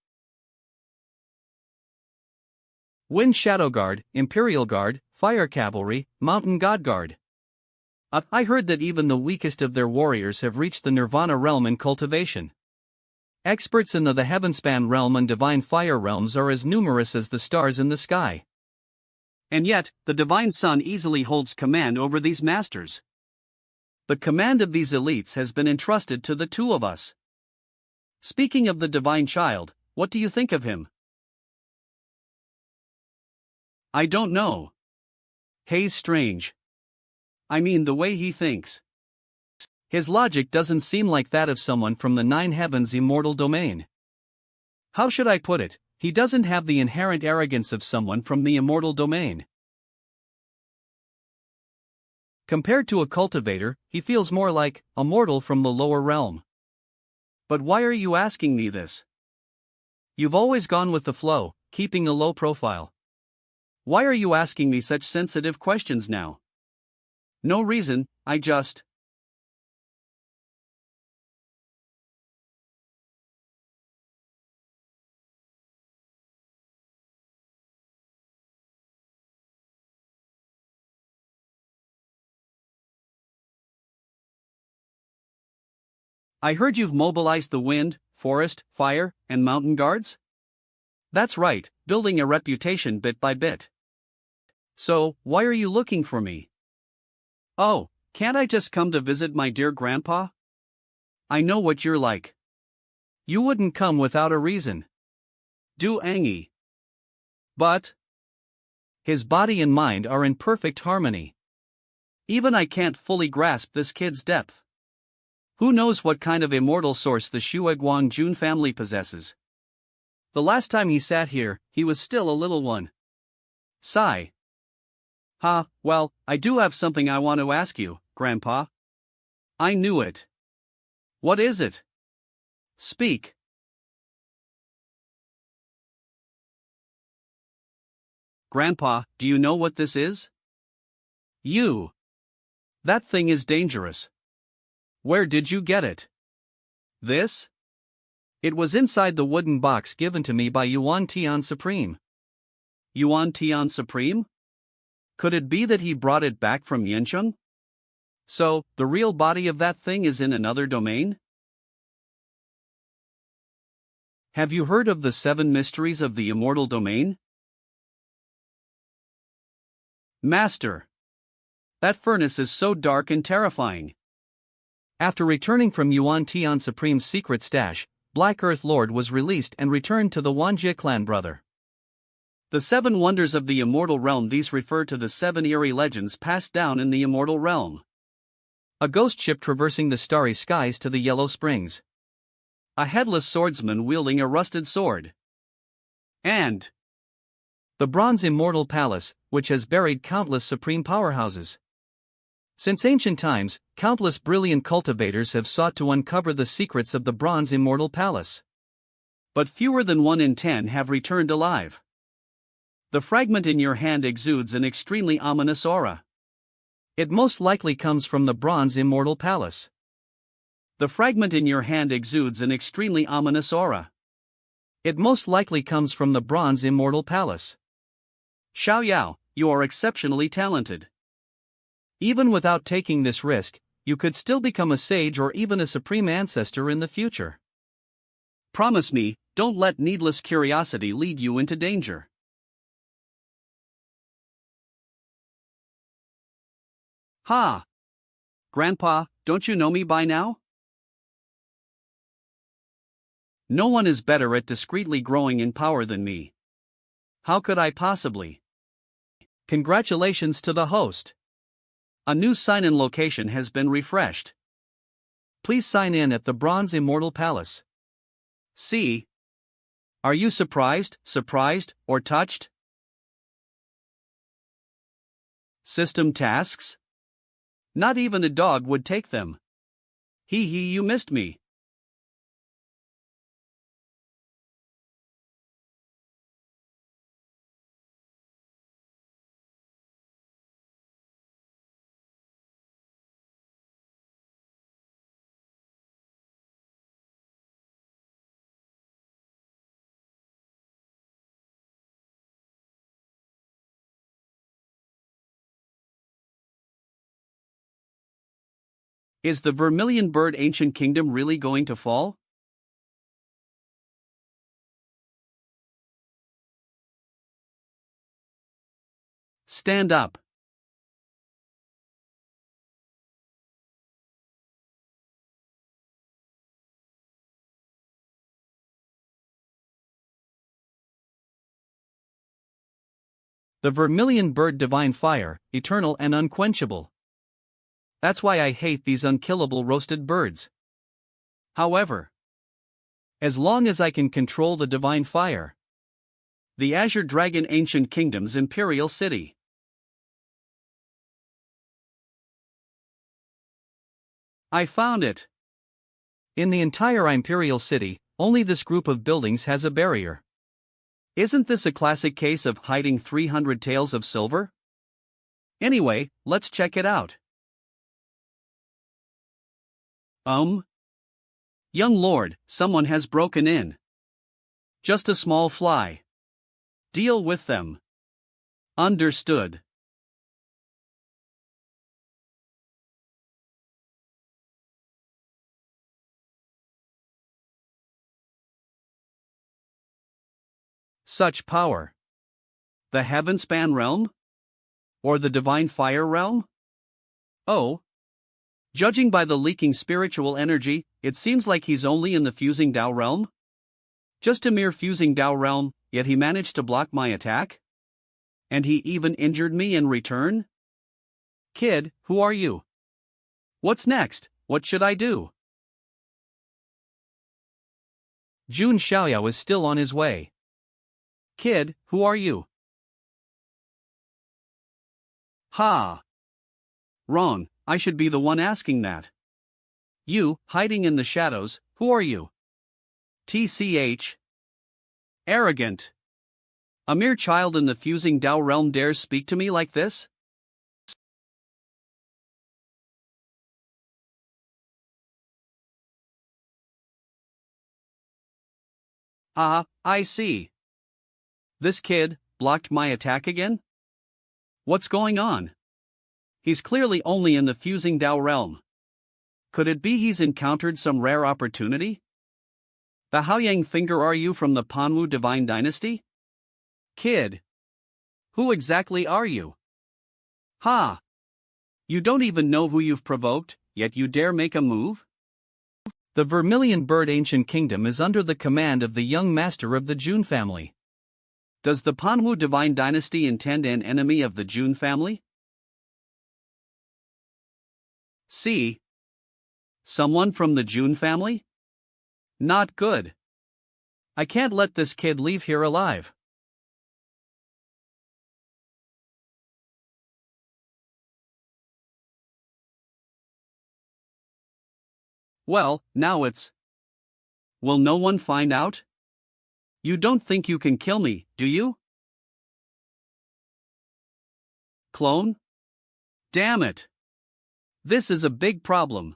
Wind Shadow Guard, Imperial Guard, Fire Cavalry, Mountain God Guard. I heard that even the weakest of their warriors have reached the Nirvana realm in cultivation. Experts in the Heavenspan realm and Divine Fire realms are as numerous as the stars in the sky. And yet, the Divine Son easily holds command over these masters. The command of these elites has been entrusted to the 2 of us. Speaking of the Divine Child, what do you think of him? I don't know. He's strange. I mean the way he thinks. His logic doesn't seem like that of someone from the 9 heavens immortal domain. How should I put it? He doesn't have the inherent arrogance of someone from the immortal domain. Compared to a cultivator, he feels more like a mortal from the lower realm. But why are you asking me this? You've always gone with the flow, keeping a low profile. Why are you asking me such sensitive questions now? No reason, I just... I heard you've mobilized the wind, forest, fire, and mountain guards? That's right, building a reputation bit by bit. So, why are you looking for me? Oh, can't I just come to visit my dear grandpa? I know what you're like. You wouldn't come without a reason. Do Angie. But his body and mind are in perfect harmony. Even I can't fully grasp this kid's depth. Who knows what kind of immortal source the Shueguang Jun family possesses? The last time he sat here, he was still a little one. Sigh. Well, I do have something I want to ask you, Grandpa. I knew it. What is it? Speak. Grandpa, do you know what this is? That thing is dangerous. Where did you get it? This? It was inside the wooden box given to me by Yuan Tian Supreme. Yuan Tian Supreme? Could it be that he brought it back from Yancheng? So, the real body of that thing is in another domain? Have you heard of the 7 mysteries of the immortal domain? Master. That furnace is so dark and terrifying. After returning from Yuan Tian Supreme's secret stash, Black Earth Lord was released and returned to the Wanjie clan brother. The 7 wonders of the immortal realm. These refer to the 7 eerie legends passed down in the immortal realm. A ghost ship traversing the starry skies to the Yellow Springs. A headless swordsman wielding a rusted sword. And the Bronze Immortal Palace, which has buried countless supreme powerhouses. Since ancient times, countless brilliant cultivators have sought to uncover the secrets of the Bronze Immortal Palace. But fewer than 1 in 10 have returned alive. The fragment in your hand exudes an extremely ominous aura. It most likely comes from the Bronze Immortal Palace. The fragment in your hand exudes an extremely ominous aura. It most likely comes from the Bronze Immortal Palace. Xiao Yao, you are exceptionally talented. Even without taking this risk, you could still become a sage or even a supreme ancestor in the future. Promise me, don't let needless curiosity lead you into danger. Grandpa, don't you know me by now? No one is better at discreetly growing in power than me. How could I possibly? Congratulations to the host. A new sign-in location has been refreshed. Please sign in at the Bronze Immortal Palace. See? Are you surprised, or touched? System tasks? Not even a dog would take them. You missed me. Is the Vermilion Bird Ancient Kingdom really going to fall? Stand up. The Vermilion Bird Divine Fire, eternal and unquenchable. That's why I hate these unkillable roasted birds. However, as long as I can control the divine fire. The Azure Dragon Ancient Kingdom's Imperial City. I found it. In the entire Imperial City, only this group of buildings has a barrier. Isn't this a classic case of hiding 300 taels of silver? Anyway, let's check it out. Young lord, someone has broken in. Just a small fly. Deal with them. Understood. Such power. The Heavenspan realm? Or the Divine Fire realm? Oh. Judging by the leaking spiritual energy, it seems like he's only in the Fusing Dao realm? Just a mere Fusing Dao realm, yet he managed to block my attack? And he even injured me in return? Kid, who are you? What's next? What should I do? Jun Xiaoyao is still on his way. Kid, who are you? Ha! Wrong, I should be the one asking that. You, hiding in the shadows, who are you? TCH. Arrogant. A mere child in the fusing Dao realm dares speak to me like this? Ah, I see. This kid blocked my attack again? What's going on? He's clearly only in the fusing Dao realm. Could it be he's encountered some rare opportunity? The Haoyang finger, are you from the Panwu divine dynasty? Kid. Who exactly are you? Ha! You don't even know who you've provoked, yet you dare make a move? The Vermilion Bird Ancient Kingdom is under the command of the young master of the Jun family. Does the Panwu divine dynasty intend an enemy of the Jun family? C. Someone from the Jun family? Not good. I can't let this kid leave here alive. Well, now it's. Will no one find out? You don't think you can kill me, do you? Clone? Damn it. This is a big problem.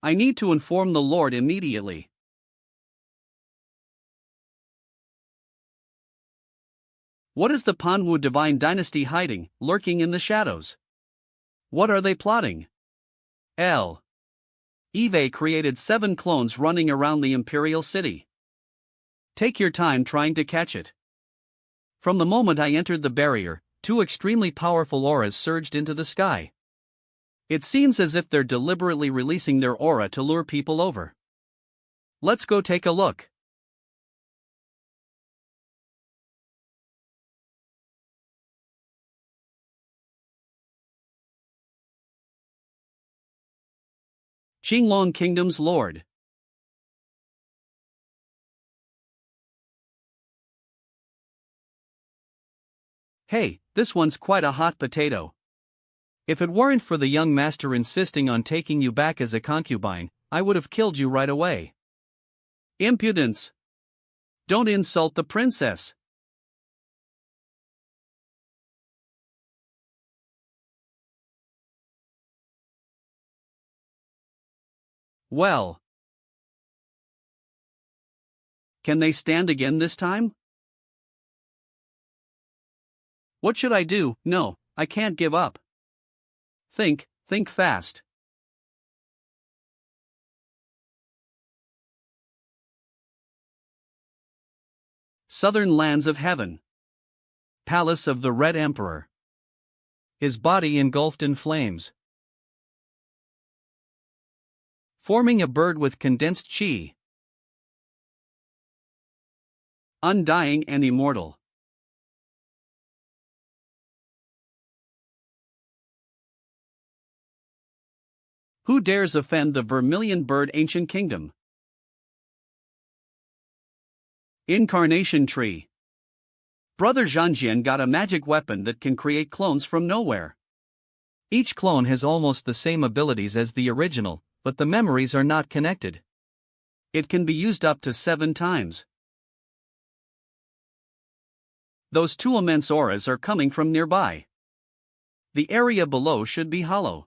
I need to inform the Lord immediately. What is the Panwu divine dynasty hiding, lurking in the shadows? What are they plotting? L. Eve created 7 clones running around the imperial city. Take your time trying to catch it. From the moment I entered the barrier, 2 extremely powerful auras surged into the sky. It seems as if they're deliberately releasing their aura to lure people over. Let's go take a look. Qinglong Kingdom's Lord. Hey, this one's quite a hot potato. If it weren't for the young master insisting on taking you back as a concubine, I would have killed you right away. Impudence! Don't insult the princess. Well. Can they stand again this time? What should I do? No, I can't give up. Think fast. Southern lands of heaven. Palace of the Red Emperor. His body engulfed in flames. Forming a bird with condensed chi. Undying and immortal. Who dares offend the Vermilion Bird Ancient Kingdom? Incarnation Tree. Brother Zhanjian got a magic weapon that can create clones from nowhere. Each clone has almost the same abilities as the original, but the memories are not connected. It can be used up to 7 times. Those 2 immense auras are coming from nearby. The area below should be hollow.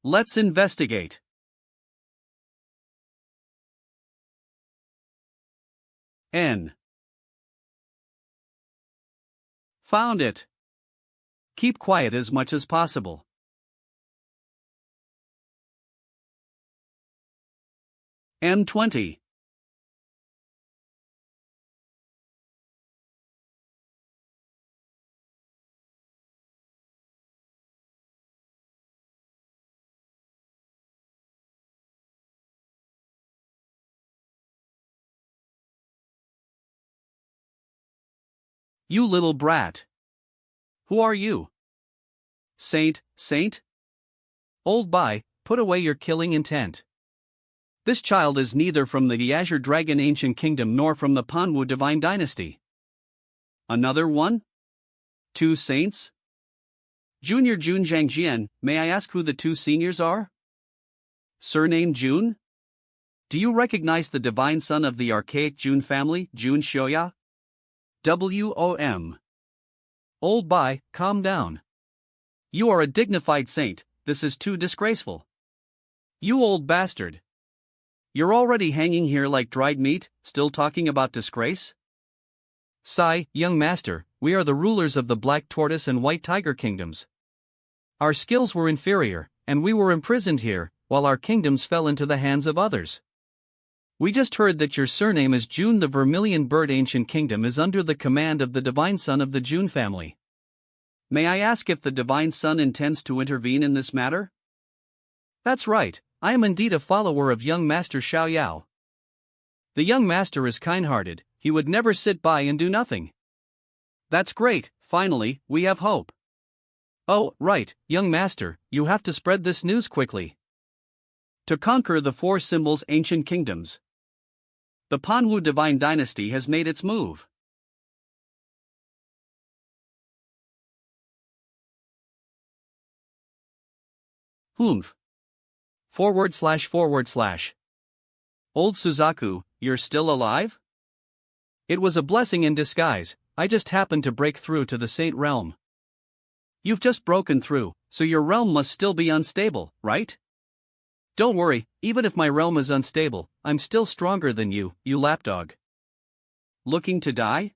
Let's investigate. N. Found it. Keep quiet as much as possible. M20. You little brat. Who are you? Saint? Old bye, put away your killing intent. This child is neither from the Azure Dragon Ancient Kingdom nor from the Manhua Divine Dynasty. Another one? 2 saints? Junior Jun Zhangjian, may I ask who the 2 seniors are? Surname Jun? Do you recognize the divine son of the archaic Jun family, Jun Xiaoya? WOM. Old Bai, calm down. You are a dignified saint, this is too disgraceful. You old bastard. You're already hanging here like dried meat, still talking about disgrace? Sai, young master, we are the rulers of the Black Tortoise and White Tiger kingdoms. Our skills were inferior, and we were imprisoned here, while our kingdoms fell into the hands of others. We just heard that your surname is June. The Vermilion Bird Ancient Kingdom is under the command of the divine son of the June family. May I ask if the divine son intends to intervene in this matter? That's right, I am indeed a follower of young master Xiao Yao. The young master is kind-hearted, he would never sit by and do nothing. That's great, finally, we have hope. Oh, right, young master, you have to spread this news quickly. To conquer the 4 symbols ancient kingdoms. The Manhua Divine Dynasty has made its move. Humph. / Old Suzaku, you're still alive? It was a blessing in disguise, I just happened to break through to the Saint Realm. You've just broken through, so your realm must still be unstable, right? Don't worry, even if my realm is unstable, I'm still stronger than you lapdog. Looking to die?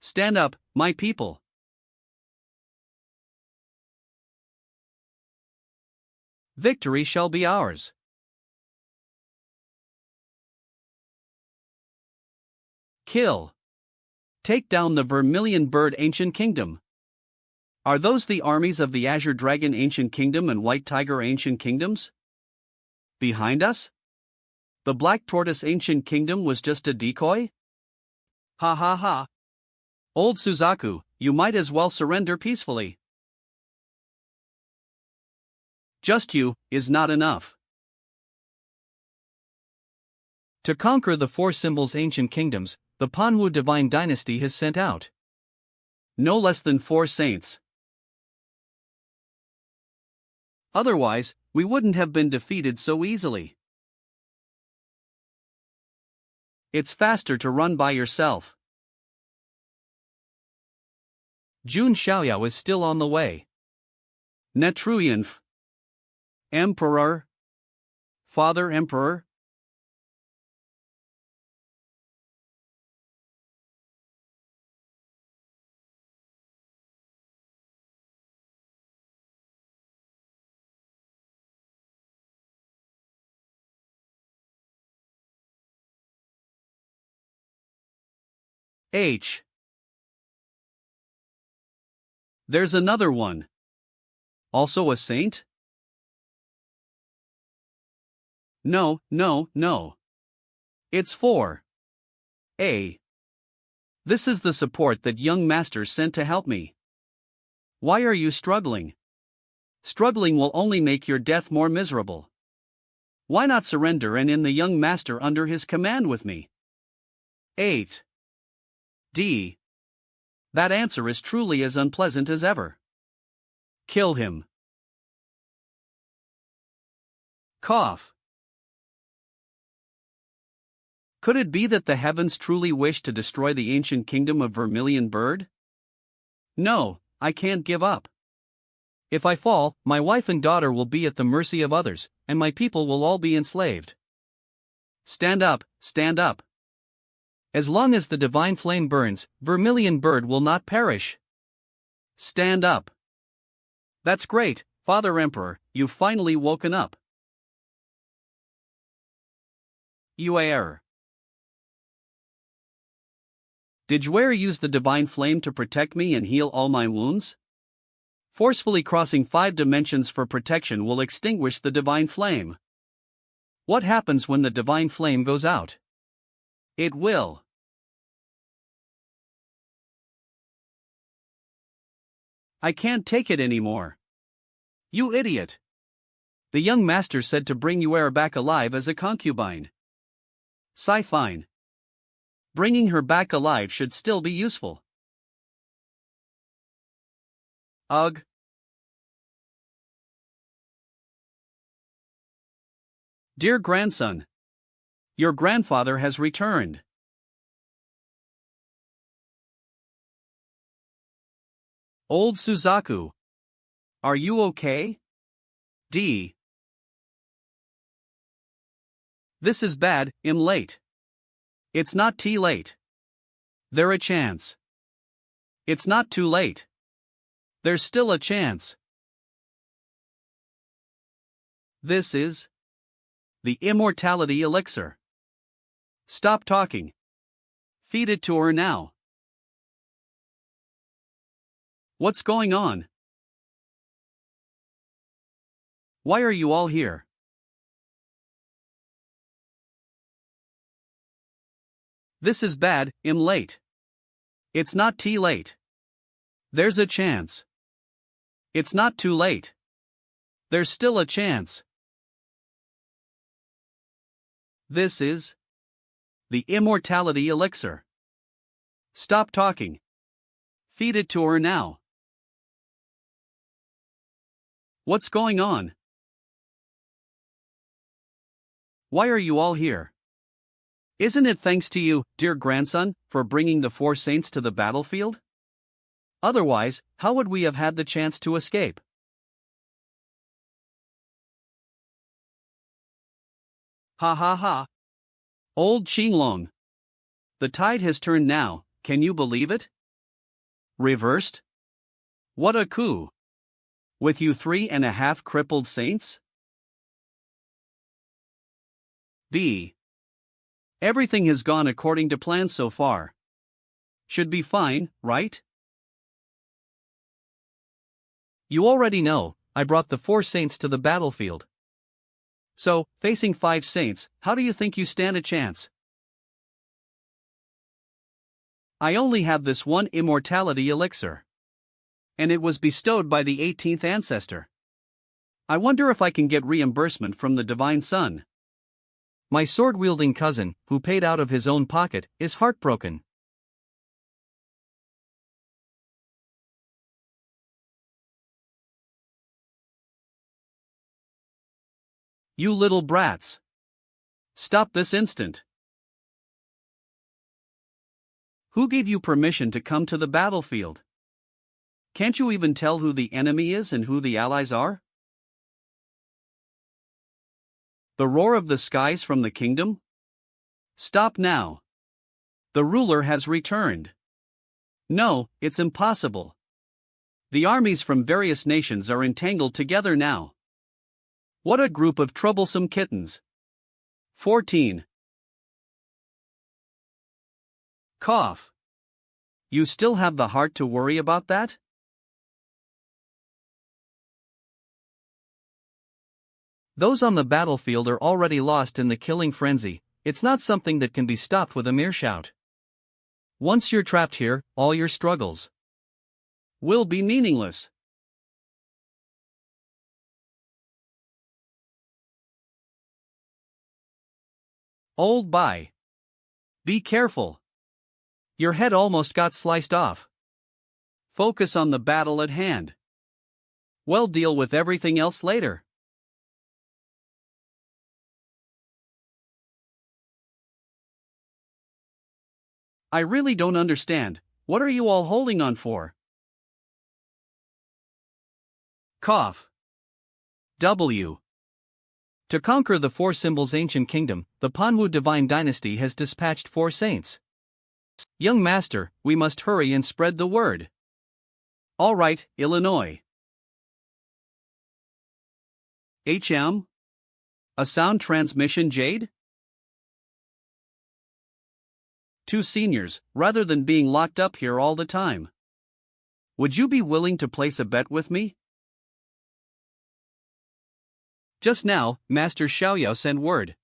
Stand up, my people. Victory shall be ours. Kill. Take down the Vermilion Bird Ancient Kingdom. Are those the armies of the Azure Dragon Ancient Kingdom and White Tiger Ancient Kingdoms? Behind us? The Black Tortoise Ancient Kingdom was just a decoy? Ha ha ha. Old Suzaku, you might as well surrender peacefully. Just you is not enough. To conquer the 4 symbols ancient kingdoms, the Manhua Divine Dynasty has sent out no less than 4 saints. Otherwise, we wouldn't have been defeated so easily. It's faster to run by yourself. Jun Xiaoyao is still on the way. Netruyanf. Emperor. Father Emperor. H. There's another one. Also a saint? No. It's 4. A. This is the support that young master sent to help me. Why are you struggling? Struggling will only make your death more miserable. Why not surrender and in the young master under his command with me? 8. D. That answer is truly as unpleasant as ever. Kill him. Cough. Could it be that the heavens truly wish to destroy the ancient kingdom of Vermilion Bird? No, I can't give up. If I fall, my wife and daughter will be at the mercy of others, and my people will all be enslaved. Stand up, stand up. As long as the divine flame burns, Vermilion Bird will not perish. Stand up. That's great, Father Emperor, you've finally woken up. Yuer. Did Yuer use the divine flame to protect me and heal all my wounds? Forcefully crossing 5 dimensions for protection will extinguish the divine flame. What happens when the divine flame goes out? It will. I can't take it anymore. You idiot. The young master said to bring Yuera back alive as a concubine. Sigh fine. Bringing her back alive should still be useful. Ugh. Dear grandson. Your grandfather has returned. Old Suzaku. Are you okay? D. This is bad, I'm late. It's not too late. There a chance. It's not too late. There's still a chance. This is the immortality elixir. Stop talking. Feed it to her now. What's going on? Why are you all here? This is bad, I'm late. It's not too late. There's a chance. It's not too late. There's still a chance. This is the immortality elixir. Stop talking. Feed it to her now. What's going on? Why are you all here? Isn't it thanks to you, dear grandson, for bringing the 4 saints to the battlefield? Otherwise, how would we have had the chance to escape? Ha ha ha. Old Qinglong. The tide has turned now, can you believe it? Reversed? What a coup! With you 3.5 crippled saints? B. Everything has gone according to plan so far. Should be fine, right? You already know, I brought the 4 saints to the battlefield. So, facing 5 saints, how do you think you stand a chance? I only have this one immortality elixir. And it was bestowed by the 18th ancestor. I wonder if I can get reimbursement from the Divine Sun. My sword-wielding cousin, who paid out of his own pocket, is heartbroken. You little brats. Stop this instant. Who gave you permission to come to the battlefield? Can't you even tell who the enemy is and who the allies are? The roar of the skies from the kingdom? Stop now. The ruler has returned. No, it's impossible. The armies from various nations are entangled together now. What a group of troublesome kittens. 14. Cough. You still have the heart to worry about that? Those on the battlefield are already lost in the killing frenzy. It's not something that can be stopped with a mere shout. Once you're trapped here, all your struggles will be meaningless. Old Bai. Be careful. Your head almost got sliced off. Focus on the battle at hand. We'll deal with everything else later. I really don't understand. What are you all holding on for? Cough. W. To conquer the 4 symbols ancient kingdom, the Manhua divine dynasty has dispatched 4 saints. Young master, we must hurry and spread the word. All right, Illinois. HM? A sound transmission jade? 2 seniors, rather than being locked up here all the time. Would you be willing to place a bet with me? Just now, Master Xiaoyao sent word.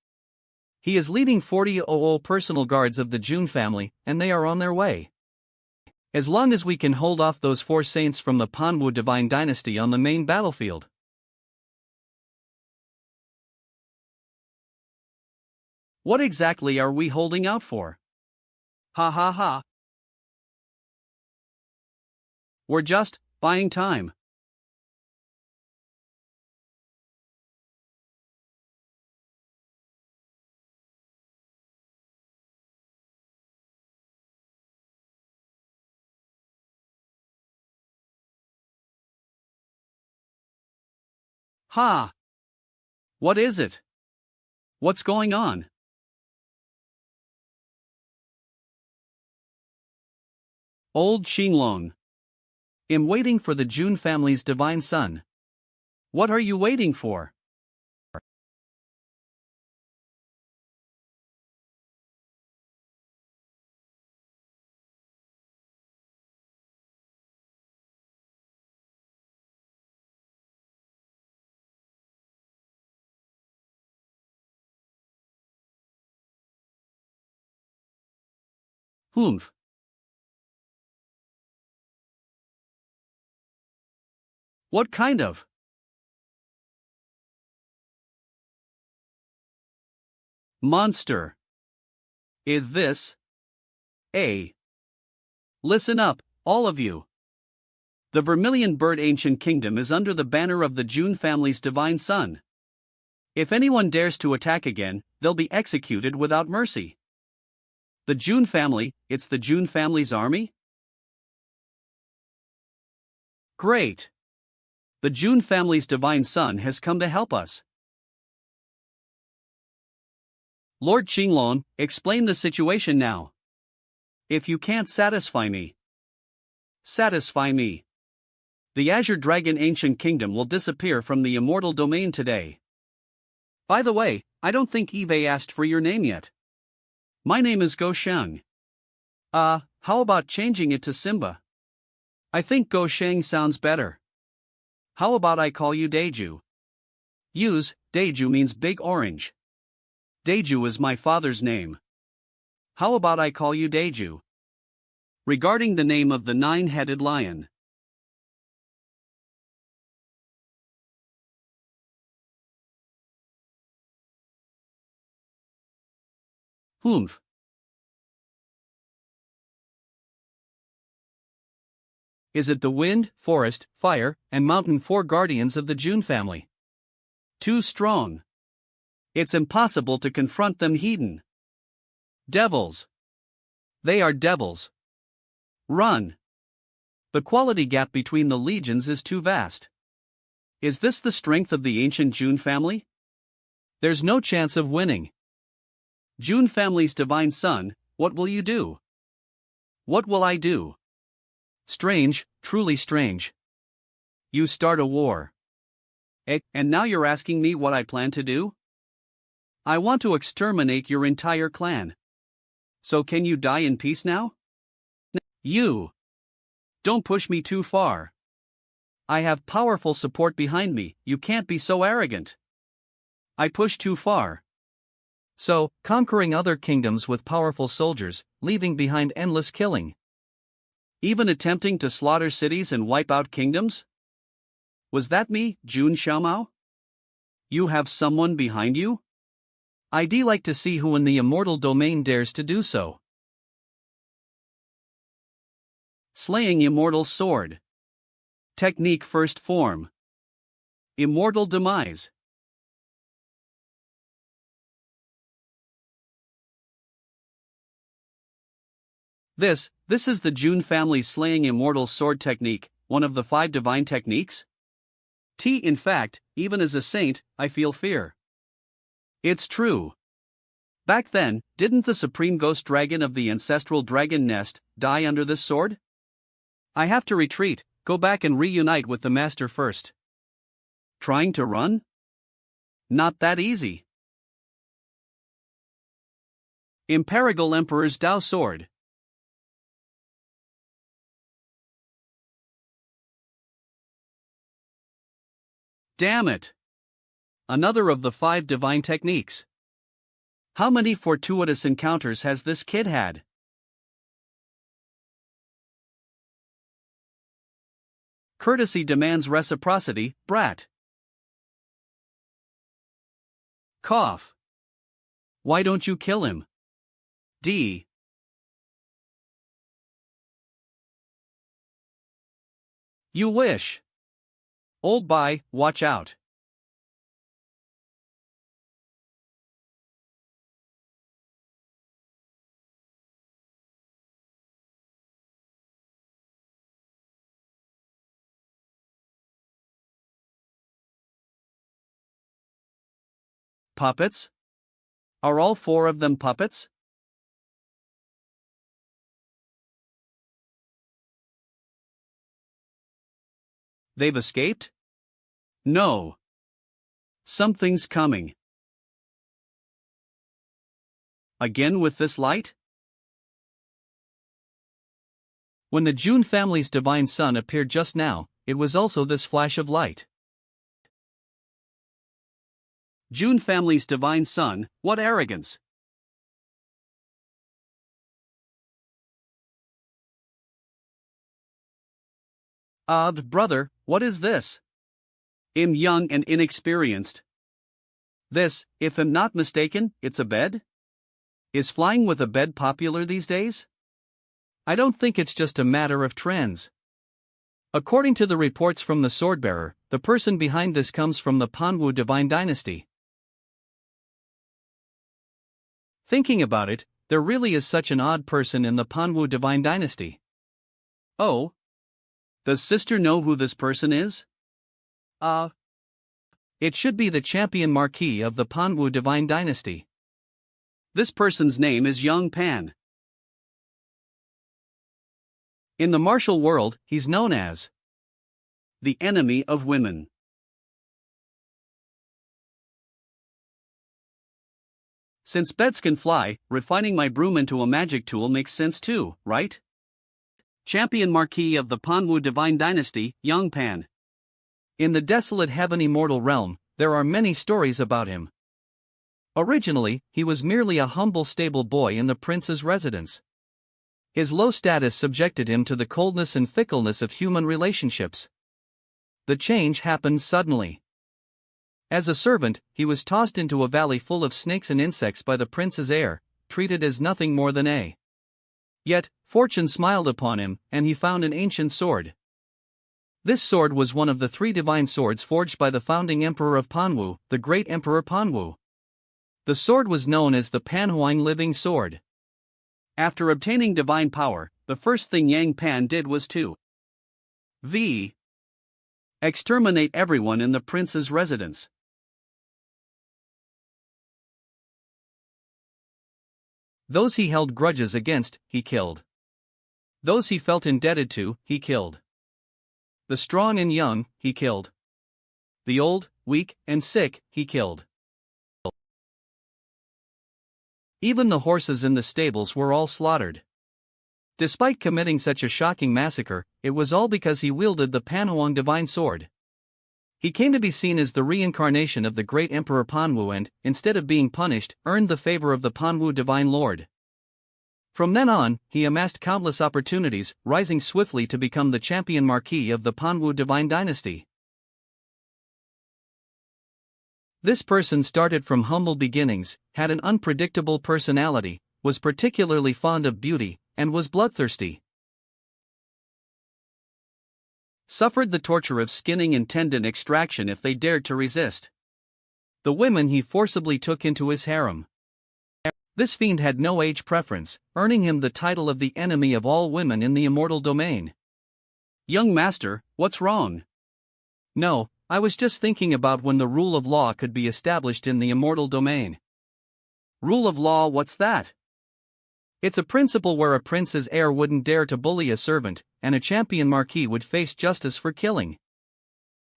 He is leading 40 personal guards of the Jun family, and they are on their way. As long as we can hold off those 4 saints from the Manhua divine dynasty on the main battlefield. What exactly are we holding out for? Ha ha ha. We're just buying time. Ha! What is it? What's going on? Old Xinglong. Am waiting for the Jun family's divine son. What are you waiting for? Humph. What kind of monster is this? Listen up, all of you. The Vermilion Bird Ancient Kingdom is under the banner of the Jun family's divine son. If anyone dares to attack again, they'll be executed without mercy. The Jun family, it's the Jun family's army? Great! The Jun family's divine son has come to help us. Lord Xinglong, explain the situation now. If you can't satisfy me, the Azure Dragon Ancient Kingdom will disappear from the immortal domain today. By the way, I don't think Eve asked for your name yet. My name is Go Sheng. How about changing it to Simba? I think Go Sheng sounds better. How about I call you Daeju? Daeju means big orange. Daeju is my father's name. How about I call you Daeju? Regarding the name of the 9-headed lion. Humph. Is it the wind, forest, fire, and mountain 4 guardians of the Jun family? Too strong. It's impossible to confront them, heathen. Devils. They are devils. Run. The quality gap between the legions is too vast. Is this the strength of the ancient Jun family? There's no chance of winning. Jun family's divine son, what will you do? What will I do? Strange, truly strange. You start a war. And now you're asking me what I plan to do? I want to exterminate your entire clan. So can you die in peace now? You. Don't push me too far. I have powerful support behind me, you can't be so arrogant. I push too far. So, conquering other kingdoms with powerful soldiers, leaving behind endless killing. Even attempting to slaughter cities and wipe out kingdoms? Was that me, Jun Xiaomao? You have someone behind you? I'd like to see who in the immortal domain dares to do so. Slaying Immortal Sword. Technique First Form. Immortal Demise. This is the Jun family's Slaying Immortal Sword technique, one of the 5 divine techniques? In fact, even as a saint, I feel fear. It's true. Back then, didn't the supreme ghost dragon of the ancestral dragon nest die under this sword? I have to retreat, go back and reunite with the master first. Trying to run? Not that easy. Imperial Emperor's Dao Sword. Damn it! Another of the 5 divine techniques. How many fortuitous encounters has this kid had? Courtesy demands reciprocity, brat. Cough. Why don't you kill him? D. You wish. Old bye, watch out. Puppets? Are all four of them puppets? They've escaped? No. Something's coming. Again with this light? When the June family's divine son appeared just now, it was also this flash of light. June family's divine son, what arrogance! Brother, what is this? I'm young and inexperienced. This, if I'm not mistaken, it's a bed? Is flying with a bed popular these days? I don't think it's just a matter of trends. According to the reports from the swordbearer, the person behind this comes from the Manhua divine dynasty. Thinking about it, there really is such an odd person in the Manhua divine dynasty. Oh? Does sister know who this person is? It should be the champion marquis of the Manhua divine dynasty. This person's name is Young Pan. In the martial world, he's known as the enemy of women. Since beds can fly, refining my broom into a magic tool makes sense too, right? Champion Marquis of the Manhua Divine Dynasty, Young Pan. In the desolate heaven immortal realm, there are many stories about him. Originally, he was merely a humble stable boy in the prince's residence. His low status subjected him to the coldness and fickleness of human relationships. The change happened suddenly. As a servant, he was tossed into a valley full of snakes and insects by the prince's heir, treated as nothing more than a. Yet, fortune smiled upon him, and he found an ancient sword. This sword was one of the 3 divine swords forged by the founding emperor of Manhua, the great Emperor Manhua. The sword was known as the Panhuang Living Sword. After obtaining divine power, the first thing Yang Pan did was to exterminate everyone in the prince's residence. Those he held grudges against, he killed. Those he felt indebted to, he killed. The strong and young, he killed. The old, weak, and sick, he killed. Even the horses in the stables were all slaughtered. Despite committing such a shocking massacre, it was all because he wielded the Panhuang divine sword. He came to be seen as the reincarnation of the great Emperor Manhua and, instead of being punished, earned the favor of the Manhua divine lord. From then on, he amassed countless opportunities, rising swiftly to become the champion marquis of the Manhua divine dynasty. This person started from humble beginnings, had an unpredictable personality, was particularly fond of beauty, and was bloodthirsty. Suffered the torture of skinning and tendon extraction if they dared to resist. The women he forcibly took into his harem. This fiend had no age preference, earning him the title of the enemy of all women in the immortal domain. Young master, what's wrong? No, I was just thinking about when the rule of law could be established in the immortal domain. Rule of law, what's that? It's a principle where a prince's heir wouldn't dare to bully a servant, and a champion marquis would face justice for killing.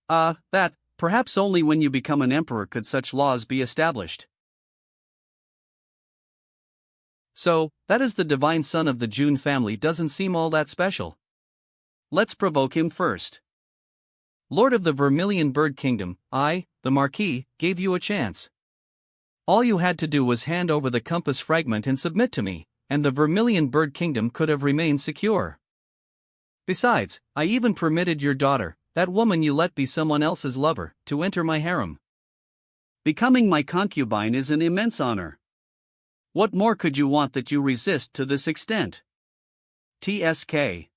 That, perhaps only when you become an emperor could such laws be established. So, that is the divine son of the June family doesn't seem all that special. Let's provoke him first. Lord of the Vermilion Bird Kingdom, I, the Marquis, gave you a chance. All you had to do was hand over the compass fragment and submit to me, and the Vermilion Bird Kingdom could have remained secure. Besides, I even permitted your daughter, that woman you let be someone else's lover, to enter my harem. Becoming my concubine is an immense honor. What more could you want that you resist to this extent? TSK.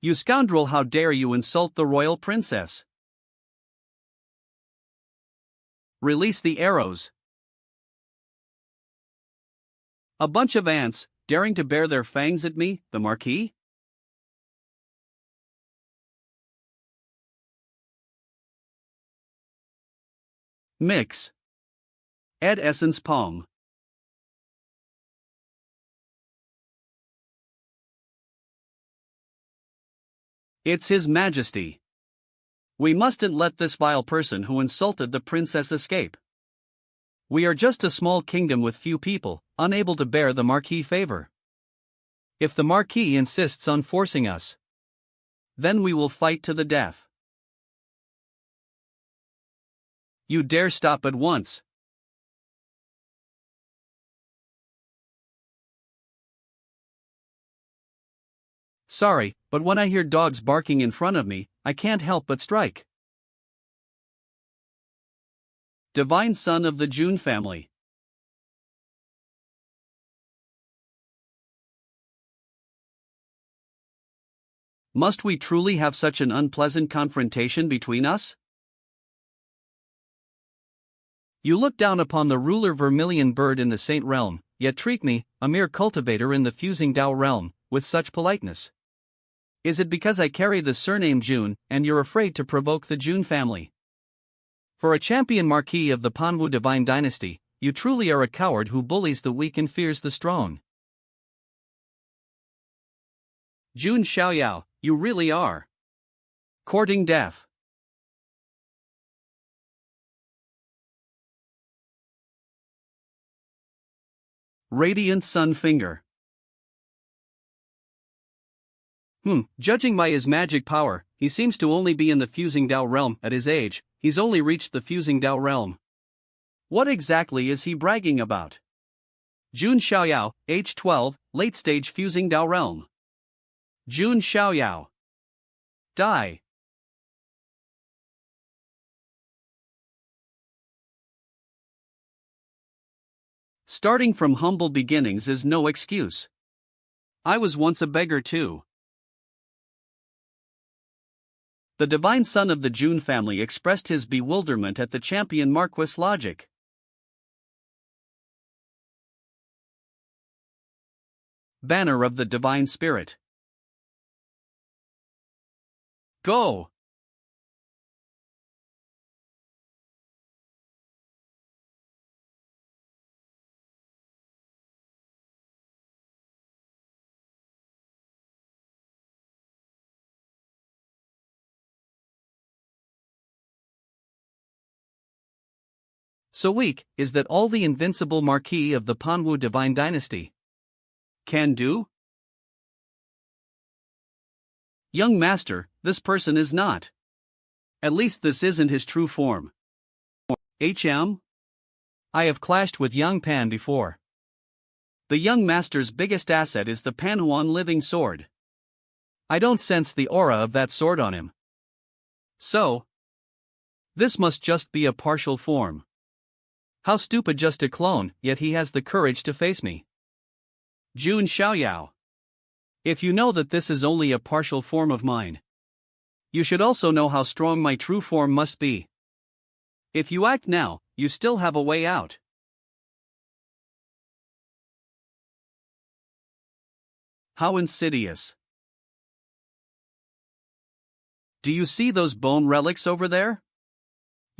You scoundrel, how dare you insult the royal princess? Release the arrows. A bunch of ants, daring to bare their fangs at me, the Marquis? Mix. Add essence palm. It's His Majesty. We mustn't let this vile person who insulted the princess escape. We are just a small kingdom with few people, unable to bear the Marquis' favor. If the Marquis insists on forcing us, then we will fight to the death. You dare stop at once. Sorry, but when I hear dogs barking in front of me, I can't help but strike. Divine Son of the June family. Must we truly have such an unpleasant confrontation between us? You look down upon the ruler vermilion bird in the Saint realm, yet treat me, a mere cultivator in the fusing Tao realm, with such politeness. Is it because I carry the surname June, and you're afraid to provoke the June family? For a champion Marquis of the Manhua divine dynasty, you truly are a coward who bullies the weak and fears the strong. June Xiaoyao, you really are courting death. Radiant Sun Finger. Judging by his magic power, he seems to only be in the fusing Tao realm at his age. He's only reached the fusing Tao realm. What exactly is he bragging about? June Xiaoyao, age 12, late stage fusing Tao realm. June Xiaoyao. Die. Starting from humble beginnings is no excuse. I was once a beggar too. The divine son of the June family expressed his bewilderment at the champion Marquis' logic. Banner of the Divine Spirit. Go! So weak is that all the invincible Marquis of the Manhua divine dynasty can do? Young master, this person is not. At least this isn't his true form. HM? I have clashed with Yang Pan before. The young master's biggest asset is the Panhuan living sword. I don't sense the aura of that sword on him. So, this must just be a partial form. How stupid just a clone, yet he has the courage to face me. June Xiaoyao. If you know that this is only a partial form of mine, you should also know how strong my true form must be. If you act now, you still have a way out. How insidious. Do you see those bone relics over there?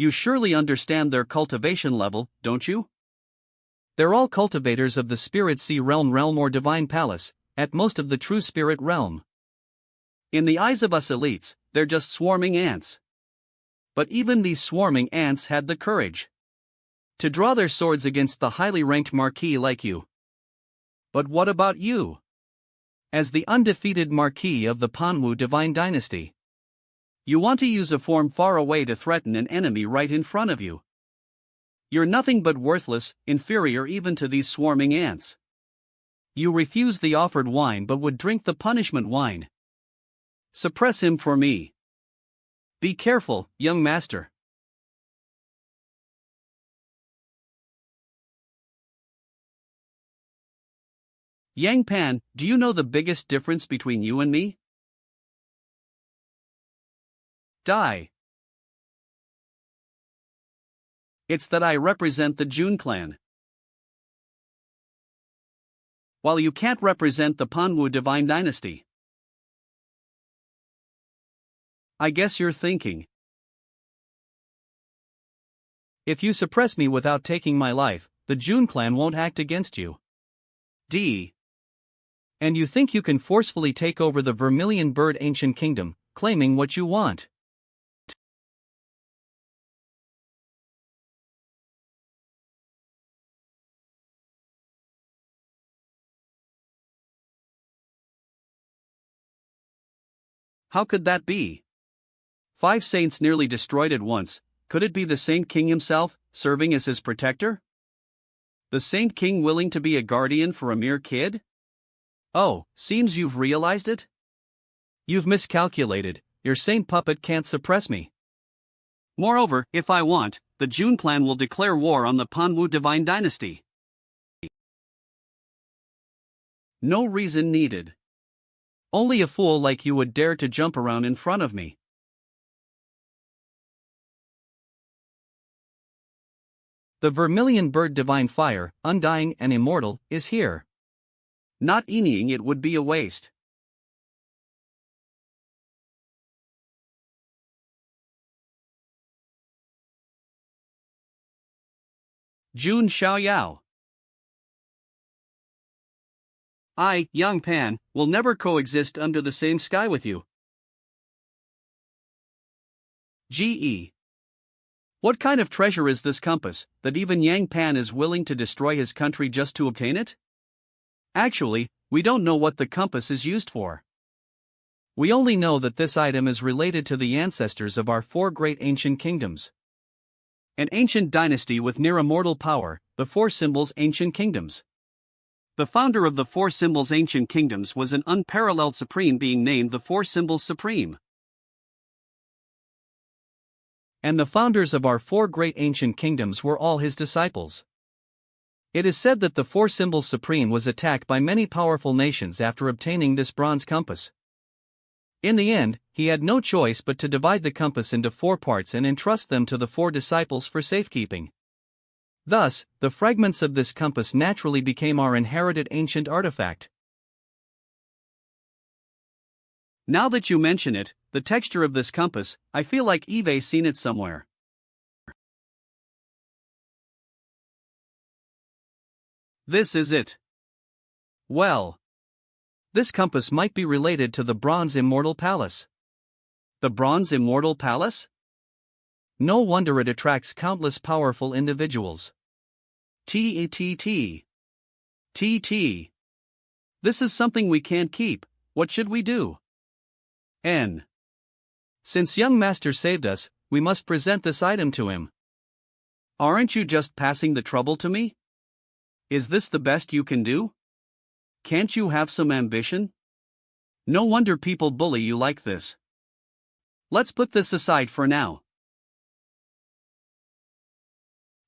You surely understand their cultivation level, don't you? They're all cultivators of the Spirit Sea realm or Divine Palace, at most of the true Spirit realm. In the eyes of us elites, they're just swarming ants. But even these swarming ants had the courage to draw their swords against the highly ranked Marquis like you. But what about you? As the undefeated Marquis of the Manhua divine dynasty, you want to use a form far away to threaten an enemy right in front of you. You're nothing but worthless, inferior even to these swarming ants. You refuse the offered wine but would drink the punishment wine. Suppress him for me. Be careful, young master. Yang Pan, do you know the biggest difference between you and me? Die. It's that I represent the Jun clan, while you can't represent the Manhua divine dynasty. I guess you're thinking, if you suppress me without taking my life, the Jun clan won't act against you. D. And you think you can forcefully take over the Vermilion Bird Ancient Kingdom, claiming what you want. How could that be? 5 saints nearly destroyed at once. Could it be the Saint King himself, serving as his protector? The Saint King willing to be a guardian for a mere kid? Oh, seems you've realized it? You've miscalculated, your saint puppet can't suppress me. Moreover, if I want, the Jun clan will declare war on the Manhua divine dynasty. No reason needed. Only a fool like you would dare to jump around in front of me. The Vermilion Bird Divine Fire, undying and immortal, is here. Not enying it would be a waste. Jun Xiaoyao. I, Yang Pan, will never coexist under the same sky with you. Ge. What kind of treasure is this compass, that even Yang Pan is willing to destroy his country just to obtain it? Actually, we don't know what the compass is used for. We only know that this item is related to the ancestors of our 4 great ancient kingdoms. An ancient dynasty with near immortal power, the 4 symbols ancient kingdoms. The founder of the 4 symbols ancient kingdoms was an unparalleled supreme being named the 4 symbols supreme. And the founders of our 4 great ancient kingdoms were all his disciples. It is said that the 4 symbols supreme was attacked by many powerful nations after obtaining this bronze compass. In the end, he had no choice but to divide the compass into 4 parts and entrust them to the 4 disciples for safekeeping. Thus, the fragments of this compass naturally became our inherited ancient artifact. Now that you mention it, the texture of this compass, I feel like Eve's seen it somewhere. This is it. Well, this compass might be related to the Bronze Immortal Palace. The Bronze Immortal Palace? No wonder it attracts countless powerful individuals. TT. This is something we can't keep. What should we do? N. Since young master saved us, we must present this item to him. Aren't you just passing the trouble to me? Is this the best you can do? Can't you have some ambition? No wonder people bully you like this. Let's put this aside for now.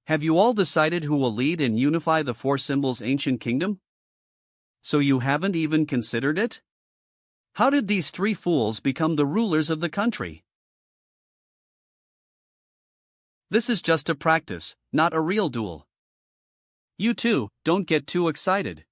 Have you all decided who will lead and unify the 4 symbols ancient kingdom? So you haven't even considered it? How did these 3 fools become the rulers of the country? This is just a practice, not a real duel. You too, don't get too excited.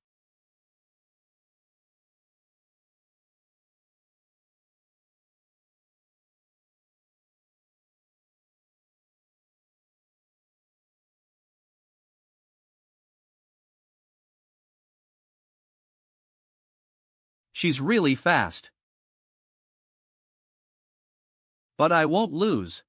She's really fast. But I won't lose.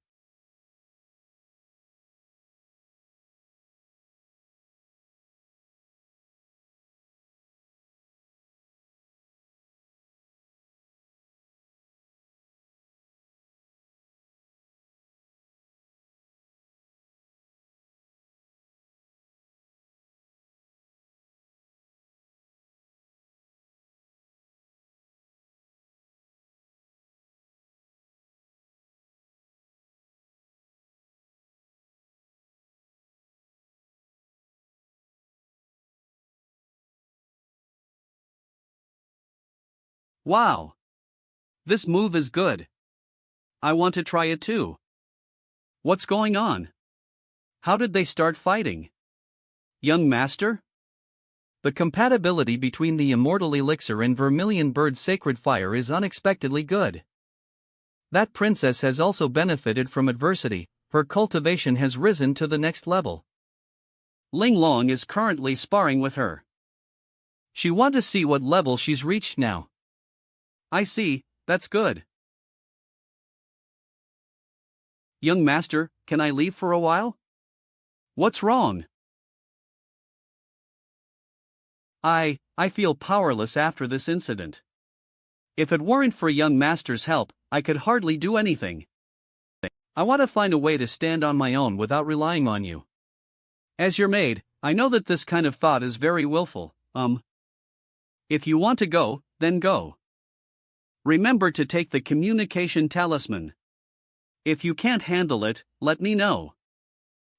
Wow! This move is good. I want to try it too. What's going on? How did they start fighting? Young master? The compatibility between the immortal elixir and Vermilion Bird's sacred fire is unexpectedly good. That princess has also benefited from adversity, her cultivation has risen to the next level. Ling Long is currently sparring with her. She wants to see what level she's reached now. I see, that's good. Young master, can I leave for a while? What's wrong? I feel powerless after this incident. If it weren't for young master's help, I could hardly do anything. I want to find a way to stand on my own without relying on you. As your maid, I know that this kind of thought is very willful. If you want to go, then go. Remember to take the communication talisman. If you can't handle it, let me know.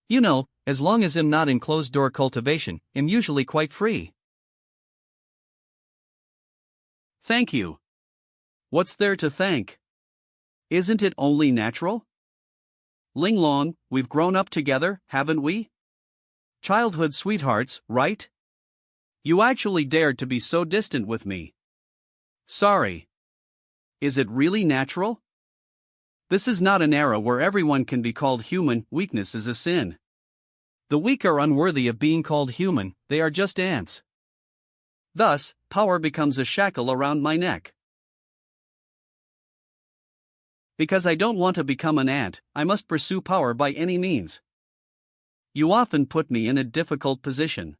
You know, as long as I'm not in closed-door cultivation, I'm usually quite free. Thank you. What's there to thank? Isn't it only natural? Ling Long, we've grown up together, haven't we? Childhood sweethearts, right? You actually dared to be so distant with me. Sorry. Is it really natural? This is not an era where everyone can be called human, weakness is a sin. The weak are unworthy of being called human, they are just ants. Thus, power becomes a shackle around my neck. Because I don't want to become an ant, I must pursue power by any means. You often put me in a difficult position.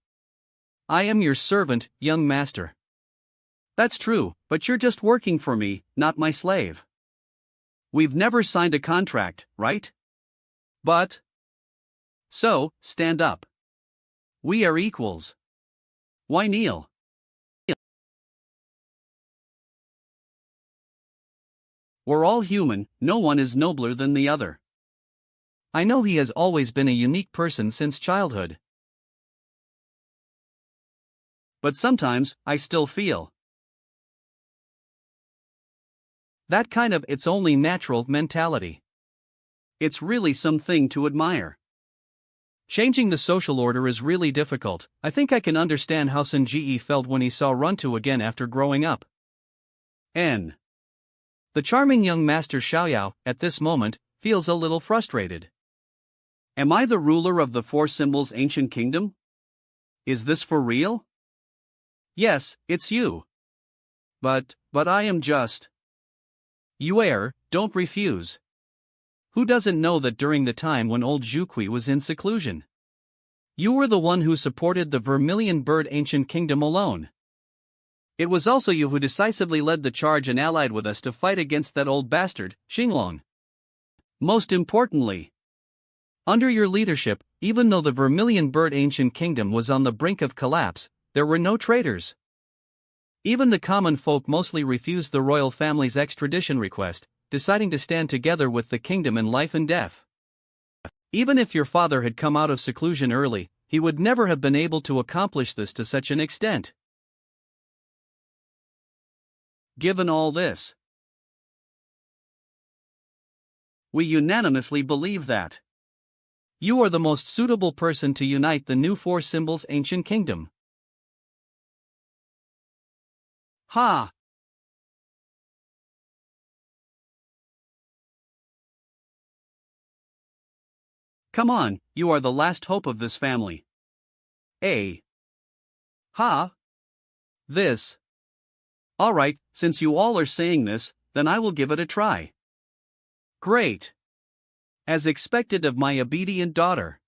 I am your servant, young master. That's true, but you're just working for me, not my slave. We've never signed a contract, right? But. So, stand up. We are equals. Why kneel? We're all human, no one is nobler than the other. I know he has always been a unique person since childhood. But sometimes, I still feel that kind of it's only natural mentality. It's really something to admire. Changing the social order is really difficult. I think I can understand how Sun Ji felt when he saw Runtu again after growing up. N. The charming young master Xiaoyao, at this moment, feels a little frustrated. Am I the ruler of the Four Symbols Ancient Kingdom? Is this for real? Yes, it's you. But I am just. You err, don't refuse. Who doesn't know that during the time when old Zhuqi was in seclusion? You were the one who supported the Vermilion Bird Ancient Kingdom alone. It was also you who decisively led the charge and allied with us to fight against that old bastard, Xinglong. Most importantly, under your leadership, even though the Vermilion Bird Ancient Kingdom was on the brink of collapse, there were no traitors. Even the common folk mostly refused the royal family's extradition request, deciding to stand together with the kingdom in life and death. Even if your father had come out of seclusion early, he would never have been able to accomplish this to such an extent. Given all this, we unanimously believe that you are the most suitable person to unite the new Four Symbols Ancient Kingdom. Ha! Come on, you are the last hope of this family. Ha! This. Alright, since you all are saying this, then I will give it a try. Great. As expected of my obedient daughter.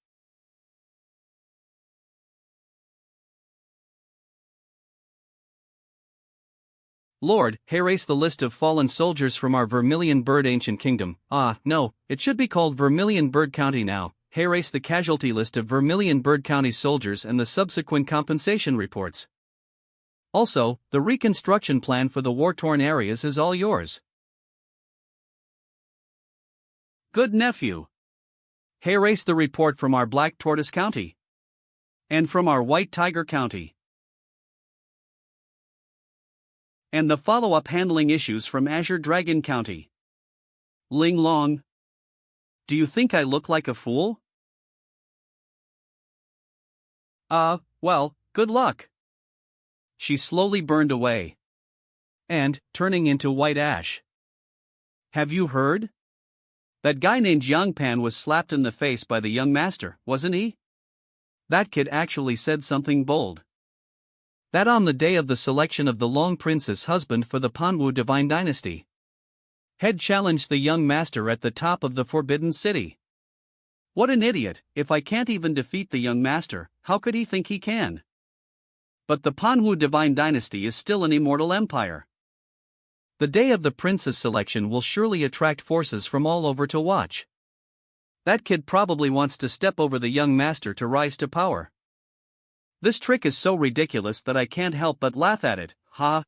Lord, erase the list of fallen soldiers from our Vermilion Bird Ancient Kingdom. No, it should be called Vermilion Bird County now. Erase the casualty list of Vermilion Bird County soldiers and the subsequent compensation reports. Also, the reconstruction plan for the war-torn areas is all yours. Good nephew. Erase the report from our Black Tortoise County. And from our White Tiger County. And the follow-up handling issues from Azure Dragon County. Ling Long. Do you think I look like a fool? Well, good luck. She slowly burned away. And, turning into white ash. Have you heard? That guy named Yang Pan was slapped in the face by the young master, wasn't he? That kid actually said something bold. That on the day of the selection of the Long Prince's husband for the Manhua divine dynasty. Head challenged the young master at the top of the Forbidden City. What an idiot! If I can't even defeat the young master, how could he think he can? But the Manhua divine dynasty is still an immortal empire. The day of the prince's selection will surely attract forces from all over to watch. That kid probably wants to step over the young master to rise to power. This trick is so ridiculous that I can't help but laugh at it, I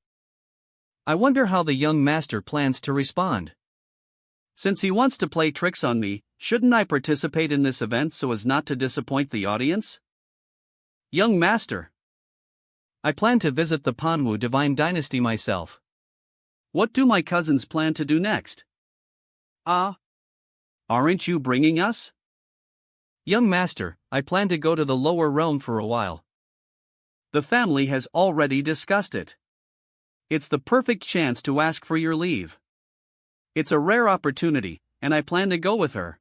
wonder how the young master plans to respond. Since he wants to play tricks on me, shouldn't I participate in this event so as not to disappoint the audience? Young master. I plan to visit the Manhua divine dynasty myself. What do my cousins plan to do next? Aren't you bringing us? Young master, I plan to go to the lower realm for a while. The family has already discussed it. It's the perfect chance to ask for your leave. It's a rare opportunity, and I plan to go with her.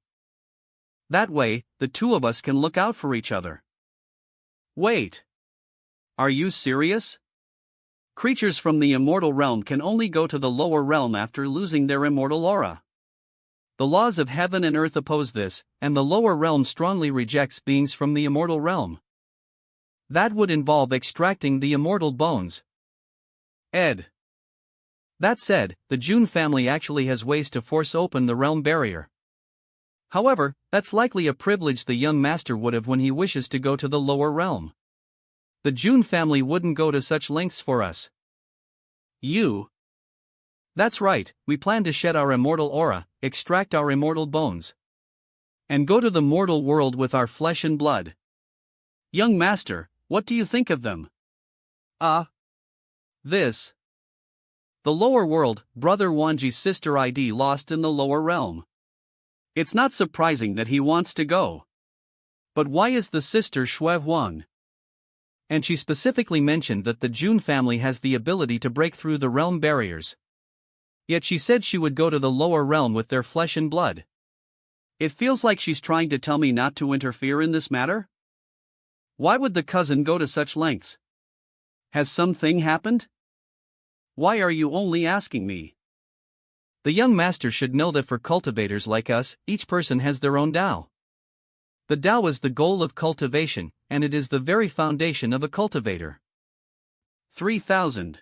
That way, the two of us can look out for each other. Wait. Are you serious? Creatures from the immortal realm can only go to the lower realm after losing their immortal aura. The laws of heaven and earth oppose this, and the lower realm strongly rejects beings from the immortal realm. That would involve extracting the immortal bones. Ed. That said, the June family actually has ways to force open the realm barrier. However, that's likely a privilege the young master would have when he wishes to go to the lower realm. The June family wouldn't go to such lengths for us. You? That's right, we plan to shed our immortal aura, extract our immortal bones, and go to the mortal world with our flesh and blood. Young master, what do you think of them? This. The lower world, Brother Wanji's sister ID lost in the lower realm. It's not surprising that he wants to go. But why is the sister Shui Huang? And she specifically mentioned that the June family has the ability to break through the realm barriers. Yet she said she would go to the lower realm with their flesh and blood. It feels like she's trying to tell me not to interfere in this matter? Why would the cousin go to such lengths? Has something happened? Why are you only asking me? The young master should know that for cultivators like us, each person has their own Tao. The Tao is the goal of cultivation, and it is the very foundation of a cultivator. 3000.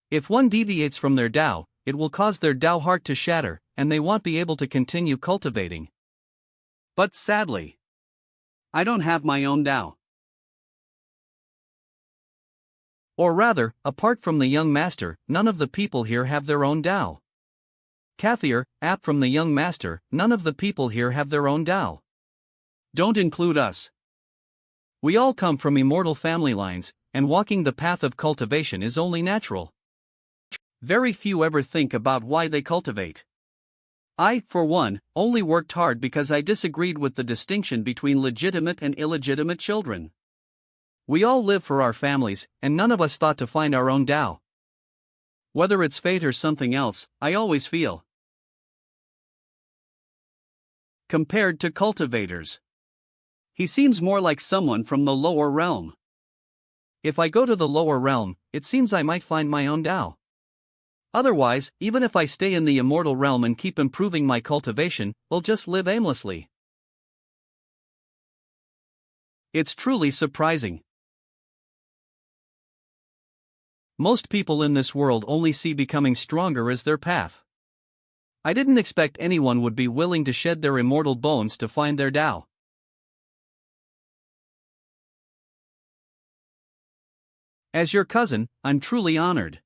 If one deviates from their Tao, it will cause their Tao heart to shatter, and they won't be able to continue cultivating. But sadly, I don't have my own Tao. Or rather, apart from the young master, none of the people here have their own Tao. Kathier, apt from the young master, none of the people here have their own Tao. Don't include us. We all come from immortal family lines, and walking the path of cultivation is only natural. Very few ever think about why they cultivate. I, for one, only worked hard because I disagreed with the distinction between legitimate and illegitimate children. We all live for our families, and none of us thought to find our own Tao. Whether it's fate or something else, I always feel. Compared to cultivators, he seems more like someone from the lower realm. If I go to the lower realm, it seems I might find my own Tao. Otherwise, even if I stay in the immortal realm and keep improving my cultivation, I'll just live aimlessly. It's truly surprising. Most people in this world only see becoming stronger as their path. I didn't expect anyone would be willing to shed their immortal bones to find their Tao. As your cousin, I'm truly honored.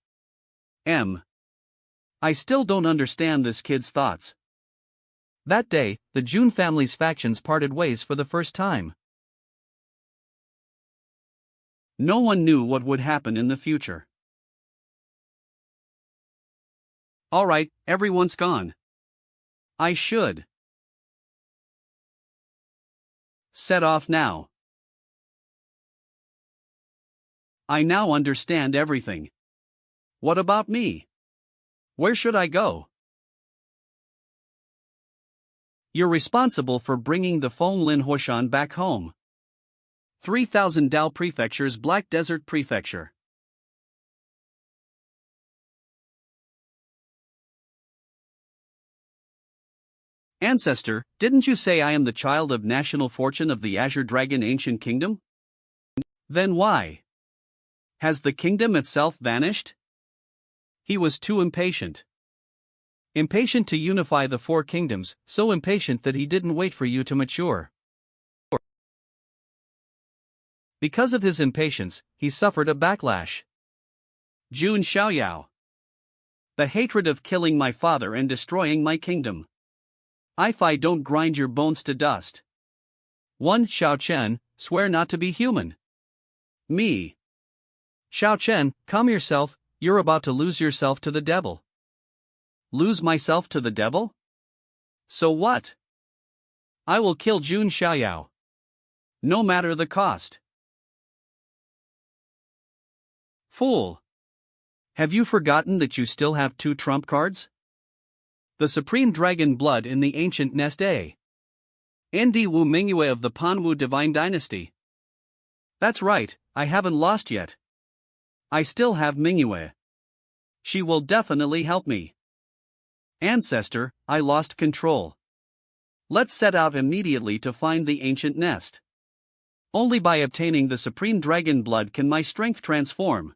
I still don't understand this kid's thoughts. That day, the June family's factions parted ways for the first time. No one knew what would happen in the future. Alright, everyone's gone. I should set off now. I now understand everything. What about me? Where should I go? You're responsible for bringing the Feng Lin Huashan back home. 3000 Dao Prefecture's Black Desert Prefecture. Ancestor, didn't you say I am the child of national fortune of the Azure Dragon Ancient Kingdom? Then why has the kingdom itself vanished? He was too impatient. Impatient to unify the four kingdoms, so impatient that he didn't wait for you to mature. Because of his impatience, he suffered a backlash. Jun Xiaoyao. The hatred of killing my father and destroying my kingdom. If I don't grind your bones to dust. 1. Xiao Chen, swear not to be human. Me. Xiao Chen, calm yourself, you're about to lose yourself to the devil. Lose myself to the devil? So what? I will kill Jun Xiaoyao. No matter the cost. Fool. Have you forgotten that you still have 2 trump cards? The supreme dragon blood in the ancient nest A. Ndi Wu Mingyue of the Panwu Divine Dynasty. That's right, I haven't lost yet. I still have Mingyue. She will definitely help me. Ancestor, I lost control. Let's set out immediately to find the ancient nest. Only by obtaining the supreme dragon blood can my strength transform.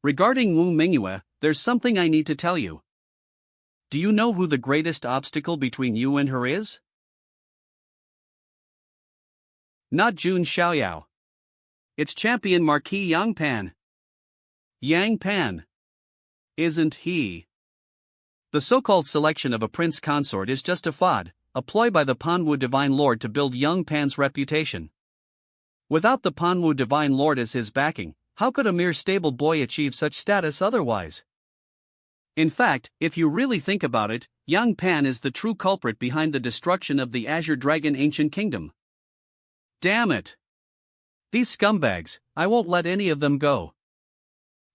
Regarding Wu Mingyue, there's something I need to tell you. Do you know who the greatest obstacle between you and her is? Not Jun Xiaoyao. It's champion Marquis Yang Pan. Yang Pan. Isn't he? The so-called selection of a prince consort is just a fad, a ploy by the Panwu Divine Lord to build Yang Pan's reputation. Without the Panwu Divine Lord as his backing, how could a mere stable boy achieve such status otherwise? In fact, if you really think about it, Yang Pan is the true culprit behind the destruction of the Azure Dragon Ancient Kingdom. Damn it! These scumbags, I won't let any of them go.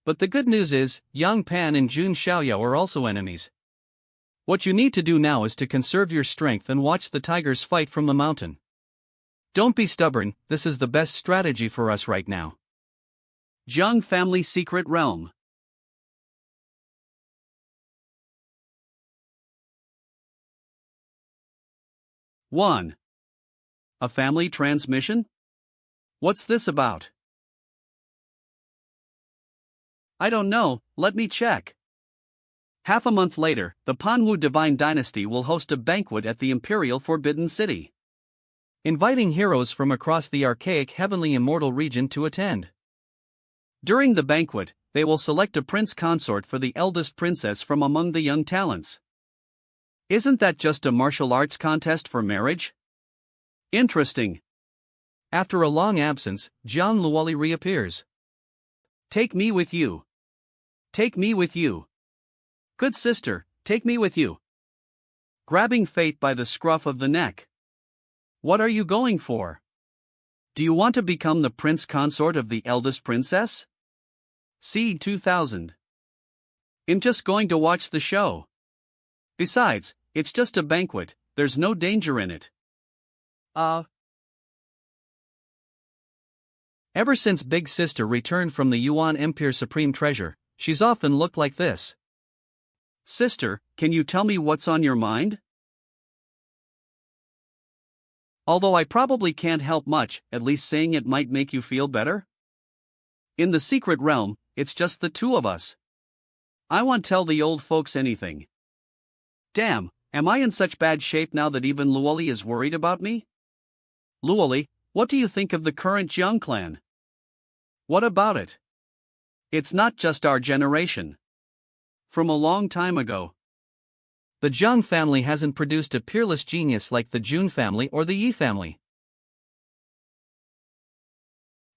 But the good news is, Yang Pan and Jun Xiaoyao are also enemies. What you need to do now is to conserve your strength and watch the tigers fight from the mountain. Don't be stubborn, this is the best strategy for us right now. Zheng Family Secret Realm. One. A family transmission? What's this about? I don't know, let me check. Half a month later, the Panwu Divine Dynasty will host a banquet at the Imperial Forbidden City, inviting heroes from across the archaic Heavenly Immortal region to attend. During the banquet, they will select a prince consort for the eldest princess from among the young talents. Isn't that just a martial arts contest for marriage? Interesting. After a long absence, Jiang Luoli reappears. Take me with you. Take me with you. Good sister, take me with you. Grabbing fate by the scruff of the neck. What are you going for? Do you want to become the prince consort of the eldest princess? C. 2000. I'm just going to watch the show. Besides, it's just a banquet, there's no danger in it. Ever since Big Sister returned from the Yuan Empire Supreme Treasure, she's often looked like this. Sister, can you tell me what's on your mind? Although I probably can't help much, at least saying it might make you feel better. In the secret realm, it's just the two of us. I won't tell the old folks anything. Damn, am I in such bad shape now that even Luoli is worried about me? Luoli, what do you think of the current Jiang clan? What about it? It's not just our generation. From a long time ago, the Jiang family hasn't produced a peerless genius like the Jun family or the Yi family.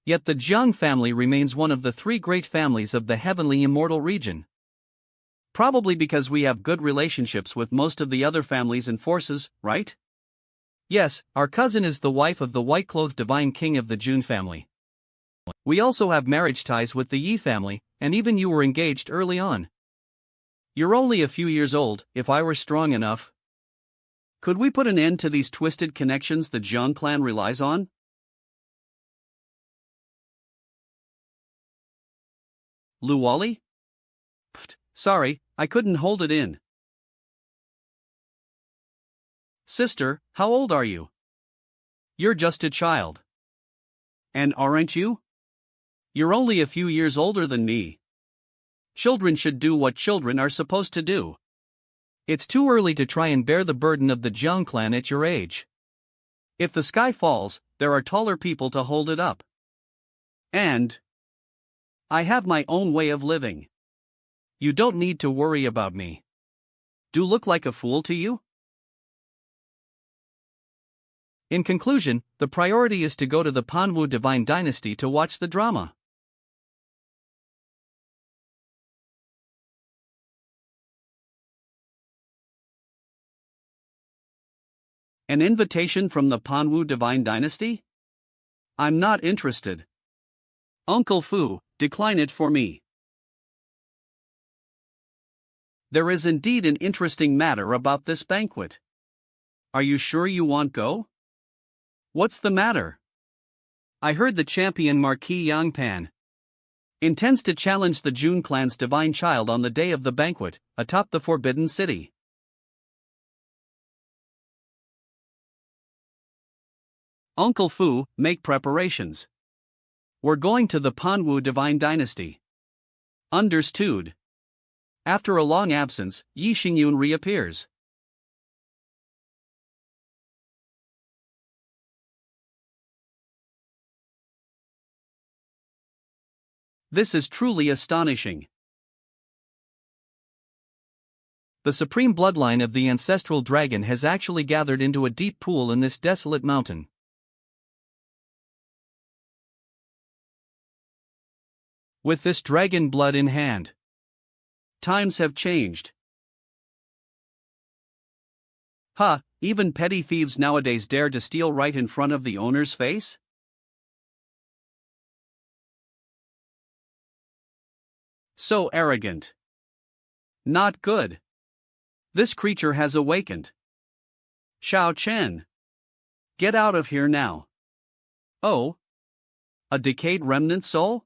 Yet the Jiang family remains one of the three great families of the Heavenly Immortal region. Probably because we have good relationships with most of the other families and forces, right? Yes, our cousin is the wife of the white-clothed divine king of the Jun family. We also have marriage ties with the Yi family, and even you were engaged early on. You're only a few years old. If I were strong enough. Could we put an end to these twisted connections the Jiang clan relies on? Luwali? Pfft, sorry, I couldn't hold it in. Sister, how old are you? You're just a child. And aren't you? You're only a few years older than me. Children should do what children are supposed to do. It's too early to try and bear the burden of the Jiang clan at your age. If the sky falls, there are taller people to hold it up. And I have my own way of living. You don't need to worry about me. Do look like a fool to you? In conclusion, the priority is to go to the Manhua Divine Dynasty to watch the drama. An invitation from the Manhua Divine Dynasty? I'm not interested. Uncle Fu, decline it for me. There is indeed an interesting matter about this banquet. Are you sure you won't go? What's the matter? I heard the champion Marquis Yangpan intends to challenge the Jun clan's divine child on the day of the banquet, atop the Forbidden City. Uncle Fu, make preparations. We're going to the Manhua Divine Dynasty. Understood. After a long absence, Yi Xingyun reappears. This is truly astonishing. The supreme bloodline of the ancestral dragon has actually gathered into a deep pool in this desolate mountain. With this dragon blood in hand. Times have changed. Ha, even petty thieves nowadays dare to steal right in front of the owner's face? So arrogant. Not good. This creature has awakened. Xiao Chen. Get out of here now. Oh? A decayed remnant soul?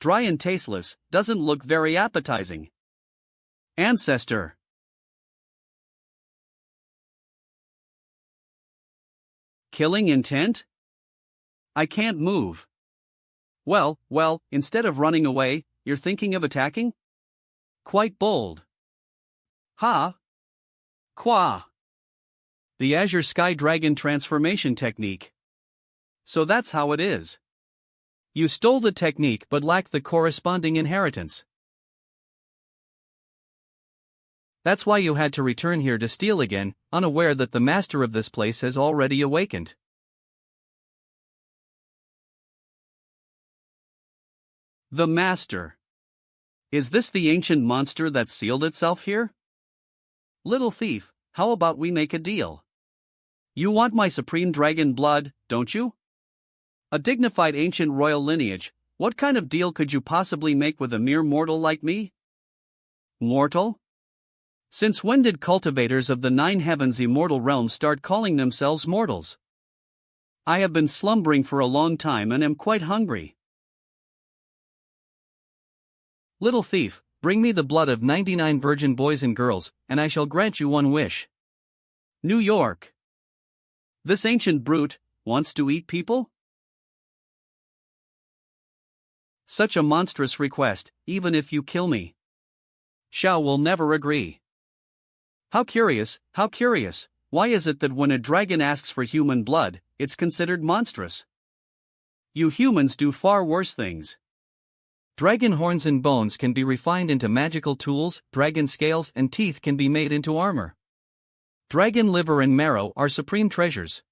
Dry and tasteless, doesn't look very appetizing. Ancestor. Killing intent? I can't move. Well, instead of running away, you're thinking of attacking? Quite bold. Ha! Qua! The Azure Sky Dragon transformation technique. So that's how it is. You stole the technique but lack the corresponding inheritance. That's why you had to return here to steal again, unaware that the master of this place has already awakened. The master. Is this the ancient monster that sealed itself here? Little thief, how about we make a deal? You want my supreme dragon blood, don't you? A dignified ancient royal lineage, what kind of deal could you possibly make with a mere mortal like me? Mortal? Since when did cultivators of the nine heavens immortal realm start calling themselves mortals? I have been slumbering for a long time and am quite hungry. Little thief, bring me the blood of 99 virgin boys and girls, and I shall grant you one wish. New York. This ancient brute wants to eat people? Such a monstrous request, even if you kill me. Xiao will never agree. How curious, how curious. Why is it that when a dragon asks for human blood, it's considered monstrous? You humans do far worse things. Dragon horns and bones can be refined into magical tools, dragon scales and teeth can be made into armor. Dragon liver and marrow are supreme treasures.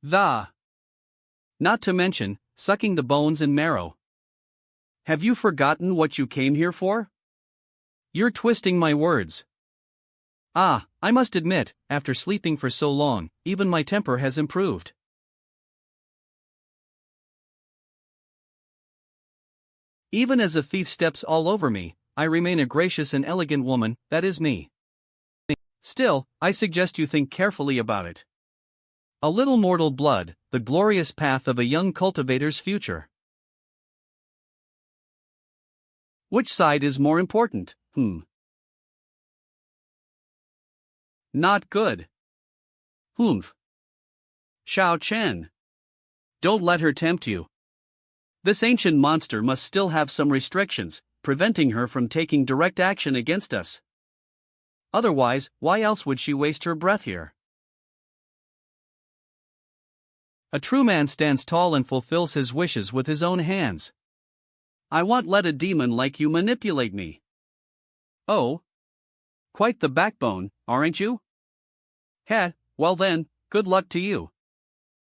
Not to mention, sucking the bones and marrow. Have you forgotten what you came here for? You're twisting my words. Ah, I must admit, after sleeping for so long, even my temper has improved. Even as a thief steps all over me, I remain a gracious and elegant woman, that is me. Still, I suggest you think carefully about it. A little mortal blood, the glorious path of a young cultivator's future. Which side is more important? Not good. Humph. Xiao Chen. Don't let her tempt you. This ancient monster must still have some restrictions, preventing her from taking direct action against us. Otherwise, why else would she waste her breath here? A true man stands tall and fulfills his wishes with his own hands. I won't let a demon like you manipulate me. Oh? Quite the backbone, aren't you? Heh, well then, good luck to you.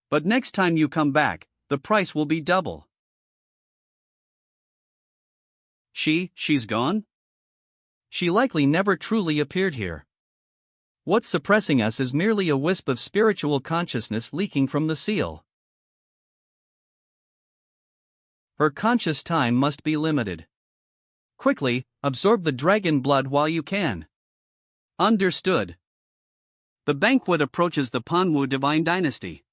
But next time you come back, the price will be double. She's gone? She likely never truly appeared here. What's suppressing us is merely a wisp of spiritual consciousness leaking from the seal. Her conscious time must be limited. Quickly, absorb the dragon blood while you can. Understood. The banquet approaches the Manhua divine dynasty.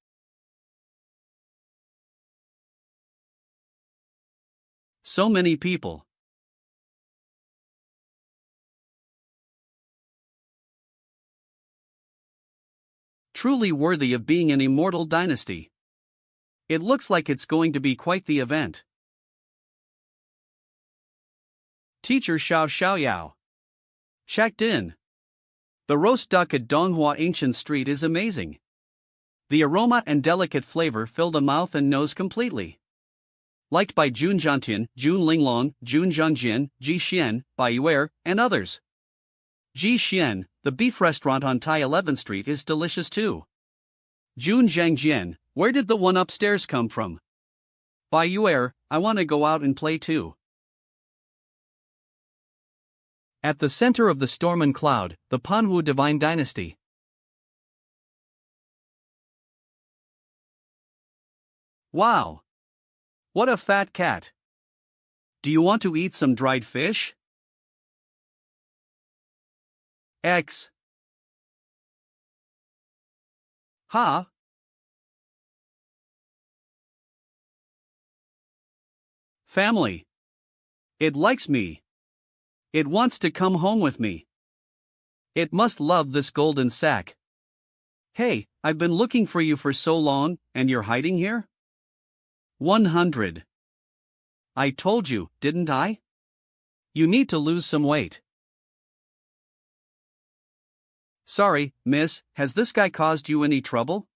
So many people. Truly worthy of being an immortal dynasty. It looks like it's going to be quite the event. Teacher Xiao Xiaoyao. Checked in. The roast duck at Donghua Ancient Street is amazing. The aroma and delicate flavor fill the mouth and nose completely. Liked by Jun Zhantian, Jun Linglong, Jun Zhangjin, Ji Xian, Bai Yuer, and others. Ji Xian, the beef restaurant on Tai 11th Street, is delicious too. Jun Zhangjian, where did the one upstairs come from? Bai Yuer, I want to go out and play too. At the center of the storm and cloud, the Manhua divine dynasty. Wow! What a fat cat! Do you want to eat some dried fish? X. Ha! Family. It likes me. It wants to come home with me. It must love this golden sack. Hey, I've been looking for you for so long, and you're hiding here? 100. I told you, didn't I? You need to lose some weight. Sorry, miss, has this guy caused you any trouble?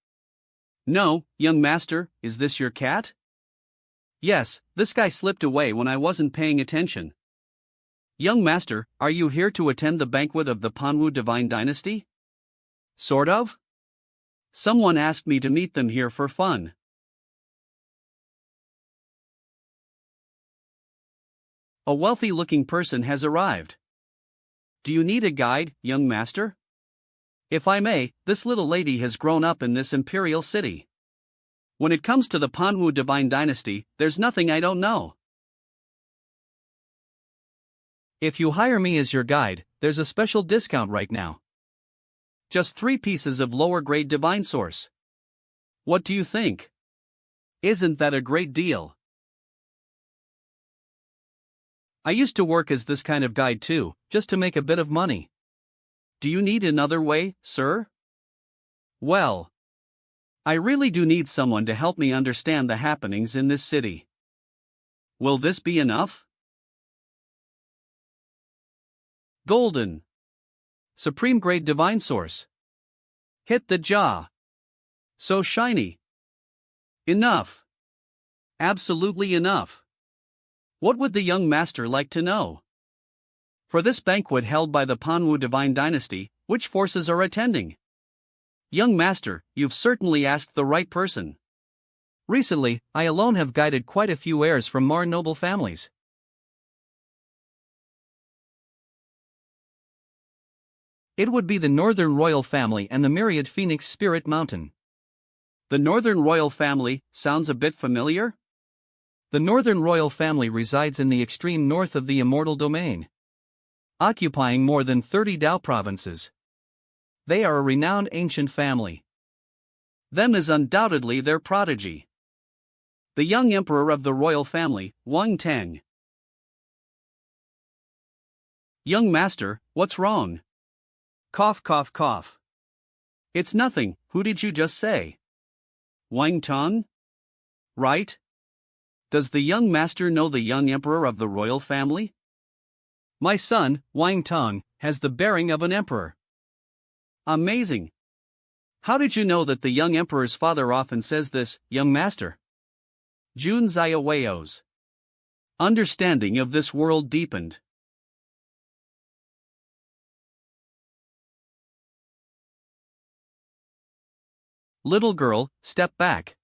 No, young master, is this your cat? Yes, this guy slipped away when I wasn't paying attention. Young master, are you here to attend the banquet of the Manhua divine dynasty? Sort of? Someone asked me to meet them here for fun. A wealthy-looking person has arrived. Do you need a guide, young master? If I may, this little lady has grown up in this imperial city. When it comes to the Manhua divine dynasty, there's nothing I don't know. If you hire me as your guide, there's a special discount right now. Just 3 pieces of lower-grade divine source. What do you think? Isn't that a great deal? I used to work as this kind of guide too, just to make a bit of money. Do you need another way, sir? Well, I really do need someone to help me understand the happenings in this city. Will this be enough? Golden. Supreme grade divine source. Hit the jaw. So shiny. Enough. Absolutely enough. What would the young master like to know? For this banquet held by the Manhua divine dynasty, which forces are attending? Young master, you've certainly asked the right person. Recently, I alone have guided quite a few heirs from more noble families. It would be the Northern Royal Family and the myriad Phoenix Spirit Mountain. The Northern Royal Family sounds a bit familiar? The Northern Royal Family resides in the extreme north of the Immortal Domain, occupying more than 30 Dao provinces. They are a renowned ancient family. Them is undoubtedly their prodigy, the young emperor of the royal family, Wang Teng. Young master, what's wrong? Cough, cough, cough. It's nothing, who did you just say? Wang Tong? Right? Does the young master know the young emperor of the royal family? My son, Wang Tong, has the bearing of an emperor. Amazing. How did you know that the young emperor's father often says this, young master? Jun Xiaoweo's understanding of this world deepened. Little girl, step back.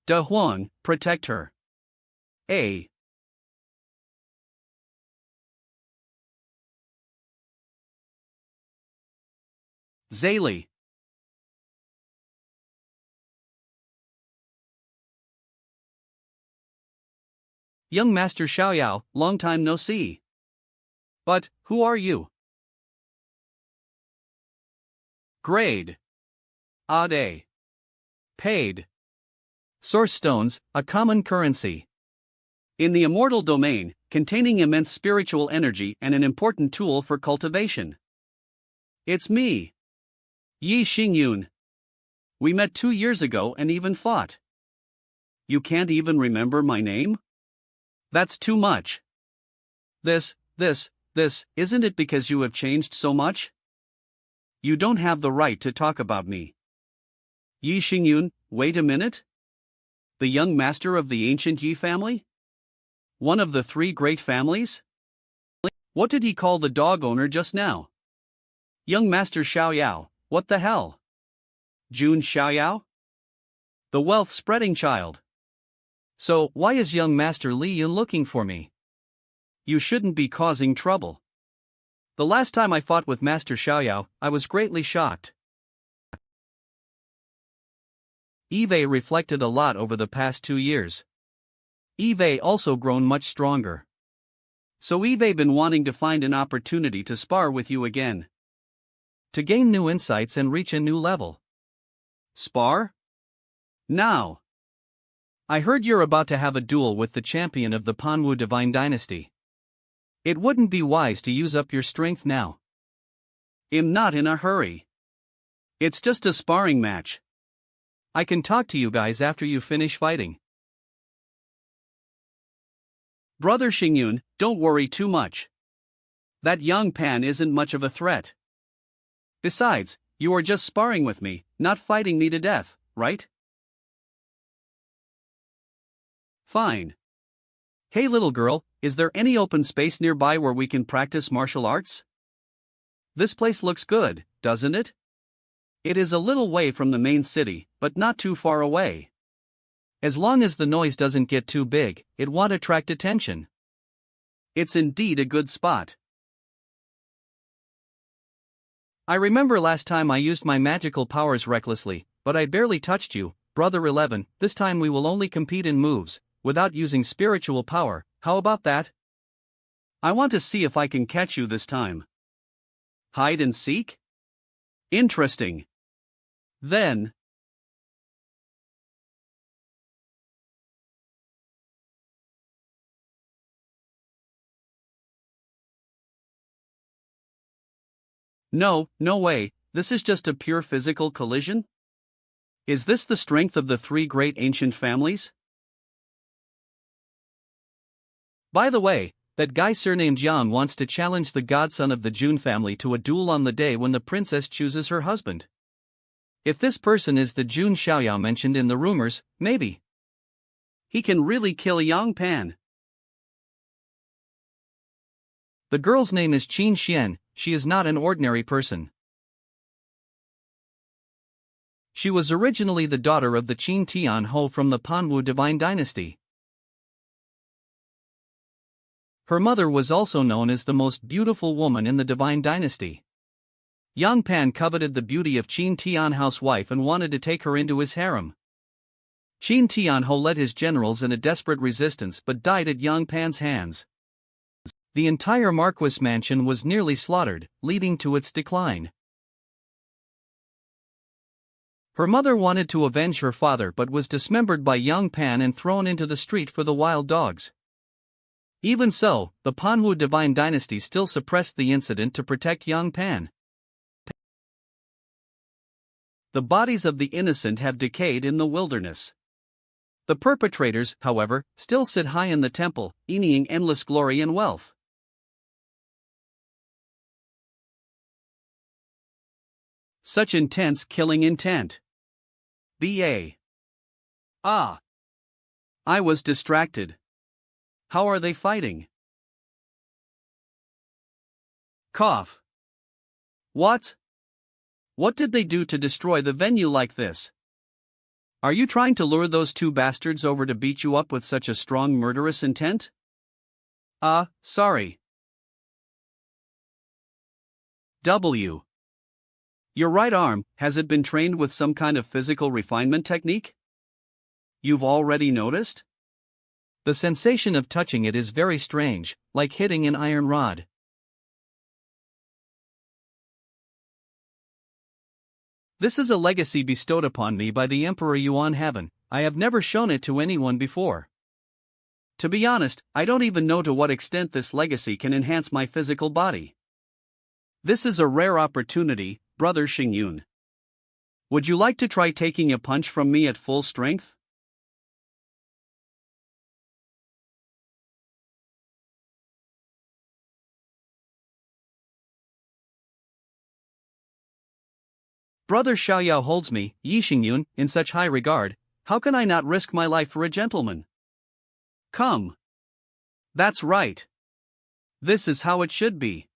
De Huang, protect her. A. Zayli. Young Master Xiaoyao, long time no see. But, who are you? Grade. Odd A. Paid. Source stones, a common currency. In the immortal domain, containing immense spiritual energy and an important tool for cultivation. It's me. Yi Xingyun. We met 2 years ago and even fought. You can't even remember my name? That's too much. This, isn't it because you have changed so much? You don't have the right to talk about me. Yi Xingyun, wait a minute? The young master of the ancient Yi family? One of the 3 great families? What did he call the dog owner just now? Young Master Xiaoyao, what the hell? Jun Xiaoyao? The wealth-spreading child. So, why is young Master Li Yun looking for me? You shouldn't be causing trouble. The last time I fought with Master Xiaoyao, I was greatly shocked. Eve reflected a lot over the past 2 years. Eve also grown much stronger. So Eve been wanting to find an opportunity to spar with you again. To gain new insights and reach a new level. Spar? Now. I heard you're about to have a duel with the champion of the Manhua Divine Dynasty. It wouldn't be wise to use up your strength now. I'm not in a hurry. It's just a sparring match. I can talk to you guys after you finish fighting. Brother Xingyun, don't worry too much. That young Pan isn't much of a threat. Besides, you are just sparring with me, not fighting me to death, right? Fine. Hey little girl, is there any open space nearby where we can practice martial arts? This place looks good, doesn't it? It is a little way from the main city, but not too far away. As long as the noise doesn't get too big, it won't attract attention. It's indeed a good spot. I remember last time I used my magical powers recklessly, but I barely touched you, Brother 11. This time we will only compete in moves, without using spiritual power. How about that? I want to see if I can catch you this time. Hide and seek? Interesting. Then. No way, this is just a pure physical collision? Is this the strength of the 3 great ancient families? By the way, that guy surnamed Yang wants to challenge the godson of the Jun family to a duel on the day when the princess chooses her husband. If this person is the Jun Xiaoyao mentioned in the rumors, maybe he can really kill Yang Pan. The girl's name is Qin Xian. She is not an ordinary person. She was originally the daughter of the Qin Tian Ho from the Manhua Divine Dynasty. Her mother was also known as the most beautiful woman in the Divine Dynasty. Yang Pan coveted the beauty of Qin Tian housewife and wanted to take her into his harem. Qin Tianho led his generals in a desperate resistance but died at Yang Pan's hands. The entire Marquis mansion was nearly slaughtered, leading to its decline. Her mother wanted to avenge her father but was dismembered by Yang Pan and thrown into the street for the wild dogs. Even so, the Manhua divine dynasty still suppressed the incident to protect Yang Pan. The bodies of the innocent have decayed in the wilderness. The perpetrators, however, still sit high in the temple, envying endless glory and wealth. Such intense killing intent. B.A. Ah. I was distracted. How are they fighting? Cough. What? What did they do to destroy the venue like this? Are you trying to lure those two bastards over to beat you up with such a strong murderous intent? Sorry. W. Your right arm, has it been trained with some kind of physical refinement technique? You've already noticed? The sensation of touching it is very strange, like hitting an iron rod. This is a legacy bestowed upon me by the Emperor Yuan Heaven. I have never shown it to anyone before. To be honest, I don't even know to what extent this legacy can enhance my physical body. This is a rare opportunity, Brother Xingyun. Would you like to try taking a punch from me at full strength? Brother Xiaoyao holds me, Yi Xingyun, in such high regard. How can I not risk my life for a gentleman? Come. That's right. This is how it should be.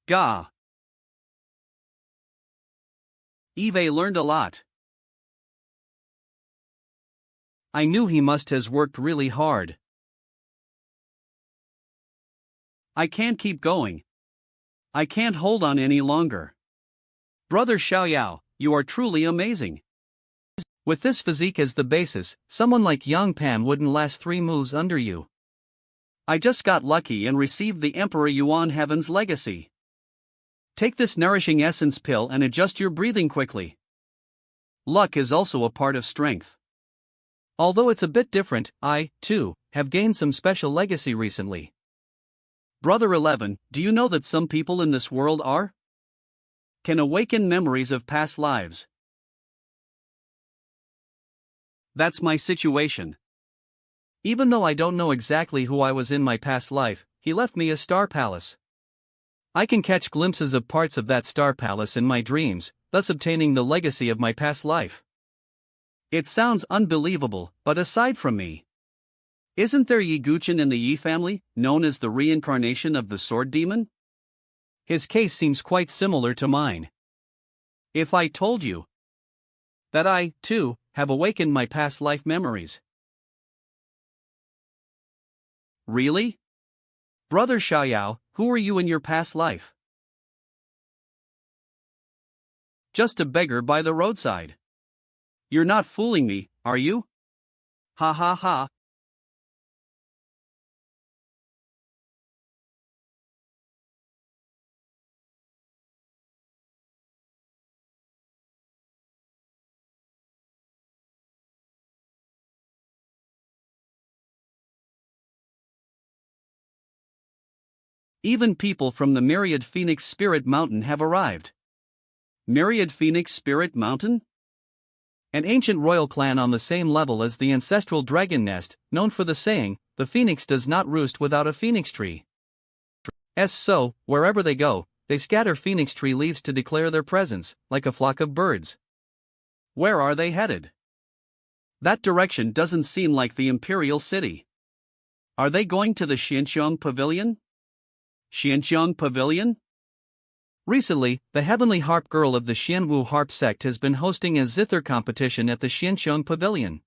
Gah. Eve learned a lot. I knew he must has worked really hard. I can't keep going. I can't hold on any longer. Brother Xiaoyao, you are truly amazing. With this physique as the basis, someone like Yang Pan wouldn't last 3 moves under you. I just got lucky and received the Emperor Yuan Heaven's legacy. Take this nourishing essence pill and adjust your breathing quickly. Luck is also a part of strength. Although it's a bit different, I, too, have gained some special legacy recently. Brother 11, do you know that some people in this world can awaken memories of past lives? That's my situation. Even though I don't know exactly who I was in my past life, he left me a star palace. I can catch glimpses of parts of that star palace in my dreams, thus obtaining the legacy of my past life. It sounds unbelievable, but aside from me, isn't there Yi Guchen in the Yi family, known as the reincarnation of the sword demon? His case seems quite similar to mine. If I told you that I, too, have awakened my past life memories. Really? Brother Xiaoyao, who were you in your past life? Just a beggar by the roadside. You're not fooling me, are you? Ha ha ha. Even people from the Myriad Phoenix Spirit Mountain have arrived. Myriad Phoenix Spirit Mountain? An ancient royal clan on the same level as the ancestral dragon nest, known for the saying, the phoenix does not roost without a phoenix tree. So, wherever they go, they scatter phoenix tree leaves to declare their presence, like a flock of birds. Where are they headed? That direction doesn't seem like the imperial city. Are they going to the Xianqiang Pavilion? Xianqiang Pavilion? Recently, the Heavenly Harp Girl of the Xianwu Harp sect has been hosting a zither competition at the Xianqiang Pavilion.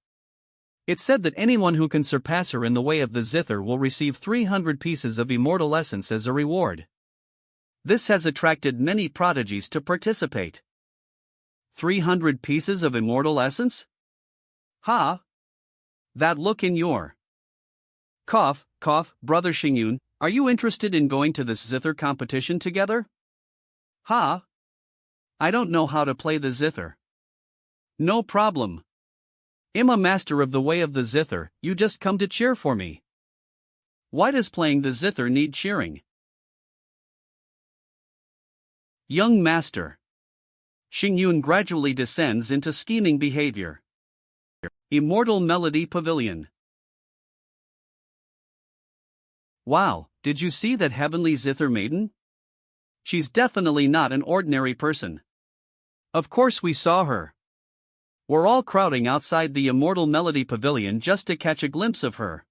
It's said that anyone who can surpass her in the way of the zither will receive 300 pieces of immortal essence as a reward. This has attracted many prodigies to participate. 300 pieces of immortal essence? Ha! That look in your cough, brother Xingyun, are you interested in going to this zither competition together? Ha! I don't know how to play the zither. No problem. I'm a master of the way of the zither, you just come to cheer for me. Why does playing the zither need cheering? Young master. Xingyun gradually descends into scheming behavior. Immortal Melody Pavilion. Wow, did you see that heavenly zither maiden? She's definitely not an ordinary person. Of course we saw her. We're all crowding outside the Immortal Melody Pavilion just to catch a glimpse of her.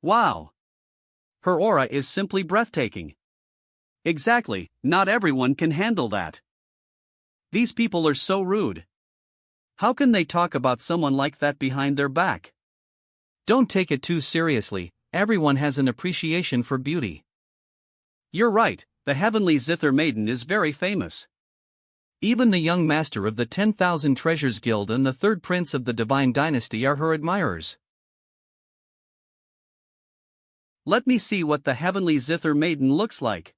Wow! Her aura is simply breathtaking. Exactly, not everyone can handle that. These people are so rude. How can they talk about someone like that behind their back? Don't take it too seriously, everyone has an appreciation for beauty. You're right, the heavenly zither maiden is very famous. Even the young master of the 10,000 Treasures Guild and the third prince of the Divine Dynasty are her admirers. Let me see what the heavenly zither maiden looks like.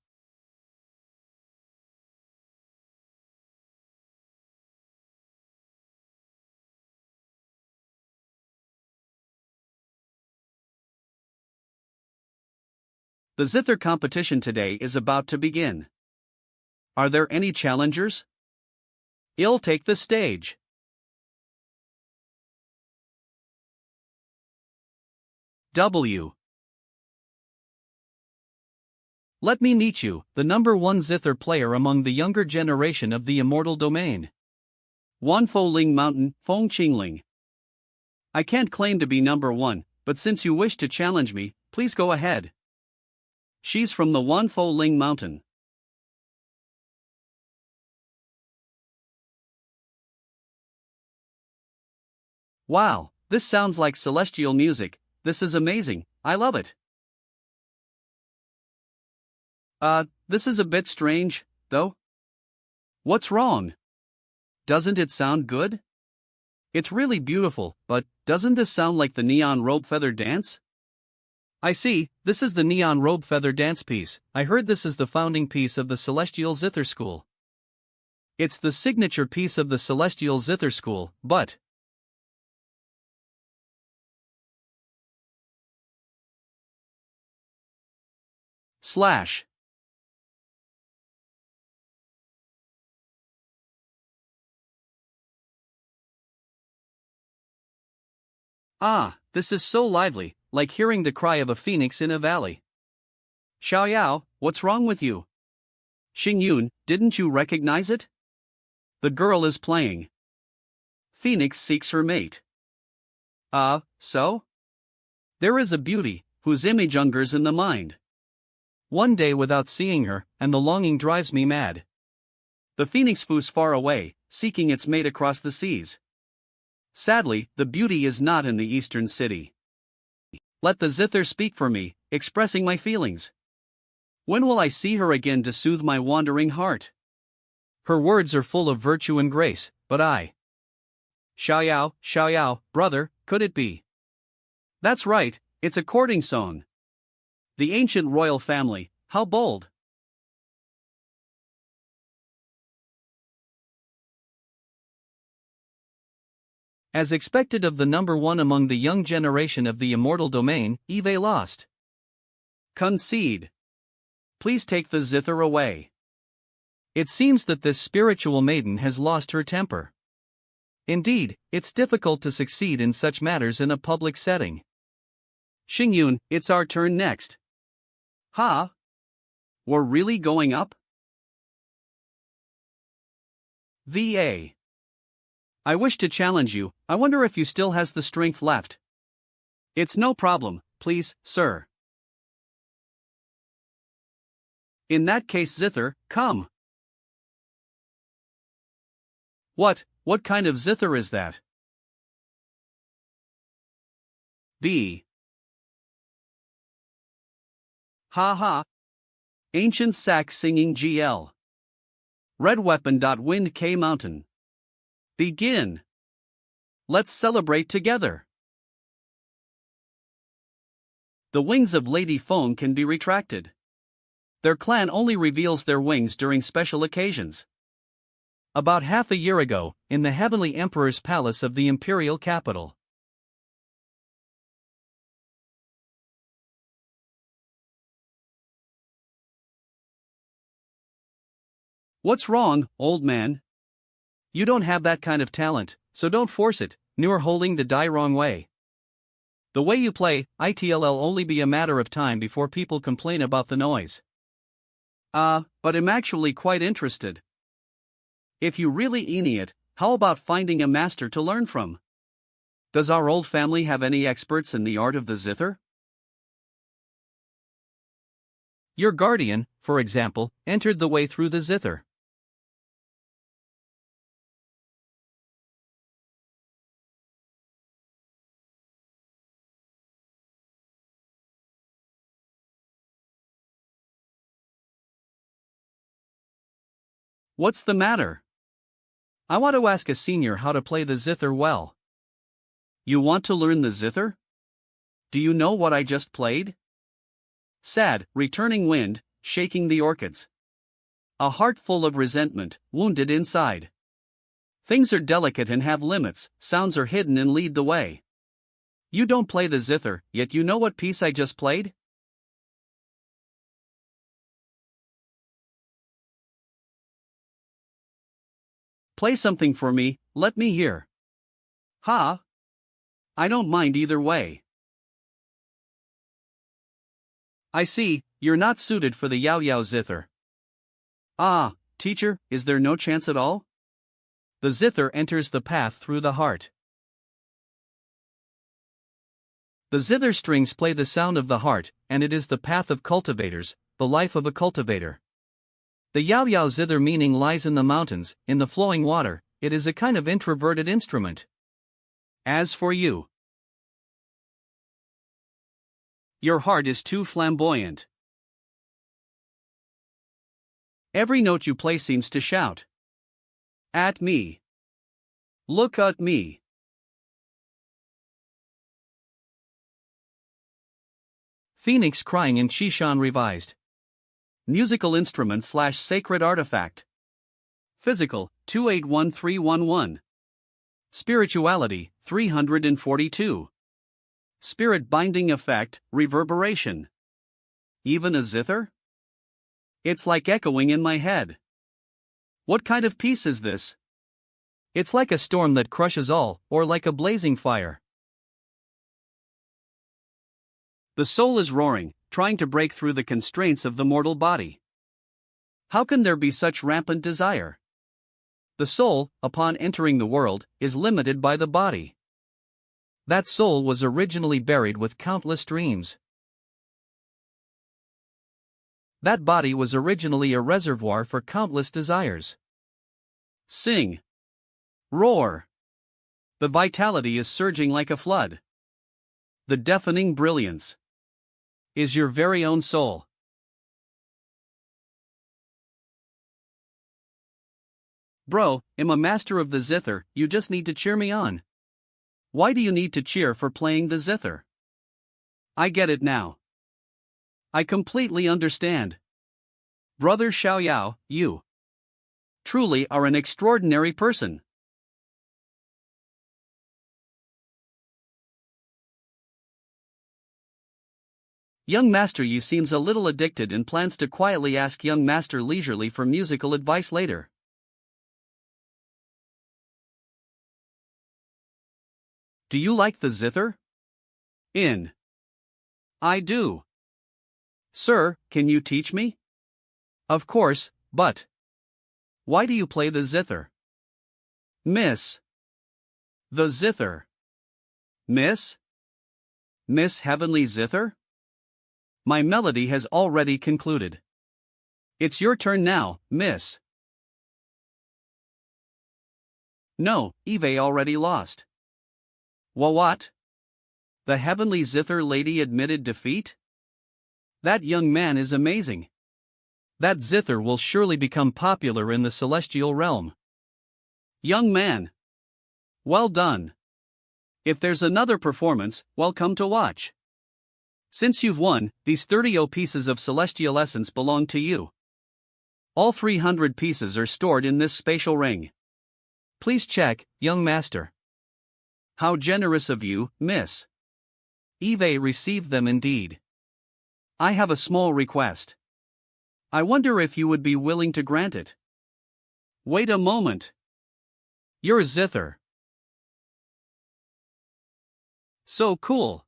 The zither competition today is about to begin. Are there any challengers? I'll take the stage. W. Let me meet you, the number one zither player among the younger generation of the immortal domain. Wanfo Ling Mountain, Feng Qingling. I can't claim to be number one, but since you wish to challenge me, please go ahead. She's from the Wanfo Ling Mountain. Wow, this sounds like celestial music. This is amazing, I love it. This is a bit strange, though. What's wrong? Doesn't it sound good? It's really beautiful, but doesn't this sound like the neon robe feather dance? I see, this is the neon robe feather dance piece. I heard this is the founding piece of the Celestial Zither School. It's the signature piece of the Celestial Zither School, but / Ah, this is so lively, like hearing the cry of a phoenix in a valley. Xiaoyao, what's wrong with you? Xingyun, didn't you recognize it? The girl is playing. Phoenix seeks her mate. So? There is a beauty, whose image hungers in the mind. One day without seeing her, and the longing drives me mad. The phoenix flees far away, seeking its mate across the seas. Sadly, the beauty is not in the eastern city. Let the zither speak for me, expressing my feelings. When will I see her again to soothe my wandering heart? Her words are full of virtue and grace, but Xiaoyao, brother, could it be? That's right, it's a courting song. The ancient royal family, how bold. As expected of the number one among the young generation of the immortal domain, Eve lost. Concede. Please take the zither away. It seems that this spiritual maiden has lost her temper. Indeed, it's difficult to succeed in such matters in a public setting. Xingyun, it's our turn next. Ha? We're really going up? VA. I wish to challenge you, I wonder if you still has the strength left. It's no problem, please, sir. In that case, zither, come. What kind of zither is that? B. Ha ha. Ancient sack singing GL. Red weapon. Wind K mountain. Begin. Let's celebrate together. The wings of Lady Phone can be retracted. Their clan only reveals their wings during special occasions. About half a year ago, in the Heavenly Emperor's palace of the imperial capital. What's wrong, old man? You don't have that kind of talent, so don't force it, you're holding the die wrong way. The way you play, it'll only be a matter of time before people complain about the noise. But I'm actually quite interested. If you really eeny it, how about finding a master to learn from? Does our old family have any experts in the art of the zither? Your guardian, for example, entered the way through the zither. What's the matter? I want to ask a senior how to play the zither well. You want to learn the zither? Do you know what I just played? Sad, returning wind, shaking the orchids. A heart full of resentment, wounded inside. Things are delicate and have limits, sounds are hidden and lead the way. You don't play the zither, yet you know what piece I just played? Play something for me, let me hear. Ha! I don't mind either way. I see, you're not suited for the Yao Yao zither. Ah, teacher, is there no chance at all? The zither enters the path through the heart. The zither strings play the sound of the heart, and it is the path of cultivators, the life of a cultivator. The Yao Yao zither meaning lies in the mountains, in the flowing water, it is a kind of introverted instrument. As for you, your heart is too flamboyant. Every note you play seems to shout. At me. Look at me. Phoenix crying in Shishan revised. Musical instrument / sacred artifact. Physical, 281311. Spirituality, 342. Spirit binding effect, reverberation. Even a zither? It's like echoing in my head. What kind of piece is this? It's like a storm that crushes all, or like a blazing fire. The soul is roaring, trying to break through the constraints of the mortal body. How can there be such rampant desire? The soul, upon entering the world, is limited by the body. That soul was originally buried with countless dreams. That body was originally a reservoir for countless desires. Sing. Roar. The vitality is surging like a flood. The deafening brilliance is your very own soul. Bro, I'm a master of the zither, you just need to cheer me on. Why do you need to cheer for playing the zither? I get it now. I completely understand. Brother Xiao Yao, you truly are an extraordinary person. Young Master Yi seems a little addicted and plans to quietly ask young Master leisurely for musical advice later. Do you like the zither? I do. Sir, can you teach me? Of course, but why do you play the zither? Miss. The zither. Miss? Miss Heavenly Zither? My melody has already concluded. It's your turn now, miss. No, Eve already lost. What? The Heavenly Zither lady admitted defeat? That young man is amazing. That Zither will surely become popular in the celestial realm. Young man. Well done. If there's another performance, well, come to watch. Since you've won, these 30 pieces of celestial essence belong to you. All 300 pieces are stored in this spatial ring. Please check, young master. How generous of you, miss. Eve received them indeed. I have a small request. I wonder if you would be willing to grant it. Wait a moment. You're Zither. So cool.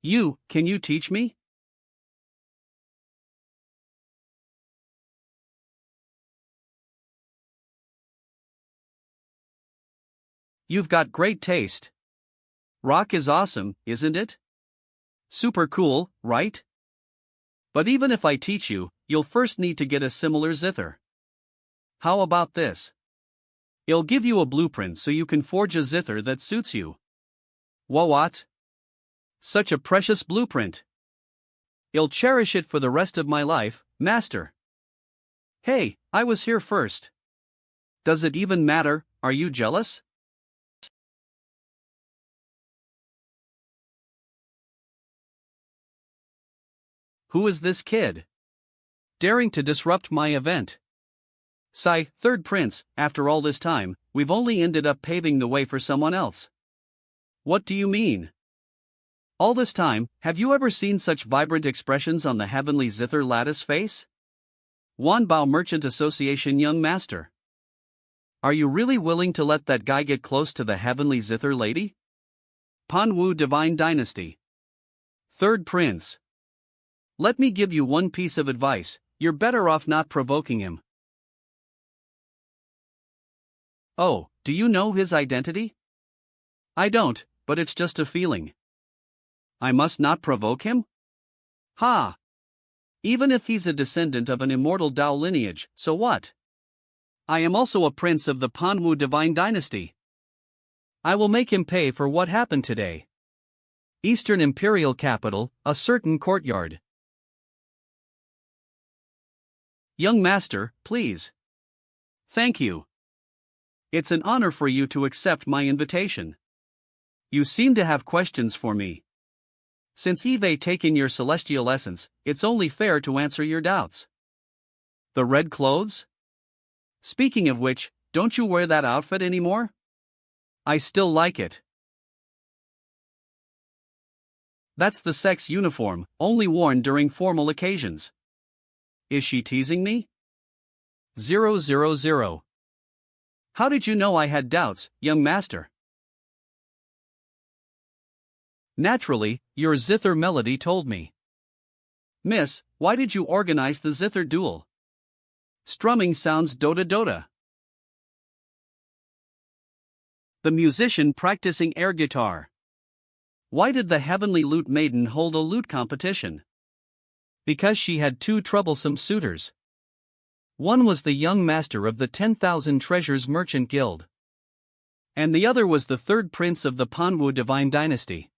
Can you teach me? You've got great taste. Rock is awesome, isn't it? Super cool, right? But even if I teach you, you'll first need to get a similar zither. How about this? I'll give you a blueprint so you can forge a zither that suits you. What? Such a precious blueprint. I'll cherish it for the rest of my life, master. Hey, I was here first. Does it even matter? Are you jealous? Who is this kid? Daring to disrupt my event. Sigh, third prince, after all this time, we've only ended up paving the way for someone else. What do you mean? All this time, have you ever seen such vibrant expressions on the Heavenly Zither lattice face? Wanbao Merchant Association young master. Are you really willing to let that guy get close to the Heavenly Zither lady? Panwu Divine Dynasty. Third prince. Let me give you one piece of advice, you're better off not provoking him. Oh, do you know his identity? I don't, but it's just a feeling. I must not provoke him? Ha! Even if he's a descendant of an immortal Dao lineage, so what? I am also a prince of the Panwu Divine Dynasty. I will make him pay for what happened today. Eastern Imperial Capital, a certain courtyard. Young master, please. Thank you. It's an honor for you to accept my invitation. You seem to have questions for me. Since Eve taken your celestial essence, it's only fair to answer your doubts. The red clothes? Speaking of which, don't you wear that outfit anymore? I still like it. That's the sex uniform, only worn during formal occasions. Is she teasing me? 000. How did you know I had doubts, young master? Naturally, your zither melody told me. Miss, why did you organize the zither duel? Strumming sounds Dota. The musician practicing air guitar. Why did the Heavenly Lute Maiden hold a lute competition? Because she had two troublesome suitors. One was the young master of the 10,000 Treasures Merchant Guild. And the other was the third prince of the Panwu Divine Dynasty.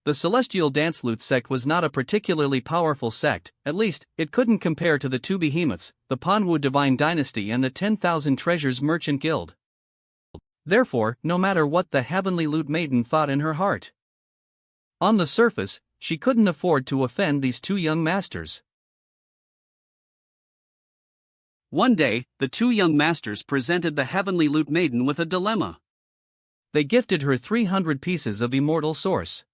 The Celestial Dance Lute sect was not a particularly powerful sect, at least, it couldn't compare to the two behemoths, the Panwu Divine Dynasty and the 10,000 Treasures Merchant Guild. Therefore, no matter what the Heavenly Lute Maiden thought in her heart, on the surface, she couldn't afford to offend these two young masters. One day, the two young masters presented the Heavenly Lute Maiden with a dilemma. They gifted her 300 pieces of immortal source.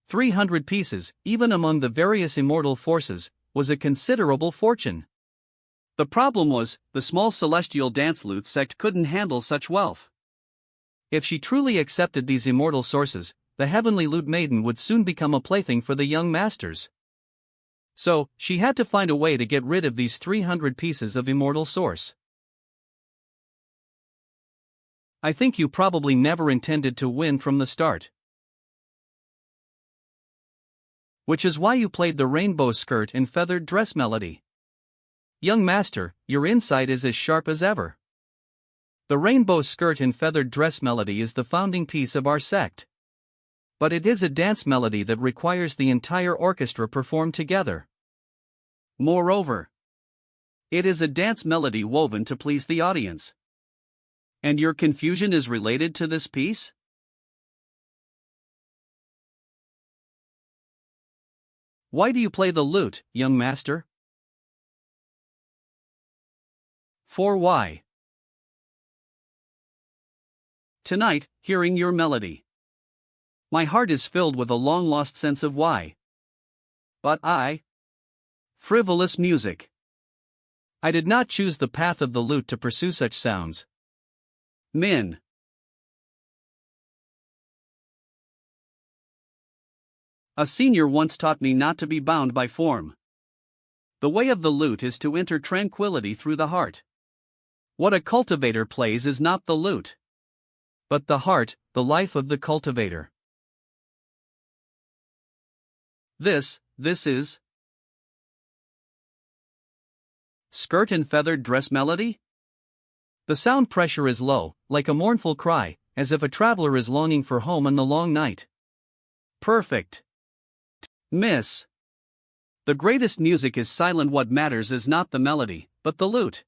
300 pieces, even among the various immortal forces, was a considerable fortune. The problem was, the small celestial dance lute sect couldn't handle such wealth. If she truly accepted these immortal sources, the Heavenly Lute Maiden would soon become a plaything for the young masters. So, she had to find a way to get rid of these 300 pieces of immortal source. I think you probably never intended to win from the start. Which is why you played the rainbow skirt and feathered dress melody. Young master, your insight is as sharp as ever. The rainbow skirt and feathered dress melody is the founding piece of our sect. But it is a dance melody that requires the entire orchestra perform together. Moreover, it is a dance melody woven to please the audience. And your confusion is related to this piece? Why do you play the lute, young master? For why? Tonight, hearing your melody, my heart is filled with a long-lost sense of why. But frivolous music. I did not choose the path of the lute to pursue such sounds. Min. A senior once taught me not to be bound by form. The way of the lute is to enter tranquility through the heart. What a cultivator plays is not the lute, but the heart, the life of the cultivator. This is skirt and feathered dress melody? The sound pressure is low, like a mournful cry, as if a traveler is longing for home in the long night. Perfect. Miss. The greatest music is silent. What matters is not the melody, but the lute.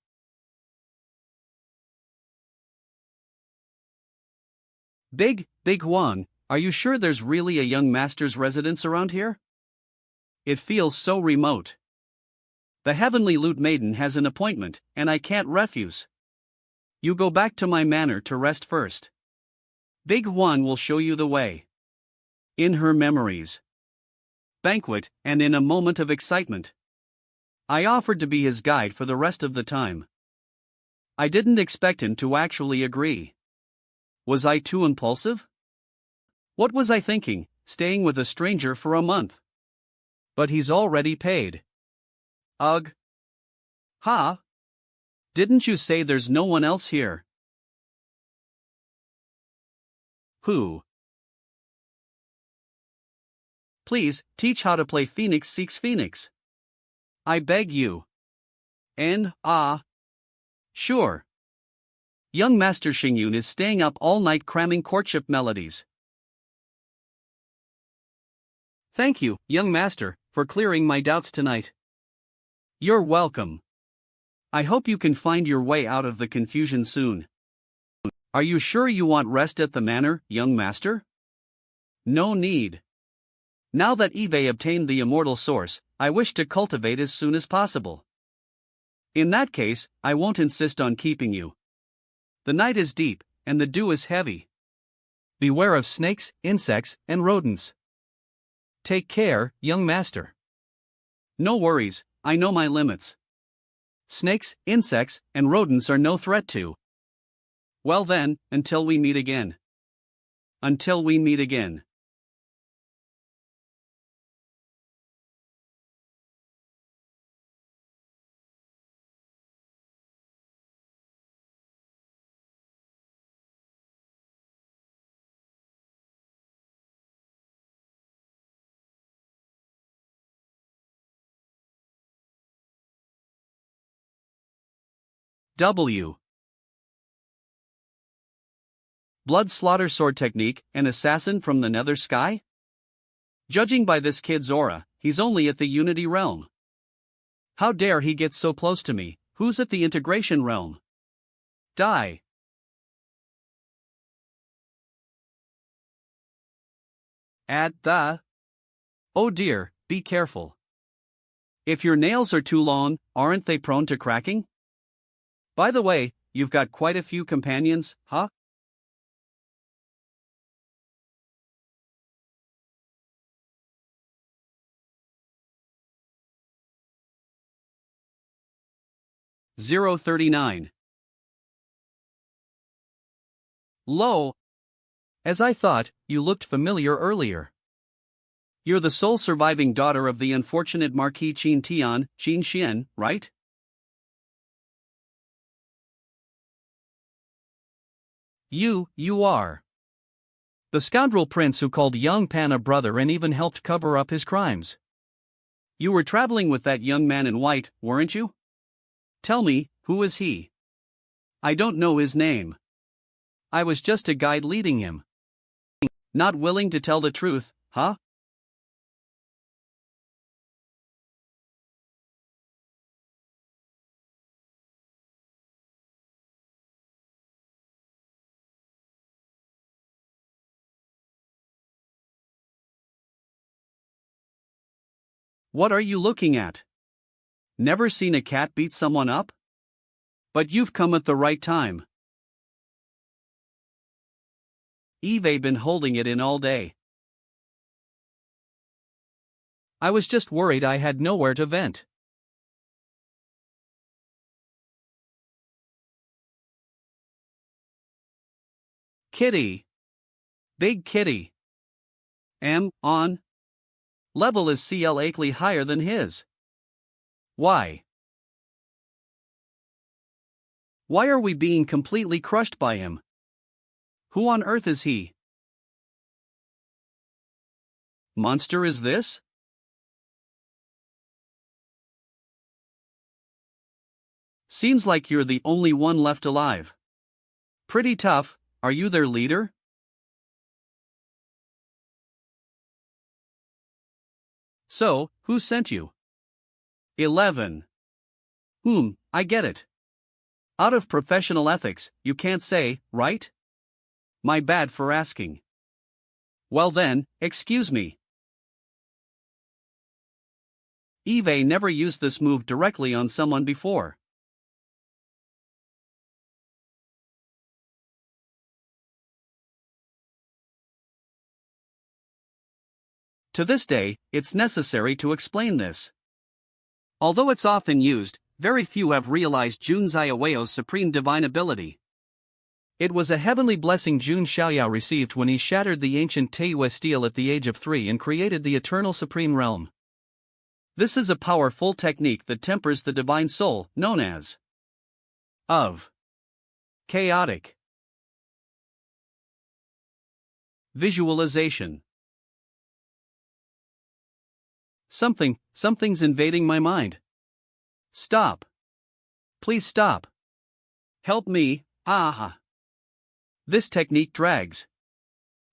Big Juan, are you sure there's really a young master's residence around here? It feels so remote. The heavenly lute maiden has an appointment, and I can't refuse. You go back to my manor to rest first. Big Juan will show you the way. In her memories. Banquet, and in a moment of excitement. I offered to be his guide for the rest of the time. I didn't expect him to actually agree. Was I too impulsive? What was I thinking, staying with a stranger for a month? But he's already paid. Ugh. Ha? Didn't you say there's no one else here? Who? Please, teach how to play Phoenix Seeks Phoenix. I beg you. And, sure. Young Master Xingyun is staying up all night cramming courtship melodies. Thank you, young master, for clearing my doubts tonight. You're welcome. I hope you can find your way out of the confusion soon. Are you sure you want rest at the manor, young master? No need. Now that Eve obtained the immortal source, I wish to cultivate as soon as possible. In that case, I won't insist on keeping you. The night is deep, and the dew is heavy. Beware of snakes, insects, and rodents. Take care, young master. No worries, I know my limits. Snakes, insects, and rodents are no threat to. Well then, until we meet again. Until we meet again. W. Blood slaughter sword technique, an assassin from the nether sky? Judging by this kid's aura, he's only at the Unity realm. How dare he get so close to me? Who's at the integration realm? Die. At the. Oh dear, be careful. If your nails are too long, aren't they prone to cracking? By the way, you've got quite a few companions, huh? (039) Lo! As I thought, you looked familiar earlier. You're the sole surviving daughter of the unfortunate Marquis Qin Tian, Qin Xian, right? You are. The scoundrel prince who called young Pan a brother and even helped cover up his crimes. You were traveling with that young man in white, weren't you? Tell me, who is he? I don't know his name. I was just a guide leading him. Not willing to tell the truth, huh? What are you looking at? Never seen a cat beat someone up? But you've come at the right time. Eve been holding it in all day. I was just worried I had nowhere to vent. Kitty. Big kitty. On. Level is CL Akeley higher than his. Why? Why are we being completely crushed by him? Who on earth is he? Monster is this? Seems like you're the only one left alive. Pretty tough, are you their leader? So, who sent you? 11. I get it. Out of professional ethics, you can't say, right? My bad for asking. Well then, excuse me. Eve never used this move directly on someone before. To this day, it's necessary to explain this. Although it's often used, very few have realized Jun Zaiweo's supreme divine ability. It was a heavenly blessing Jun Xiaoyao received when he shattered the ancient Teiyue steel at the age of 3 and created the eternal supreme realm. This is a powerful technique that tempers the divine soul, known as of chaotic visualization. Something's invading my mind. Stop. Please stop. Help me, This technique drags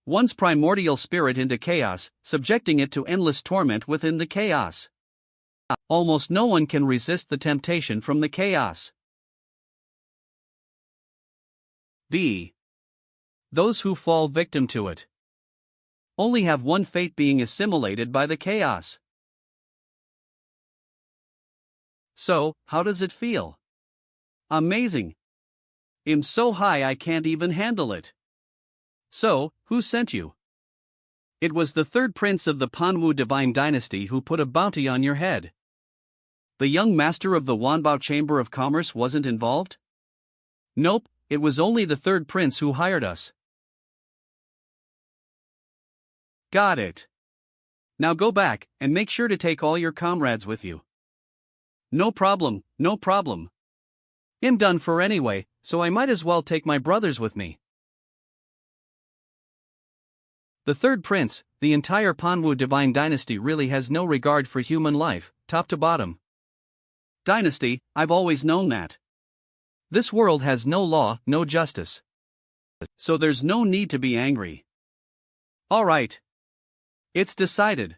one's primordial spirit into chaos, subjecting it to endless torment within the chaos. Almost no one can resist the temptation from the chaos. B. Those who fall victim to it only have one fate, being assimilated by the chaos. So, how does it feel? Amazing. I'm so high I can't even handle it. So, who sent you? It was the third prince of the Manhua divine dynasty who put a bounty on your head. The young master of the Wanbao Chamber of Commerce wasn't involved? Nope, it was only the third prince who hired us. Got it. Now go back, and make sure to take all your comrades with you. No problem, no problem. I'm done for anyway, so I might as well take my brothers with me. The third prince, the entire Manhua divine dynasty really has no regard for human life, top to bottom. Dynasty, I've always known that. This world has no law, no justice. So there's no need to be angry. Alright. It's decided.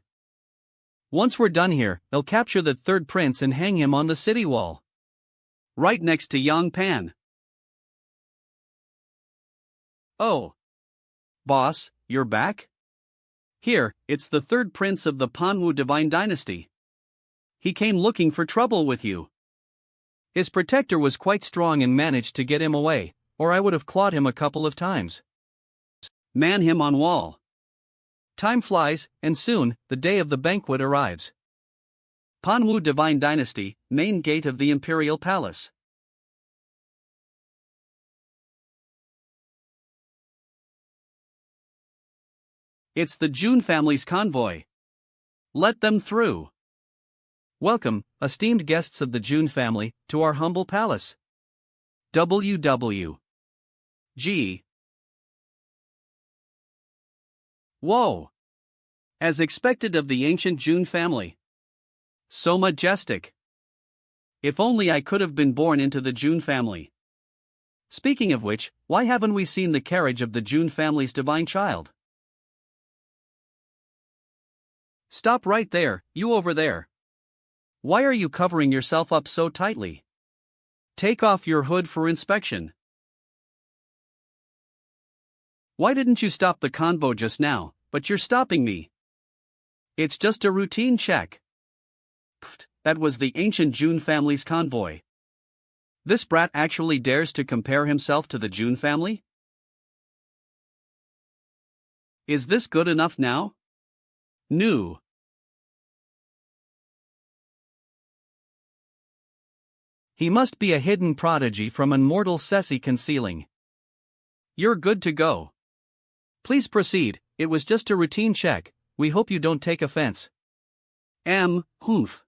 Once we're done here, they'll capture the third prince and hang him on the city wall. Right next to Yang Pan. Oh. Boss, you're back? Here, it's the third prince of the Manhua divine dynasty. He came looking for trouble with you. His protector was quite strong and managed to get him away, or I would have clawed him a couple of times. Man him on wall. Time flies, and soon, the day of the banquet arrives. Manhua divine dynasty, main gate of the imperial palace. It's the Jun family's convoy. Let them through. Welcome, esteemed guests of the Jun family, to our humble palace. WWG Whoa! As expected of the ancient Jun family. So majestic. If only I could have been born into the Jun family. Speaking of which, why haven't we seen the carriage of the Jun family's divine child? Stop right there, you over there. Why are you covering yourself up so tightly? Take off your hood for inspection. Why didn't you stop the convo just now, but you're stopping me? It's just a routine check. Pfft, that was the ancient Jun family's convoy. This brat actually dares to compare himself to the Jun family? Is this good enough now? No. He must be a hidden prodigy from immortal Ceci concealing. You're good to go. Please proceed, it was just a routine check, we hope you don't take offense. Humph.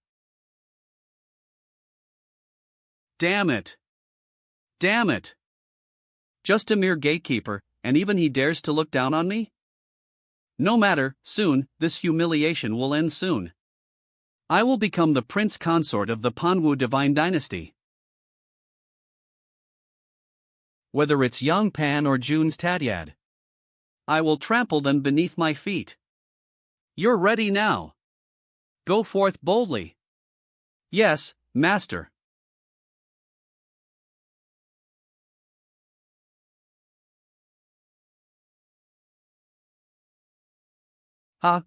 Damn it. Damn it. Just a mere gatekeeper, and even he dares to look down on me? No matter, soon, this humiliation will end soon. I will become the prince consort of the Manhua divine dynasty. Whether it's Young Pan or Jun's Tadyad, I will trample them beneath my feet. You're ready now. Go forth boldly. Yes, master.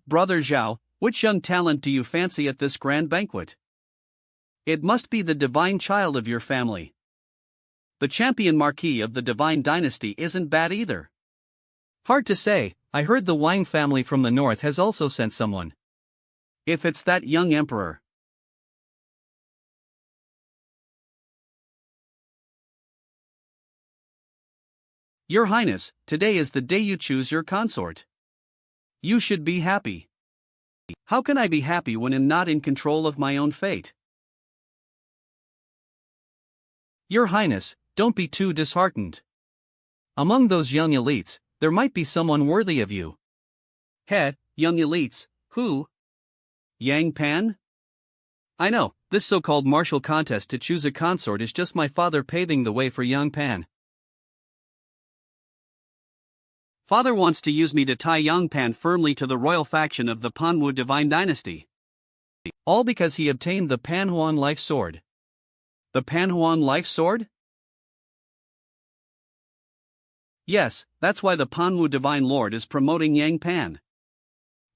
Brother Zhao, which young talent do you fancy at this grand banquet? It must be the divine child of your family. The champion marquis of the divine dynasty isn't bad either. Hard to say, I heard the Wang family from the north has also sent someone. If it's that young emperor. Your Highness, today is the day you choose your consort. You should be happy. How can I be happy when I'm not in control of my own fate? Your Highness, don't be too disheartened. Among those young elites, there might be someone worthy of you. Young elites, who? Yang Pan? I know, this so-called martial contest to choose a consort is just my father paving the way for Yang Pan. Father wants to use me to tie Yang Pan firmly to the royal faction of the Manhua divine dynasty. All because he obtained the Panhuan life sword. The Panhuan life sword? Yes, that's why the Manhua divine lord is promoting Yang Pan.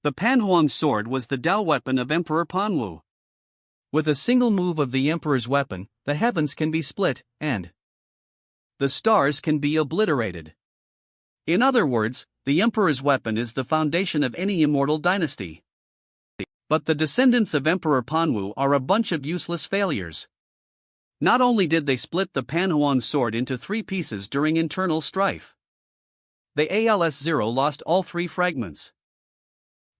The Panhuan sword was the Dao weapon of Emperor Panwu. With a single move of the Emperor's weapon, the heavens can be split, and the stars can be obliterated. In other words, the Emperor's weapon is the foundation of any immortal dynasty. But the descendants of Emperor Panwu are a bunch of useless failures. Not only did they split the Panhuan sword into 3 pieces during internal strife, the ALS-0 lost all 3 fragments.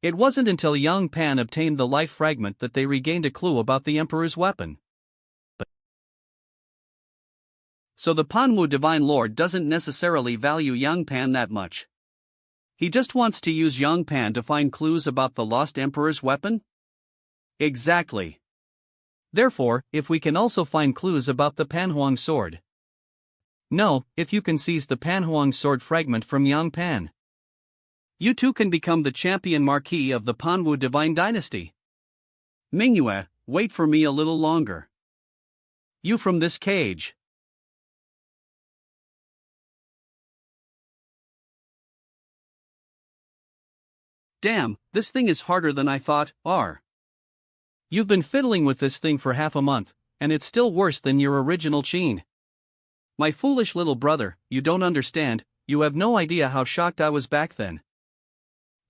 It wasn't until Yang Pan obtained the life fragment that they regained a clue about the Emperor's weapon. So the Panwu Divine Lord doesn't necessarily value Yang Pan that much. He just wants to use Yang Pan to find clues about the lost Emperor's weapon? Exactly. Therefore, if we can also find clues about the Panhuang sword. No, if you can seize the Panhuang sword fragment from Yang Pan, you too can become the champion marquis of the Panwu Divine Dynasty. Manhua, wait for me a little longer. You from this cage. Damn, this thing is harder than I thought. You've been fiddling with this thing for half a month, and it's still worse than your original Qin. My foolish little brother, you don't understand, you have no idea how shocked I was back then.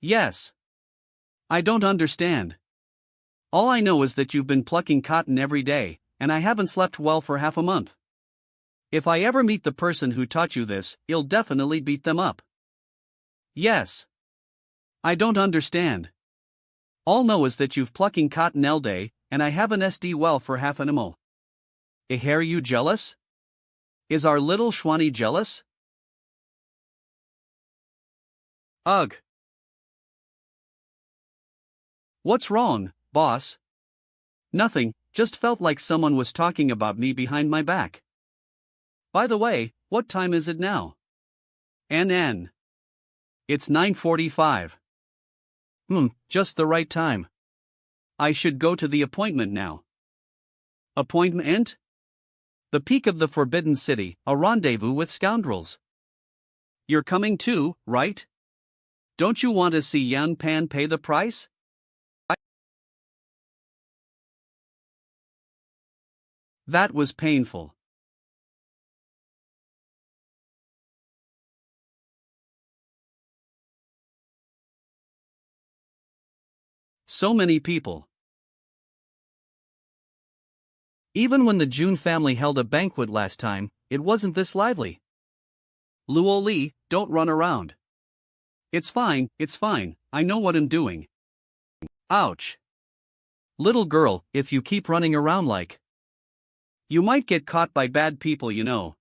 Yes. I don't understand. All I know is that you've been plucking cotton every day, and I haven't slept well for half a month. If I ever meet the person who taught you this, you'll definitely beat them up. Yes. I don't understand. All know is that you've plucking cotton all day, and I haven't SD well for half an amo. Are you jealous? Is our little Shwani jealous? Ugh. What's wrong, boss? Nothing, just felt like someone was talking about me behind my back. By the way, what time is it now? NN. It's 9:45. Just the right time. I should go to the appointment now. Appointment? The peak of the Forbidden City, a rendezvous with scoundrels. You're coming too, right? Don't you want to see Yan Pan pay the price? That was painful. So many people. Even when the Jun family held a banquet last time, it wasn't this lively. Luo Li, don't run around. It's fine, I know what I'm doing. Ouch. Little girl, if you keep running around like. You might get caught by bad people, you know.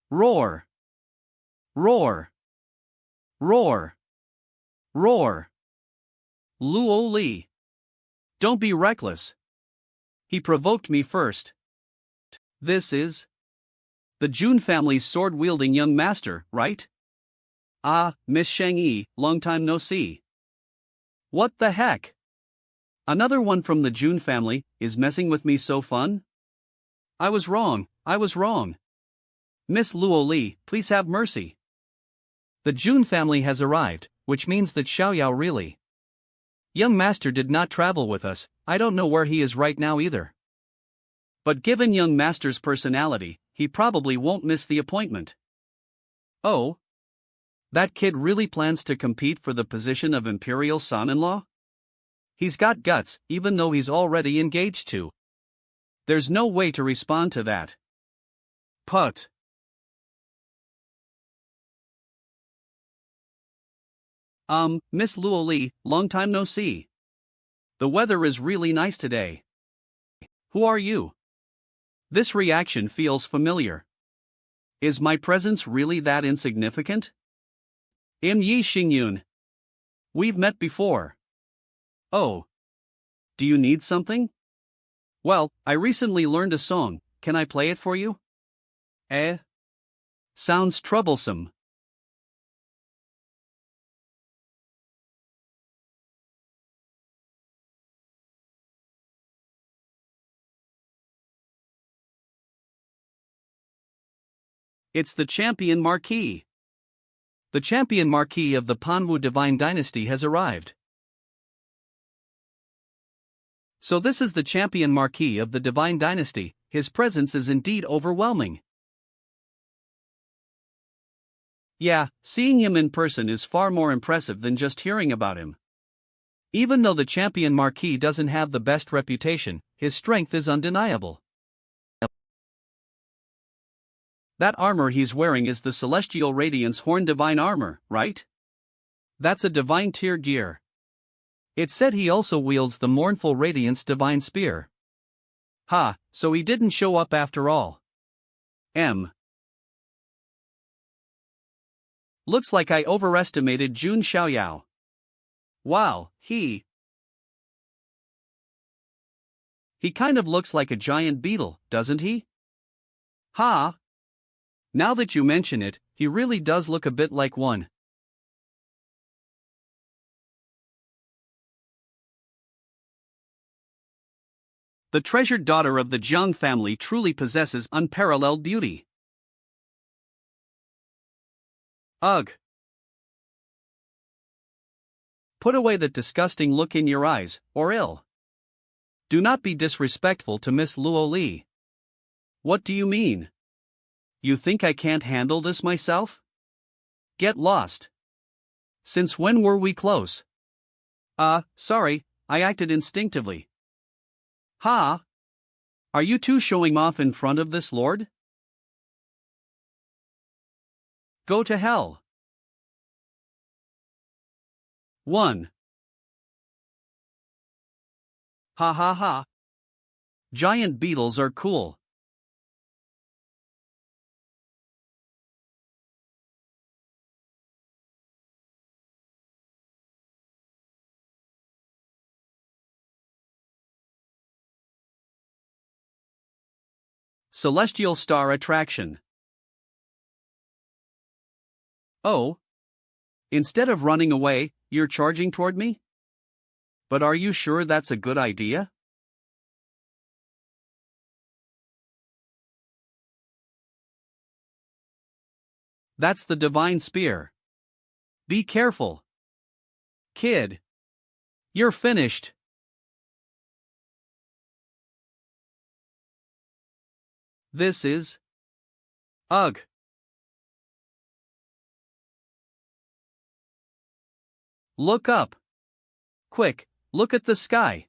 Roar. Roar. Roar. Roar. Luo Li. Don't be reckless. He provoked me first. This is the Jun family's sword-wielding young master, right? Ah, Miss Shang-Yi, long time no see. What the heck? Another one from the Jun family, is messing with me so fun? I was wrong. Miss Luo Li, please have mercy. The Jun family has arrived, which means that Xiaoyao really. Young master did not travel with us, I don't know where he is right now either. But given young master's personality, he probably won't miss the appointment. Oh? That kid really plans to compete for the position of imperial son-in-law? He's got guts, even though he's already engaged to. There's no way to respond to that. Put. Miss Luo Li, long time no see. The weather is really nice today. Who are you? This reaction feels familiar. Is my presence really that insignificant? I'm Yi Xingyun. We've met before. Oh. Do you need something? Well, I recently learned a song, can I play it for you? Sounds troublesome. It's the champion marquis. The champion marquis of the Manhua divine dynasty has arrived. So this is the champion marquis of the divine dynasty, his presence is indeed overwhelming. Yeah, seeing him in person is far more impressive than just hearing about him. Even though the champion marquis doesn't have the best reputation, his strength is undeniable. That armor he's wearing is the Celestial Radiance Horn Divine Armor, right? That's a divine tier gear. It said he also wields the Mournful Radiance Divine Spear. Ha, so he didn't show up after all. Looks like I overestimated Jun Xiaoyao. Wow, he kind of looks like a giant beetle, doesn't he? Ha! Now that you mention it, he really does look a bit like one. The treasured daughter of the Jiang family truly possesses unparalleled beauty. Ugh. Put away that disgusting look in your eyes, or ill. Do not be disrespectful to Miss Luo Li. What do you mean? You think I can't handle this myself? Get lost. Since when were we close? Sorry, I acted instinctively. Ha! Are you two showing off in front of this lord? Go to hell. 1. Ha ha ha. Giant beetles are cool. Celestial Star Attraction. Oh. Instead of running away, you're charging toward me? But are you sure that's a good idea? That's the divine spear. Be careful. Kid. You're finished. This is. Ugh. Look up. Quick, look at the sky.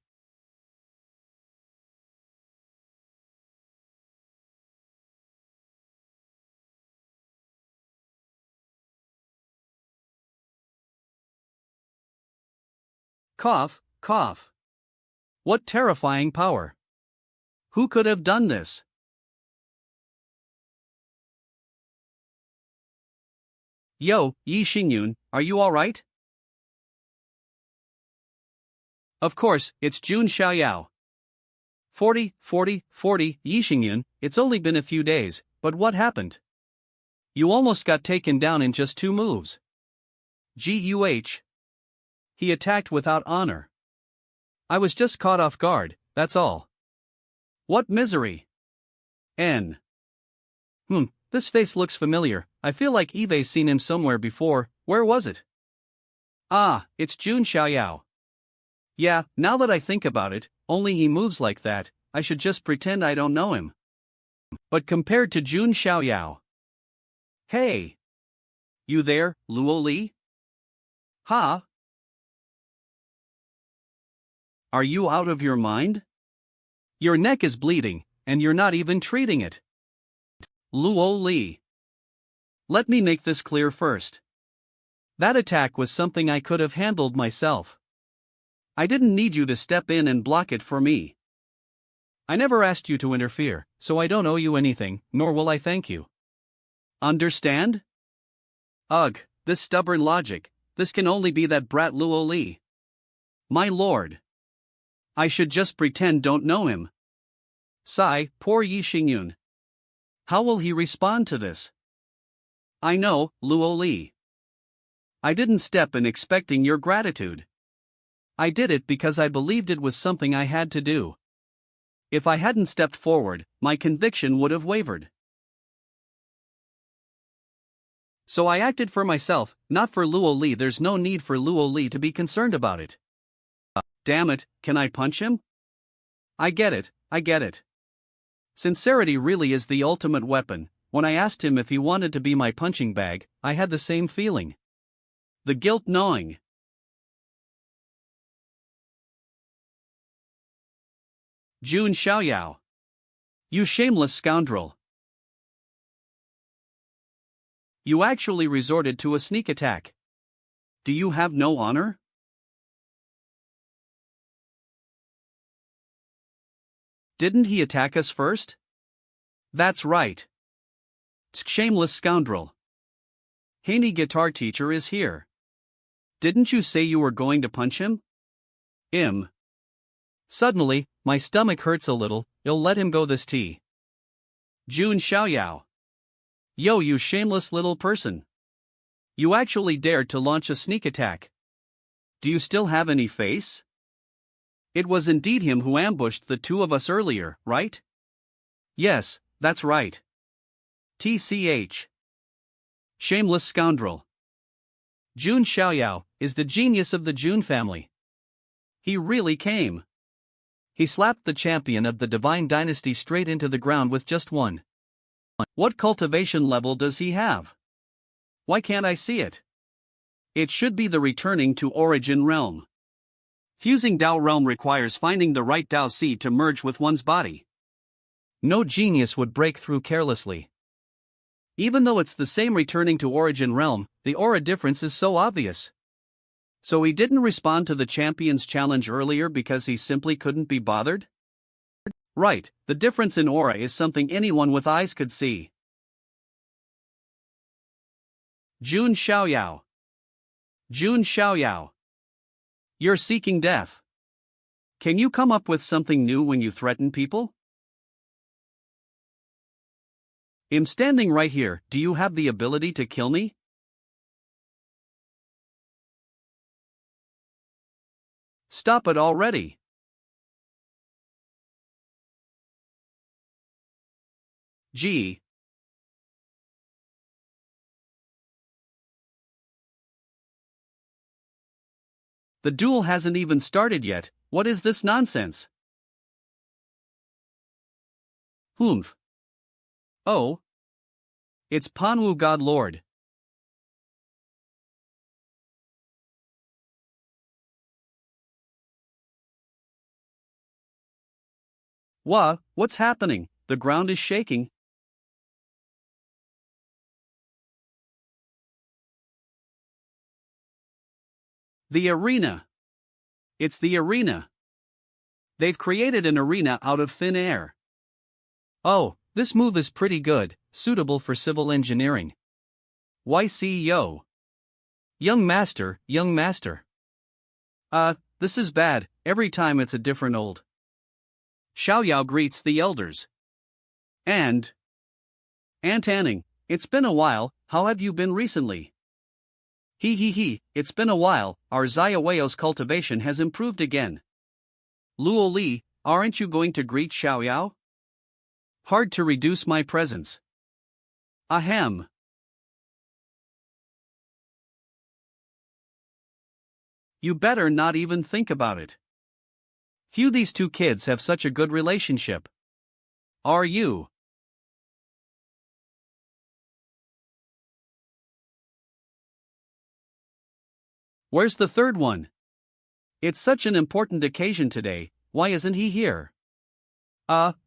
Cough, cough. What terrifying power. Who could have done this? Yo, Yi Xingyun, are you alright? Of course, it's Jun Xiaoyao. 40, Yi Xingyun, it's only been a few days, but what happened? You almost got taken down in just 2 moves. Guh. He attacked without honor. I was just caught off guard, that's all. What misery. N. This face looks familiar. I feel like Eve's seen him somewhere before. Where was it? Ah, it's Jun Xiaoyao. Yeah, now that I think about it, only he moves like that, I should just pretend I don't know him. But compared to Jun Xiaoyao. Hey! You there, Luo Li? Ha? Are you out of your mind? Your neck is bleeding, and you're not even treating it. Luo Li. Let me make this clear first. That attack was something I could have handled myself. I didn't need you to step in and block it for me. I never asked you to interfere, so I don't owe you anything, nor will I thank you. Understand? Ugh, this stubborn logic, this can only be that brat Luo Li. My lord. I should just pretend don't know him. Sigh, poor Yi Xingyun. How will he respond to this? I know, Luo Li. I didn't step in expecting your gratitude. I did it because I believed it was something I had to do. If I hadn't stepped forward, my conviction would have wavered. So I acted for myself, not for Luo Li. There's no need for Luo Li to be concerned about it. Damn it, can I punch him? I get it. Sincerity really is the ultimate weapon. When I asked him if he wanted to be my punching bag, I had the same feeling. The guilt gnawing. Jun Xiaoyao. You shameless scoundrel. You actually resorted to a sneak attack. Do you have no honor? Didn't he attack us first? That's right. Shameless scoundrel. Haney guitar teacher is here. Didn't you say you were going to punch him? Suddenly, my stomach hurts a little. You'll let him go this tea. Jun Xiaoyao. Yo, you shameless little person. You actually dared to launch a sneak attack. Do you still have any face? It was indeed him who ambushed the 2 of us earlier, right? Yes, that's right. TCH. Shameless scoundrel. Jun Xiaoyao is the genius of the Jun family. He really came. He slapped the champion of the Divine Dynasty straight into the ground with just one. What cultivation level does he have? Why can't I see it? It should be the returning to origin realm. Fusing Dao realm requires finding the right Dao seed to merge with one's body. No genius would break through carelessly. Even though it's the same returning to origin realm, the aura difference is so obvious. So he didn't respond to the champion's challenge earlier because he simply couldn't be bothered? Right, the difference in aura is something anyone with eyes could see. Jun Xiaoyao. Jun Xiaoyao. You're seeking death. Can you come up with something new when you threaten people? I'm standing right here, do you have the ability to kill me? Stop it already. Gee. The duel hasn't even started yet, what is this nonsense? Humph. Oh. It's Panwu God Lord. What's happening? The ground is shaking. The arena. It's the arena. They've created an arena out of thin air. Oh, this move is pretty good, suitable for civil engineering. Why CEO? Young master, young master. This is bad, every time it's a different old. Xiao Yao greets the elders. And Aunt Anning, it's been a while, how have you been recently? He, it's been a while, our Zayaweo's cultivation has improved again. Luo Li, aren't you going to greet Xiao Yao? Hard to reduce my presence. Ahem. You better not even think about it. Few these two kids have such a good relationship. Are you? Where's the third one? It's such an important occasion today, why isn't he here?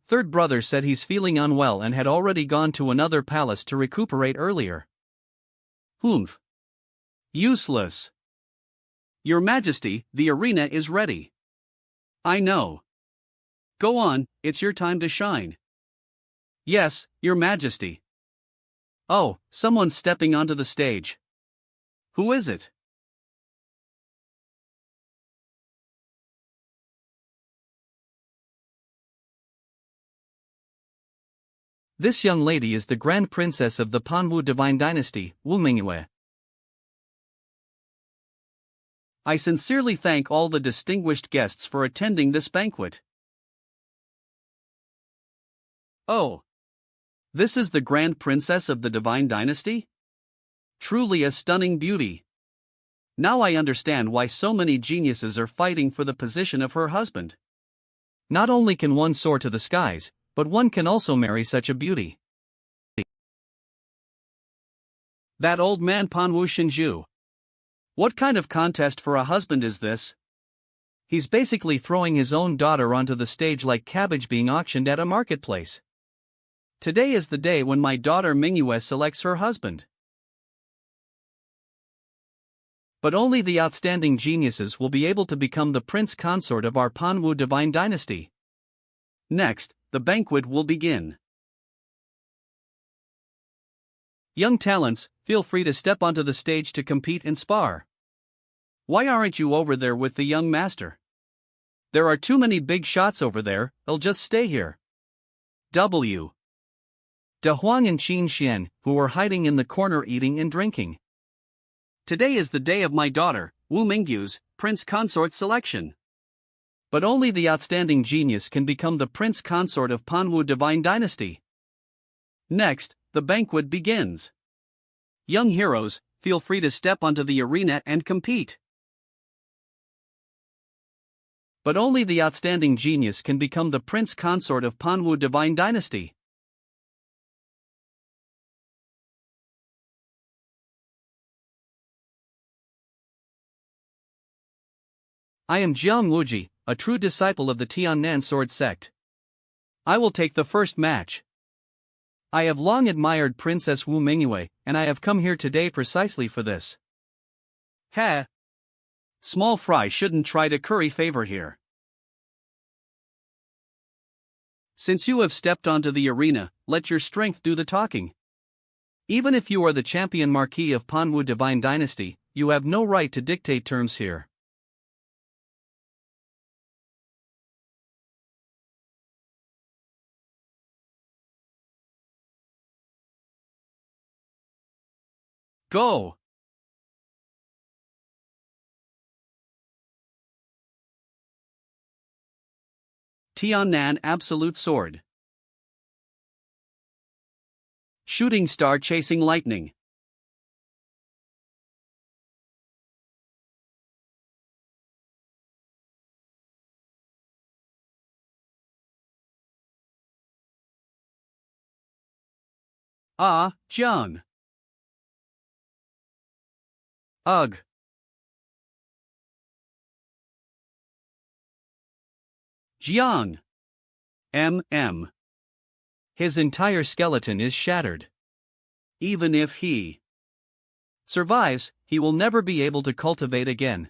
Third brother said he's feeling unwell and had already gone to another palace to recuperate earlier. Humph. Useless. Your Majesty, the arena is ready. I know. Go on, it's your time to shine. Yes, Your Majesty. Oh, someone's stepping onto the stage. Who is it? This young lady is the Grand Princess of the Panwu Divine Dynasty, Wu Mingyue. I sincerely thank all the distinguished guests for attending this banquet. Oh. This is the Grand Princess of the Divine Dynasty? Truly a stunning beauty. Now I understand why so many geniuses are fighting for the position of her husband. Not only can one soar to the skies, but one can also marry such a beauty. That old man Panwu Shinju. What kind of contest for a husband is this? He's basically throwing his own daughter onto the stage like cabbage being auctioned at a marketplace. Today is the day when my daughter Mingyue selects her husband. But only the outstanding geniuses will be able to become the prince consort of our Panwu Divine Dynasty. Next, the banquet will begin. Young talents, feel free to step onto the stage to compete and spar. Why aren't you over there with the young master? There are too many big shots over there, they'll just stay here. W. De Huang and Qin Xian, who were hiding in the corner eating and drinking. Today is the day of my daughter, Wu Mingyu's, prince consort selection. But only the outstanding genius can become the prince consort of Panwu Divine Dynasty. Next, the banquet begins. Young heroes, feel free to step onto the arena and compete. But only the outstanding genius can become the prince consort of Panwu Divine Dynasty. I am Jiang Wuji, a true disciple of the Tiannan sword sect. I will take the first match. I have long admired Princess Wu Mingyue, and I have come here today precisely for this. Ha! Small fry shouldn't try to curry favor here. Since you have stepped onto the arena, let your strength do the talking. Even if you are the champion marquis of Panwu Divine Dynasty, you have no right to dictate terms here. Go! Tiannan Absolute Sword. Shooting star chasing lightning. Ah, Jiang. Ugh. Jiang. M. His entire skeleton is shattered. Even if he survives, he will never be able to cultivate again.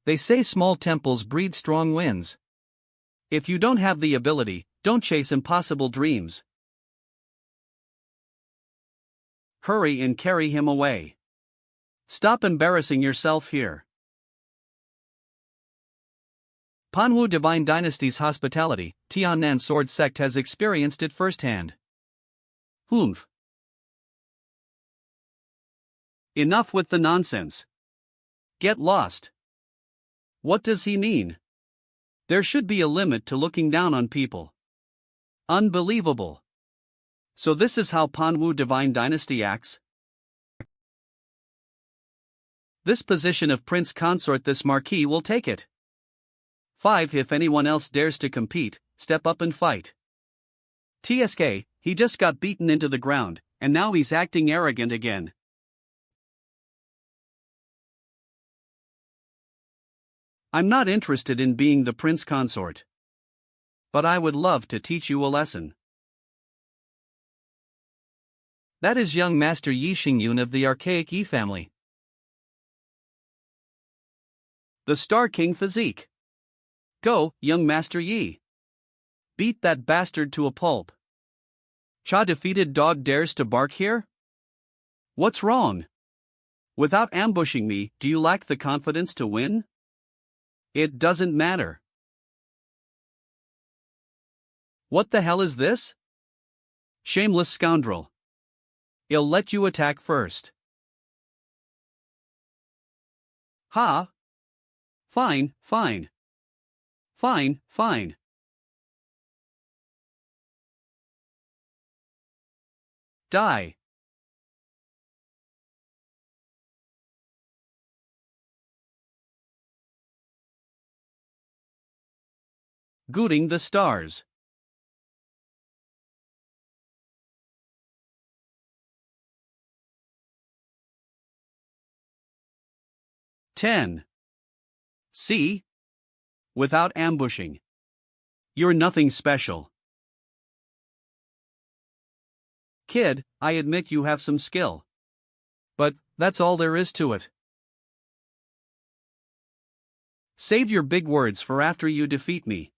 They say small temples breed strong winds. If you don't have the ability, don't chase impossible dreams. Hurry and carry him away. Stop embarrassing yourself here. Manhua Divine Dynasty's hospitality, Tiannan Sword Sect has experienced it firsthand. Humph. Enough with the nonsense. Get lost. What does he mean? There should be a limit to looking down on people. Unbelievable. So this is how Manhua Divine Dynasty acts? This position of Prince Consort, this Marquis will take it. 5. If anyone else dares to compete, step up and fight. TSK, he just got beaten into the ground, and now he's acting arrogant again. I'm not interested in being the Prince Consort. But I would love to teach you a lesson. That is young Master Yi Xingyun of the archaic Yi family. The Star King physique. Go, young Master Yi. Beat that bastard to a pulp. Cha defeated dog dares to bark here? What's wrong? Without ambushing me, do you lack the confidence to win? It doesn't matter. What the hell is this? Shameless scoundrel. I'll let you attack first. Ha! Fine. Die. Gooting the stars. Ten. See? Without ambushing. You're nothing special. Kid, I admit you have some skill. But that's all there is to it. Save your big words for after you defeat me.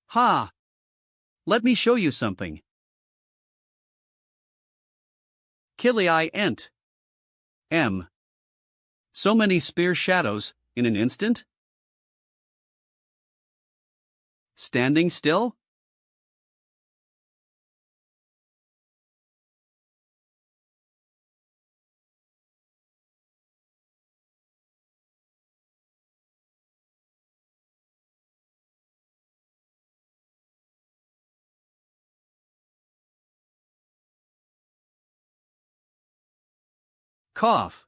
Ha! Let me show you something. Killi Ent. M. So many spear shadows, in an instant? Standing still? Cough.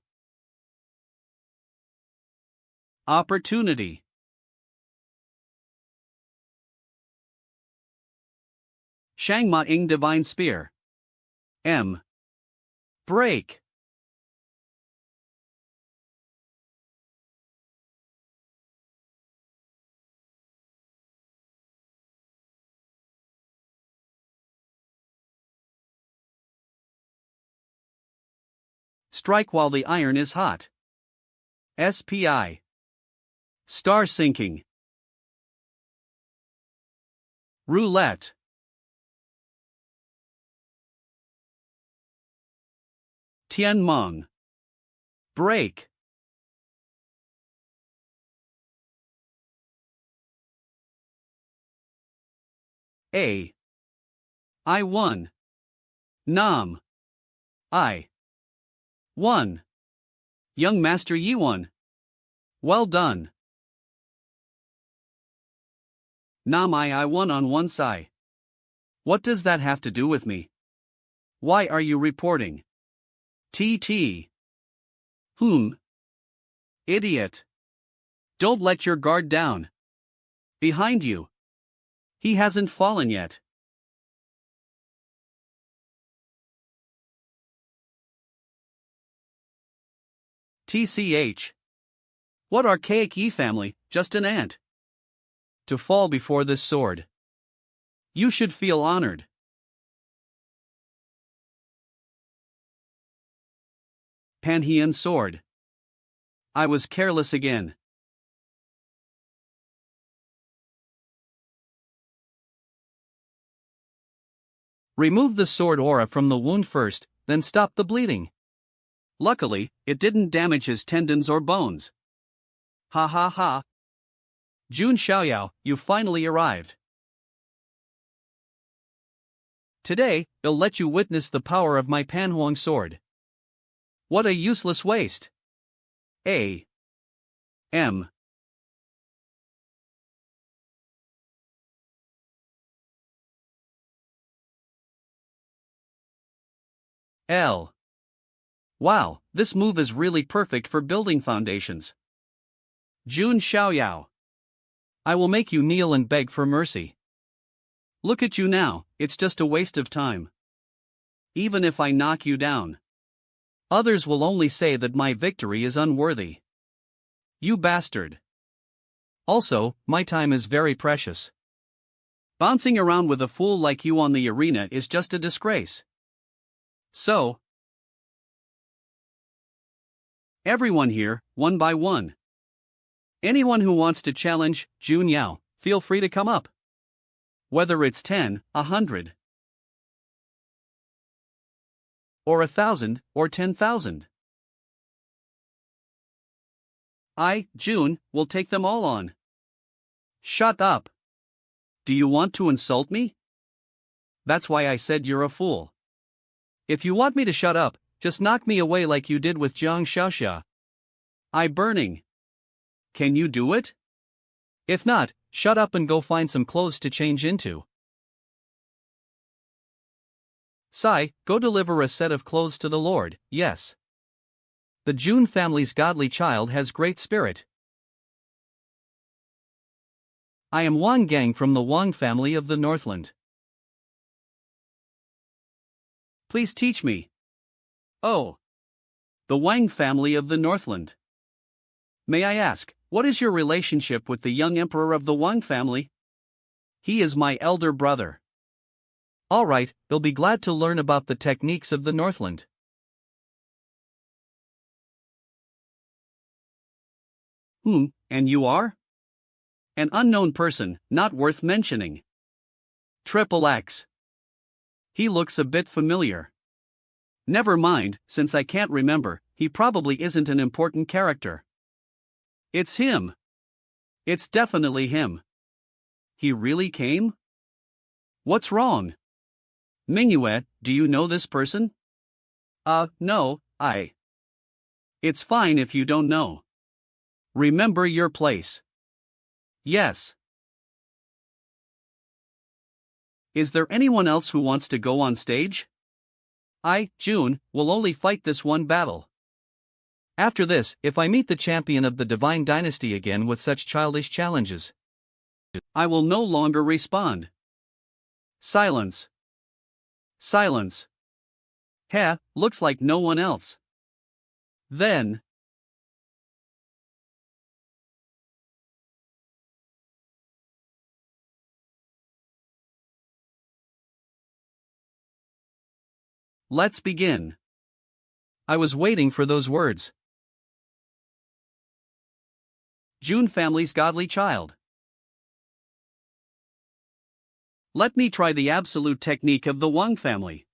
Opportunity. Shangma Ing Divine Spear. M. Break. Strike while the iron is hot. SPI. Star sinking. Roulette. Tianmeng. Break. A. I won. Nam. I won. Young Master Yi won. Well done. Nam I won on one side. What does that have to do with me? Why are you reporting? TT. Idiot. Don't let your guard down. Behind you. He hasn't fallen yet. TCH. What archaic Yi family, just an ant. To fall before this sword. You should feel honored. Panhean sword. I was careless again. Remove the sword aura from the wound first, then stop the bleeding. Luckily, it didn't damage his tendons or bones. Ha ha ha. Jun Xiaoyao, you finally arrived. Today, I'll let you witness the power of my Panhuang sword. What a useless waste. A. M. L. Wow, this move is really perfect for building foundations. Jun Xiaoyao. I will make you kneel and beg for mercy. Look at you now, it's just a waste of time. Even if I knock you down, others will only say that my victory is unworthy. You bastard. Also, my time is very precious. Bouncing around with a fool like you on the arena is just a disgrace. So, everyone here, one by one. Anyone who wants to challenge Jun Yao, feel free to come up. Whether it's 10, 100, or 1,000, or 10,000. I, Jun, will take them all on. Shut up. Do you want to insult me? That's why I said you're a fool. If you want me to shut up, just knock me away like you did with Jiang Xiaoxia. I burning. Can you do it? If not, shut up and go find some clothes to change into. Sai, go deliver a set of clothes to the Lord, yes. The Jun family's godly child has great spirit. I am Wang Gang from the Wang family of the Northland. Please teach me. Oh. The Wang family of the Northland. May I ask, what is your relationship with the young emperor of the Wang family? He is my elder brother. Alright, they'll be glad to learn about the techniques of the Northland. And you are? An unknown person, not worth mentioning. Triple X. He looks a bit familiar. Never mind, since I can't remember, he probably isn't an important character. It's him. It's definitely him. He really came? What's wrong? Manhua, do you know this person? No, It's fine if you don't know. Remember your place. Yes. Is there anyone else who wants to go on stage? Jun, will only fight this one battle. After this, if I meet the champion of the Divine Dynasty again with such childish challenges, I will no longer respond. Silence. Silence. Heh, looks like no one else. Then. Let's begin. I was waiting for those words. Jun family's godly child. Let me try the absolute technique of the Wang family.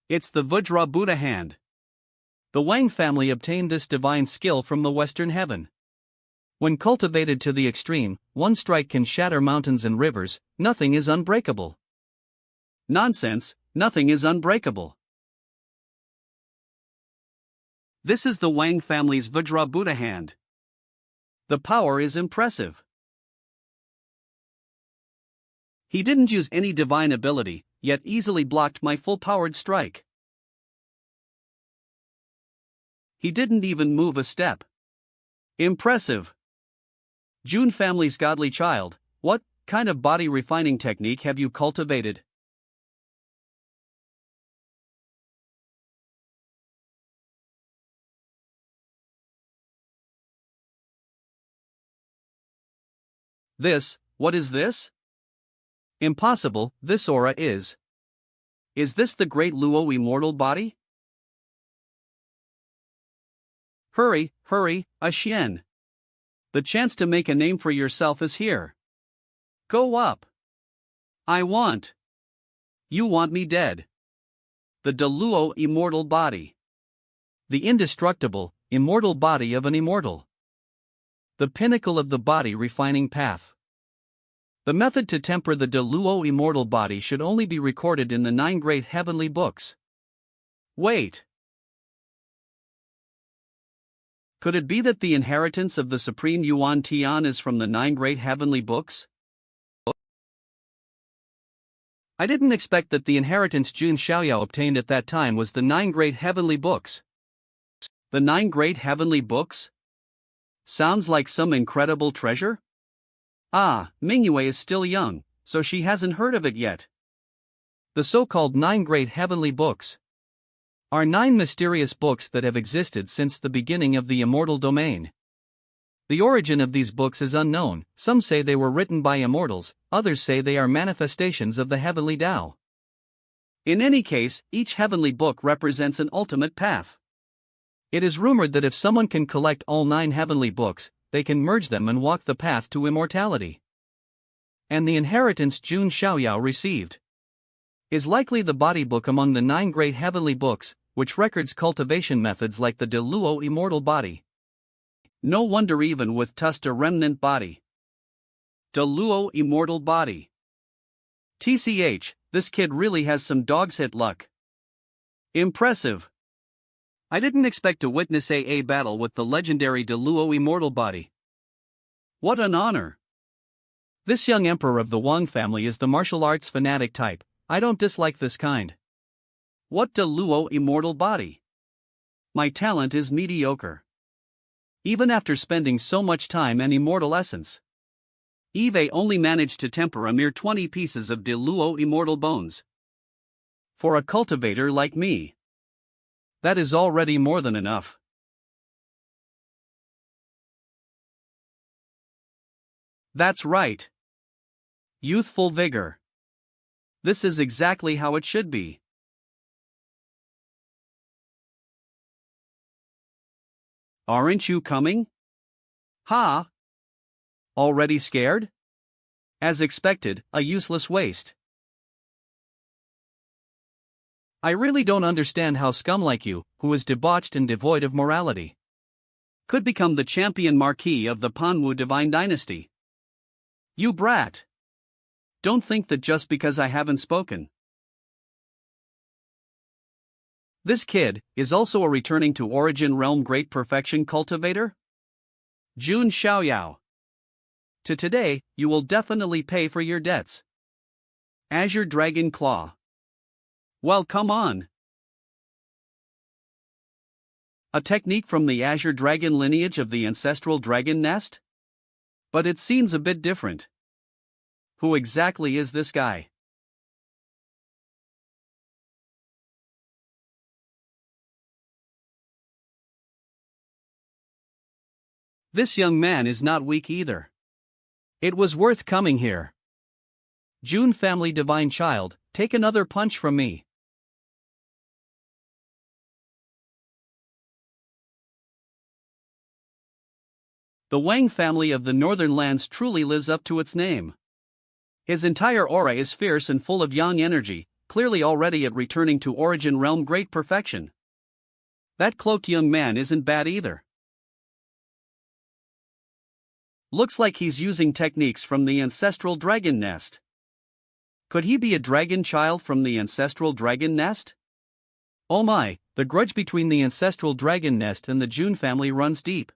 It's the Vajra Buddha hand. The Wang family obtained this divine skill from the Western Heaven. When cultivated to the extreme, one strike can shatter mountains and rivers. Nothing is unbreakable. Nonsense, nothing is unbreakable. This is the Wang family's Vajra Buddha hand. The power is impressive. He didn't use any divine ability, yet easily blocked my full-powered strike. He didn't even move a step. Impressive. Jun family's godly child, what kind of body refining technique have you cultivated? What is this? Impossible, this aura is. Is this the great Luo immortal body? Hurry, a Xian. The chance to make a name for yourself is here. Go up. I want. You want me dead. The Deluo immortal body. The indestructible, immortal body of an immortal. The pinnacle of the body refining path. The method to temper the Deluo immortal body should only be recorded in the 9 great heavenly books. Wait. Could it be that the inheritance of the Supreme Yuan Tian is from the 9 great heavenly books? I didn't expect that the inheritance Jun Xiaoyao obtained at that time was the 9 great heavenly books. The 9 great heavenly books? Sounds like some incredible treasure? Manhua is still young, so she hasn't heard of it yet. The so-called 9 great heavenly books are 9 mysterious books that have existed since the beginning of the immortal domain. The origin of these books is unknown. Some say they were written by immortals, others say they are manifestations of the heavenly Tao. In any case, each heavenly book represents an ultimate path. It is rumored that if someone can collect all 9 heavenly books, they can merge them and walk the path to immortality. And the inheritance Jun Xiaoyao received is likely the body book among the 9 great heavenly books, which records cultivation methods like the Deluo immortal body. No wonder even with just a remnant body. Deluo immortal body. TCH, this kid really has some dog's hit luck. Impressive. I didn't expect to witness a battle with the legendary Deluo immortal body. What an honor. This young emperor of the Wang family is the martial arts fanatic type. I don't dislike this kind. What Deluo immortal body? My talent is mediocre. Even after spending so much time and immortal essence, Eve only managed to temper a mere 20 pieces of Deluo immortal bones. For a cultivator like me, that is already more than enough. That's right. Youthful vigor. This is exactly how it should be. Aren't you coming? Ha! Already scared? As expected, a useless waste. I really don't understand how scum like you, who is debauched and devoid of morality, could become the champion marquis of the Panwu divine dynasty. You brat! Don't think that just because I haven't spoken. This kid is also a returning to Origin Realm Great Perfection cultivator? Jun Xiaoyao. Today, you will definitely pay for your debts. Azure Dragon Claw. Well, come on. A technique from the Azure Dragon lineage of the ancestral dragon nest? But it seems a bit different. Who exactly is this guy? This young man is not weak either. It was worth coming here. Jun family divine child, take another punch from me. The Wang family of the northern lands truly lives up to its name. His entire aura is fierce and full of yang energy, clearly already at returning to Origin Realm Great Perfection. That cloaked young man isn't bad either. Looks like he's using techniques from the ancestral dragon nest. Could he be a dragon child from the ancestral dragon nest? Oh my, the grudge between the ancestral dragon nest and the June family runs deep.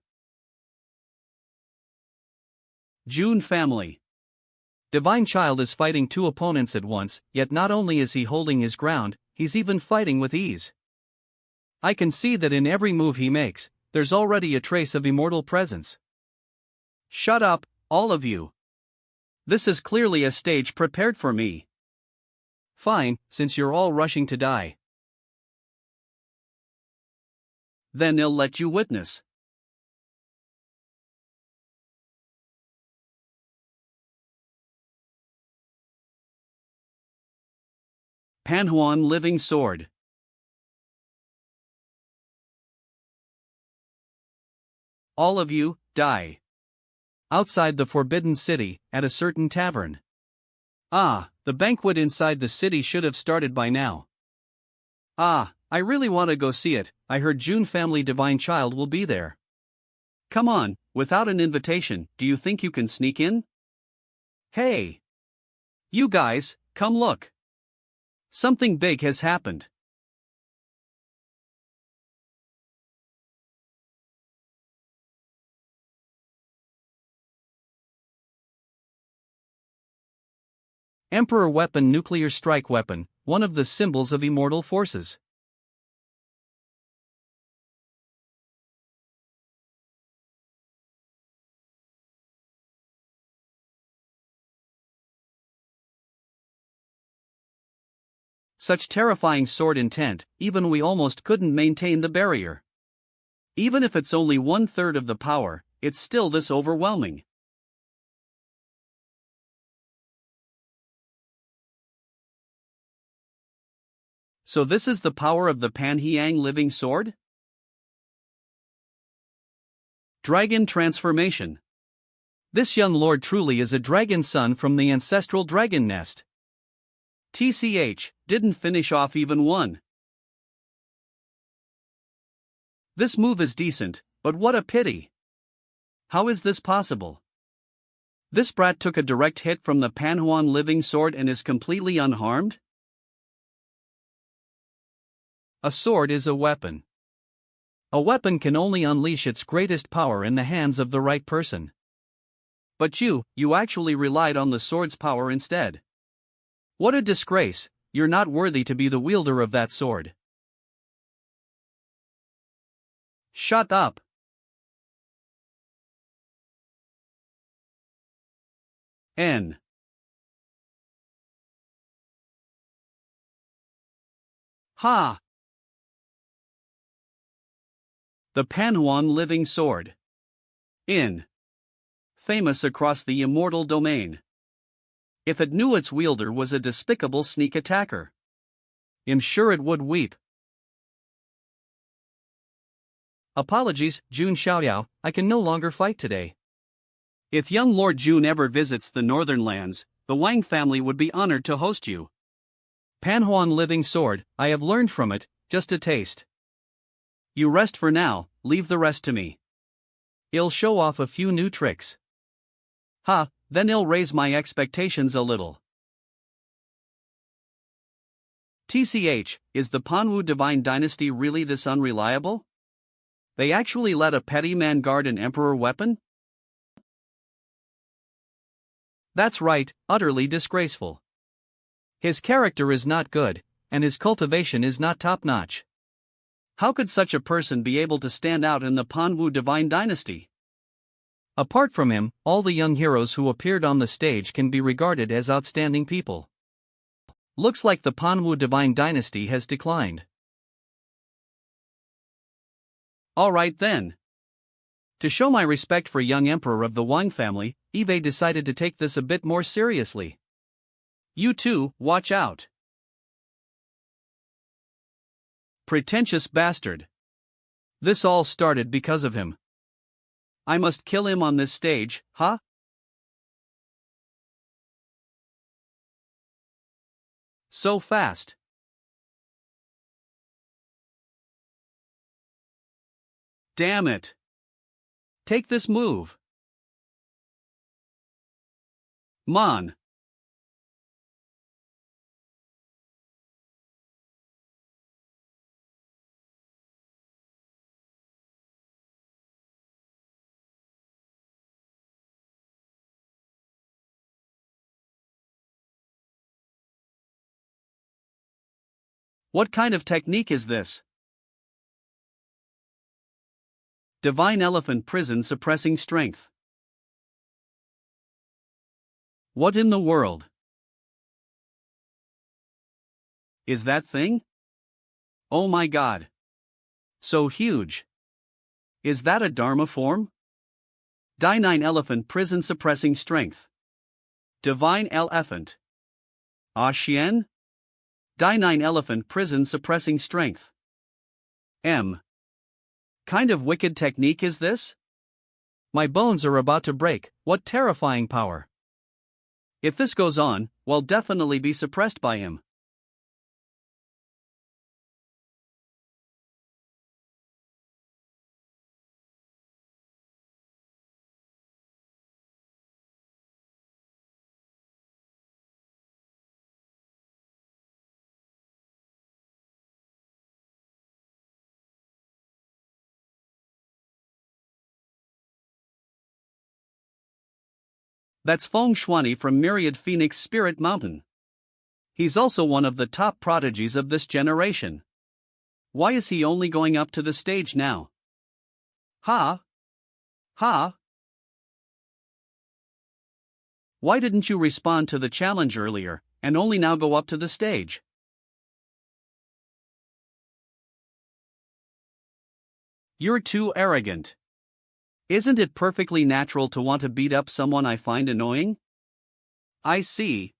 June family. Divine Child is fighting two opponents at once, yet not only is he holding his ground, he's even fighting with ease. I can see that in every move he makes, there's already a trace of immortal presence. Shut up, all of you. This is clearly a stage prepared for me. Fine, since you're all rushing to die. Then I'll let you witness. Manhua Living Sword. All of you, die. Outside the Forbidden City, at a certain tavern. Ah, the banquet inside the city should have started by now. Ah, I really want to go see it. I heard June family Divine Child will be there. Come on, without an invitation, do you think you can sneak in? Hey! You guys, come look. Something big has happened. Emperor Weapon Nuclear Strike Weapon, one of the symbols of immortal forces. Such terrifying sword intent, even we almost couldn't maintain the barrier. Even if it's only 1/3 of the power, it's still this overwhelming. So this is the power of the Panhyang Living Sword? Dragon Transformation. This young lord truly is a dragon son from the ancestral dragon nest. TCH, didn't finish off even one. This move is decent, but what a pity. How is this possible? This brat took a direct hit from the Panhuan Living Sword and is completely unharmed? A sword is a weapon. A weapon can only unleash its greatest power in the hands of the right person. But you actually relied on the sword's power instead. What a disgrace, you're not worthy to be the wielder of that sword. Shut up. N. Ha! The Panhuan Living Sword. In. Famous across the immortal domain. If it knew its wielder was a despicable sneak attacker, I'm sure it would weep. Apologies, Jun Xiaoyao, I can no longer fight today. If young Lord Jun ever visits the northern lands, the Wang family would be honored to host you. Panhuan Living Sword, I have learned from it, just a taste. You rest for now, leave the rest to me. I'll show off a few new tricks. Ha, then I'll raise my expectations a little. TCH, is the Panwu Divine Dynasty really this unreliable? They actually let a petty man guard an emperor weapon? That's right, utterly disgraceful. His character is not good, and his cultivation is not top-notch. How could such a person be able to stand out in the Panwu Divine Dynasty? Apart from him, all the young heroes who appeared on the stage can be regarded as outstanding people. Looks like the Panwu Divine Dynasty has declined. Alright then. To show my respect for young emperor of the Wang family, Eve decided to take this a bit more seriously. You two, watch out. Pretentious bastard. This all started because of him. I must kill him on this stage, huh? So fast. Damn it. Take this move. Mon. What kind of technique is this? Divine Elephant Prison Suppressing Strength. What in the world is that thing? Oh my god. So huge. Is that a Dharma form? Divine Elephant Prison Suppressing Strength. Divine Elephant. Xian? Divine Elephant Prison Suppressing Strength. M. Kind of wicked technique is this? My bones are about to break, what terrifying power. If this goes on, we'll definitely be suppressed by him. That's Feng Shuani from Myriad Phoenix Spirit Mountain. He's also one of the top prodigies of this generation. Why is he only going up to the stage now? Ha? Ha? Why didn't you respond to the challenge earlier, and only now go up to the stage? You're too arrogant. Isn't it perfectly natural to want to beat up someone I find annoying? I see.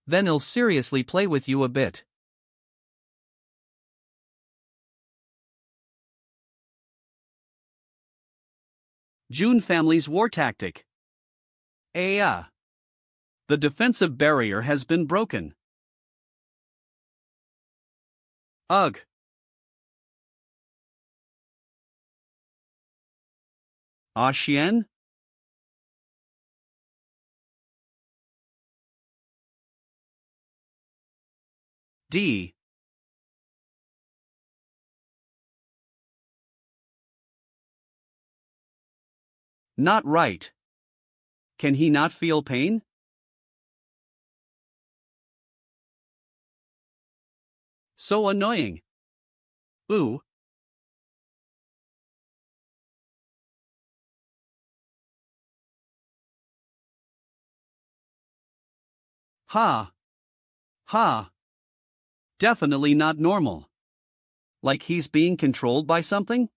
Then he'll seriously play with you a bit. June family's war tactic. The defensive barrier has been broken. Ugh. Xian? D. Not right. Can he not feel pain? So annoying. Ooh. Ha. Ha. Definitely not normal. Like he's being controlled by something?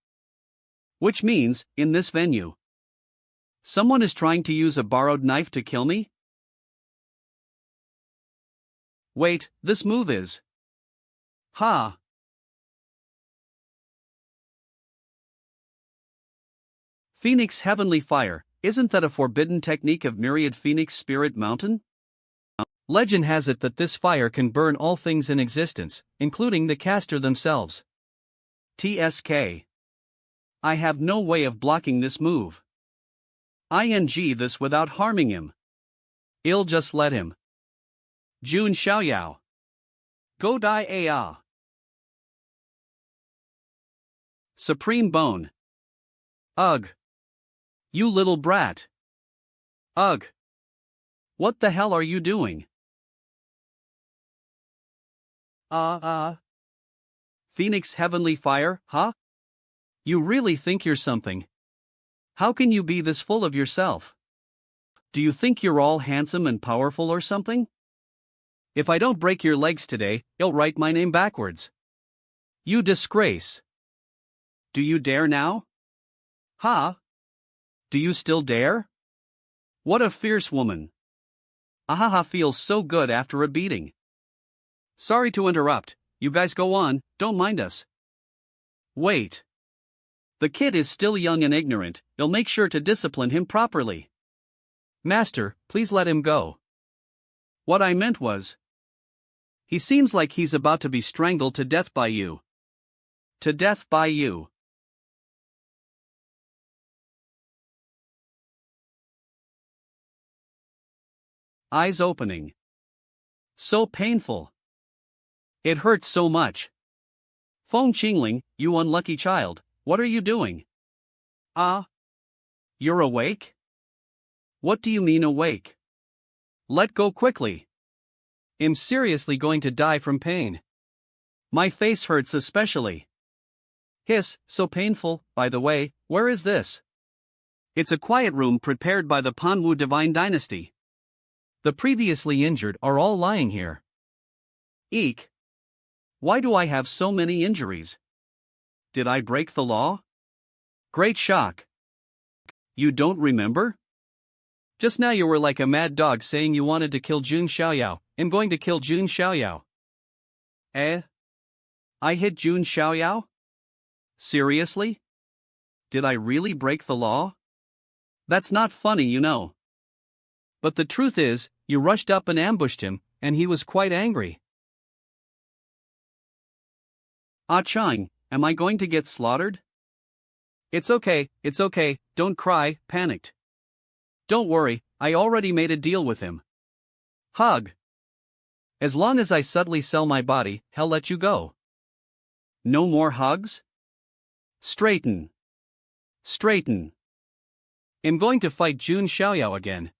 Which means, in this venue, someone is trying to use a borrowed knife to kill me? Wait, this move is. Ha. Phoenix Heavenly Fire, isn't that a forbidden technique of Myriad Phoenix Spirit Mountain? Legend has it that this fire can burn all things in existence, including the caster themselves. TSK. I have no way of blocking this move. ING this without harming him. I'll just let him. Jun Xiaoyao. Go die Aya. Supreme Bone. Ugh. You little brat. Ugh. What the hell are you doing? Phoenix Heavenly Fire, huh? You really think you're something? How can you be this full of yourself? Do you think you're all handsome and powerful or something? If I don't break your legs today, I'll write my name backwards. You disgrace. Do you dare now? Ha? Do you still dare? What a fierce woman. Ahaha feels so good after a beating. Sorry to interrupt, you guys go on, don't mind us. Wait. The kid is still young and ignorant, you'll make sure to discipline him properly. Master, please let him go. What I meant was, he seems like he's about to be strangled to death by you. To death by you. Eyes opening. So painful. It hurts so much. Feng Qingling, you unlucky child, what are you doing? Ah? You're awake? What do you mean awake? Let go quickly. I'm seriously going to die from pain. My face hurts especially. Hiss, so painful. By the way, where is this? It's a quiet room prepared by the Manhua divine dynasty. The previously injured are all lying here. Eek. Why do I have so many injuries? Did I break the law? Great shock. You don't remember? Just now you were like a mad dog saying you wanted to kill Jun Xiaoyao. I'm going to kill Jun Xiaoyao. Eh? I hit Jun Xiaoyao? Seriously? Did I really break the law? That's not funny, you know. But the truth is, you rushed up and ambushed him, and he was quite angry. Ah Chang, am I going to get slaughtered? It's okay, don't cry, panicked. Don't worry, I already made a deal with him. Hug. As long as I subtly sell my body, he'll let you go. No more hugs? Straighten. Straighten. I'm going to fight Jun Xiaoyao again.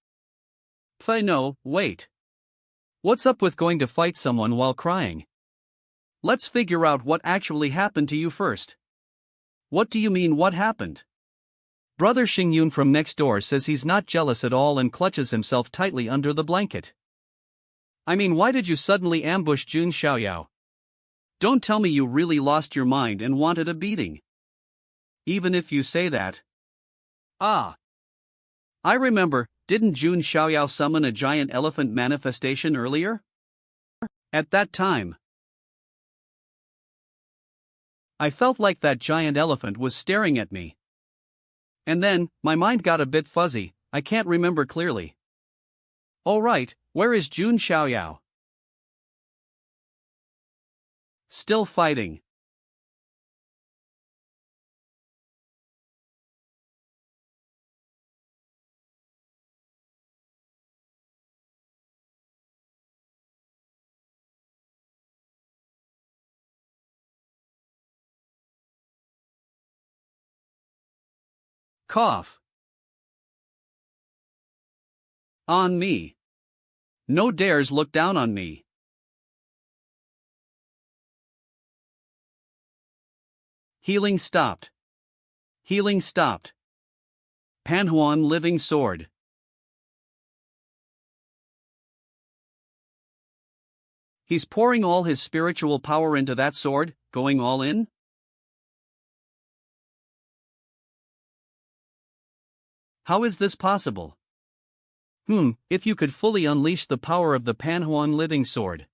No, wait. What's up with going to fight someone while crying? Let's figure out what actually happened to you first. What do you mean what happened? Brother Xingyun from next door says he's not jealous at all and clutches himself tightly under the blanket. I mean, why did you suddenly ambush Jun Xiaoyao? Don't tell me you really lost your mind and wanted a beating. Even if you say that. Ah. I remember, didn't Jun Xiaoyao summon a giant elephant manifestation earlier? At that time, I felt like that giant elephant was staring at me. And then, my mind got a bit fuzzy, I can't remember clearly. All right, where is Jun Xiaoyao? Still fighting. Cough. On me. No dares look down on me. Healing stopped. Healing stopped. Panhuan living sword. He's pouring all his spiritual power into that sword, going all in? How is this possible? If you could fully unleash the power of the Panhuan living sword,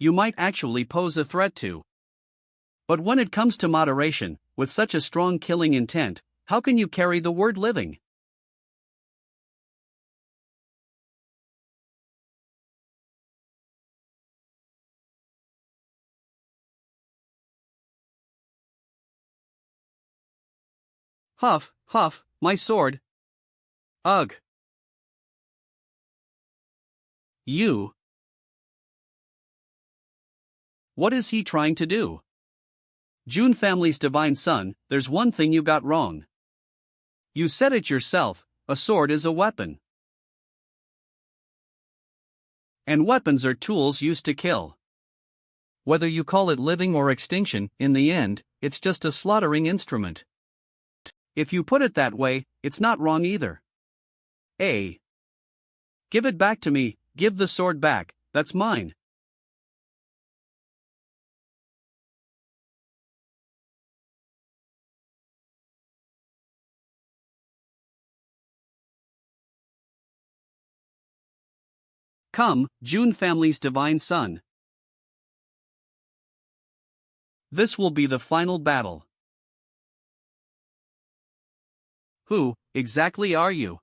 you might actually pose a threat to. But when it comes to moderation, with such a strong killing intent, how can you carry the word living? Huff, huff, my sword. Ugh. You. What is he trying to do? Jun family's divine son, there's one thing you got wrong. You said it yourself, a sword is a weapon. And weapons are tools used to kill. Whether you call it living or extinction, in the end, it's just a slaughtering instrument. If you put it that way, it's not wrong either. A. Give it back to me, give the sword back, that's mine. Come, Jun family's divine son. This will be the final battle. Who, exactly are you?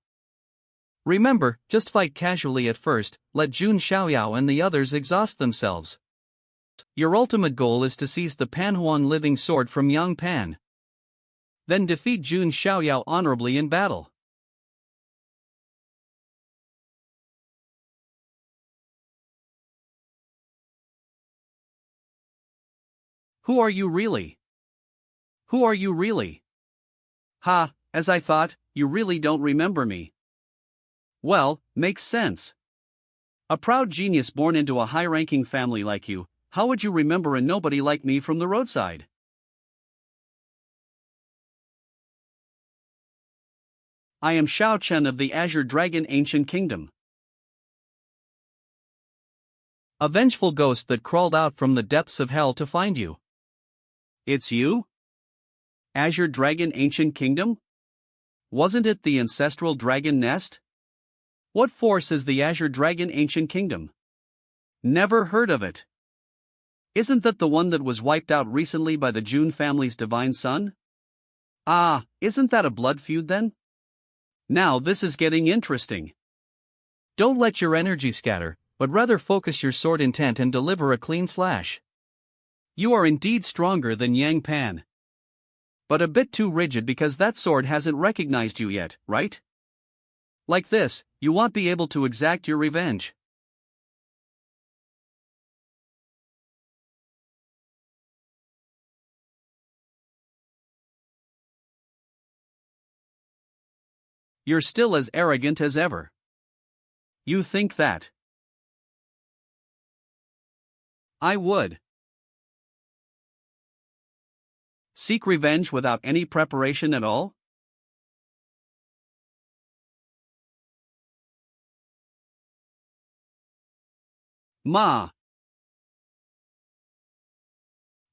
Remember, just fight casually at first, let Jun Xiaoyao and the others exhaust themselves. Your ultimate goal is to seize the Panhuan living sword from Yang Pan. Then defeat Jun Xiaoyao honorably in battle. Who are you really? Who are you really? Ha, as I thought, you really don't remember me. Well, makes sense. A proud genius born into a high-ranking family like you, how would you remember a nobody like me from the roadside? I am Shao Chen of the Azure Dragon Ancient Kingdom. A vengeful ghost that crawled out from the depths of hell to find you. It's you? Azure Dragon Ancient Kingdom? Wasn't it the ancestral dragon nest? What force is the Azure Dragon Ancient Kingdom? Never heard of it. Isn't that the one that was wiped out recently by the Jun family's divine son? Ah, isn't that a blood feud then? Now this is getting interesting. Don't let your energy scatter, but rather focus your sword intent and deliver a clean slash. You are indeed stronger than Yang Pan. But a bit too rigid because that sword hasn't recognized you yet, right? Like this, you won't be able to exact your revenge. You're still as arrogant as ever. You think that I would seek revenge without any preparation at all? Ma.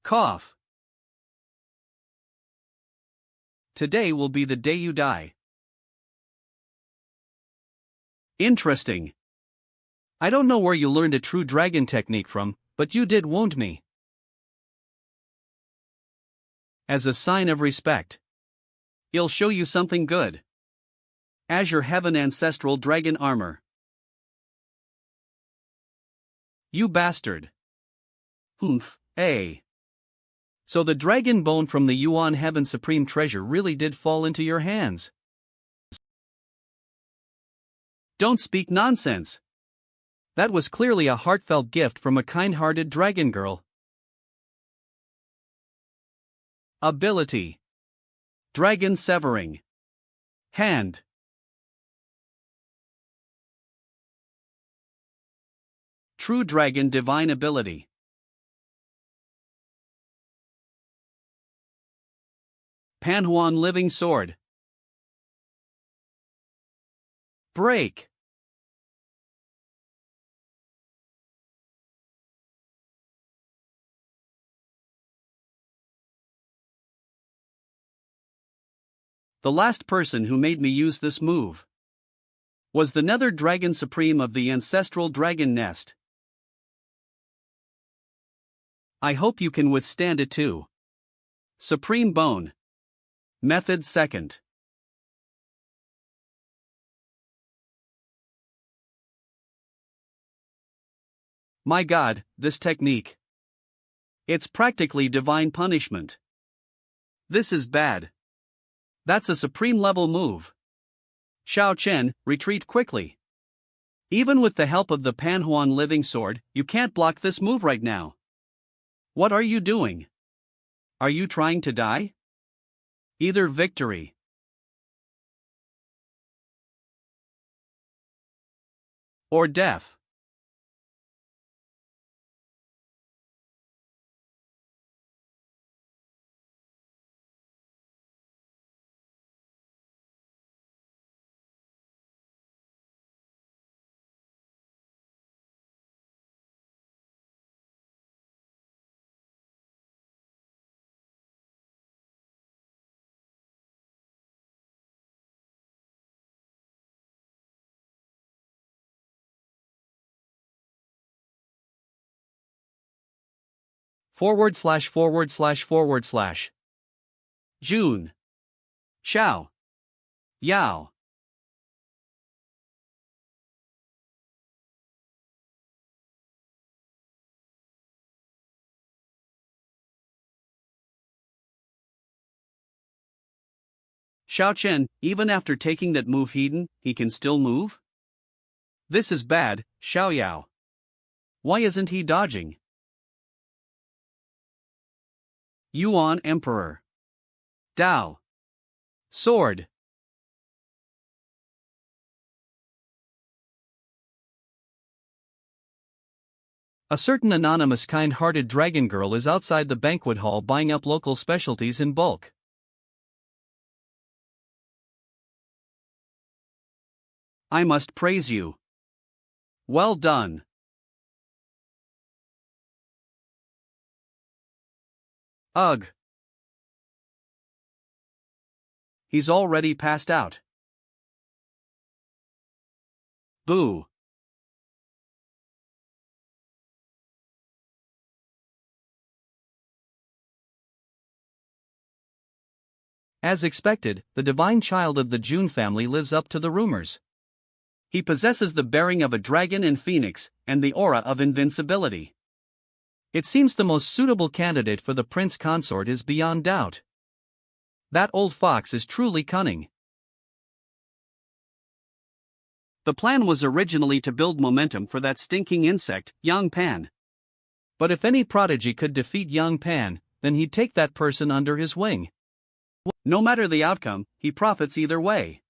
Cough. Today will be the day you die. Interesting. I don't know where you learned a true dragon technique from, but you did wound me. As a sign of respect, I'll show you something good. Azure Heaven Ancestral Dragon Armor. You bastard. Humph, eh. So the dragon bone from the Yuan Heaven Supreme Treasure really did fall into your hands. Don't speak nonsense. That was clearly a heartfelt gift from a kind-hearted dragon girl. Ability. Dragon Severing. Hand. True Dragon Divine Ability. Panhuan Living Sword. Break. The last person who made me use this move was the Nether Dragon Supreme of the Ancestral Dragon Nest. I hope you can withstand it too. Supreme Bone. Method second. My god, this technique. It's practically divine punishment. This is bad. That's a supreme level move. Shao Chen, retreat quickly. Even with the help of the Panhuan Living Sword, you can't block this move right now. What are you doing? Are you trying to die? Either victory or death. // June. Shao. Yao. Xiao Chen, even after taking that move hidden, he can still move? This is bad, Xiao Yao. Why isn't he dodging? Yuan Emperor. Dao. Sword. A certain anonymous kind-hearted dragon girl is outside the banquet hall buying up local specialties in bulk. I must praise you. Well done. Ugh. He's already passed out. Boo. As expected, the divine child of the Jun family lives up to the rumors. He possesses the bearing of a dragon and phoenix, and the aura of invincibility. It seems the most suitable candidate for the prince consort is beyond doubt. That old fox is truly cunning. The plan was originally to build momentum for that stinking insect, Yang Pan. But if any prodigy could defeat Yang Pan, then he'd take that person under his wing. No matter the outcome, he profits either way.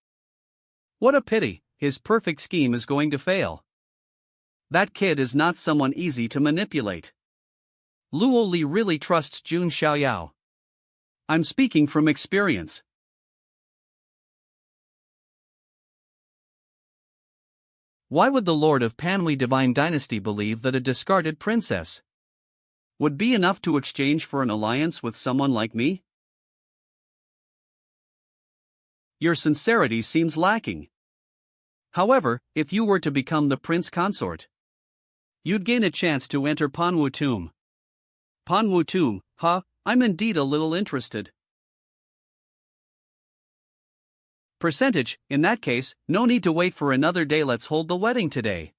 What a pity, his perfect scheme is going to fail. That kid is not someone easy to manipulate. Luo Li really trusts Jun Xiaoyao. I'm speaking from experience. Why would the Lord of Panhui Divine Dynasty believe that a discarded princess would be enough to exchange for an alliance with someone like me? Your sincerity seems lacking. However, if you were to become the prince consort, you'd gain a chance to enter Panwu Tomb. Panwu Tomb, huh? I'm indeed a little interested. Percentage, in that case, no need to wait for another day, let's hold the wedding today.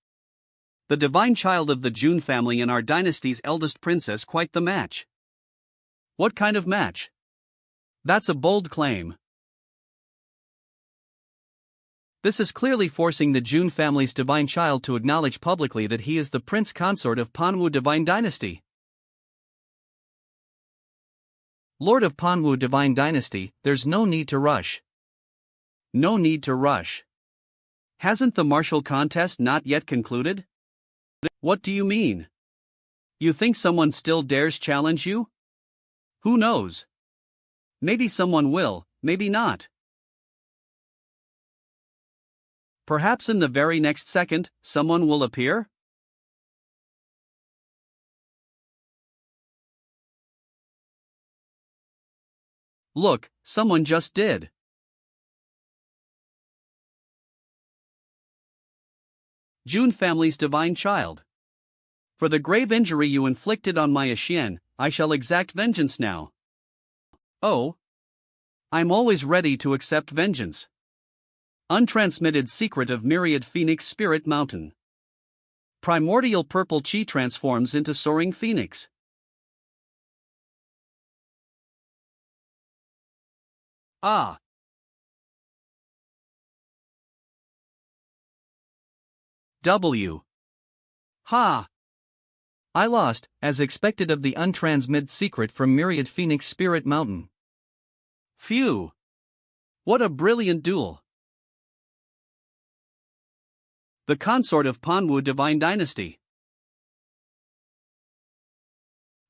The divine child of the Jun family and our dynasty's eldest princess, quite the match. What kind of match? That's a bold claim. This is clearly forcing the Jun family's divine child to acknowledge publicly that he is the prince consort of Panwu Divine Dynasty. Lord of Panwu Divine Dynasty, there's no need to rush. No need to rush. Hasn't the martial contest not yet concluded? What do you mean? You think someone still dares challenge you? Who knows? Maybe someone will, maybe not. Perhaps in the very next second, someone will appear? Look, someone just did. Jun family's divine child. For the grave injury you inflicted on my Xian, I shall exact vengeance now. Oh. I'm always ready to accept vengeance. Untransmitted secret of myriad phoenix spirit mountain. Primordial purple chi transforms into soaring phoenix. Ah. W. Ha. I lost, as expected, of the untransmitted secret from myriad phoenix spirit mountain. Phew. What a brilliant duel. The consort of Panwu Divine Dynasty.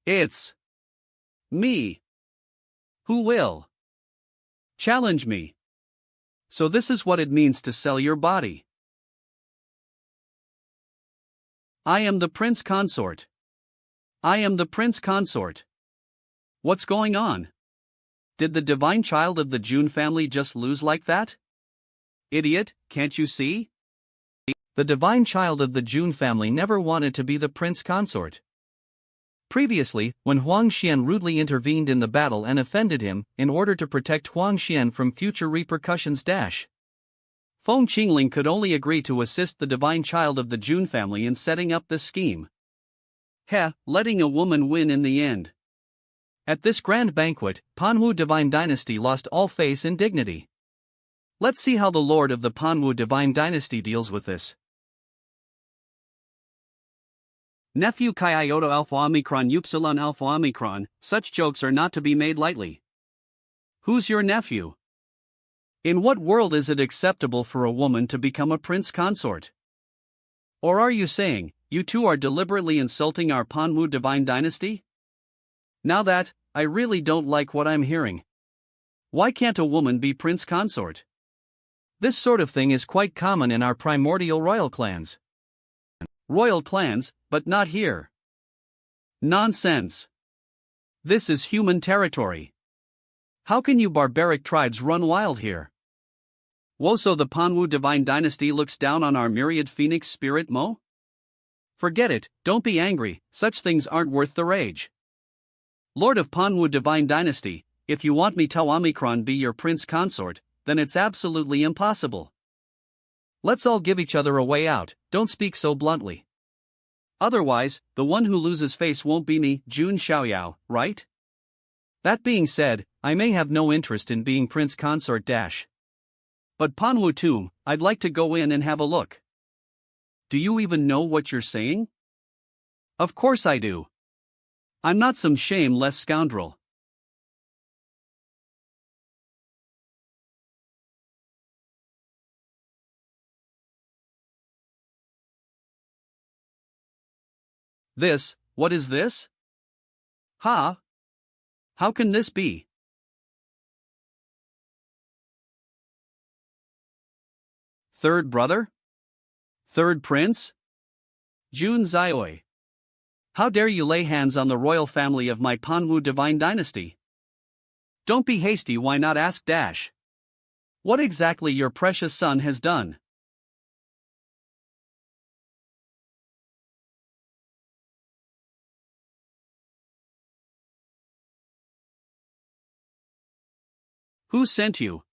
It's me. Who will challenge me? So this is what it means to sell your body. I am the prince consort. I am the prince consort. What's going on? Did the divine child of the Jun family just lose like that? Idiot, can't you see? The divine child of the Jun family never wanted to be the prince consort. Previously, when Huang Xian rudely intervened in the battle and offended him, in order to protect Huang Xian from future repercussions. Feng Qingling could only agree to assist the divine child of the Jun family in setting up this scheme. Letting a woman win in the end. At this grand banquet, Panwu divine dynasty lost all face and dignity. Let's see how the lord of the Panwu divine dynasty deals with this. Nephew Chi Iota Alpha Omicron Upsilon Alpha Omicron, such jokes are not to be made lightly. Who's your nephew? In what world is it acceptable for a woman to become a prince consort? Or are you saying, you two are deliberately insulting our Panwu divine dynasty? Now that, I really don't like what I'm hearing. Why can't a woman be prince consort? This sort of thing is quite common in our primordial royal clans. Royal clans, but not here. Nonsense. This is human territory. How can you barbaric tribes run wild here? So the Panwu divine dynasty looks down on our myriad phoenix spirit mo? Forget it, don't be angry, such things aren't worth the rage. Lord of Panwu divine dynasty, if you want me to Omicron be your prince consort, then it's absolutely impossible. Let's all give each other a way out, don't speak so bluntly. Otherwise, the one who loses face won't be me, Jun Xiaoyao, right? That being said, I may have no interest in being prince consort. But Panwu tomb, I'd like to go in and have a look. Do you even know what you're saying? Of course I do. I'm not some shameless scoundrel. What is this? How can this be? Third brother? Third prince? Jun Xiaoi. How dare you lay hands on the royal family of my Panwu divine dynasty? Don't be hasty, why not ask what exactly your precious son has done? Who sent you?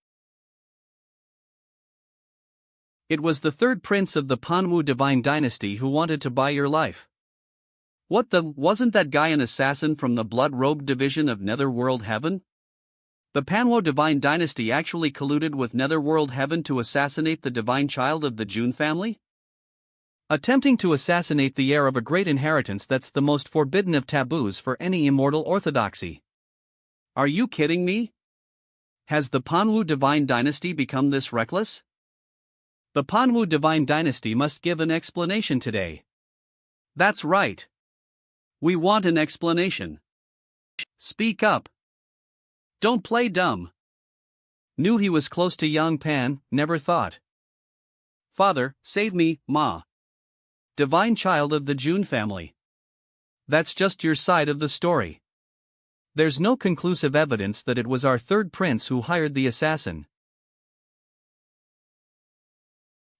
It was the third prince of the Panwu divine dynasty who wanted to buy your life. Wasn't that guy an assassin from the blood-robed division of Netherworld Heaven? The Panwu divine dynasty actually colluded with Netherworld Heaven to assassinate the divine child of the Jun family? Attempting to assassinate the heir of a great inheritance, that's the most forbidden of taboos for any immortal orthodoxy. Are you kidding me? Has the Panwu divine dynasty become this reckless? The Panwu divine dynasty must give an explanation today. That's right. We want an explanation. Speak up. Don't play dumb. Knew he was close to Yang Pan, never thought. Father, save me, Ma. Divine child of the Jun family. That's just your side of the story. There's no conclusive evidence that it was our third prince who hired the assassin.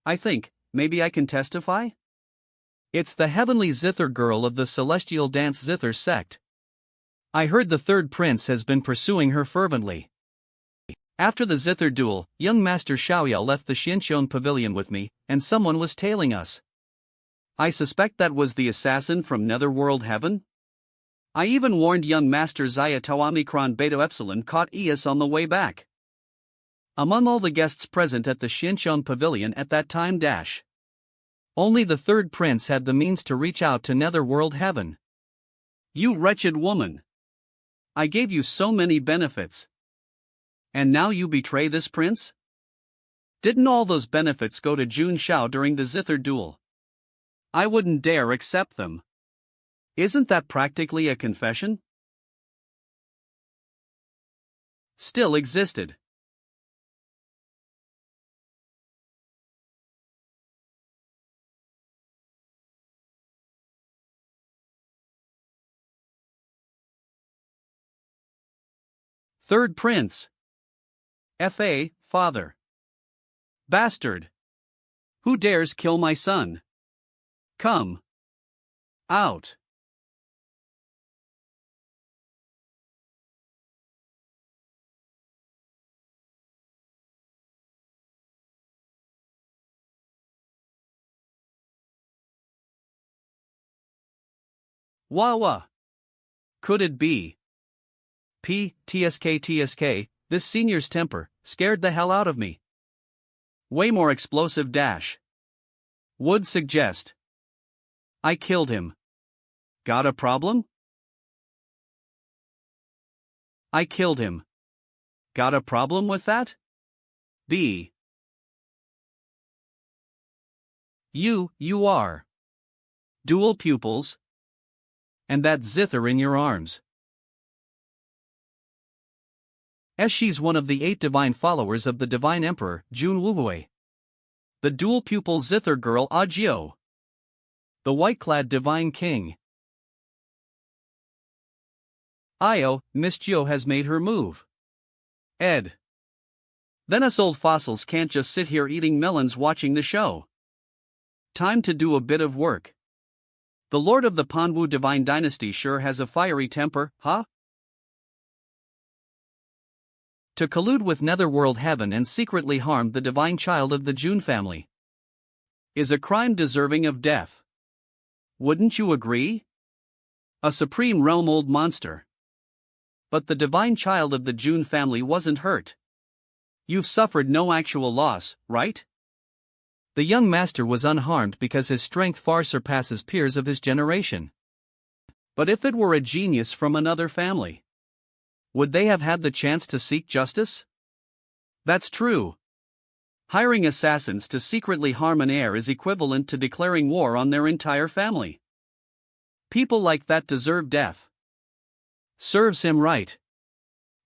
I think, maybe I can testify? It's the heavenly zither girl of the celestial dance zither sect. I heard the third prince has been pursuing her fervently. After the zither duel, young Master Xiaoyao left the Xinqian pavilion with me, and someone was tailing us. I suspect that was the assassin from Netherworld Heaven? I even warned young Master Zaya Tau Omicron Beta Epsilon caught Eus on the way back. Among all the guests present at the Xinqian pavilion at that time only the third prince had the means to reach out to Netherworld Heaven. You wretched woman! I gave you so many benefits. And now you betray this prince? Didn't all those benefits go to Jun Xiao during the zither duel? I wouldn't dare accept them. Isn't that practically a confession? Still existed. Third prince. F.A., father. Bastard. Who dares kill my son? Come. Out. Wawa. Could it be? TSK, this senior's temper scared the hell out of me. Way more explosive dash. Would suggest. I killed him. Got a problem? I killed him. Got a problem with that? B. You are. Dual pupils. And that zither in your arms. She's one of the 8 divine followers of the divine emperor, Jun Wuhui. The dual pupil zither girl Ajio. The white-clad divine king. Io, Miss Jio has made her move. Ed. Then us old fossils can't just sit here eating melons watching the show. Time to do a bit of work. The lord of the Panwu divine dynasty sure has a fiery temper, huh? To collude with netherworld heaven and secretly harm the divine child of the Jun family is a crime deserving of death. Wouldn't you agree? A supreme realm old monster. But the divine child of the Jun family wasn't hurt. You've suffered no actual loss, right? The young master was unharmed because his strength far surpasses peers of his generation. But if it were a genius from another family, would they have had the chance to seek justice? That's true. Hiring assassins to secretly harm an heir is equivalent to declaring war on their entire family. People like that deserve death. Serves him right.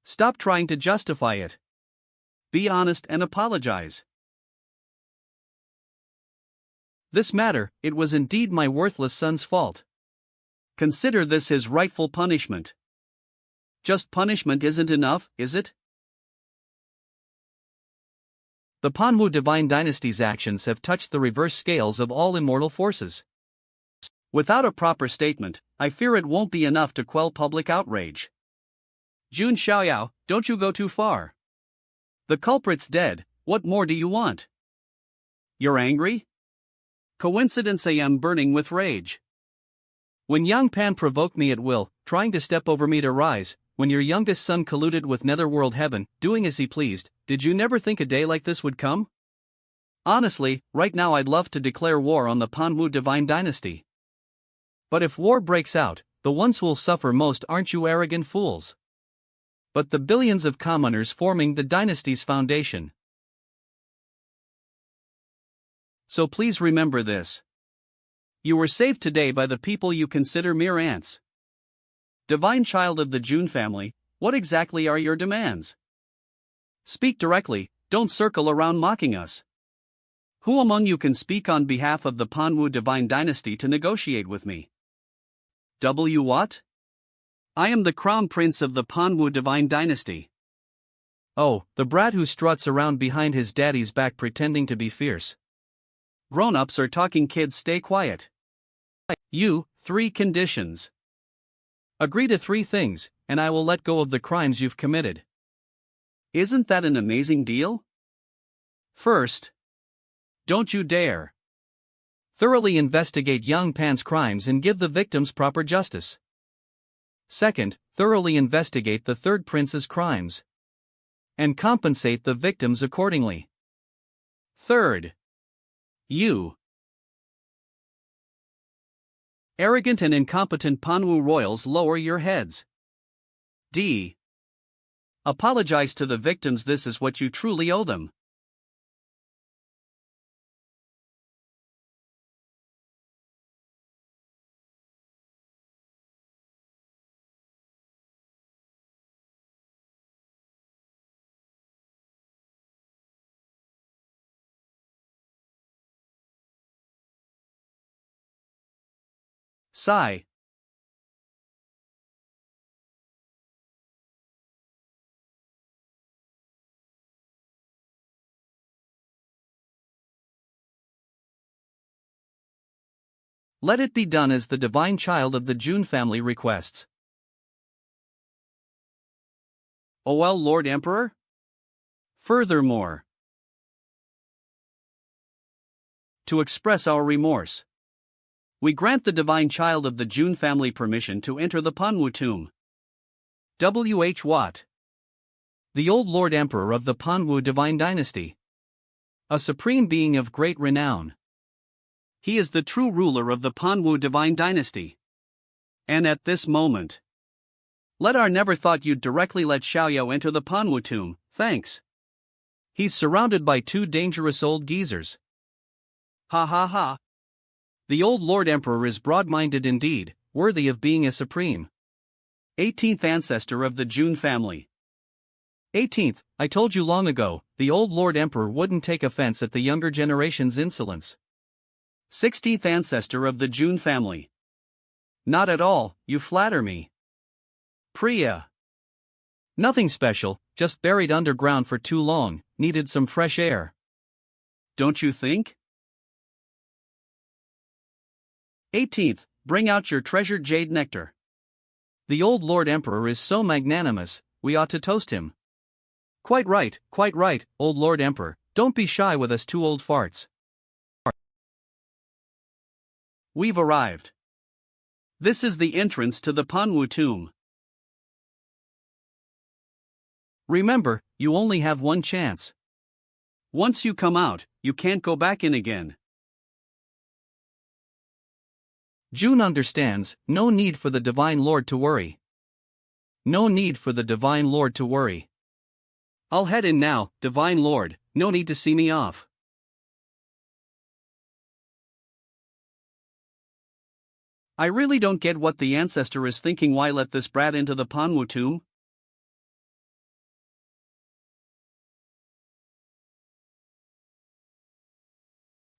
Stop trying to justify it. Be honest and apologize. This matter, it was indeed my worthless son's fault. Consider this his rightful punishment. Just punishment isn't enough, is it? The Panwu divine dynasty's actions have touched the reverse scales of all immortal forces. Without a proper statement, I fear it won't be enough to quell public outrage. Jun Xiaoyao, don't you go too far. The culprit's dead, what more do you want? You're angry? Coincidence, I am burning with rage. When Yang Pan provoked me at will, trying to step over me to rise, when your youngest son colluded with netherworld heaven, doing as he pleased, did you never think a day like this would come? Honestly, right now I'd love to declare war on the Panwu divine dynasty. But if war breaks out, the ones who'll suffer most aren't you arrogant fools, but the billions of commoners forming the dynasty's foundation. So please remember this. You were saved today by the people you consider mere ants. Divine child of the Jun family, what exactly are your demands? Speak directly, don't circle around mocking us. Who among you can speak on behalf of the Panwu divine dynasty to negotiate with me? What? I am the crown prince of the Panwu divine dynasty. Oh, the brat who struts around behind his daddy's back pretending to be fierce. Grown-ups are talking, kids, stay quiet. You, 3 conditions. Agree to 3 things, and I will let go of the crimes you've committed. Isn't that an amazing deal? First, don't you dare thoroughly investigate Yang Pan's crimes and give the victims proper justice. Second, thoroughly investigate the third prince's crimes and compensate the victims accordingly. Third, you arrogant and incompetent Panwu royals, lower your heads. D. Apologize to the victims, this is what you truly owe them. Sigh. Let it be done as the divine child of the Jun family requests. Oh well, Lord Emperor? Furthermore, to express our remorse We grant the divine child of the Jun family permission to enter the Panwu tomb. W.H. Watt. The old Lord Emperor of the Panwu divine dynasty. A supreme being of great renown. He is the true ruler of the Panwu divine dynasty. And at this moment, let our never thought you'd directly let Xiaoyao enter the Panwu tomb, thanks. He's surrounded by two dangerous old geezers. Ha ha ha. The old Lord Emperor is broad-minded indeed, worthy of being a supreme 18th ancestor of the Jun family. 18th, I told you long ago, the old Lord Emperor wouldn't take offense at the younger generation's insolence. 16th ancestor of the Jun family. Not at all, you flatter me. Priya. Nothing special, just buried underground for too long, needed some fresh air. Don't you think? 18th, bring out your treasured jade nectar. The old Lord Emperor is so magnanimous, we ought to toast him. Quite right, old Lord Emperor, don't be shy with us two old farts. We've arrived. This is the entrance to the Panwu tomb. Remember, you only have one chance. Once you come out, you can't go back in again. Jun understands, no need for the Divine Lord to worry. No need for the Divine Lord to worry. I'll head in now, Divine Lord, no need to see me off. I really don't get what the ancestor is thinking. Why let this brat into the Panwu tomb?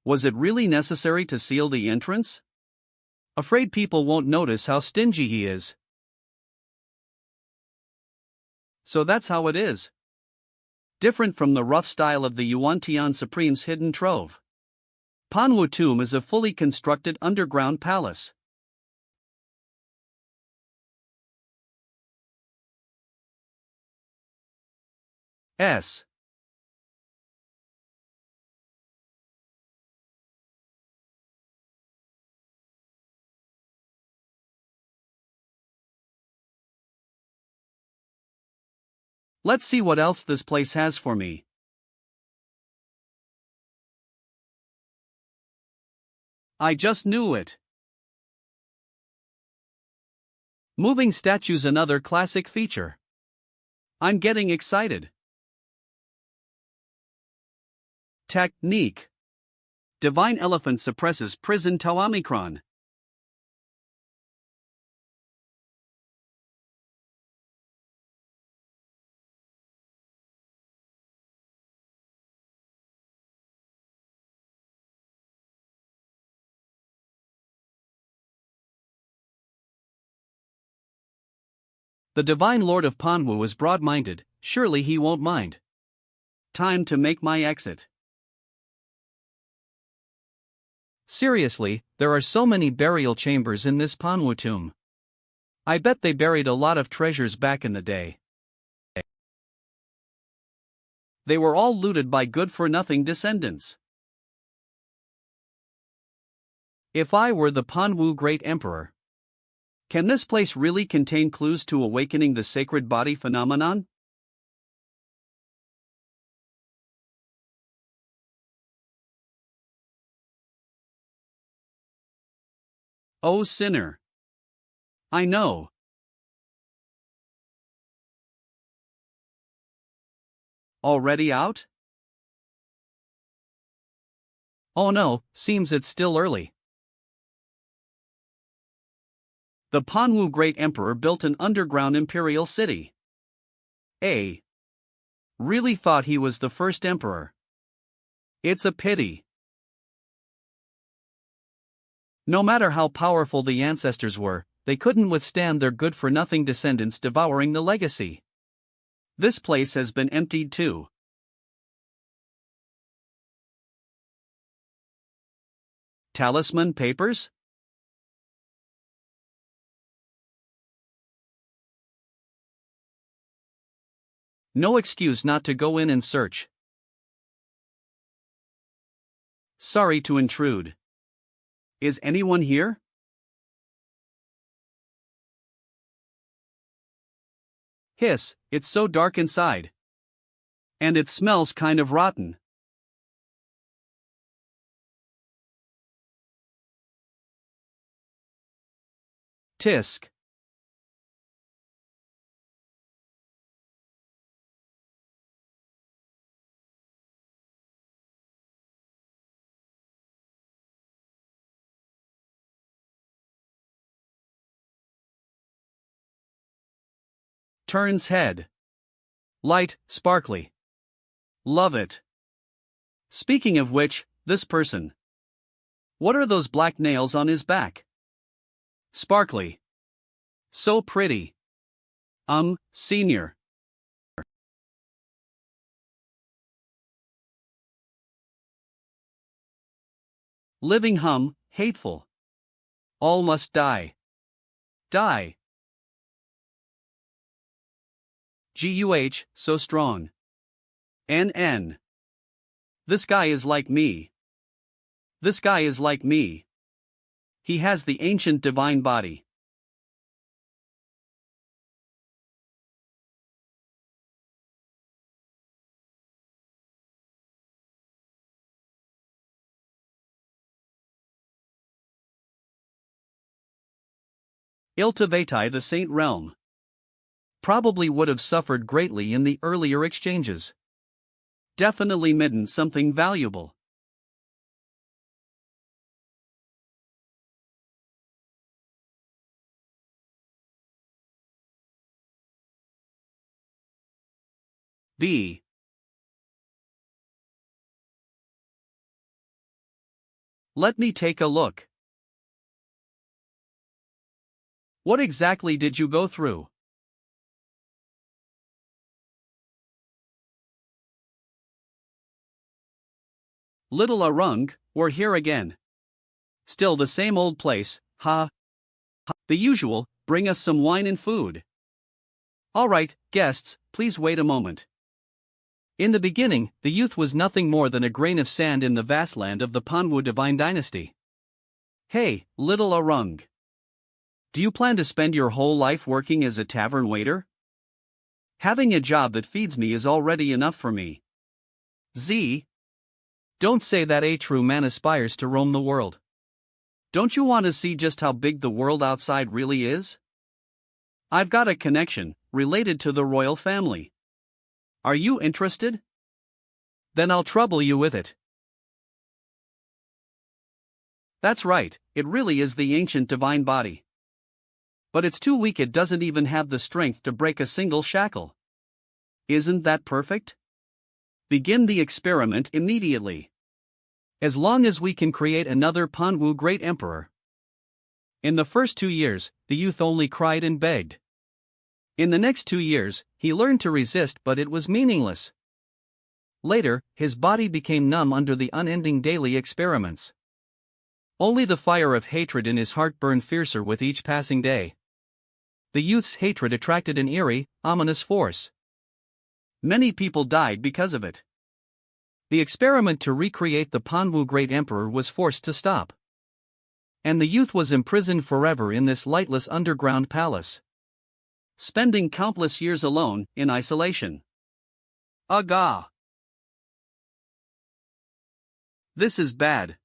Was it really necessary to seal the entrance? Afraid people won't notice how stingy he is. So that's how it is. Different from the rough style of the Yuan-Tian Supreme's hidden trove. Panwu tomb is a fully constructed underground palace. S. Let's see what else this place has for me. I just knew it. Moving statues, another classic feature. I'm getting excited. Technique. Divine Elephant suppresses prison to Omicron. The Divine Lord of Panwu is broad-minded, surely he won't mind. Time to make my exit. Seriously, there are so many burial chambers in this Panwu tomb. I bet they buried a lot of treasures back in the day. They were all looted by good-for-nothing descendants. If I were the Panwu Great Emperor, can this place really contain clues to awakening the sacred body phenomenon? Oh sinner! I know. Already out? Oh no, seems it's still early. The Panwu Great Emperor built an underground imperial city. Really thought he was the first emperor. It's a pity. No matter how powerful the ancestors were, they couldn't withstand their good-for-nothing descendants devouring the legacy. This place has been emptied too. Talisman papers? No excuse not to go in and search. Sorry to intrude. Is anyone here? Hiss, it's so dark inside. And it smells kind of rotten. Tisk. Turns head. Light, sparkly. Love it. Speaking of which, this person. What are those black nails on his back? Sparkly. So pretty. Senior. Living hateful. All must die. Die. Guh, so strong. NN. This guy is like me. This guy is like me. He has the ancient divine body. Iltivatai the Saint Realm. Probably would have suffered greatly in the earlier exchanges. Definitely midden something valuable. B. Let me take a look. What exactly did you go through? Little Arung, we're here again. Still the same old place, ha. The usual, bring us some wine and food. Alright, guests, please wait a moment. In the beginning, the youth was nothing more than a grain of sand in the vast land of the Manhua divine dynasty. Hey, little Arung. Do you plan to spend your whole life working as a tavern waiter? Having a job that feeds me is already enough for me. Z. Don't say that a true man aspires to roam the world. Don't you want to see just how big the world outside really is? I've got a connection, related to the royal family. Are you interested? Then I'll trouble you with it. That's right, it really is the ancient divine body. But it's too weak, it doesn't even have the strength to break a single shackle. Isn't that perfect? Begin the experiment immediately. As long as we can create another Panwu great emperor. In the first 2 years, the youth only cried and begged. In the next 2 years, he learned to resist, but it was meaningless. Later, his body became numb under the unending daily experiments. Only the fire of hatred in his heart burned fiercer with each passing day. The youth's hatred attracted an eerie, ominous force. Many people died because of it. The experiment to recreate the Panwu great emperor was forced to stop. And the youth was imprisoned forever in this lightless underground palace, spending countless years alone, in isolation. Aga! This is bad.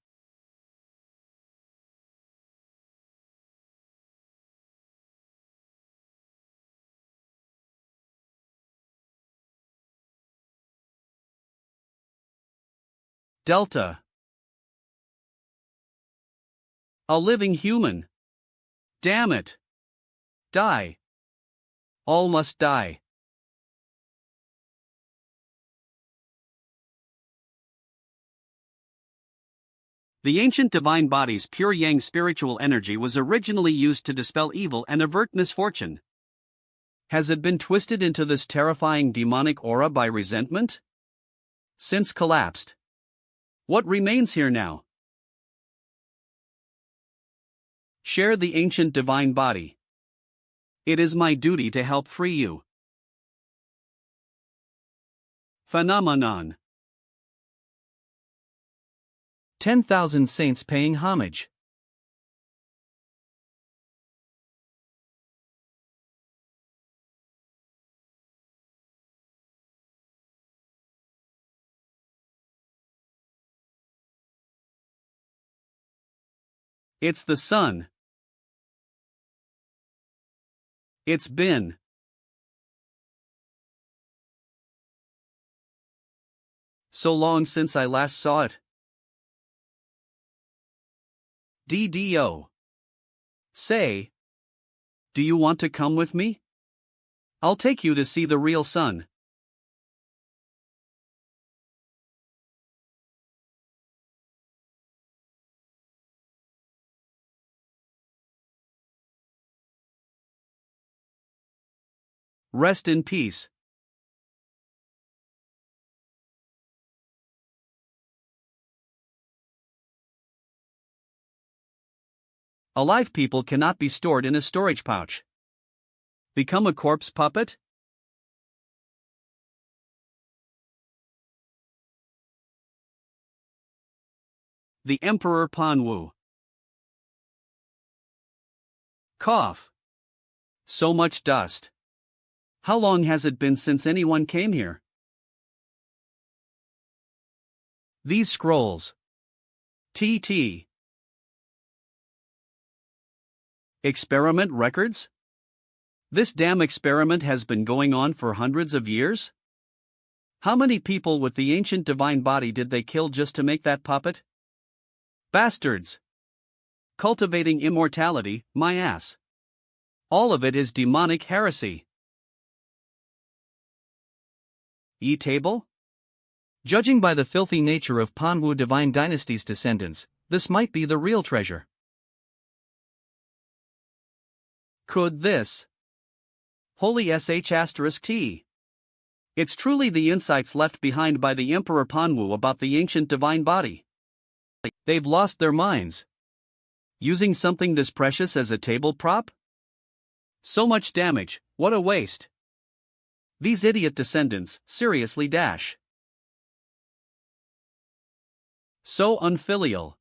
Delta. A living human. Damn it. Die. All must die. The ancient divine body's pure yang spiritual energy was originally used to dispel evil and avert misfortune. Has it been twisted into this terrifying demonic aura by resentment? Since collapsed. What remains here now? Share the ancient divine body. It is my duty to help free you. Phenomenon. 10,000 saints paying homage. It's the sun. It's been so long since I last saw it. DDO. Say, do you want to come with me? I'll take you to see the real sun. Rest in peace. Alive people cannot be stored in a storage pouch. Become a corpse puppet? The Emperor Manhua. Cough. So much dust. How long has it been since anyone came here? These scrolls. TT. Experiment records? This damn experiment has been going on for hundreds of years? How many people with the ancient divine body did they kill just to make that puppet? Bastards! Cultivating immortality, my ass. All of it is demonic heresy. E-table? Judging by the filthy nature of Manhua divine dynasty's descendants, this might be the real treasure. Could this? Holy sh*t. It's truly the insights left behind by the Emperor Manhua about the ancient divine body. They've lost their minds. Using something this precious as a table prop? So much damage, what a waste. These idiot descendants, seriously dash. So unfilial.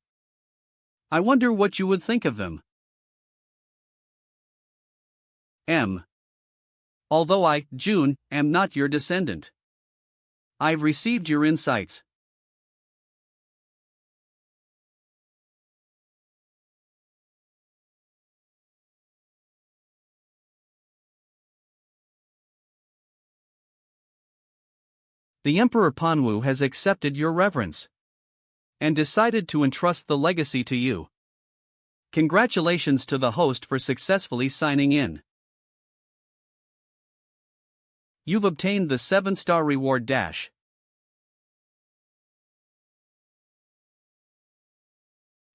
I wonder what you would think of them. M. Although I, June, am not your descendant. I've received your insights. The Emperor Manhua has accepted your reverence and decided to entrust the legacy to you. Congratulations to the host for successfully signing in. You've obtained the 7-star reward dash.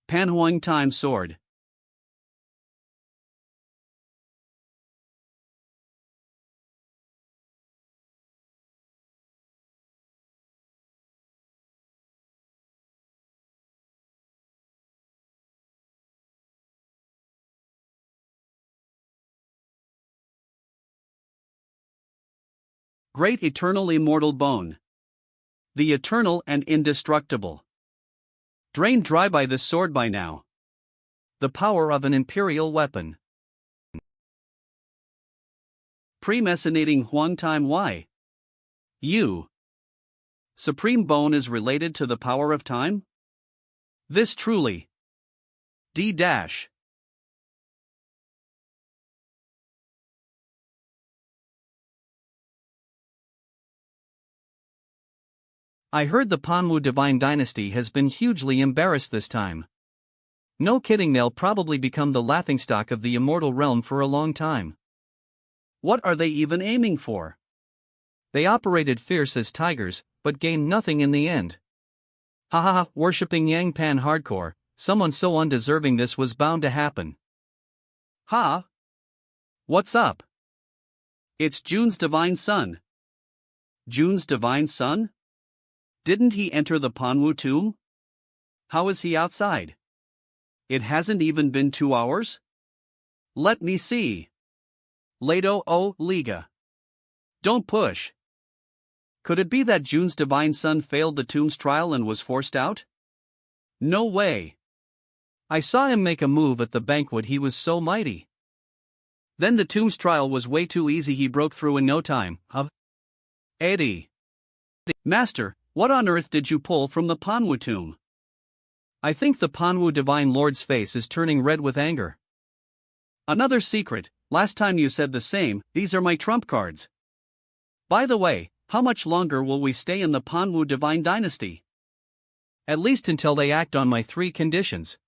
Panhuang Time Sword. Great eternal immortal bone. The eternal and indestructible. Drained dry by this sword by now. The power of an imperial weapon. Pre-messinating Huang Time Y. You. Supreme bone is related to the power of time? This truly. D dash. I heard the Manhua divine dynasty has been hugely embarrassed this time. No kidding, they'll probably become the laughingstock of the immortal realm for a long time. What are they even aiming for? They operated fierce as tigers, but gained nothing in the end. Ha ha ha, worshipping Yang Pan hardcore, someone so undeserving, this was bound to happen. Ha? What's up? It's June's divine son. June's divine son? Didn't he enter the Manhua tomb? How is he outside? It hasn't even been 2 hours? Let me see. Lato o Liga. Don't push. Could it be that June's divine son failed the tomb's trial and was forced out? No way. I saw him make a move at the banquet, he was so mighty. Then the tomb's trial was way too easy, he broke through in no time, huh? Eddie. Master, what on earth did you pull from the Manhua tomb? I think the Manhua Divine Lord's face is turning red with anger. Another secret, last time you said the same, these are my trump cards. By the way, how much longer will we stay in the Manhua Divine Dynasty? At least until they act on my 3 conditions.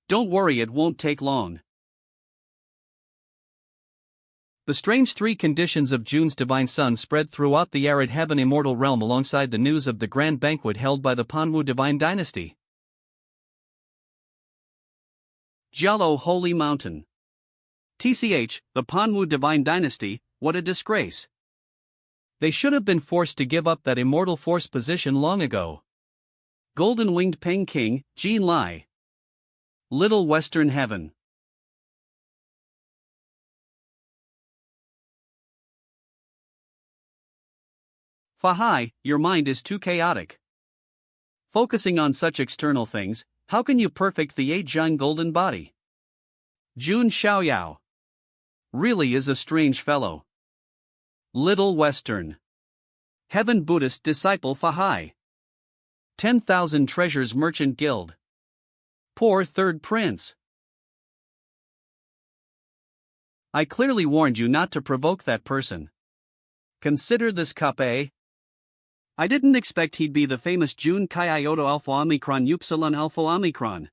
Don't worry, it won't take long. The strange 3 conditions of June's divine son spread throughout the arid heaven immortal realm alongside the news of the grand banquet held by the Manhua Divine Dynasty. Jalo Holy Mountain. TCH, the Manhua Divine Dynasty, what a disgrace. They should have been forced to give up that immortal force position long ago. Golden Winged Peng King, Jean Lai. Little Western Heaven. Fahai, your mind is too chaotic. Focusing on such external things, how can you perfect the 8 Zhang golden body? Jun Xiaoyao. Really is a strange fellow. Little Western Heaven Buddhist disciple Fahai. 10,000 Treasures Merchant Guild. Poor third prince. I clearly warned you not to provoke that person. Consider this cup A. I didn't expect he'd be the famous Jun Chi Iota Alpha Omicron Upsilon Alpha Omicron.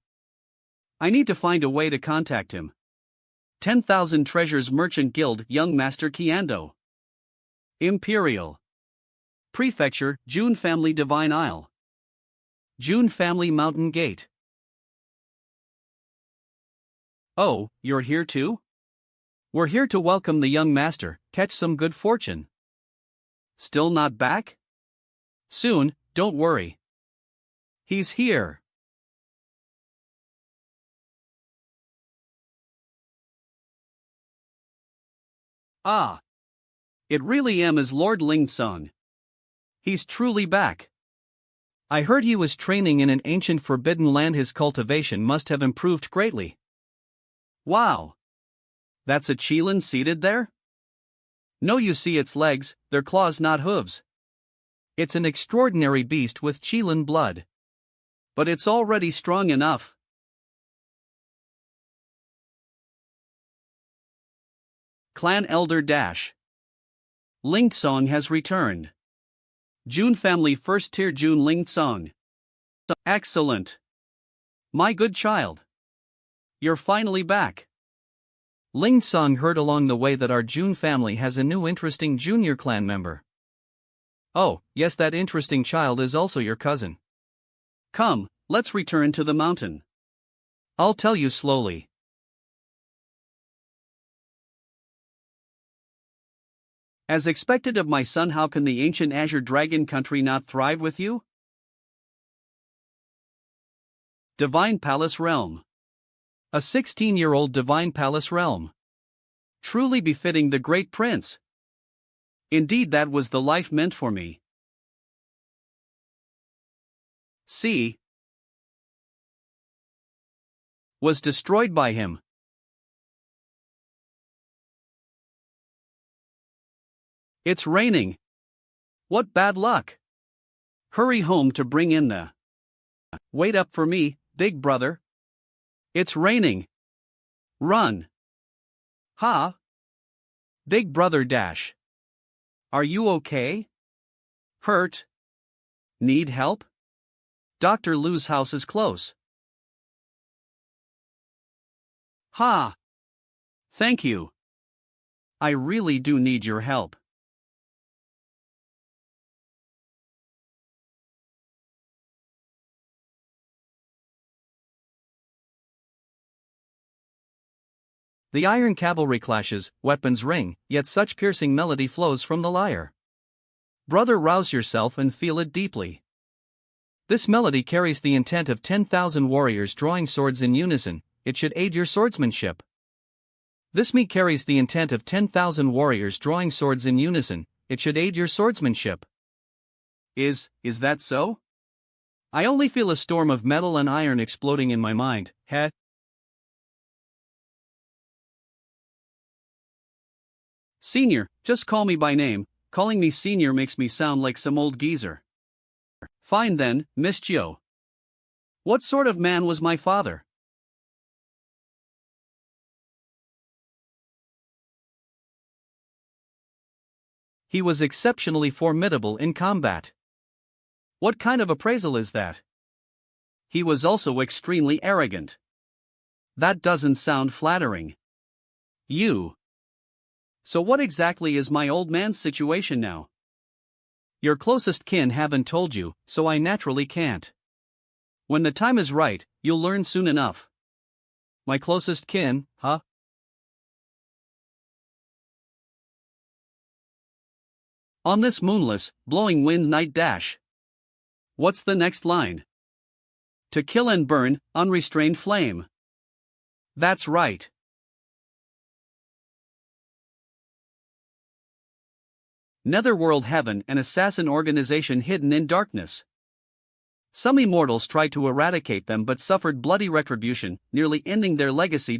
I need to find a way to contact him. 10,000 Treasures Merchant Guild Young Master Kiando. Imperial Prefecture, Jun Family Divine Isle. Jun Family Mountain Gate. Oh, you're here too? We're here to welcome the young master, catch some good fortune. Still not back? Soon, don't worry. He's here. Ah. It really is Lord Ling Song. He's truly back. I heard he was training in an ancient forbidden land. His cultivation must have improved greatly. Wow. That's a Qilin seated there? No, you see its legs, they're claws not hooves. It's an extraordinary beast with Qilin blood. But it's already strong enough. Clan Elder Dash. Ling Song has returned. Jun Family First Tier Jun Ling Song. Excellent. My good child. You're finally back. Ling Song heard along the way that our Jun family has a new interesting junior clan member. Oh, yes, that interesting child is also your cousin. Come, let's return to the mountain. I'll tell you slowly. As expected of my son, how can the ancient Azure Dragon country not thrive with you? Divine Palace Realm. A 16-year-old Divine Palace Realm. Truly befitting the great prince. Indeed, that was the life meant for me. See. Was destroyed by him. It's raining. What bad luck. Hurry home to bring in the. Wait up for me, big brother. It's raining. Run. Ha. Big brother Dash. Are you okay? Hurt? Need help? Dr. Lu's house is close. Ha. Thank you. I really do need your help. The iron cavalry clashes, weapons ring, yet such piercing melody flows from the lyre. Brother, rouse yourself and feel it deeply. This melody carries the intent of 10,000 warriors drawing swords in unison. It should aid your swordsmanship. This me carries the intent of 10,000 warriors drawing swords in unison. It should aid your swordsmanship. Is that so? I only feel a storm of metal and iron exploding in my mind. Heh. Senior, just call me by name. Calling me senior makes me sound like some old geezer. Fine then, Miss Gio. What sort of man was my father? He was exceptionally formidable in combat. What kind of appraisal is that? He was also extremely arrogant. That doesn't sound flattering. So what exactly is my old man's situation now? Your closest kin haven't told you, so I naturally can't. When the time is right, you'll learn soon enough. My closest kin, huh? On this moonless, blowing wind night dash. What's the next line? To kill and burn, unrestrained flame. That's right. Netherworld Heaven, an assassin organization hidden in darkness. Some immortals tried to eradicate them but suffered bloody retribution, nearly ending their legacy.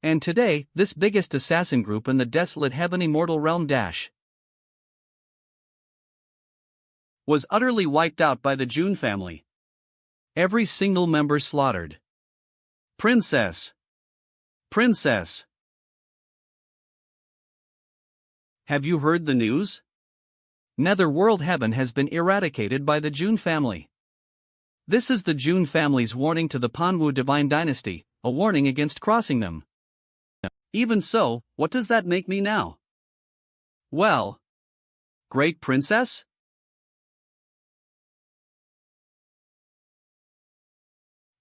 And today, this biggest assassin group in the desolate heaven immortal realm was utterly wiped out by the June family. Every single member slaughtered. Princess. Have you heard the news? Netherworld Heaven has been eradicated by the June family. This is the June family's warning to the Manhua divine dynasty, a warning against crossing them. Even so, what does that make me now? Well, Great Princess?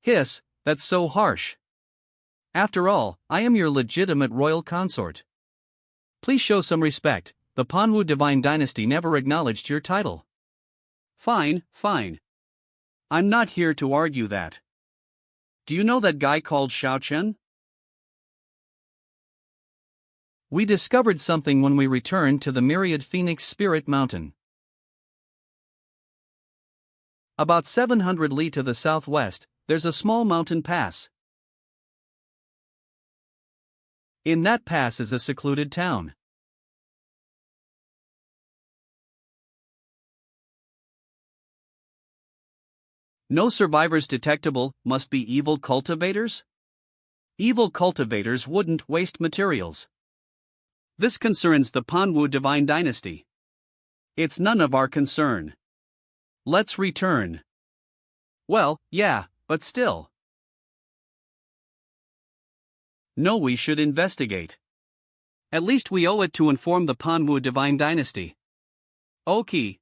Hiss, that's so harsh. After all, I am your legitimate royal consort. Please show some respect. The Manhua divine dynasty never acknowledged your title. Fine. I'm not here to argue that. Do you know that guy called Xiao Chen? We discovered something when we returned to the Myriad Phoenix Spirit Mountain. About 700 li to the southwest, there's a small mountain pass. In that pass is a secluded town. No survivors detectable, must be evil cultivators? Evil cultivators wouldn't waste materials. This concerns the Manhua divine dynasty. It's none of our concern. Let's return. Well, yeah, but still. No, we should investigate. At least we owe it to inform the Manhua divine dynasty. Okay.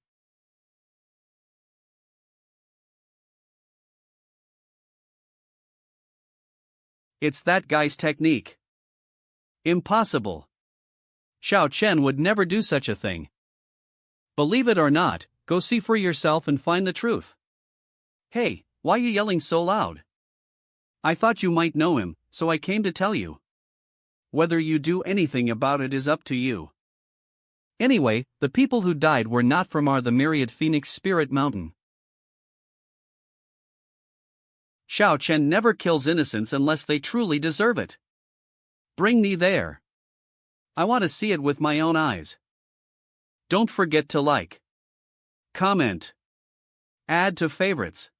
It's that guy's technique. Impossible. Xiao Chen would never do such a thing. Believe it or not, go see for yourself and find the truth. Hey, why you yelling so loud? I thought you might know him, so I came to tell you. Whether you do anything about it is up to you. Anyway, the people who died were not from the Myriad Phoenix Spirit Mountain. Xiao Chen never kills innocents unless they truly deserve it. Bring me there. I want to see it with my own eyes. Don't forget to like, comment, add to favorites.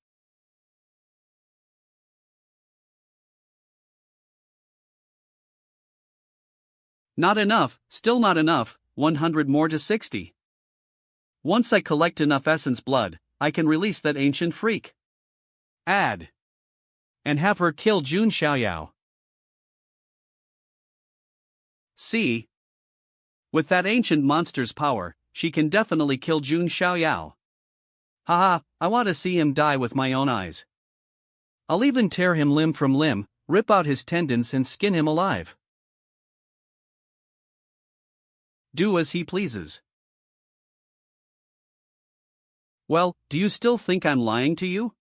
Not enough, still not enough, 100 more to 60. Once I collect enough essence blood, I can release that ancient freak. Add. And have her kill Jun Xiaoyao. See? With that ancient monster's power, she can definitely kill Jun Xiaoyao. Haha, I want to see him die with my own eyes. I'll even tear him limb from limb, rip out his tendons and skin him alive. Do as he pleases. Well, do you still think I'm lying to you?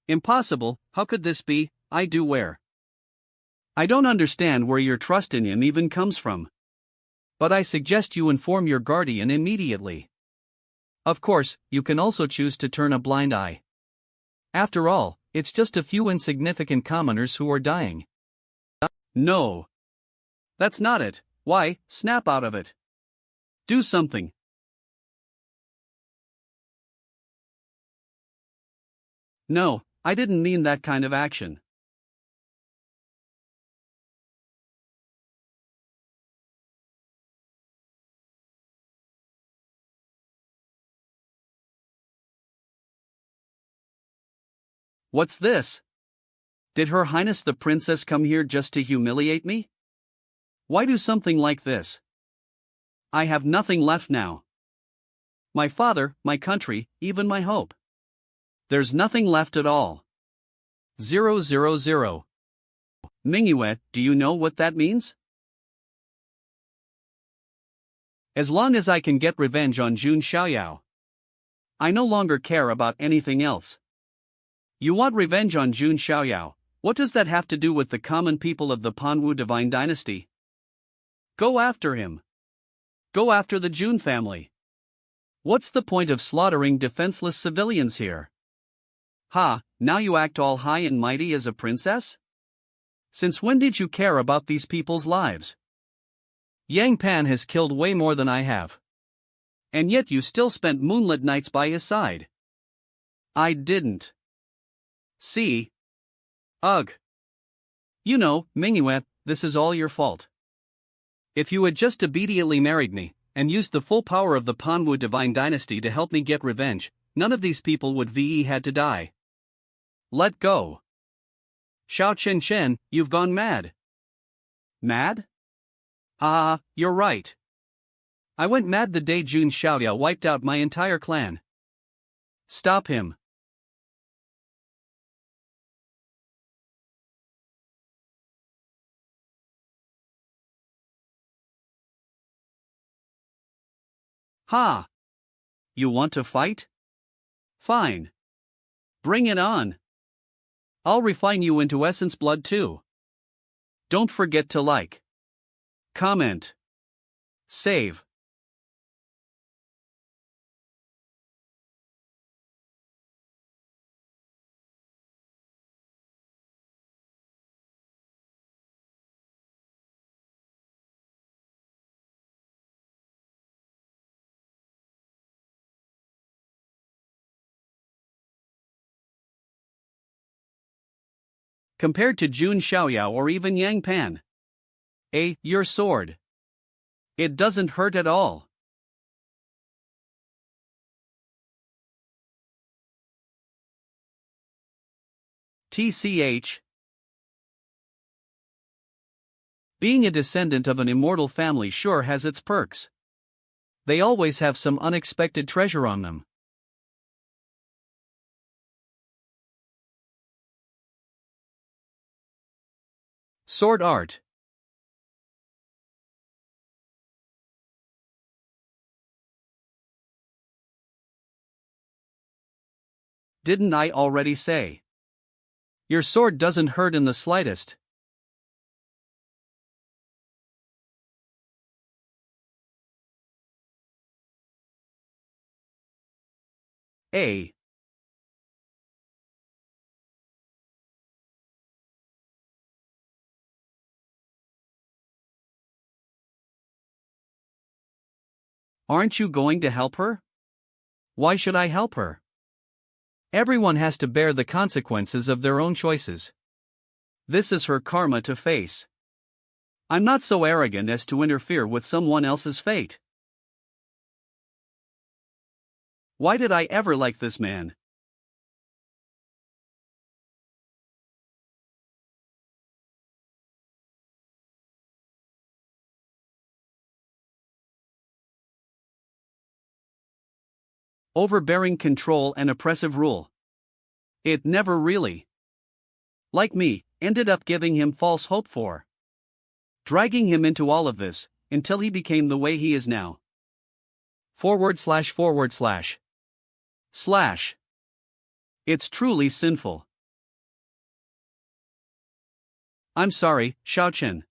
Impossible, how could this be? I do where? I don't understand where your trust in him even comes from. But I suggest you inform your guardian immediately. Of course, you can also choose to turn a blind eye. After all, it's just a few insignificant commoners who are dying. No. That's not it. Why, snap out of it. Do something. No, I didn't mean that kind of action. What's this? Did Her Highness the Princess come here just to humiliate me? Why do something like this? I have nothing left now. My father, my country, even my hope. There's nothing left at all. 000. Manhua, do you know what that means? As long as I can get revenge on Jun Xiaoyao, I no longer care about anything else. You want revenge on Jun Xiaoyao? What does that have to do with the common people of the Manhua divine dynasty? Go after him. Go after the Jun family. What's the point of slaughtering defenseless civilians here? Ha, now you act all high and mighty as a princess? Since when did you care about these people's lives? Yang Pan has killed way more than I have. And yet you still spent moonlit nights by his side. I didn't. See? Ugh. You know, Manhua, this is all your fault. If you had just immediately married me, and used the full power of the Manhua divine dynasty to help me get revenge, none of these people would ve had to die. Let go. Xiao Chen Chen, you've gone mad. Mad? Ah, you're right. I went mad the day Jun Xiaoyao wiped out my entire clan. Stop him. Ha! You want to fight? Fine. Bring it on. I'll refine you into essence blood too. Don't forget to like, comment, save. Compared to Jun Xiaoyao or even Yang Pan. Your sword. It doesn't hurt at all. TCH. Being a descendant of an immortal family sure has its perks. They always have some unexpected treasure on them. Sword art. Didn't I already say? Your sword doesn't hurt in the slightest. A. Aren't you going to help her? Why should I help her? Everyone has to bear the consequences of their own choices. This is her karma to face. I'm not so arrogant as to interfere with someone else's fate. Why did I ever like this man? Overbearing control and oppressive rule. It never really, like me, ended up giving him false hope for. Dragging him into all of this, until he became the way he is now. // It's truly sinful. I'm sorry, Xiaochen.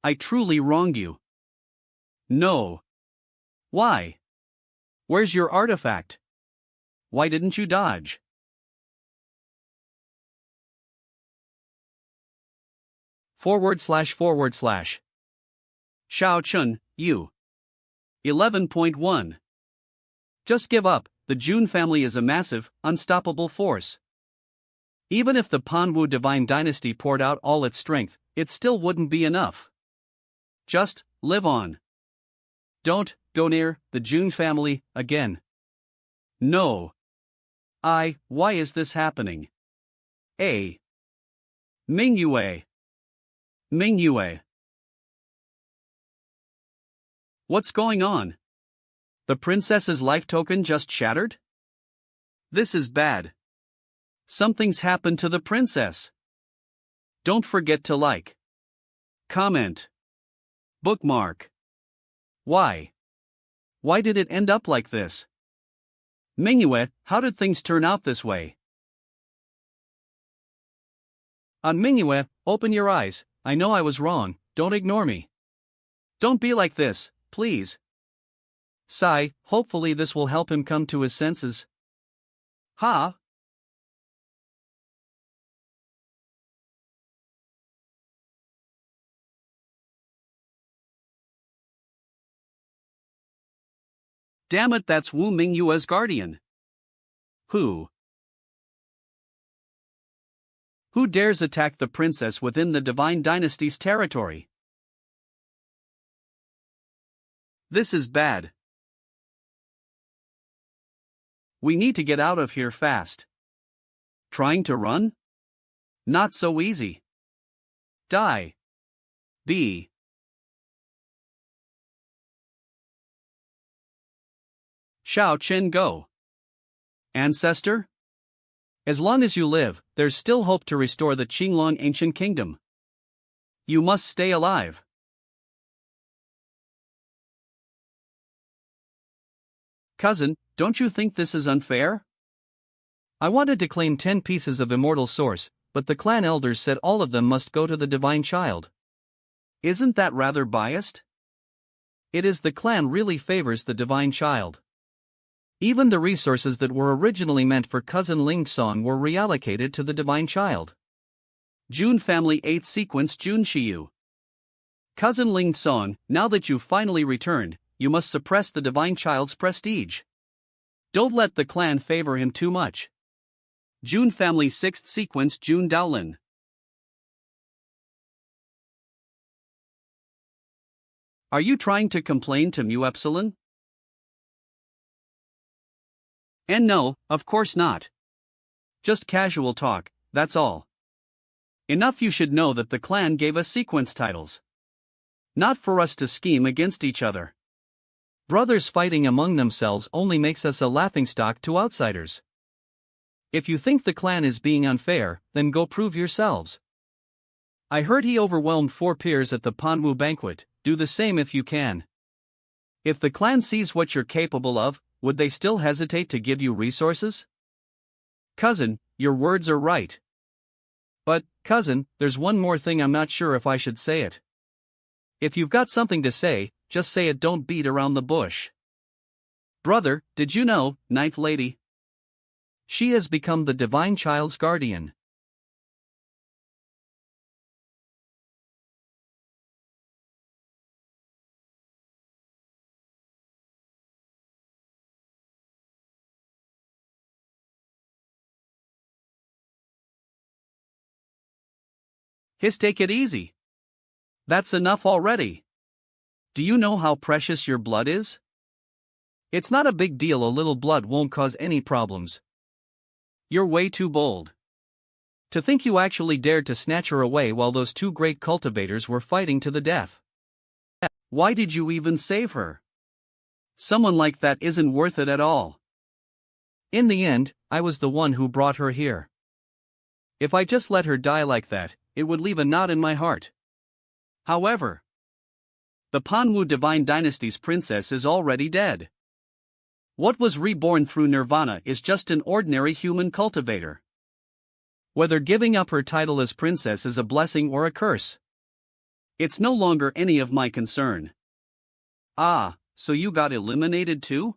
I truly wronged you. No. Why? Where's your artifact? Why didn't you dodge? // Xiao Chun, you. 11.1. Just give up, the Jun family is a massive, unstoppable force. Even if the Manhua divine dynasty poured out all its strength, it still wouldn't be enough. Just live on. Don't go near the Jun family again. No. Why is this happening? A. Manhua. Manhua. What's going on? The princess's life token just shattered? This is bad. Something's happened to the princess. Don't forget to like, comment, bookmark. Why? Why did it end up like this? Manhua, how did things turn out this way? On Manhua, open your eyes. I know I was wrong, don't ignore me. Don't be like this, please. Sigh, hopefully this will help him come to his senses. Ha! Damn it, that's Wu Minghua's guardian. Who dares attack the princess within the divine dynasty's territory? This is bad. We need to get out of here fast. Trying to run? Not so easy. Die. B. Xiao Chen Go. Ancestor? As long as you live, there's still hope to restore the Qinglong ancient kingdom. You must stay alive. Cousin, don't you think this is unfair? I wanted to claim 10 pieces of immortal source, but the clan elders said all of them must go to the divine child. Isn't that rather biased? It is the clan really favors the divine child. Even the resources that were originally meant for cousin Ling Song were reallocated to the divine child. Jun family 8th sequence Jun Shiyu. Cousin Ling Song, now that you've finally returned, you must suppress the divine child's prestige. Don't let the clan favor him too much. Jun family 6th sequence Jun Daolin. Are you trying to complain to Mu Epsilon? And no, of course not. Just casual talk, that's all. Enough you should know that the clan gave us sequence titles. Not for us to scheme against each other. Brothers fighting among themselves only makes us a laughingstock to outsiders. If you think the clan is being unfair, then go prove yourselves. I heard he overwhelmed 4 peers at the Manhua banquet, do the same if you can. If the clan sees what you're capable of, would they still hesitate to give you resources? Cousin, your words are right. But, cousin, there's one more thing I'm not sure if I should say it. If you've got something to say, just say it, don't beat around the bush. Brother, did you know, Ninth Lady? She has become the divine child's guardian. Take it easy. That's enough already. Do you know how precious your blood is? It's not a big deal, a little blood won't cause any problems. You're way too bold. To think you actually dared to snatch her away while those 2 great cultivators were fighting to the death. Why did you even save her? Someone like that isn't worth it at all. In the end, I was the one who brought her here. If I just let her die like that, it would leave a knot in my heart. However, the Manhua divine dynasty's princess is already dead. What was reborn through nirvana is just an ordinary human cultivator. Whether giving up her title as princess is a blessing or a curse, it's no longer any of my concern. Ah, so you got eliminated too?